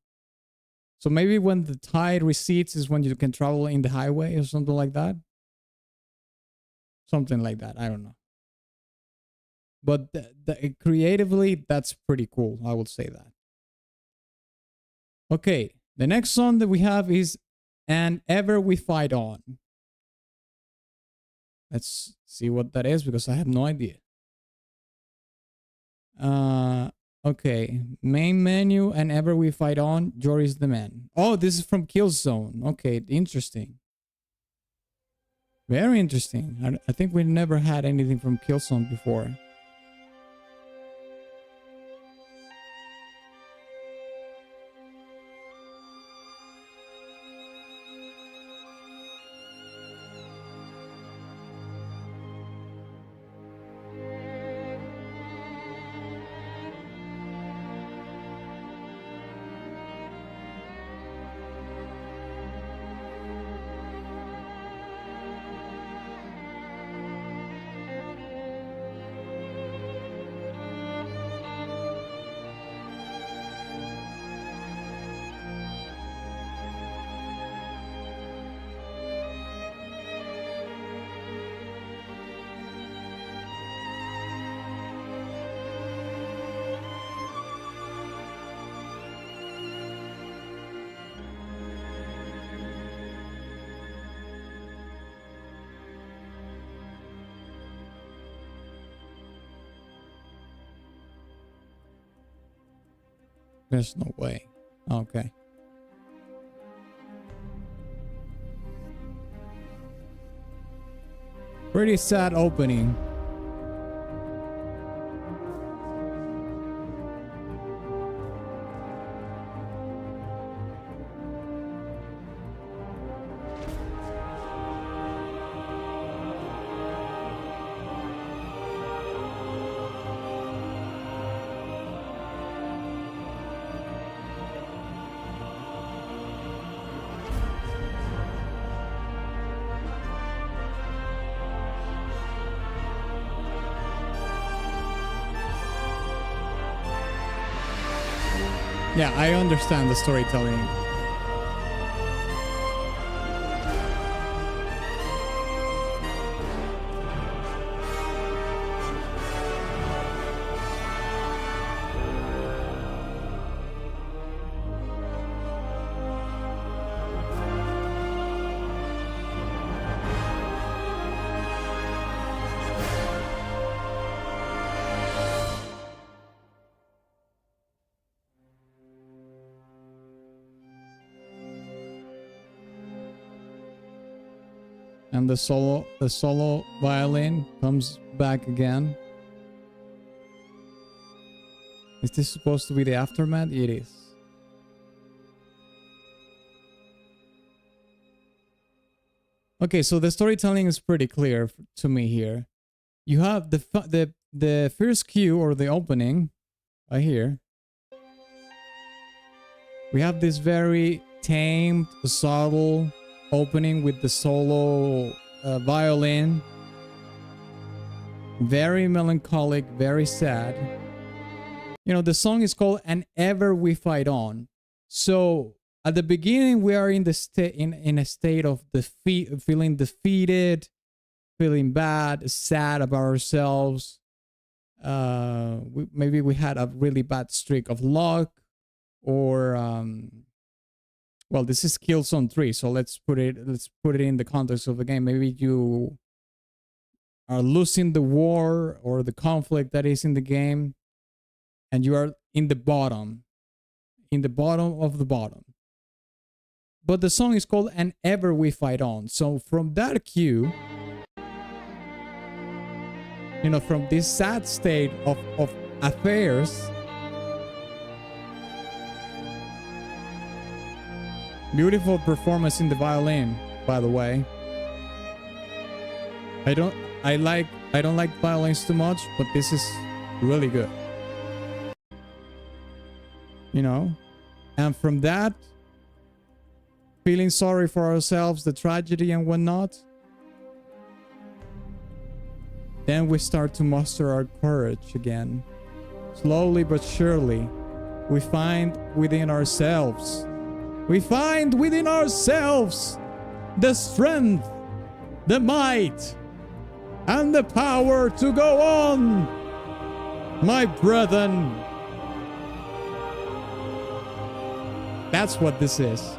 S1: So maybe when the tide recedes is when you can travel in the highway or something like that. Something like that, I don't know. But creatively, that's pretty cool, I would say that. Okay, the next song that we have is And Ever We Fight On. Let's see what that is because I have no idea. Okay, main menu, And Ever We Fight On, Jory's the Man. Oh, this is from Killzone. Okay, interesting. Very interesting. I think we never had anything from Killzone before. There's no way. Okay. Pretty sad opening. Yeah, I understand the storytelling. And the solo violin comes back again. Is this supposed to be the aftermath? It is. Okay, so the storytelling is pretty clear to me here. You have the first cue, or the opening right here. We have this very tamed, subtle opening with the solo violin. Very melancholic, very sad. You know, the song is called "And Ever We Fight On." So at the beginning, we are in the in a state of feeling defeated, feeling bad, sad about ourselves. Maybe we had a really bad streak of luck, or well, this is Killzone 3, so let's put it in the context of the game. Maybe you are losing the war or the conflict that is in the game, and you are in the bottom of the bottom. But the song is called "And Ever We Fight On." So from that cue, you know, from this sad state of affairs, beautiful performance in the violin, by the way. I don't like violins too much, but this is really good. You know? And from that, feeling sorry for ourselves, the tragedy and whatnot, then we start to muster our courage again. Slowly but surely, we find within ourselves the strength, the might, and the power to go on, my brethren. That's what this is.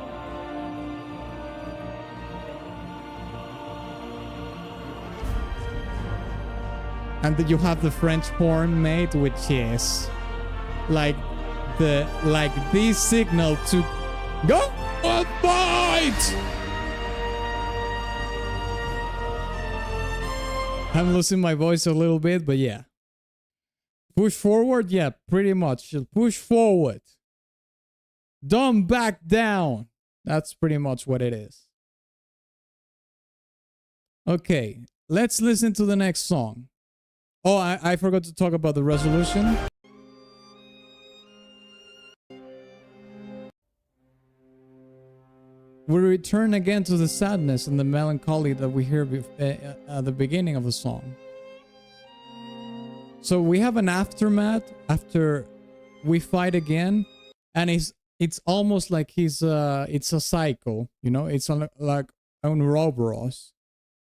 S1: And then you have the French horn, mate, which is like the signal to go and fight. I'm losing my voice a little bit, but yeah. Push forward, yeah, pretty much. Just push forward. Don't back down. That's pretty much what it is. Okay, let's listen to the next song. Oh, I forgot to talk about the resolution. We return again to the sadness and the melancholy that we hear at the beginning of the song. So we have an aftermath after we fight again, and it's almost like it's a cycle, you know. It's like on Ouroboros,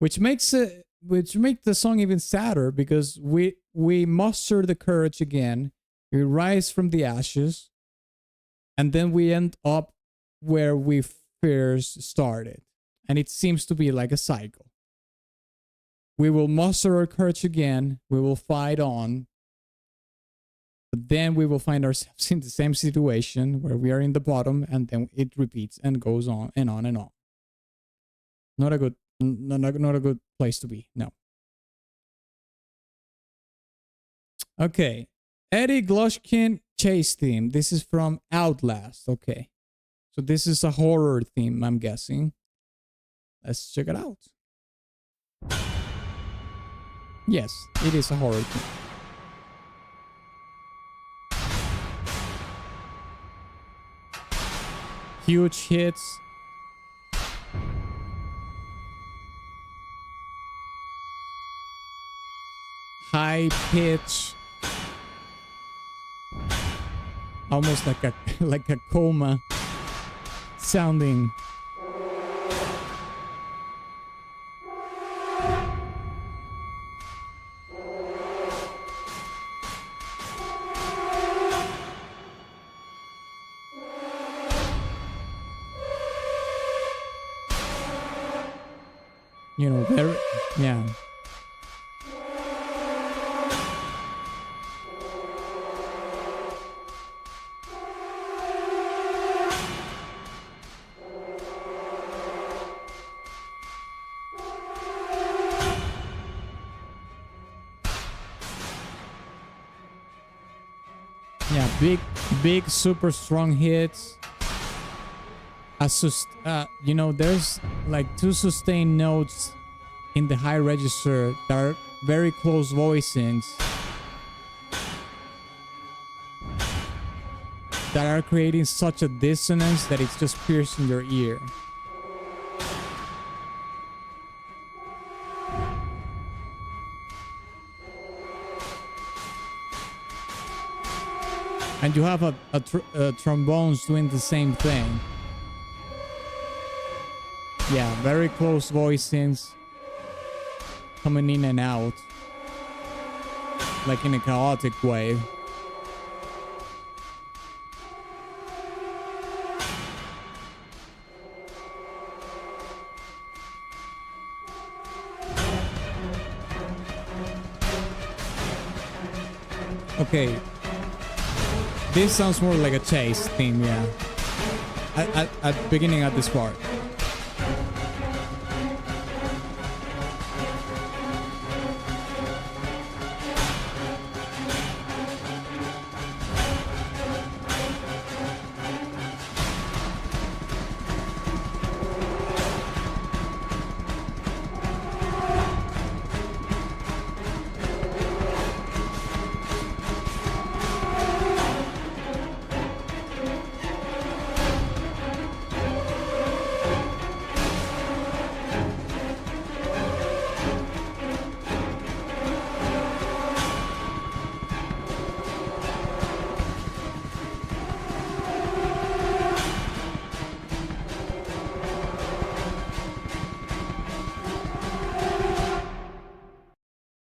S1: which makes the song even sadder, because we muster the courage again, we rise from the ashes, and then we end up where we first started, and it seems to be like a cycle. We will muster our courage again, we will fight on, but then we will find ourselves in the same situation where we are in the bottom, and then it repeats and goes on and on and on. Not a good place to be. No. Okay. Eddie Glushkin chase theme. This is from Outlast. Okay. So this is a horror theme, I'm guessing. Let's check it out. Yes, it is a horror theme. Huge hits. High pitch. Almost like a like a coma sounding. You know, very, yeah. Yeah, big, super strong hits. You know, there's like 2 sustained notes in the high register that are very close voicings that are creating such a dissonance that it's just piercing your ear. And you have a trombones doing the same thing. Yeah, very close voicings coming in and out, like in a chaotic way. Okay, this sounds more like a chase theme, yeah. At beginning at this part.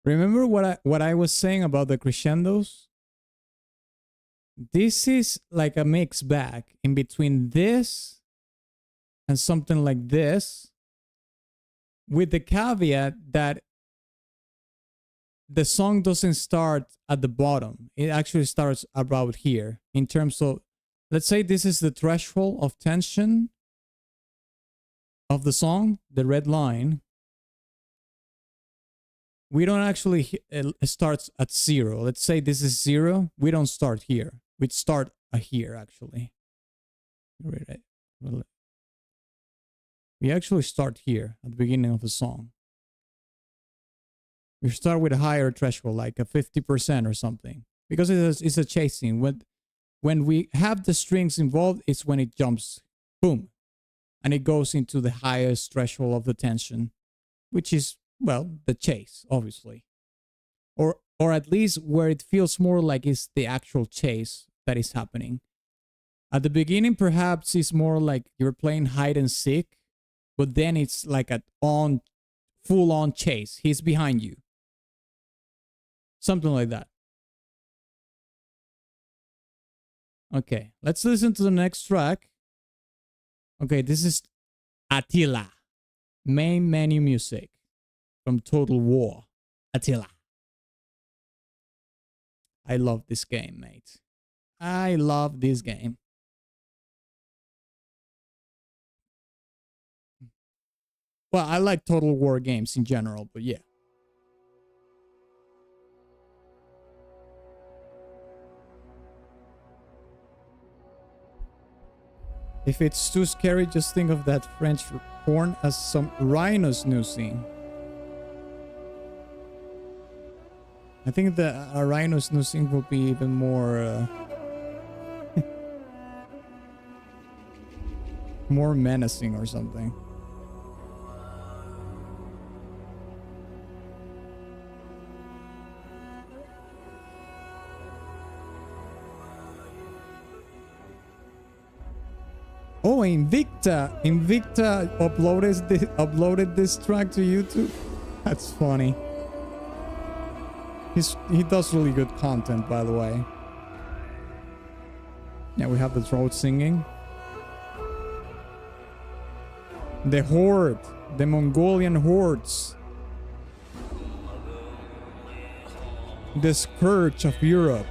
S1: Remember what I was saying about the crescendos? This is like a mixed bag in between this and something like this, with the caveat that the song doesn't start at the bottom. It actually starts about here in terms of, let's say this is the threshold of tension of the song, the red line. We don't actually start at 0. Let's say this is 0. We don't start here. We start here, actually. We actually start here at the beginning of the song. We start with a higher threshold, like a 50% or something. Because it's a chasing. When we have the strings involved, it's when it jumps, boom. And it goes into the highest threshold of the tension, which is, well, the chase, obviously. Or at least where it feels more like it's the actual chase that is happening. At the beginning, perhaps it's more like you're playing hide and seek, but then it's like a full-on chase. He's behind you. Something like that. Okay, let's listen to the next track. Okay, this is Attila. Main menu music from Total War. Attila. I love this game, mate. I love this game. Well, I like Total War games in general, but yeah. If it's too scary, just think of that French horn as some rhino snoozing. I think the rhino snoozing will be even more more menacing or something. Oh, Invicta uploaded this track to YouTube. That's funny. He does really good content, by the way. Yeah, we have the throat singing. The horde, the Mongolian hordes. The scourge of Europe.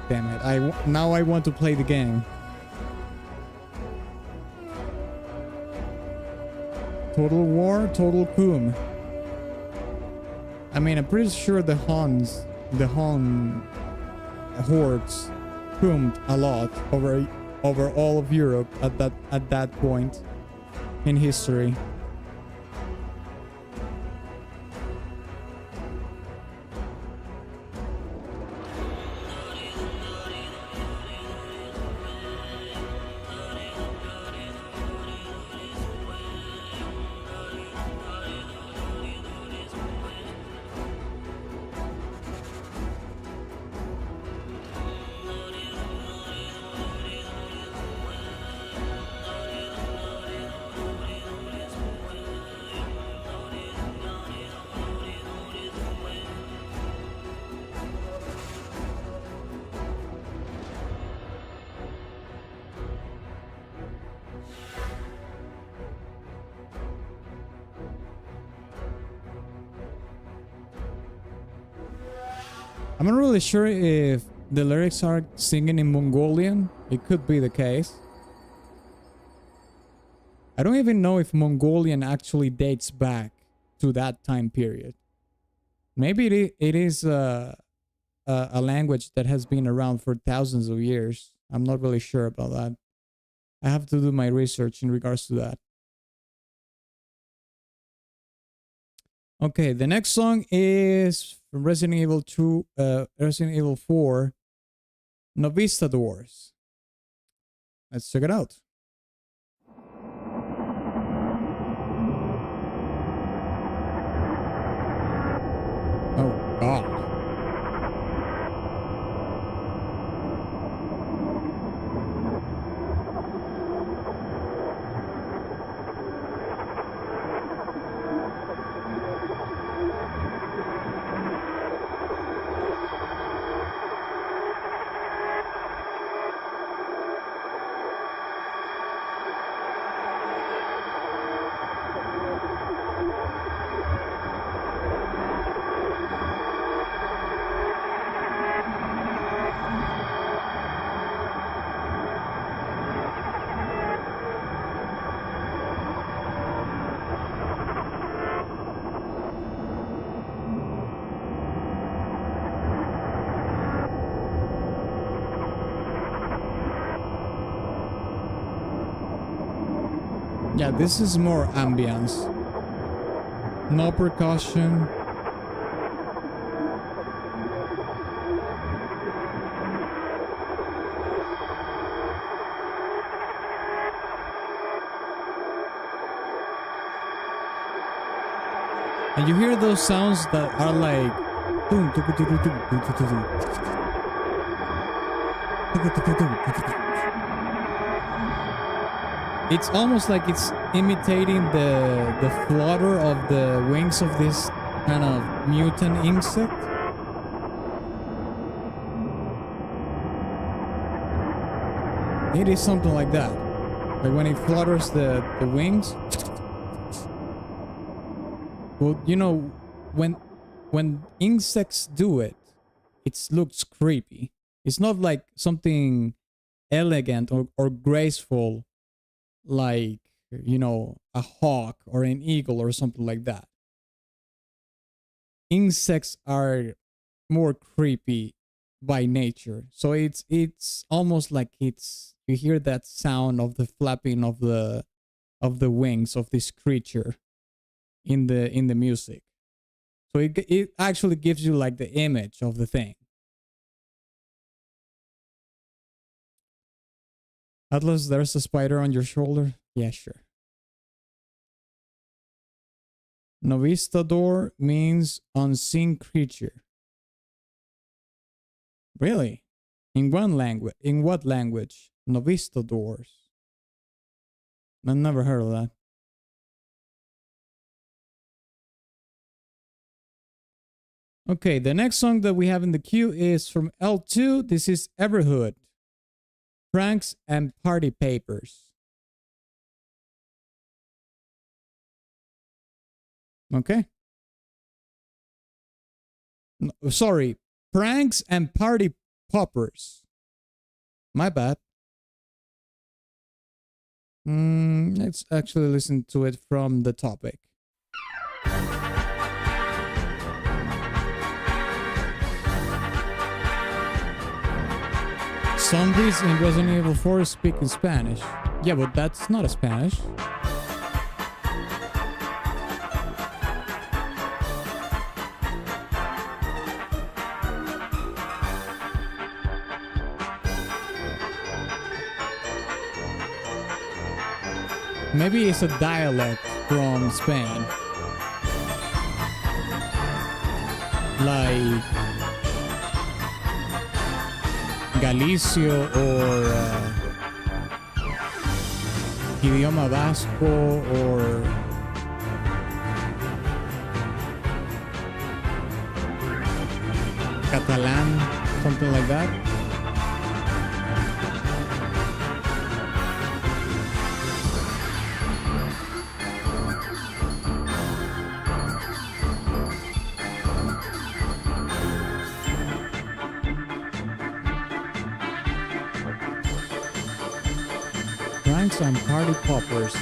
S1: Damn it, now I want to play the game. Total war, total coom. I mean, I'm pretty sure the Han hordes coomed a lot over all of Europe at that point in history. I'm not really sure if the lyrics are singing in Mongolian. It could be the case. I don't even know if Mongolian actually dates back to that time period. Maybe it is a language that has been around for thousands of years. I'm not really sure about that. I have to do my research in regards to that. Okay, the next song is from Resident Evil 2, Resident Evil 4, Novistadors. Let's check it out. Oh, God. Yeah, this is more ambience. No percussion. And you hear those sounds that are like it's almost like it's imitating the flutter of the wings of this kind of mutant insect. It is something like that. Like when it flutters the wings. Well, you know, when insects do it, it looks creepy. It's not like something elegant or graceful like, you know, a hawk or an eagle or something like that. Insects are more creepy by nature. So it's almost like it's, you hear that sound of the flapping of the wings of this creature in the music. So it actually gives you like the image of the thing. Atlas, there's a spider on your shoulder? Yeah, sure. Novistador means unseen creature. Really? In one language? In what language? Novistadors. I've never heard of that. Okay, the next song that we have in the queue is from L2. This is Everhood. Pranks and Party Papers. Okay. No, sorry. Pranks and Party Poppers. My bad. Let's actually listen to it from the topic. Zombies in Resident Evil 4 speak in Spanish. Yeah, but that's not a Spanish. Maybe it's a dialect from Spain. Like Galicio or idioma Vasco or Catalan, something like that. Pranks and Party Poppers.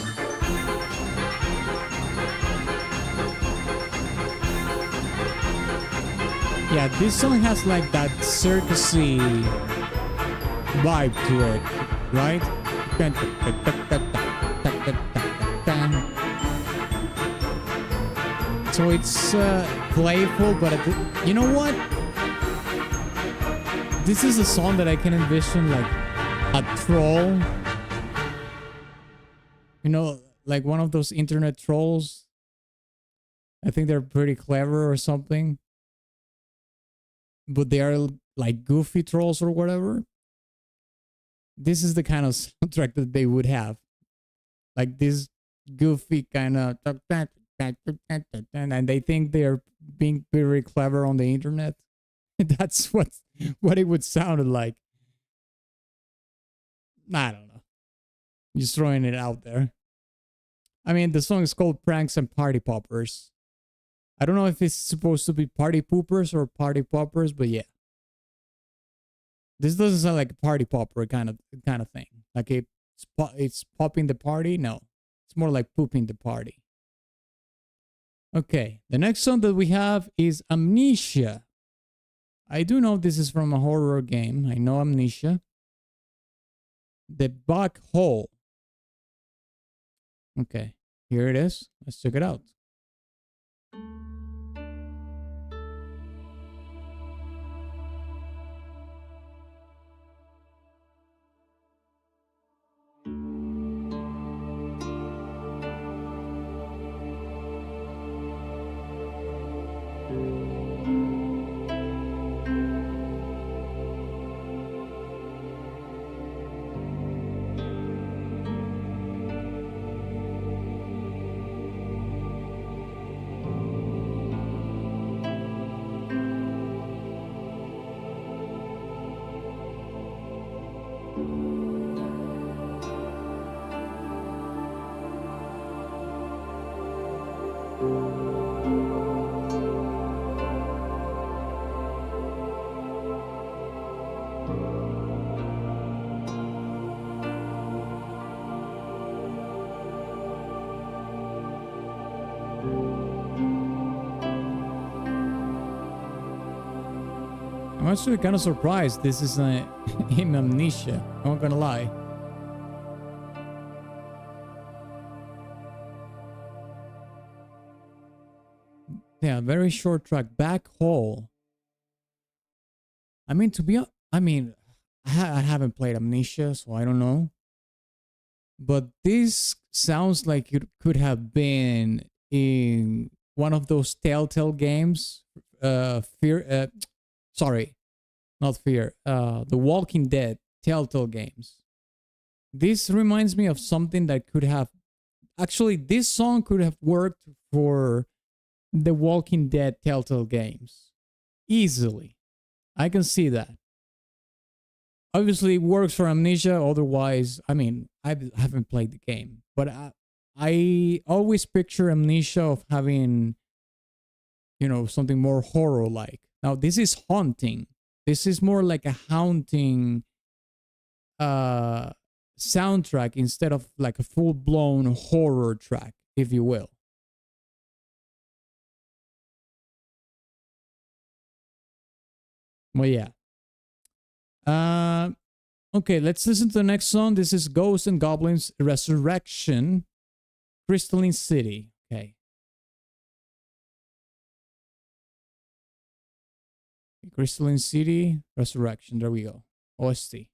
S1: Yeah, this song has like that circusy vibe to it, right? So it's playful, but you know what? This is a song that I can envision like a troll. You know, like one of those internet trolls. I think they're pretty clever or something. But they are like goofy trolls or whatever. This is the kind of soundtrack that they would have. Like this goofy kind of... And they think they're being very clever on the internet. That's what it would sound like. I don't know. Just throwing it out there. I mean, the song is called Pranks and Party Poppers. I don't know if it's supposed to be Party Poopers or Party Poppers, but yeah. This doesn't sound like a party popper kind of thing. Like it's popping the party. No, it's more like pooping the party. Okay, the next song that we have is Amnesia. I do know this is from a horror game. I know Amnesia. The Black Hole. Okay, here it is. Let's check it out. I'm actually kind of surprised this is in Amnesia. I'm not gonna lie. Yeah, very short track. Back hole. I mean, I haven't played Amnesia, so I don't know. But this sounds like it could have been in one of those Telltale games. Sorry, not Fear. The Walking Dead Telltale games. This reminds me of something that could have... Actually, this song could have worked for the Walking Dead Telltale games. Easily. I can see that. Obviously, it works for Amnesia. Otherwise, I mean, I haven't played the game. But I always picture Amnesia of having, you know, something more horror-like. Now, this is haunting. This is more like a haunting soundtrack instead of like a full-blown horror track, if you will. Well, yeah. Okay, let's listen to the next song. This is Ghosts and Goblins Resurrection, Crystalline City. Okay. Crystalline City, Resurrection. There we go. OST.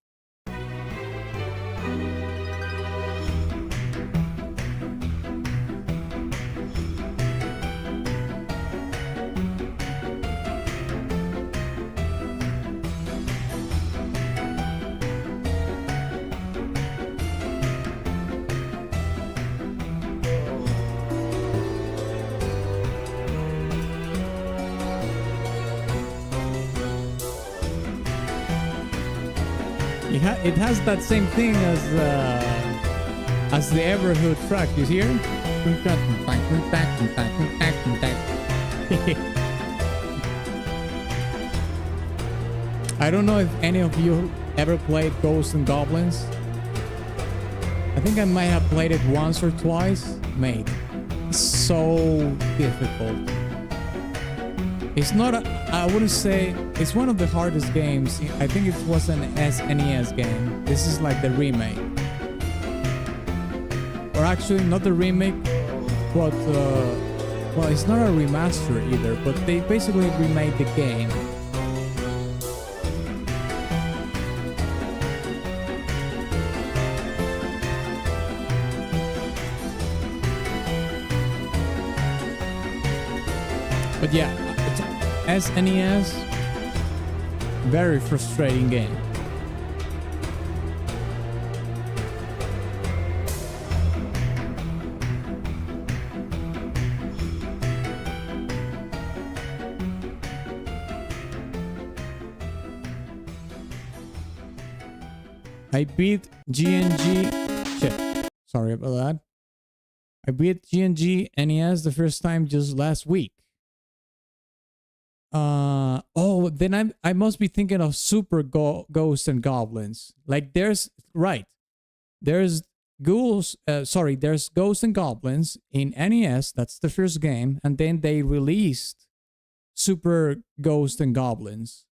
S1: It has that same thing as the Everhood track. You hear? I don't know if any of you ever played Ghosts and Goblins. I think I might have played it once or twice. Mate, it's so difficult. It's not, I wouldn't say, it's one of the hardest games. I think it was an SNES game. This is like the remake. Or actually, not the remake, but, well, it's not a remaster either, but they basically remade the game. But yeah, it's SNES, very frustrating game. I beat GNG. Shit. Sorry about that. I beat GNG NES the first time just last week. Oh, then I must be thinking of Super Ghosts and Goblins. Like there's there's there's Ghosts and Goblins in NES. That's the first game, and then they released Super Ghosts and Goblins.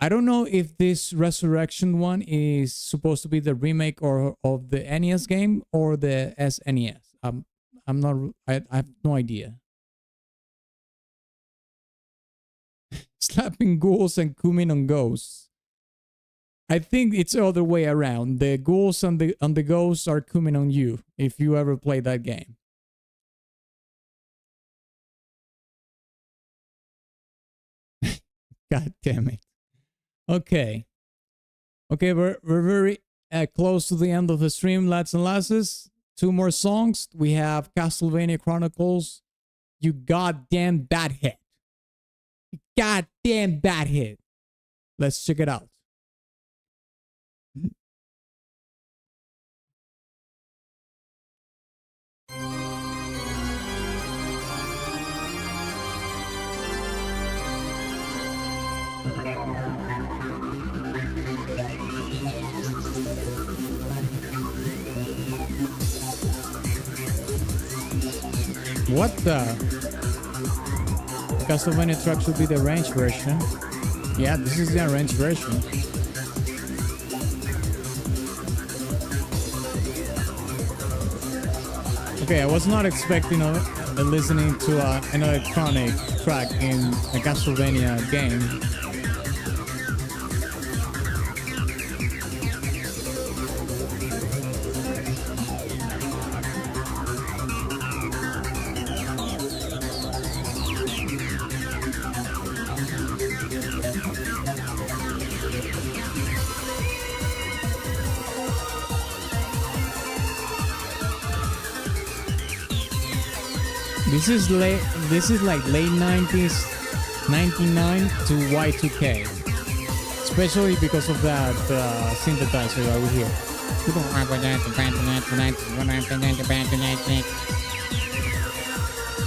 S1: I don't know if this Resurrection one is supposed to be the remake or of the NES game or the SNES. I'm not. I have no idea. Slapping ghouls and cumin on ghosts. I think it's the other way around. The ghouls and the ghosts are cumin on you if you ever play that game. God damn it. Okay. Okay, we're very close to the end of the stream, lads and lasses. 2 more songs. We have Castlevania Chronicles, You Goddamn Badhead. Goddamn Badhead. Let's check it out. What the? Castlevania track should be the range version. Yeah, this is the arranged version. Okay, I was not expecting listening to an electronic track in a Castlevania game. This is like late 90s, 99 to Y2K. Especially because of that synthesizer over here.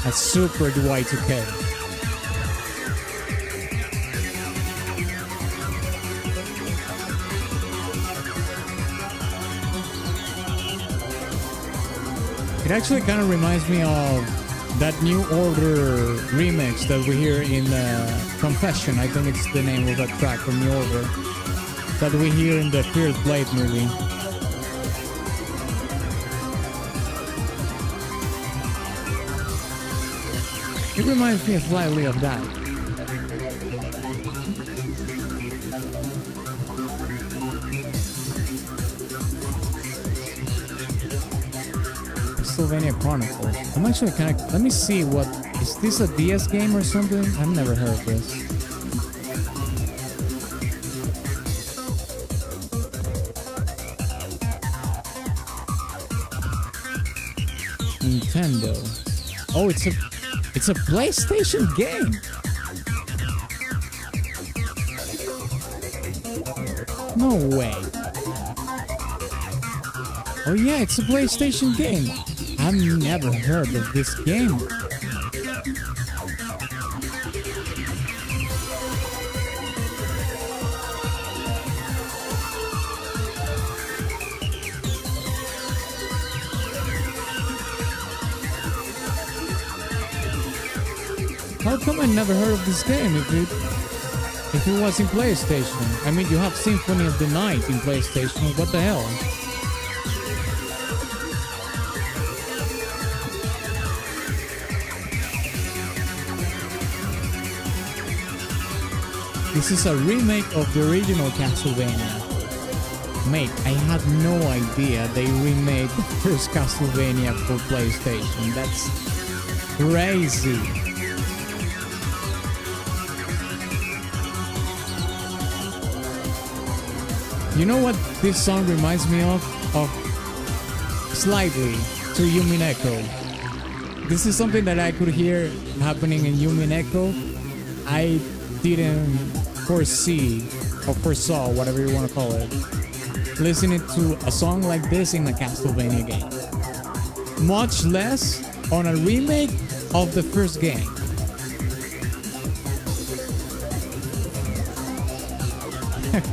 S1: That's super Y2K. It actually kind of reminds me of that New Order remix that we hear in Confession. I think it's the name of that track from New Order that we hear in the Fear Blade movie. It reminds me slightly of that. Castlevania Chronicles. I'm actually kind of... Let me see what... Is this a DS game or something? I've never heard of this. Nintendo. Oh, it's a PlayStation game. No way. Oh yeah, it's a PlayStation game. I've never heard of this game. How come I never heard of this game if it was in PlayStation? I mean, you have Symphony of the Night in PlayStation. What the hell? This is a remake of the original Castlevania. Mate, I had no idea they remade the first Castlevania for PlayStation. That's crazy. You know what this song reminds me of? Slightly to Yumin Echo. This is something that I could hear happening in Yumin Echo. I didn't foresee or foresaw, whatever you want to call it, listening to a song like this in a Castlevania game. Much less on a remake of the first game.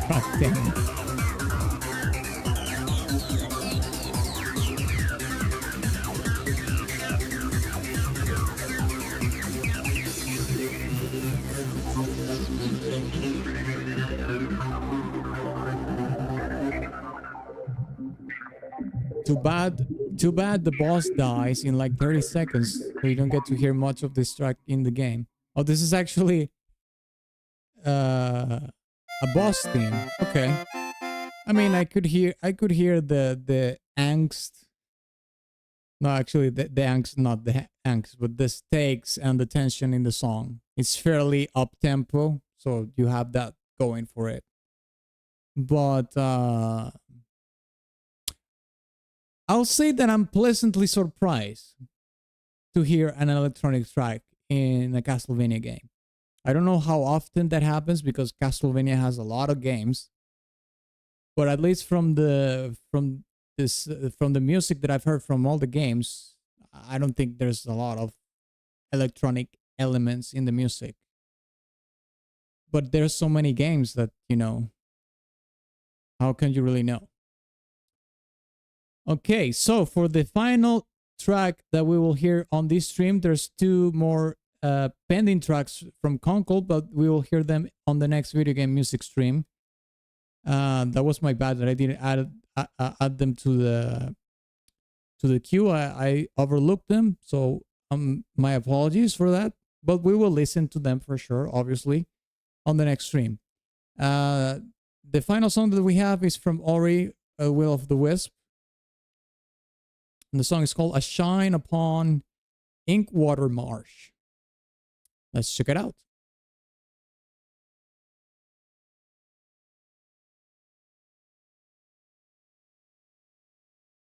S1: God damn it. Too bad the boss dies in like 30 seconds, so you don't get to hear much of this track in the game. Oh, this is actually a boss theme. Okay. I mean, I could hear the angst. No, actually the angst, not the angst, but the stakes and the tension in the song. It's fairly up tempo, so you have that going for it. But I'll say that I'm pleasantly surprised to hear an electronic track in a Castlevania game. I don't know how often that happens because Castlevania has a lot of games, but at least from the music that I've heard from all the games, I don't think there's a lot of electronic elements in the music. But there's so many games that, you know, how can you really know? Okay, so for the final track that we will hear on this stream, there's two more pending tracks from Conkel, but we will hear them on the next video game music stream. That was my bad that I didn't add them to the queue. I overlooked them, so my apologies for that. But we will listen to them for sure, obviously, on the next stream. The final song that we have is from Ori, Will of the Wisp. And the song is called A Shine Upon Inkwater Marsh. Let's check it out.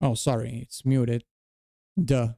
S1: Oh, sorry, it's muted. Duh.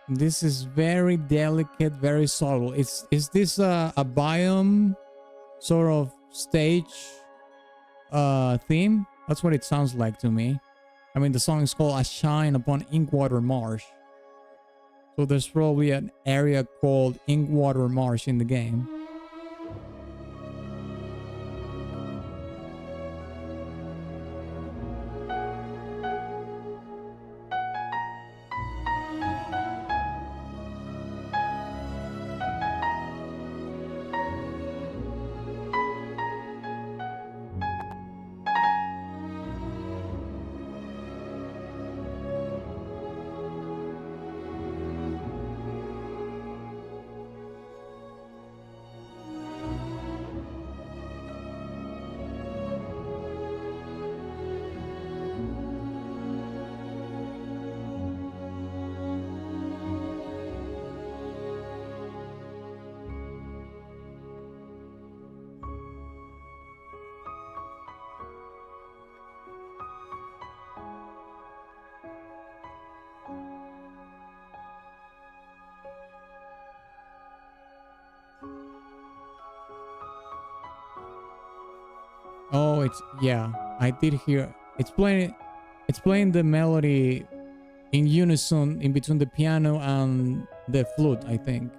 S1: This is very delicate, very subtle. Is this a biome sort of stage theme? That's what it sounds like to me. I mean, the song is called A Shine Upon Inkwater Marsh, so there's probably an area called Inkwater Marsh in the game. Oh, yeah, I did hear it's playing the melody in unison in between the piano and the flute, I think.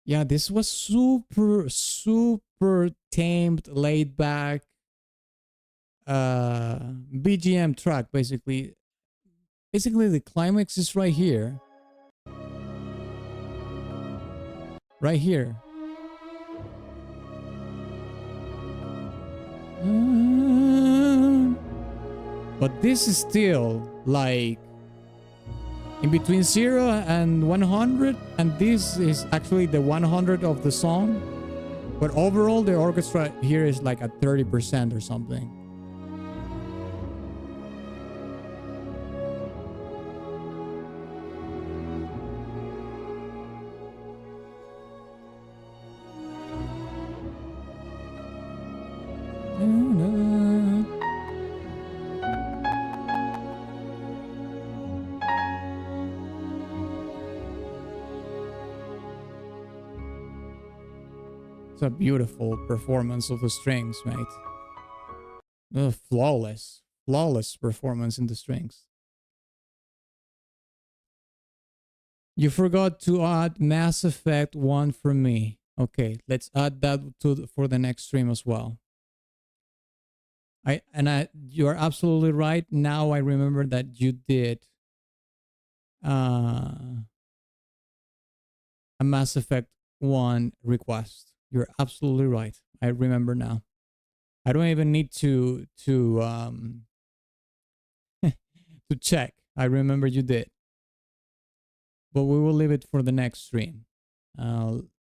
S1: Yeah, this was super tamed, laid back BGM track. Basically the climax is right here, but this is still like in between 0 and 100, and this is actually the 100 of the song, but overall the orchestra here is like at 30% or something. It's a beautiful performance of the strings, mate. Flawless performance in the strings. You forgot to add Mass Effect 1 for me. Okay, let's add that for the next stream as well. You are absolutely right. Now I remember that you did a Mass Effect 1 request. You're absolutely right. I remember now. I don't even need to to check. I remember you did. But we will leave it for the next stream.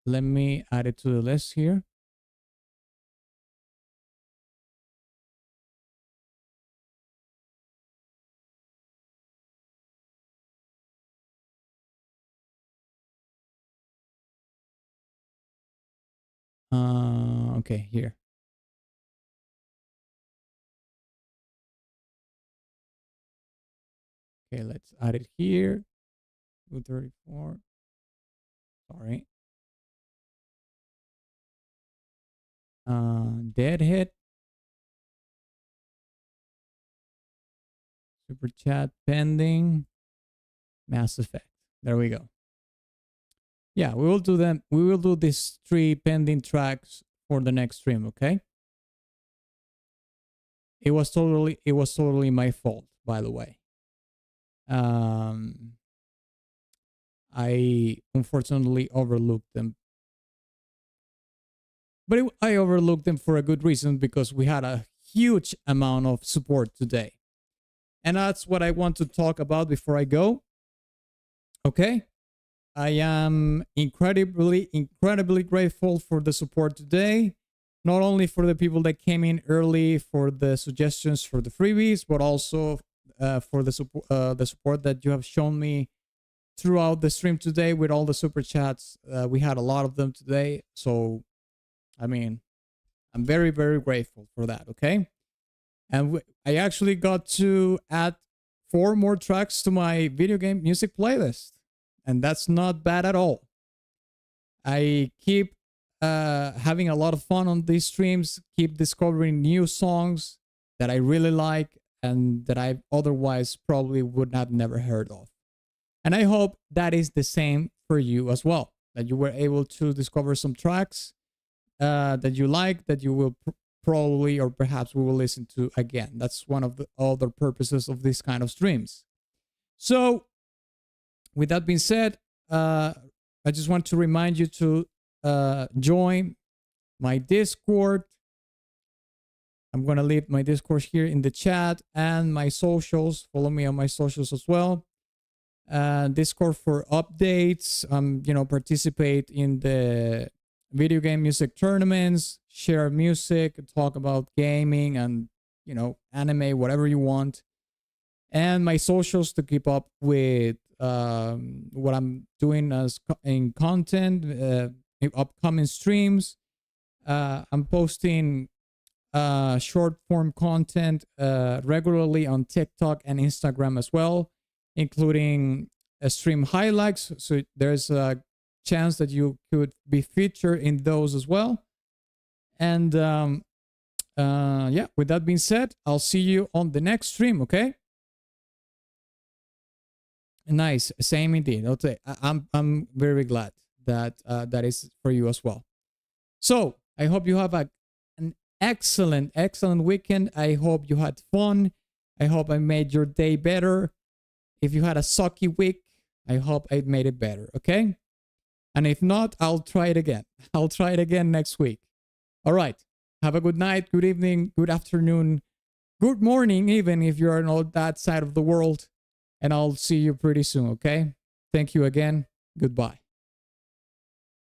S1: Let me add it to the list here. Okay, here. Okay, let's add it here. 234. Sorry. Deadhead. Super chat pending. Mass Effect. There we go. Yeah, we will do them. We will do these 3 pending tracks for the next stream, okay? It was totally my fault, by the way. I unfortunately overlooked them. But I overlooked them for a good reason, because we had a huge amount of support today. And that's what I want to talk about before I go. Okay? I am incredibly grateful for the support today. Not only for the people that came in early for the suggestions for the freebies, but also for the support that you have shown me throughout the stream today with all the super chats. We had a lot of them today. So, I mean, I'm very grateful for that, okay? And I actually got to add 4 more tracks to my video game music playlist. And that's not bad at all. I keep having a lot of fun on these streams, keep discovering new songs that I really like and that I otherwise probably would have never heard of. And I hope that is the same for you as well, that you were able to discover some tracks that you like, that you will probably or perhaps we will listen to again. That's one of the other purposes of this kind of streams. So, with that being said, I just want to remind you to join my Discord. I'm going to leave my Discord here in the chat and my socials. Follow me on my socials as well. Discord for updates. Participate in the video game music tournaments, share music, talk about gaming and, anime, whatever you want. And my socials to keep up with what I'm doing in content, in upcoming streams. I'm posting short form content regularly on TikTok and Instagram as well, including stream highlights. So there's a chance that you could be featured in those as well. And yeah, with that being said, I'll see you on the next stream, okay? Nice, same indeed. Okay, I'm very glad that that is for you as well. So I hope you have an excellent weekend. I hope you had fun. I hope I made your day better. If you had a sucky week, I hope I made it better. Okay, and if not, I'll try it again. I'll try it again next week. All right. Have a good night, good evening, good afternoon, good morning, even if you're on that side of the world. And I'll see you pretty soon, okay? Thank you again. Goodbye.